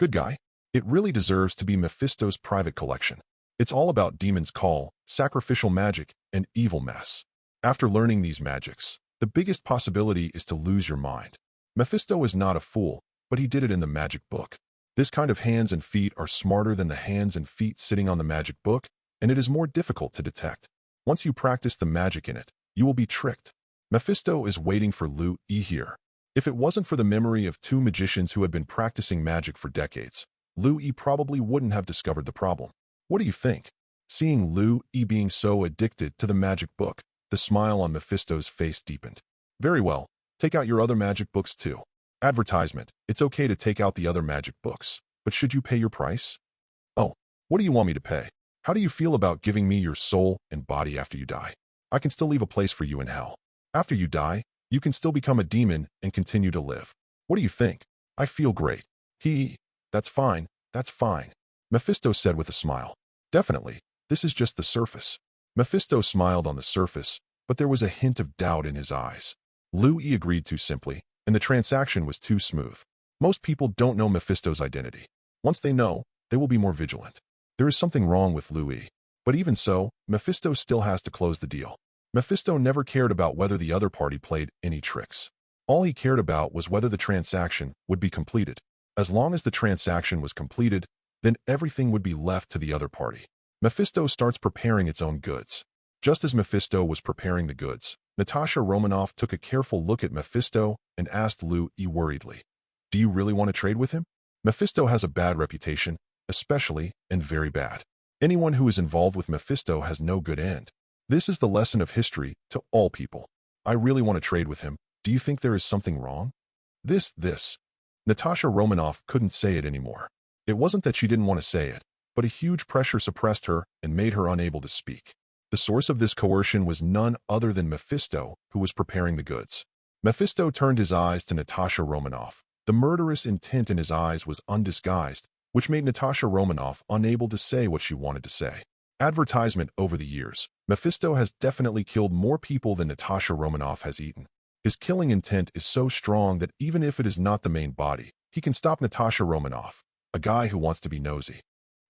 Good guy. It really deserves to be Mephisto's private collection. It's all about demon's call, sacrificial magic, and evil mess. After learning these magics, the biggest possibility is to lose your mind. Mephisto is not a fool, but he did it in the magic book. This kind of hands and feet are smarter than the hands and feet sitting on the magic book, and it is more difficult to detect. Once you practice the magic in it, you will be tricked. Mephisto is waiting for Lu Yi here. If it wasn't for the memory of two magicians who had been practicing magic for decades, Lu Yi probably wouldn't have discovered the problem. What do you think? Seeing Lu Yi being so addicted to the magic book, the smile on Mephisto's face deepened. Very well, take out your other magic books too. Advertisement. It's okay to take out the other magic books, but should you pay your price? Oh, what do you want me to pay? How do you feel about giving me your soul and body after you die? I can still leave a place for you in hell. After you die, you can still become a demon and continue to live. What do you think? I feel great. That's fine, that's fine. Mephisto said with a smile. Definitely, this is just the surface. Mephisto smiled on the surface, but there was a hint of doubt in his eyes. Louis agreed too simply, and the transaction was too smooth. Most people don't know Mephisto's identity. Once they know, they will be more vigilant. There is something wrong with Louis. But even so, Mephisto still has to close the deal. Mephisto never cared about whether the other party played any tricks. All he cared about was whether the transaction would be completed. As long as the transaction was completed, then everything would be left to the other party. Mephisto starts preparing its own goods. Just as Mephisto was preparing the goods, Natasha Romanoff took a careful look at Mephisto and asked Louis worriedly, "Do you really want to trade with him?" Mephisto has a bad reputation, especially and very bad. Anyone who is involved with Mephisto has no good end. This is the lesson of history to all people. I really want to trade with him. Do you think there is something wrong? This. Natasha Romanoff couldn't say it anymore. It wasn't that she didn't want to say it, but a huge pressure suppressed her and made her unable to speak. The source of this coercion was none other than Mephisto, who was preparing the goods. Mephisto turned his eyes to Natasha Romanoff. The murderous intent in his eyes was undisguised, which made Natasha Romanoff unable to say what she wanted to say. Advertisement over the years. Mephisto has definitely killed more people than Natasha Romanoff has eaten. His killing intent is so strong that even if it is not the main body, he can stop Natasha Romanoff, a guy who wants to be nosy.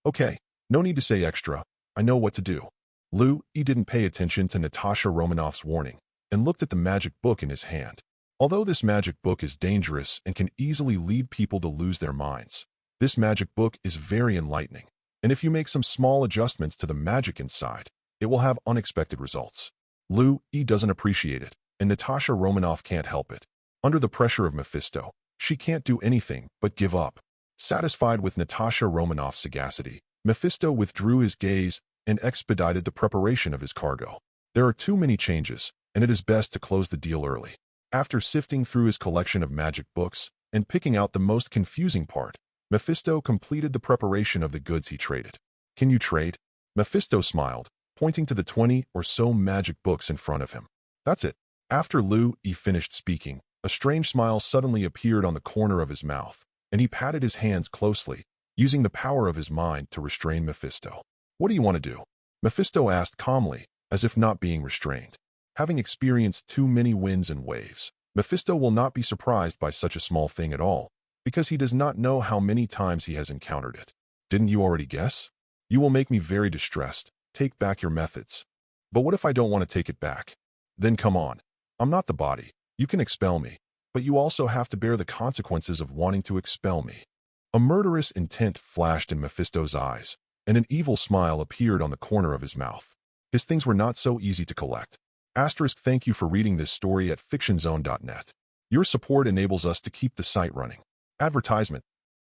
Okay, no need to say extra. I know what to do. Louis didn't pay attention to Natasha Romanoff's warning and looked at the magic book in his hand. Although this magic book is dangerous and can easily lead people to lose their minds, this magic book is very enlightening. And if you make some small adjustments to the magic inside, it will have unexpected results. Louis doesn't appreciate it, and Natasha Romanoff can't help it. Under the pressure of Mephisto, she can't do anything but give up. Satisfied with Natasha Romanoff's sagacity, Mephisto withdrew his gaze and expedited the preparation of his cargo. There are too many changes, and it is best to close the deal early. After sifting through his collection of magic books and picking out the most confusing part, Mephisto completed the preparation of the goods he traded. Can you trade? Mephisto smiled, pointing to the 20 or so magic books in front of him. That's it. After Louis finished speaking, a strange smile suddenly appeared on the corner of his mouth, and he patted his hands closely, using the power of his mind to restrain Mephisto. What do you want to do? Mephisto asked calmly, as if not being restrained. Having experienced too many winds and waves, Mephisto will not be surprised by such a small thing at all, because he does not know how many times he has encountered it. Didn't you already guess? You will make me very distressed. Take back your methods. But what if I don't want to take it back? Then come on. I'm not the body. You can expel me, but you also have to bear the consequences of wanting to expel me. A murderous intent flashed in Mephisto's eyes, and an evil smile appeared on the corner of his mouth. His things were not so easy to collect. Thank you for reading this story at fictionzone.net. Your support enables us to keep the site running. Advertisement.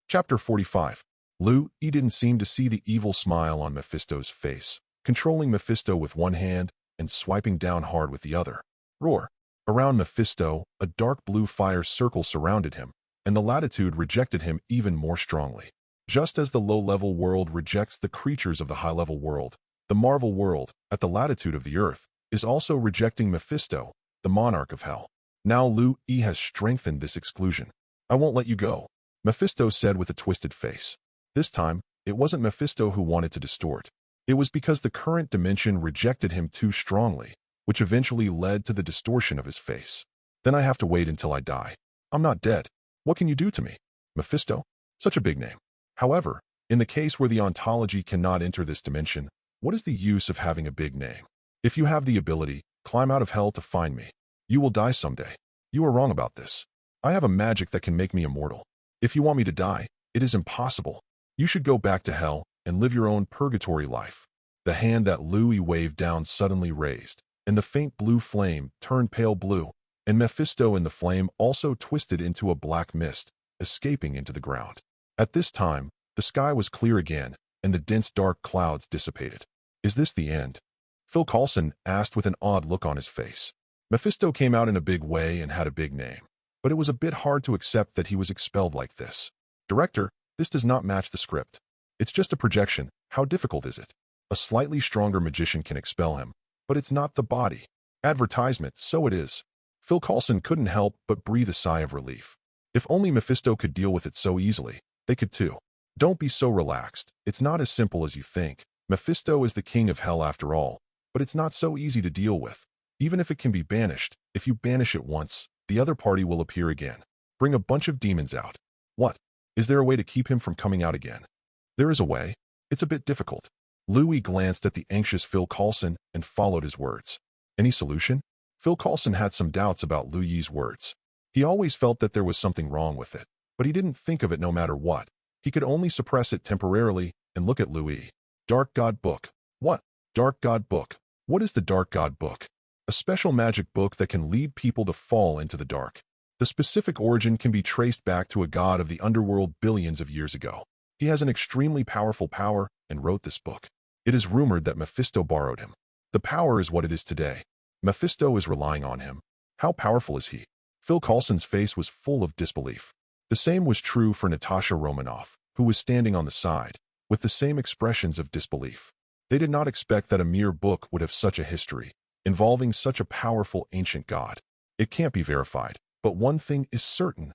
Chapter 45. Louis didn't seem to see the evil smile on Mephisto's face, controlling Mephisto with one hand and swiping down hard with the other. Roar. Around Mephisto, a dark blue fire circle surrounded him, and the latitude rejected him even more strongly. Just as the low-level world rejects the creatures of the high-level world, the Marvel world, at the latitude of the Earth, is also rejecting Mephisto, the monarch of hell. Now Louis has strengthened this exclusion. I won't let you go, Mephisto said with a twisted face. This time, it wasn't Mephisto who wanted to distort. It was because the current dimension rejected him too strongly, which eventually led to the distortion of his face. Then I have to wait until I die. I'm not dead. What can you do to me? Mephisto? Such a big name. However, in the case where the ontology cannot enter this dimension, what is the use of having a big name? If you have the ability, climb out of hell to find me. You will die someday. You are wrong about this. I have a magic that can make me immortal. If you want me to die, it is impossible. You should go back to hell and live your own purgatory life. The hand that Louis waved down suddenly raised, and the faint blue flame turned pale blue, and Mephisto in the flame also twisted into a black mist, escaping into the ground. At this time, the sky was clear again, and the dense dark clouds dissipated. Is this the end? Phil Coulson asked with an odd look on his face. Mephisto came out in a big way and had a big name, but it was a bit hard to accept that he was expelled like this. Director, this does not match the script. It's just a projection. How difficult is it? A slightly stronger magician can expel him, but it's not the body. Advertisement, so it is. Phil Coulson couldn't help but breathe a sigh of relief. If only Mephisto could deal with it so easily, they could too. Don't be so relaxed. It's not as simple as you think. Mephisto is the king of hell after all, but it's not so easy to deal with. Even if it can be banished, if you banish it once, the other party will appear again. Bring a bunch of demons out. What? Is there a way to keep him from coming out again? There is a way. It's a bit difficult. Louis glanced at the anxious Phil Coulson and followed his words. Any solution? Phil Coulson had some doubts about Louis's words. He always felt that there was something wrong with it, but he didn't think of it no matter what. He could only suppress it temporarily and look at Louis. Dark God Book. What? Dark God Book. What is the Dark God Book? A special magic book that can lead people to fall into the dark. The specific origin can be traced back to a god of the underworld billions of years ago. He has an extremely powerful power and wrote this book. It is rumored that Mephisto borrowed him. The power is what it is today. Mephisto is relying on him. How powerful is he? Phil Coulson's face was full of disbelief. The same was true for Natasha Romanoff, who was standing on the side, with the same expressions of disbelief. They did not expect that a mere book would have such a history, involving such a powerful ancient god. It can't be verified, but one thing is certain.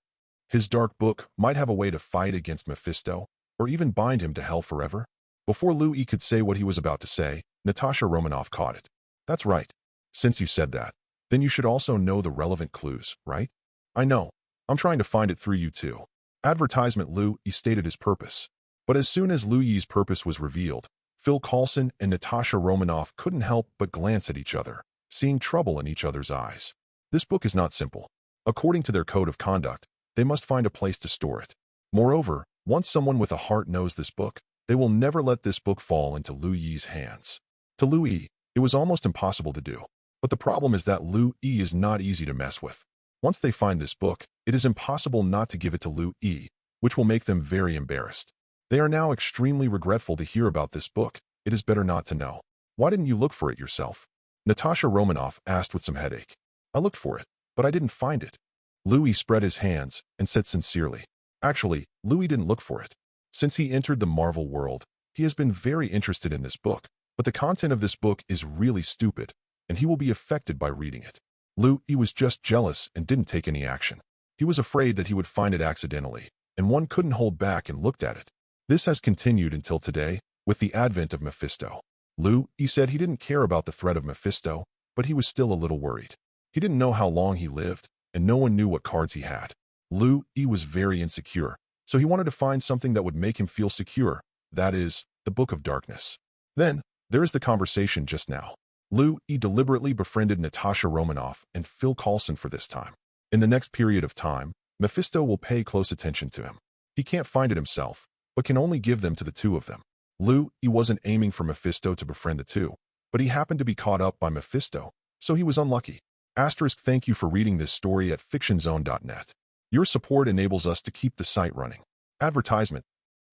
His dark book might have a way to fight against Mephisto, or even bind him to hell forever. Before Louis could say what he was about to say, Natasha Romanoff caught it. That's right. Since you said that, then you should also know the relevant clues, right? I know. I'm trying to find it through you too. Advertisement. Louis stated his purpose. But as soon as Louis's purpose was revealed, Phil Coulson and Natasha Romanoff couldn't help but glance at each other, seeing trouble in each other's eyes. This book is not simple. According to their code of conduct, they must find a place to store it. Moreover, once someone with a heart knows this book, they will never let this book fall into Louis's hands. To Louis, it was almost impossible to do. But the problem is that Louis is not easy to mess with. Once they find this book, it is impossible not to give it to Louis, which will make them very embarrassed. They are now extremely regretful to hear about this book. It is better not to know. Why didn't you look for it yourself? Natasha Romanoff asked with some headache. I looked for it, but I didn't find it. Louis spread his hands and said sincerely. Actually, Louis didn't look for it. Since he entered the Marvel world, he has been very interested in this book, but the content of this book is really stupid, and he will be affected by reading it. Louis was just jealous and didn't take any action. He was afraid that he would find it accidentally, and one couldn't hold back and looked at it. This has continued until today, with the advent of Mephisto. Louis said he didn't care about the threat of Mephisto, but he was still a little worried. He didn't know how long he lived, and no one knew what cards he had. Louis was very insecure, so he wanted to find something that would make him feel secure, that is, the Book of Darkness. Then, there is the conversation just now. Louis deliberately befriended Natasha Romanoff and Phil Coulson for this time. In the next period of time, Mephisto will pay close attention to him. He can't find it himself, but can only give them to the two of them. Louis wasn't aiming for Mephisto to befriend the two, but he happened to be caught up by Mephisto, so he was unlucky. Thank you for reading this story at fictionzone.net. Your support enables us to keep the site running. Advertisement.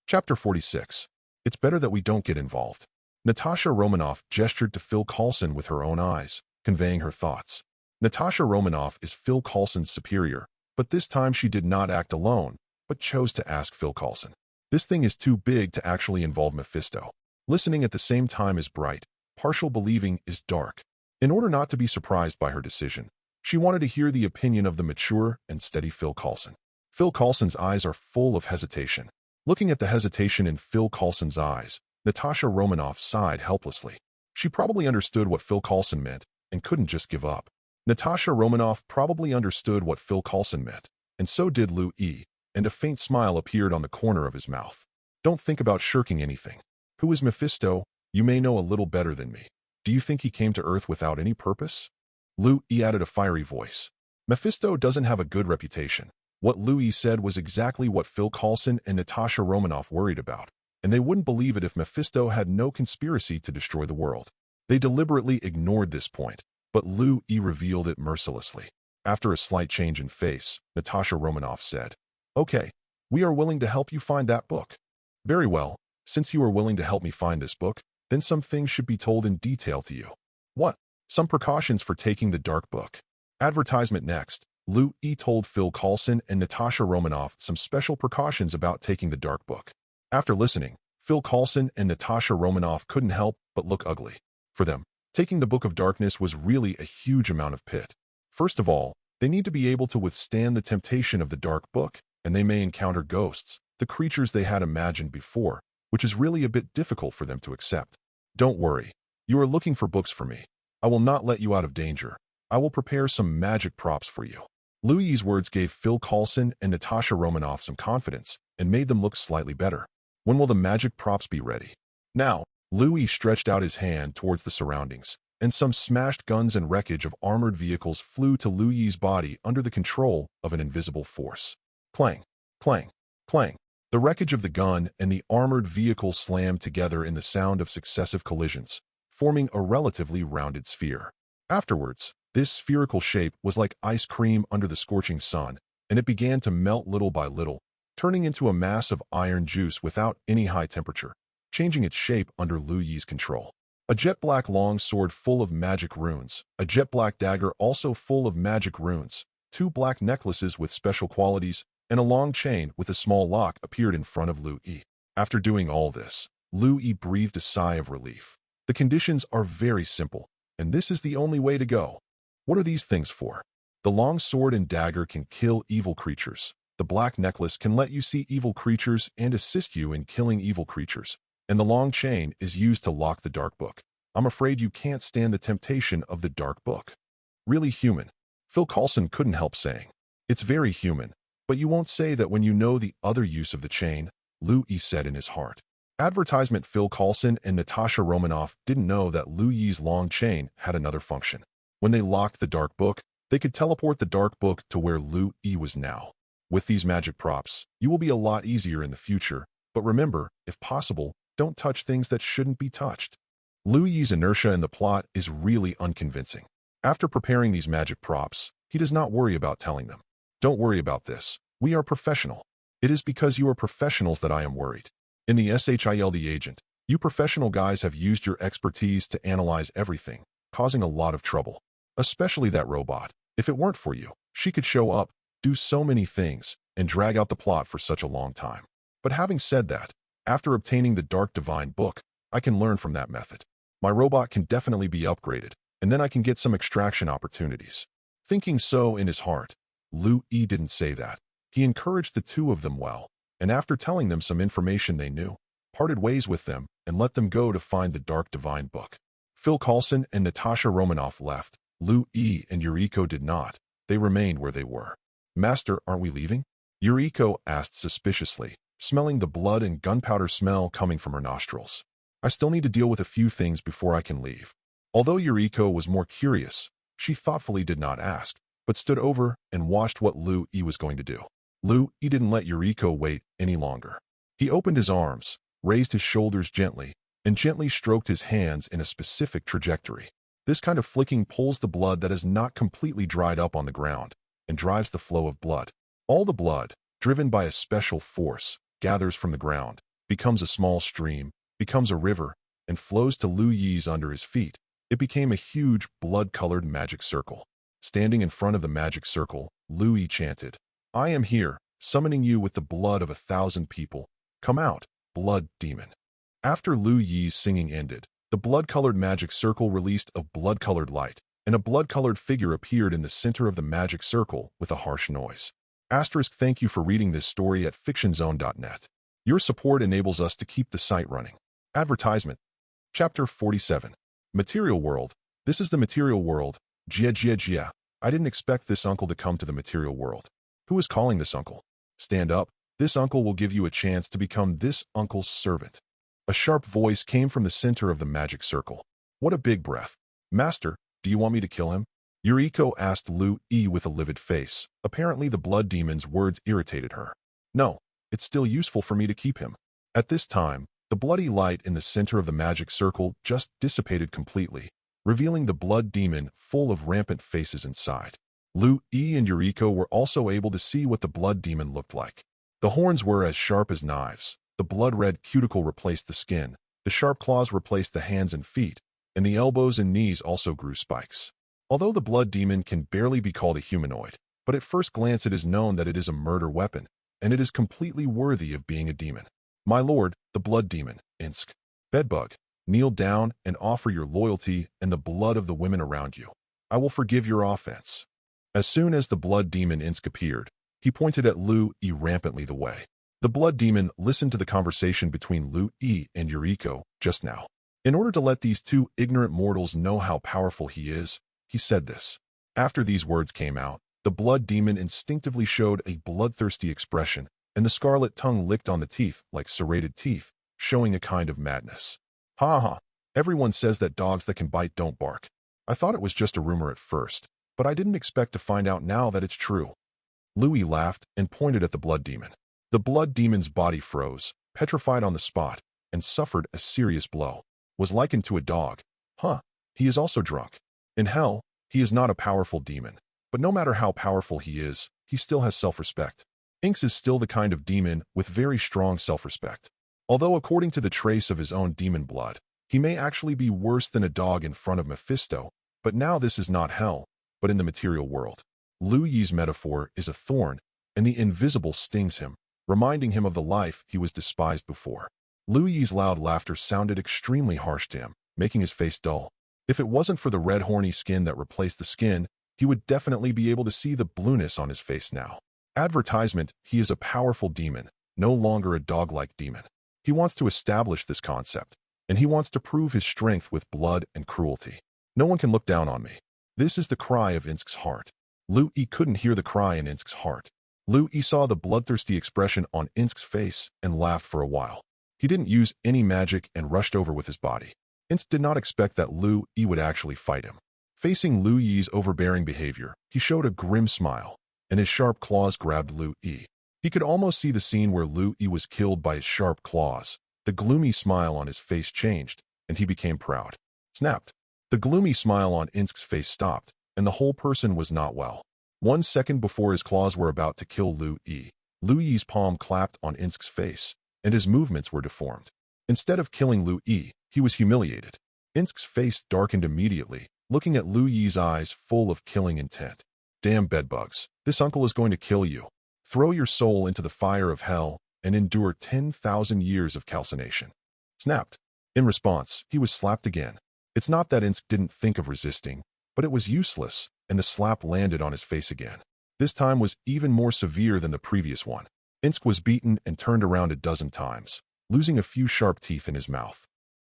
Chapter 46. It's better that we don't get involved. Natasha Romanoff gestured to Phil Coulson with her own eyes, conveying her thoughts. Natasha Romanoff is Phil Coulson's superior, but this time she did not act alone, but chose to ask Phil Coulson. This thing is too big to actually involve Mephisto. Listening at the same time is bright, partial believing is dark. In order not to be surprised by her decision, she wanted to hear the opinion of the mature and steady Phil Coulson. Phil Coulson's eyes are full of hesitation. Looking at the hesitation in Phil Coulson's eyes, Natasha Romanoff sighed helplessly. She probably understood what Phil Coulson meant and couldn't just give up. Natasha Romanoff probably understood what Phil Coulson meant, and so did Louis, and a faint smile appeared on the corner of his mouth. Don't think about shirking anything. Who is Mephisto? You may know a little better than me. Do you think he came to Earth without any purpose? Louis added a fiery voice. Mephisto doesn't have a good reputation. What Louis said was exactly what Phil Coulson and Natasha Romanoff worried about, and they wouldn't believe it if Mephisto had no conspiracy to destroy the world. They deliberately ignored this point, but Louis revealed it mercilessly. After a slight change in face, Natasha Romanoff said, Okay, we are willing to help you find that book. Very well, since you are willing to help me find this book, then some things should be told in detail to you. What? Some precautions for taking the dark book. Advertisement next. Louis told Phil Coulson and Natasha Romanoff some special precautions about taking the dark book. After listening, Phil Coulson and Natasha Romanoff couldn't help but look ugly. For them, taking the Book of Darkness was really a huge amount of pit. First of all, they need to be able to withstand the temptation of the dark book, and they may encounter ghosts, the creatures they had imagined before, which is really a bit difficult for them to accept. Don't worry. You are looking for books for me. I will not let you out of danger. I will prepare some magic props for you. Liu Yi's words gave Phil Coulson and Natasha Romanoff some confidence and made them look slightly better. When will the magic props be ready? Now, Liu Yi stretched out his hand towards the surroundings, and some smashed guns and wreckage of armored vehicles flew to Liu Yi's body under the control of an invisible force. Clang, clang, clang. The wreckage of the gun and the armored vehicle slammed together in the sound of successive collisions, forming a relatively rounded sphere. Afterwards, this spherical shape was like ice cream under the scorching sun, and it began to melt little by little, turning into a mass of iron juice without any high temperature, changing its shape under Liu Yi's control. A jet-black long sword full of magic runes, a jet-black dagger also full of magic runes, 2 black necklaces with special qualities, and a long chain with a small lock appeared in front of Liu Yi. After doing all this, Liu Yi breathed a sigh of relief. The conditions are very simple, and this is the only way to go. What are these things for? The long sword and dagger can kill evil creatures. The black necklace can let you see evil creatures and assist you in killing evil creatures. And the long chain is used to lock the dark book. I'm afraid you can't stand the temptation of the dark book. Really human. Phil Coulson couldn't help saying. It's very human. But you won't say that when you know the other use of the chain, Liu Yi said in his heart. Advertisement. Phil Coulson and Natasha Romanoff didn't know that Liu Yi's long chain had another function. When they locked the dark book, they could teleport the dark book to where Liu Yi was now. With these magic props, you will be a lot easier in the future, but remember, if possible, don't touch things that shouldn't be touched. Liu Yi's inertia in the plot is really unconvincing. After preparing these magic props, he does not worry about telling them. Don't worry about this. We are professional. It is because you are professionals that I am worried. In the SHIELD agent, you professional guys have used your expertise to analyze everything, causing a lot of trouble. Especially that robot. If it weren't for you, she could show up, do so many things, and drag out the plot for such a long time. But having said that, after obtaining the Dark Divine Book, I can learn from that method. My robot can definitely be upgraded, and then I can get some extraction opportunities. Thinking so in his heart, Liu Yi didn't say that. He encouraged the two of them well, and after telling them some information they knew, parted ways with them and let them go to find the Dark Divine Book. Phil Coulson and Natasha Romanoff left. Liu Yi and Yuriko did not. They remained where they were. Master, aren't we leaving? Yuriko asked suspiciously, smelling the blood and gunpowder smell coming from her nostrils. I still need to deal with a few things before I can leave. Although Yuriko was more curious, she thoughtfully did not ask, but stood over and watched what Liu Yi was going to do. Liu Yi didn't let Yuriko wait any longer. He opened his arms, raised his shoulders gently, and gently stroked his hands in a specific trajectory. This kind of flicking pulls the blood that is not completely dried up on the ground and drives the flow of blood. All the blood, driven by a special force, gathers from the ground, becomes a small stream, becomes a river, and flows to Liu Yi's under his feet. It became a huge, blood-colored magic circle. Standing in front of the magic circle, Liu Yi chanted, I am here, summoning you with the blood of 1,000 people. Come out, blood demon. After Liu Yi's singing ended, the blood-colored magic circle released a blood-colored light, and a blood-colored figure appeared in the center of the magic circle with a harsh noise. Thank you for reading this story at fictionzone.net. Your support enables us to keep the site running. Advertisement. Chapter 47. Material World. This is the Material World. Jia. I didn't expect this uncle to come to the Material World. Who is calling this uncle? Stand up. This uncle will give you a chance to become this uncle's servant. A sharp voice came from the center of the magic circle. What a big breath. Master, do you want me to kill him? Yuriko asked Liu Yi with a livid face. Apparently the blood demon's words irritated her. No, it's still useful for me to keep him. At this time, the bloody light in the center of the magic circle just dissipated completely, revealing the blood demon full of rampant faces inside. Liu Yi and Yuriko were also able to see what the blood demon looked like. The horns were as sharp as knives. The blood-red cuticle replaced the skin. The sharp claws replaced the hands and feet, and the elbows and knees also grew spikes. Although the blood demon can barely be called a humanoid, but at first glance it is known that it is a murder weapon, and it is completely worthy of being a demon. My lord, the blood demon, Insk. Bedbug, kneel down and offer your loyalty and the blood of the women around you. I will forgive your offense. As soon as the blood demon Insk appeared, he pointed at Liu Yi rampantly the way. The blood demon listened to the conversation between Lu Yi and Yuriko just now. In order to let these two ignorant mortals know how powerful he is, he said this. After these words came out, the blood demon instinctively showed a bloodthirsty expression, and the scarlet tongue licked on the teeth like serrated teeth, showing a kind of madness. Ha ha, everyone says that dogs that can bite don't bark. I thought it was just a rumor at first, but I didn't expect to find out now that it's true. Louis laughed and pointed at the blood demon. The blood demon's body froze, petrified on the spot, and suffered a serious blow. Was likened to a dog. Huh, he is also drunk. In hell, he is not a powerful demon, but no matter how powerful he is, he still has self-respect. Inks is still the kind of demon with very strong self-respect. Although according to the trace of his own demon blood, he may actually be worse than a dog in front of Mephisto, but now this is not hell, but in the material world. Lu Yi's metaphor is a thorn, and the invisible stings him, reminding him of the life he was despised before. Lu Yi's loud laughter sounded extremely harsh to him, making his face dull. If it wasn't for the red horny skin that replaced the skin, he would definitely be able to see the blueness on his face now. Advertisement, he is a powerful demon, no longer a dog-like demon. He wants to establish this concept, and he wants to prove his strength with blood and cruelty. No one can look down on me. This is the cry of Insk's heart. Lu Yi couldn't hear the cry in Insk's heart. Lu Yi saw the bloodthirsty expression on Insk's face and laughed for a while. He didn't use any magic and rushed over with his body. Insk did not expect that Lu Yi would actually fight him. Facing Lu Yi's overbearing behavior, he showed a grim smile, and his sharp claws grabbed Lu Yi. He could almost see the scene where Lu Yi was killed by his sharp claws. The gloomy smile on his face changed, and he became proud. Snapped. The gloomy smile on Insk's face stopped, and the whole person was not well. 1 second before his claws were about to kill Lu Yi's palm clapped on Insk's face, and his movements were deformed. Instead of killing Lu Yi, he was humiliated. Insk's face darkened immediately, looking at Lu Yi's eyes full of killing intent. Damn bedbugs, this uncle is going to kill you. Throw your soul into the fire of hell and endure 10,000 years of calcination. Snapped. In response, he was slapped again. It's not that Insk didn't think of resisting, but it was useless, and the slap landed on his face again. This time was even more severe than the previous one. Insk was beaten and turned around a dozen times, losing a few sharp teeth in his mouth.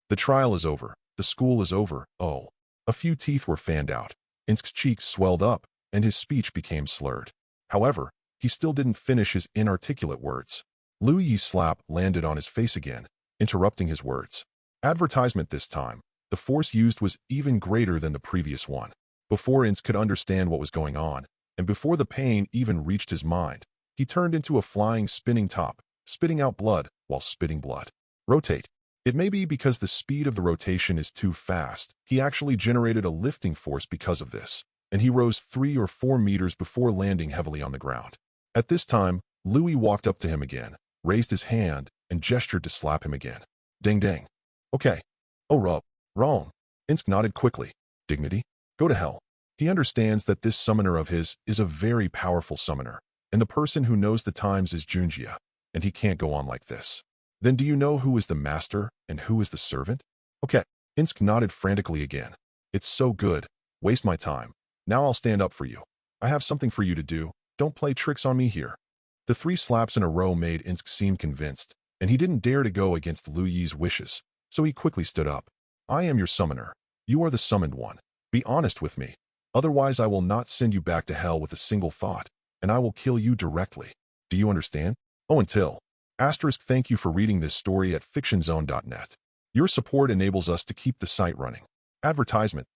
The trial is over. The school is over. Oh. A few teeth were fanned out. Insk's cheeks swelled up, and his speech became slurred. However, he still didn't finish his inarticulate words. Lu Yi's slap landed on his face again, interrupting his words. Advertisement this time. The force used was even greater than the previous one. Before Insk could understand what was going on, and before the pain even reached his mind, he turned into a flying spinning top, spitting out blood while spitting blood. Rotate. It may be because the speed of the rotation is too fast. He actually generated a lifting force because of this, and he rose 3 or 4 meters before landing heavily on the ground. At this time, Louis walked up to him again, raised his hand, and gestured to slap him again. Ding dang. Okay. Oh rub. Wrong. Insk nodded quickly. Dignity? Go to hell. He understands that this summoner of his is a very powerful summoner, and the person who knows the times is Junjia, and he can't go on like this. Then do you know who is the master and who is the servant? Okay. Insk nodded frantically again. It's so good. Waste my time. Now I'll stand up for you. I have something for you to do. Don't play tricks on me here. The 3 slaps in a row made Insk seem convinced, and he didn't dare to go against Lu Yi's wishes, so he quickly stood up. I am your summoner. You are the summoned one. Be honest with me. Otherwise I will not send you back to hell with a single thought, and I will kill you directly. Do you understand? Oh, until. Thank you for reading this story at fictionzone.net. Your support enables us to keep the site running. Advertisement.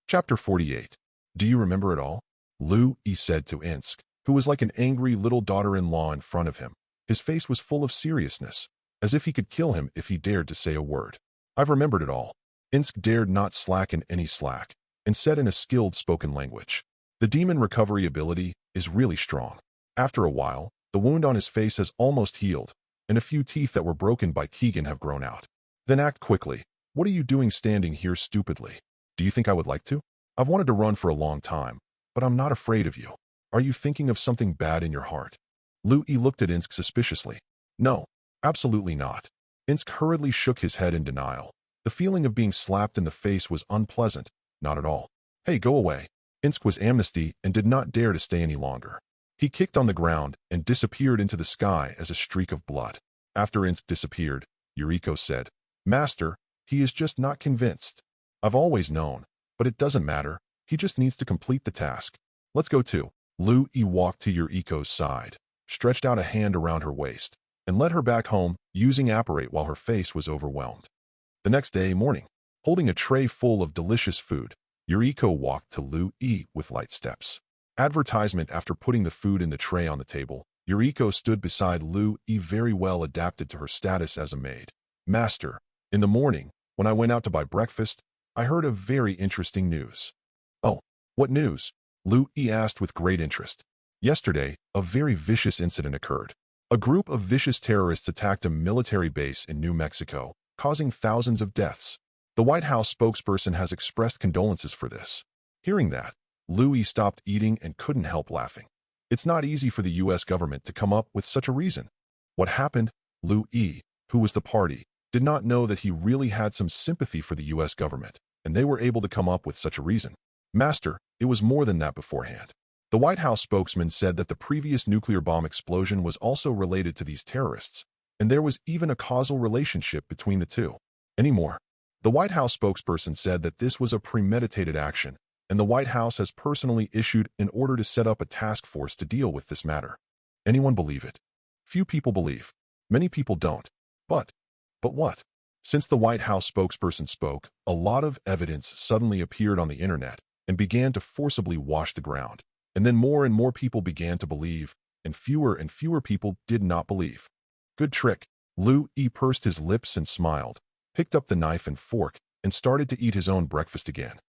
Chapter 48. Do you remember it all? Lu Yi said to Insk, who was like an angry little daughter-in-law in front of him. His face was full of seriousness, as if he could kill him if he dared to say a word. I've remembered it all. Insk dared not slacken any slack, and said in a skilled spoken language. The demon recovery ability is really strong. After a while, the wound on his face has almost healed, and a few teeth that were broken by Keegan have grown out. Then act quickly. What are you doing standing here stupidly? Do you think I would like to? I've wanted to run for a long time, but I'm not afraid of you. Are you thinking of something bad in your heart? Lu Yi looked at Insk suspiciously. No, absolutely not. Insk hurriedly shook his head in denial. The feeling of being slapped in the face was unpleasant, not at all. Hey, go away. Insk was amnesty and did not dare to stay any longer. He kicked on the ground and disappeared into the sky as a streak of blood. After Inst disappeared, Yuriko said, "Master, he is just not convinced. I've always known, but it doesn't matter. He just needs to complete the task. Let's go too." Lu Yi walked to Yuriko's side, stretched out a hand around her waist, and led her back home using apparate while her face was overwhelmed. The next day morning, holding a tray full of delicious food, Yuriko walked to Lu Yi with light steps. Advertisement. After putting the food in the tray on the table, Yuriko stood beside Lu Yi, very well adapted to her status as a maid. "Master, in the morning, when I went out to buy breakfast, I heard of very interesting news." "Oh, what news?" Lu Yi asked with great interest. "Yesterday, a very vicious incident occurred. A group of vicious terrorists attacked a military base in New Mexico, causing thousands of deaths. The White House spokesperson has expressed condolences for this." Hearing that, Lu Yi stopped eating and couldn't help laughing. It's not easy for the U.S. government to come up with such a reason. What happened? Lu Yi, who was the party, did not know that he really had some sympathy for the U.S. government, and they were able to come up with such a reason. "Master, it was more than that beforehand. The White House spokesman said that the previous nuclear bomb explosion was also related to these terrorists, and there was even a causal relationship between the two. Anymore, the White House spokesperson said that this was a premeditated action, and the White House has personally issued an order to set up a task force to deal with this matter." Anyone believe it? Few people believe. Many people don't. But what? Since the White House spokesperson spoke, a lot of evidence suddenly appeared on the internet and began to forcibly wash the ground. And then more and more people began to believe, and fewer people did not believe. Good trick. Lu Yi pursed his lips and smiled, picked up the knife and fork, and started to eat his own breakfast again.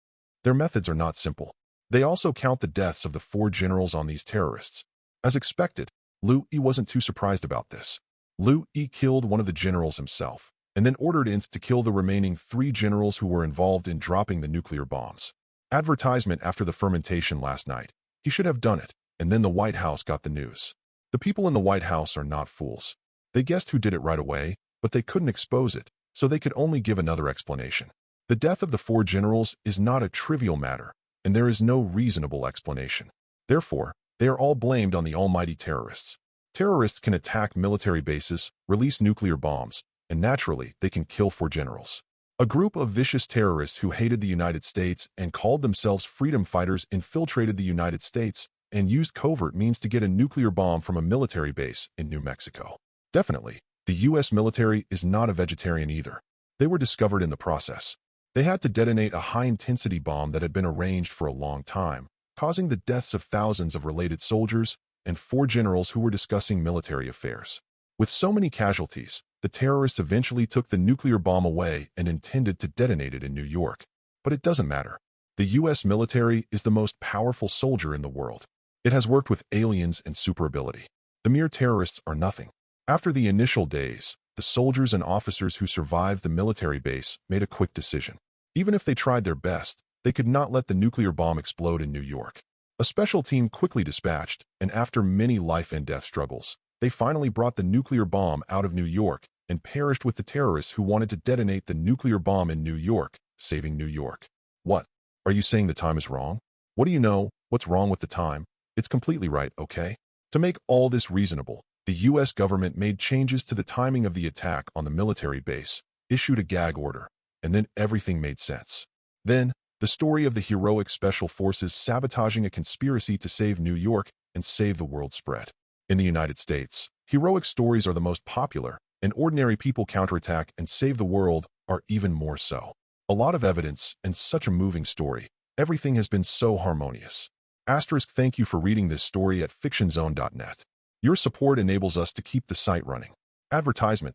Their methods are not simple. They also count the deaths of the 4 generals on these terrorists. As expected, Lu Yi wasn't too surprised about this. Lu Yi killed one of the generals himself, and then ordered Inst to kill the remaining 3 generals who were involved in dropping the nuclear bombs. Advertisement. After the fermentation last night, he should have done it, and then the White House got the news. The people in the White House are not fools. They guessed who did it right away, but they couldn't expose it, so they could only give another explanation. The death of the 4 generals is not a trivial matter, and there is no reasonable explanation. Therefore, they are all blamed on the almighty terrorists. Terrorists can attack military bases, release nuclear bombs, and naturally, they can kill 4 generals. A group of vicious terrorists who hated the United States and called themselves freedom fighters infiltrated the United States and used covert means to get a nuclear bomb from a military base in New Mexico. Definitely, the U.S. military is not a vegetarian either. They were discovered in the process. They had to detonate a high-intensity bomb that had been arranged for a long time, causing the deaths of thousands of related soldiers and 4 generals who were discussing military affairs. With so many casualties, the terrorists eventually took the nuclear bomb away and intended to detonate it in New York. But it doesn't matter. The U.S. military is the most powerful soldier in the world. It has worked with aliens and super ability. The mere terrorists are nothing. After the initial days, the soldiers and officers who survived the military base made a quick decision. Even if they tried their best, they could not let the nuclear bomb explode in New York. A special team quickly dispatched, and after many life-and-death struggles, they finally brought the nuclear bomb out of New York and perished with the terrorists who wanted to detonate the nuclear bomb in New York, saving New York. What? Are you saying the time is wrong? What do you know? What's wrong with the time? It's completely right, okay? To make all this reasonable, the U.S. government made changes to the timing of the attack on the military base, issued a gag order, and then everything made sense. Then, the story of the heroic special forces sabotaging a conspiracy to save New York and save the world spread. In the United States, heroic stories are the most popular, and ordinary people counterattack and save the world are even more so. A lot of evidence and such a moving story. Everything has been so harmonious. Thank you for reading this story at fictionzone.net. Your support enables us to keep the site running. Advertisement.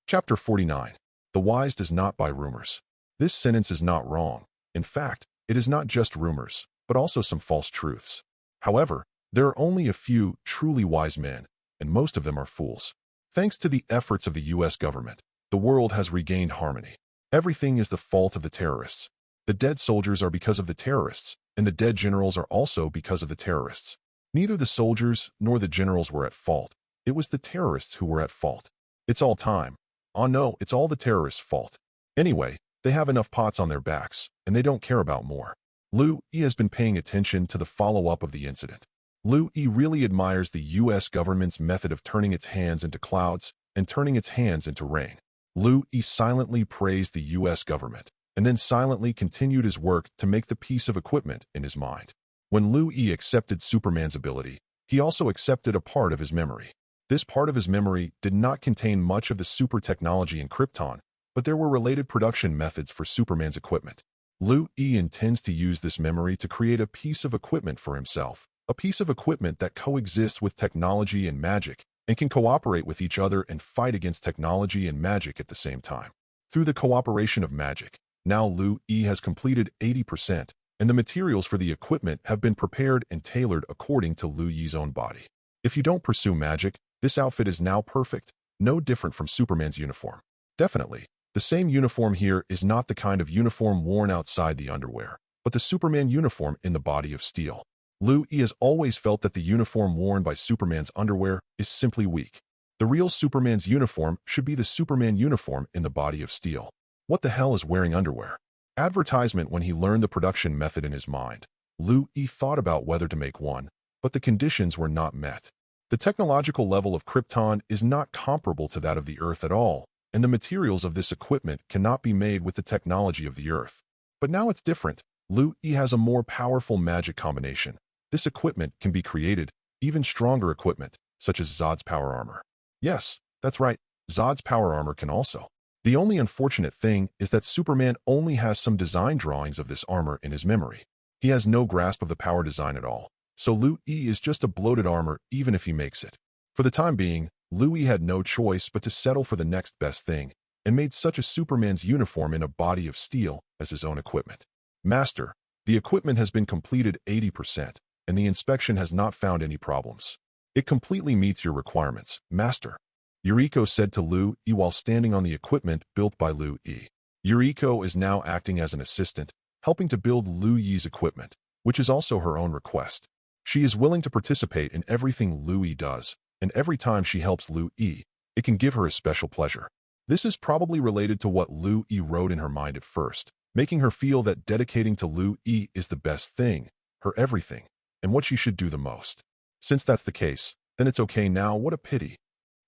Chapter 49. The wise does not buy rumors. This sentence is not wrong. In fact, it is not just rumors, but also some false truths. However, there are only a few truly wise men, and most of them are fools. Thanks to the efforts of the U.S. government, the world has regained harmony. Everything is the fault of the terrorists. The dead soldiers are because of the terrorists, and the dead generals are also because of the terrorists. Neither the soldiers nor the generals were at fault. It was the terrorists who were at fault. It's all time. Oh no, it's all the terrorists' fault. Anyway, they have enough pots on their backs, and they don't care about more. Lu Yi has been paying attention to the follow-up of the incident. Lu Yi really admires the U.S. government's method of turning its hands into clouds and turning its hands into rain. Lu Yi silently praised the U.S. government and then silently continued his work to make the piece of equipment in his mind. When Lu Yi accepted Superman's ability, he also accepted a part of his memory. This part of his memory did not contain much of the super technology in Krypton, but there were related production methods for Superman's equipment. Lu Yi intends to use this memory to create a piece of equipment for himself, a piece of equipment that coexists with technology and magic and can cooperate with each other and fight against technology and magic at the same time. Through the cooperation of magic, now Lu Yi has completed 80%, and the materials for the equipment have been prepared and tailored according to Lu Yi's own body. If you don't pursue magic, this outfit is now perfect, no different from Superman's uniform. Definitely, the same uniform here is not the kind of uniform worn outside the underwear, but the Superman uniform in the body of steel. Lu Yi has always felt that the uniform worn by Superman's underwear is simply weak. The real Superman's uniform should be the Superman uniform in the body of steel. What the hell is wearing underwear? Advertisement. When he learned the production method in his mind, Lu Yi thought about whether to make one, but the conditions were not met. The technological level of Krypton is not comparable to that of the Earth at all, and the materials of this equipment cannot be made with the technology of the Earth. But now it's different. Lu Yi has a more powerful magic combination. This equipment can be created, even stronger equipment, such as Zod's power armor. Yes, that's right, Zod's power armor can also. The only unfortunate thing is that Superman only has some design drawings of this armor in his memory. He has no grasp of the power design at all, so Lu Yi is just a bloated armor even if he makes it. For the time being, Lu Yi had no choice but to settle for the next best thing, and made such a Superman's uniform in a body of steel as his own equipment. Master, the equipment has been completed 80%, and the inspection has not found any problems. It completely meets your requirements, Master, Yuriko said to Lu Yi while standing on the equipment built by Lu Yi. Yuriko is now acting as an assistant, helping to build Lu Yi's equipment, which is also her own request. She is willing to participate in everything Lu Yi does, and every time she helps Lu Yi, it can give her a special pleasure. This is probably related to what Lu Yi wrote in her mind at first, making her feel that dedicating to Lu Yi is the best thing, her everything, and what she should do the most. Since that's the case, then it's okay now. What a pity.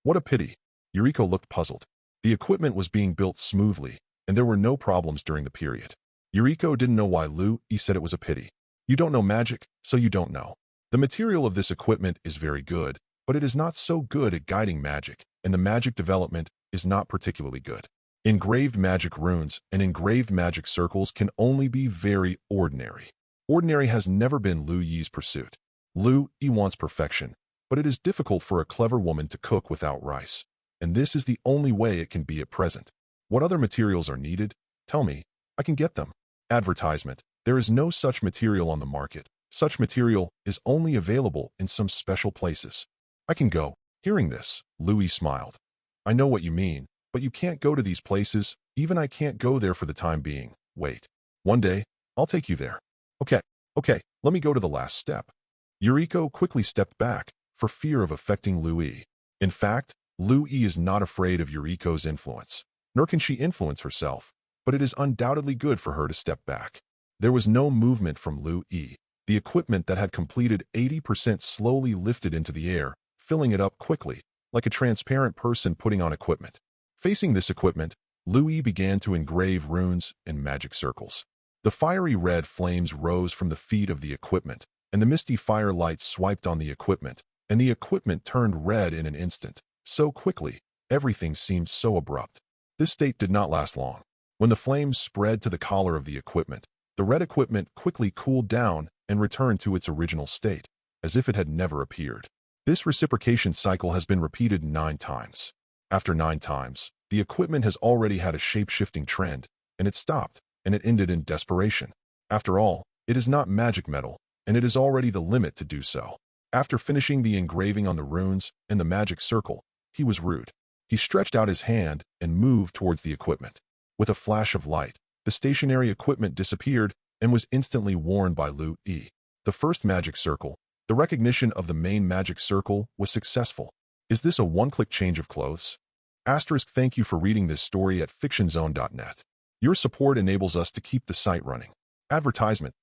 What a pity. Yuriko looked puzzled. The equipment was being built smoothly, and there were no problems during the period. Yuriko didn't know why Lu Yi said it was a pity. You don't know magic, so you don't know. The material of this equipment is very good, but it is not so good at guiding magic, and the magic development is not particularly good. Engraved magic runes and engraved magic circles can only be very ordinary. Ordinary has never been Lu Yi's pursuit. Lu Yi wants perfection, but it is difficult for a clever woman to cook without rice, and this is the only way it can be at present. What other materials are needed? Tell me, I can get them. Advertisement. There is no such material on the market. Such material is only available in some special places. I can go. Hearing this, Lu Yi smiled. I know what you mean, but you can't go to these places. Even I can't go there for the time being. Wait. One day, I'll take you there. Okay, let me go to the last step. Yuriko quickly stepped back, for fear of affecting Lu Yi. In fact, Lu Yi is not afraid of Yuriko's influence, nor can she influence herself, but it is undoubtedly good for her to step back. There was no movement from Lu Yi. The equipment that had completed 80% slowly lifted into the air, filling it up quickly, like a transparent person putting on equipment. Facing this equipment, Lu Yi began to engrave runes and magic circles. The fiery red flames rose from the feet of the equipment, and the misty firelight swiped on the equipment, and the equipment turned red in an instant. So quickly, everything seemed so abrupt. This state did not last long. When the flames spread to the collar of the equipment, the red equipment quickly cooled down and returned to its original state, as if it had never appeared. This reciprocation cycle has been repeated 9 times. After 9 times, the equipment has already had a shape-shifting trend, and it stopped, and it ended in desperation. After all, it is not magic metal, and it is already the limit to do so. After finishing the engraving on the runes and the magic circle, he was rude. He stretched out his hand and moved towards the equipment. With a flash of light, the stationary equipment disappeared and was instantly worn by Lu Yi. The first magic circle, the recognition of the main magic circle, was successful. Is this a one-click change of clothes? Thank you for reading this story at fictionzone.net. Your support enables us to keep the site running. Advertisement.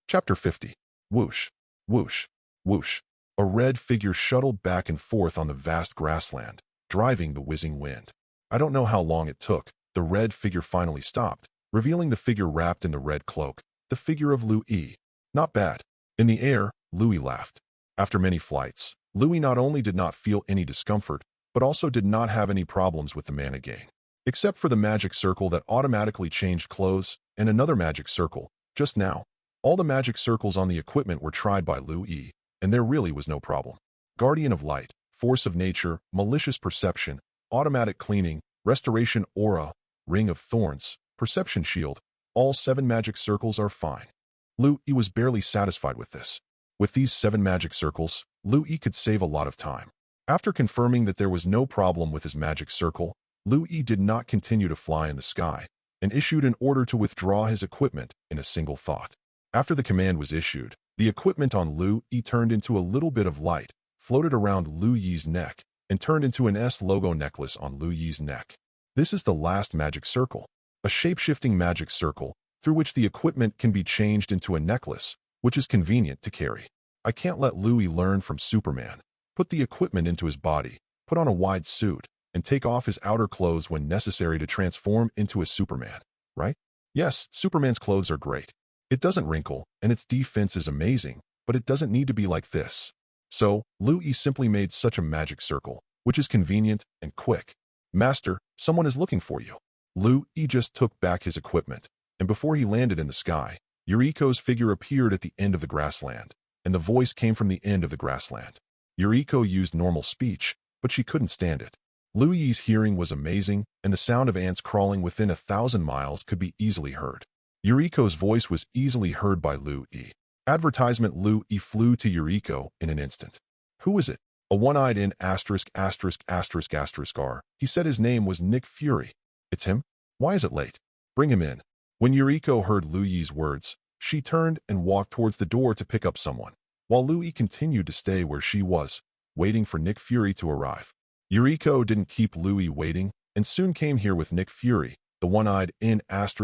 Chapter 50. Whoosh, whoosh, whoosh. A red figure shuttled back and forth on the vast grassland, driving the whizzing wind. I don't know how long it took. The red figure finally stopped, revealing the figure wrapped in the red cloak, the figure of Louis. Not bad. In the air, Louis laughed. After many flights, Louis not only did not feel any discomfort, but also did not have any problems with the man again. Except for the magic circle that automatically changed clothes, and another magic circle, just now. All the magic circles on the equipment were tried by Louis, and there really was no problem. Guardian of Light, Force of Nature, Malicious Perception, Automatic Cleaning, Restoration Aura, Ring of Thorns, Perception Shield, all 7 magic circles are fine. Louis was barely satisfied with this. With these 7 magic circles, Louis could save a lot of time. After confirming that there was no problem with his magic circle, Louis did not continue to fly in the sky, and issued an order to withdraw his equipment in a single thought. After the command was issued, the equipment on Louis turned into a little bit of light, floated around Louis's neck, and turned into an S logo necklace on Louis's neck. This is the last magic circle, a shape-shifting magic circle through which the equipment can be changed into a necklace, which is convenient to carry. I can't let Louis learn from Superman. Put the equipment into his body, put on a wide suit, and take off his outer clothes when necessary to transform into a Superman, right? Yes, Superman's clothes are great. It doesn't wrinkle, and its defense is amazing, but it doesn't need to be like this. So, Louis simply made such a magic circle, which is convenient and quick. Master, someone is looking for you. Louis just took back his equipment, and before he landed in the sky, Yuriko's figure appeared at the end of the grassland, and the voice came from the end of the grassland. Yuriko used normal speech, but she couldn't stand it. Louis's hearing was amazing, and the sound of ants crawling within 1,000 miles could be easily heard. Yuriko's voice was easily heard by Louis. Advertisement. Louis flew to Yuriko in an instant. Who is it? A one-eyed in *********. He said his name was Nick Fury. It's him? Why is it late? Bring him in. When Yuriko heard Louis's words, she turned and walked towards the door to pick up someone, while Louis continued to stay where she was, waiting for Nick Fury to arrive. Yuriko didn't keep Louis waiting, and soon came here with Nick Fury, the one-eyed in *******,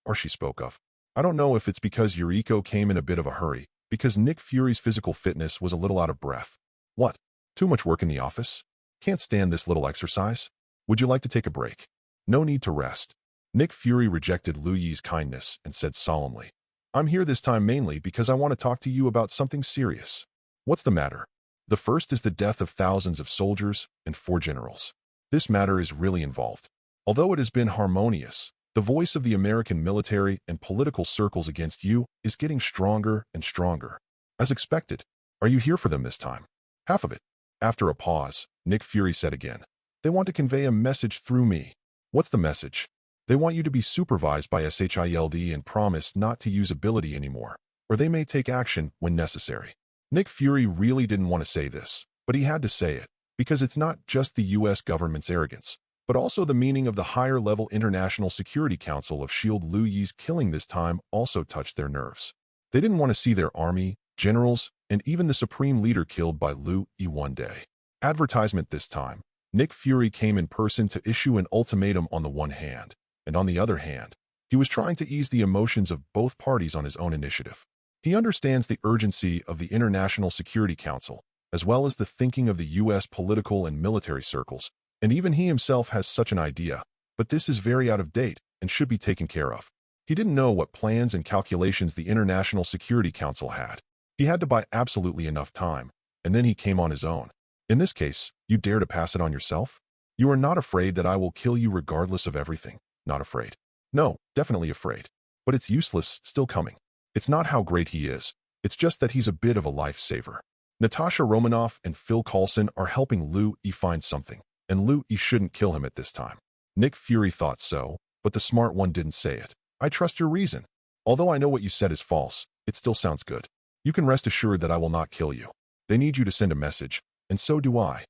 or she spoke of. I don't know if it's because Yuriko came in a bit of a hurry, because Nick Fury's physical fitness was a little out of breath. What? Too much work in the office? Can't stand this little exercise? Would you like to take a break? No need to rest. Nick Fury rejected Louis's kindness and said solemnly, I'm here this time mainly because I want to talk to you about something serious. What's the matter? The first is the death of thousands of soldiers and 4 generals. This matter is really involved. Although it has been harmonious, the voice of the American military and political circles against you is getting stronger and stronger. As expected, are you here for them this time? Half of it. After a pause, Nick Fury said again, they want to convey a message through me. What's the message? They want you to be supervised by SHIELD and promise not to use ability anymore, or they may take action when necessary. Nick Fury really didn't want to say this, but he had to say it, because it's not just the US government's arrogance, but also the meaning of the higher-level International Security Council of S.H.I.E.L.D. Louis's killing this time also touched their nerves. They didn't want to see their army, generals, and even the supreme leader killed by Louis one day. Advertisement. This time, Nick Fury came in person to issue an ultimatum on the one hand, and on the other hand, he was trying to ease the emotions of both parties on his own initiative. He understands the urgency of the International Security Council, as well as the thinking of the U.S. political and military circles, and even he himself has such an idea, but this is very out of date and should be taken care of. He didn't know what plans and calculations the International Security Council had. He had to buy absolutely enough time, and then he came on his own. In this case, you dare to pass it on yourself? You are not afraid that I will kill you regardless of everything. Not afraid. No, definitely afraid. But it's useless, still coming. It's not how great he is. It's just that he's a bit of a lifesaver. Natasha Romanoff and Phil Coulson are helping Louis find something, and Louis shouldn't kill him at this time. Nick Fury thought so, but the smart one didn't say it. I trust your reason. Although I know what you said is false, it still sounds good. You can rest assured that I will not kill you. They need you to send a message, and so do I.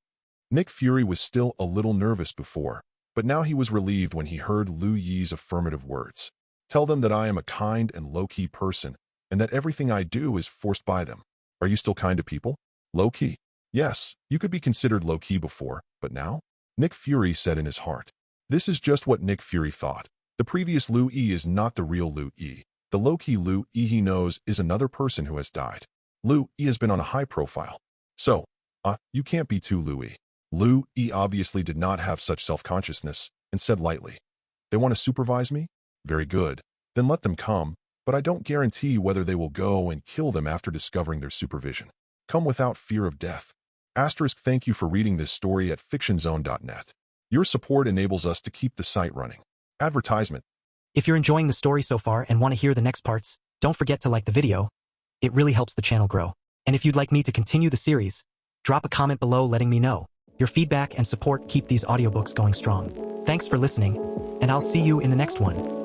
Nick Fury was still a little nervous before, but now he was relieved when he heard Louis's affirmative words. Tell them that I am a kind and low-key person, and that everything I do is forced by them. Are you still kind to people? Low-key? Yes, you could be considered low-key before, but now? Nick Fury said in his heart. This is just what Nick Fury thought. The previous Louis is not the real Louis. The low-key Louis he knows is another person who has died. Lu E has been on a high profile. So, you can't be too Lu E. Lu E obviously did not have such self-consciousness and said lightly, "They want to supervise me? Very good. Then let them come, but I don't guarantee whether they will go and kill them after discovering their supervision. Come without fear of death." Thank you for reading this story at fictionzone.net. Your support enables us to keep the site running. Advertisement. If you're enjoying the story so far and want to hear the next parts, don't forget to like the video. It really helps the channel grow. And if you'd like me to continue the series, drop a comment below letting me know. Your feedback and support keep these audiobooks going strong. Thanks for listening, and I'll see you in the next one.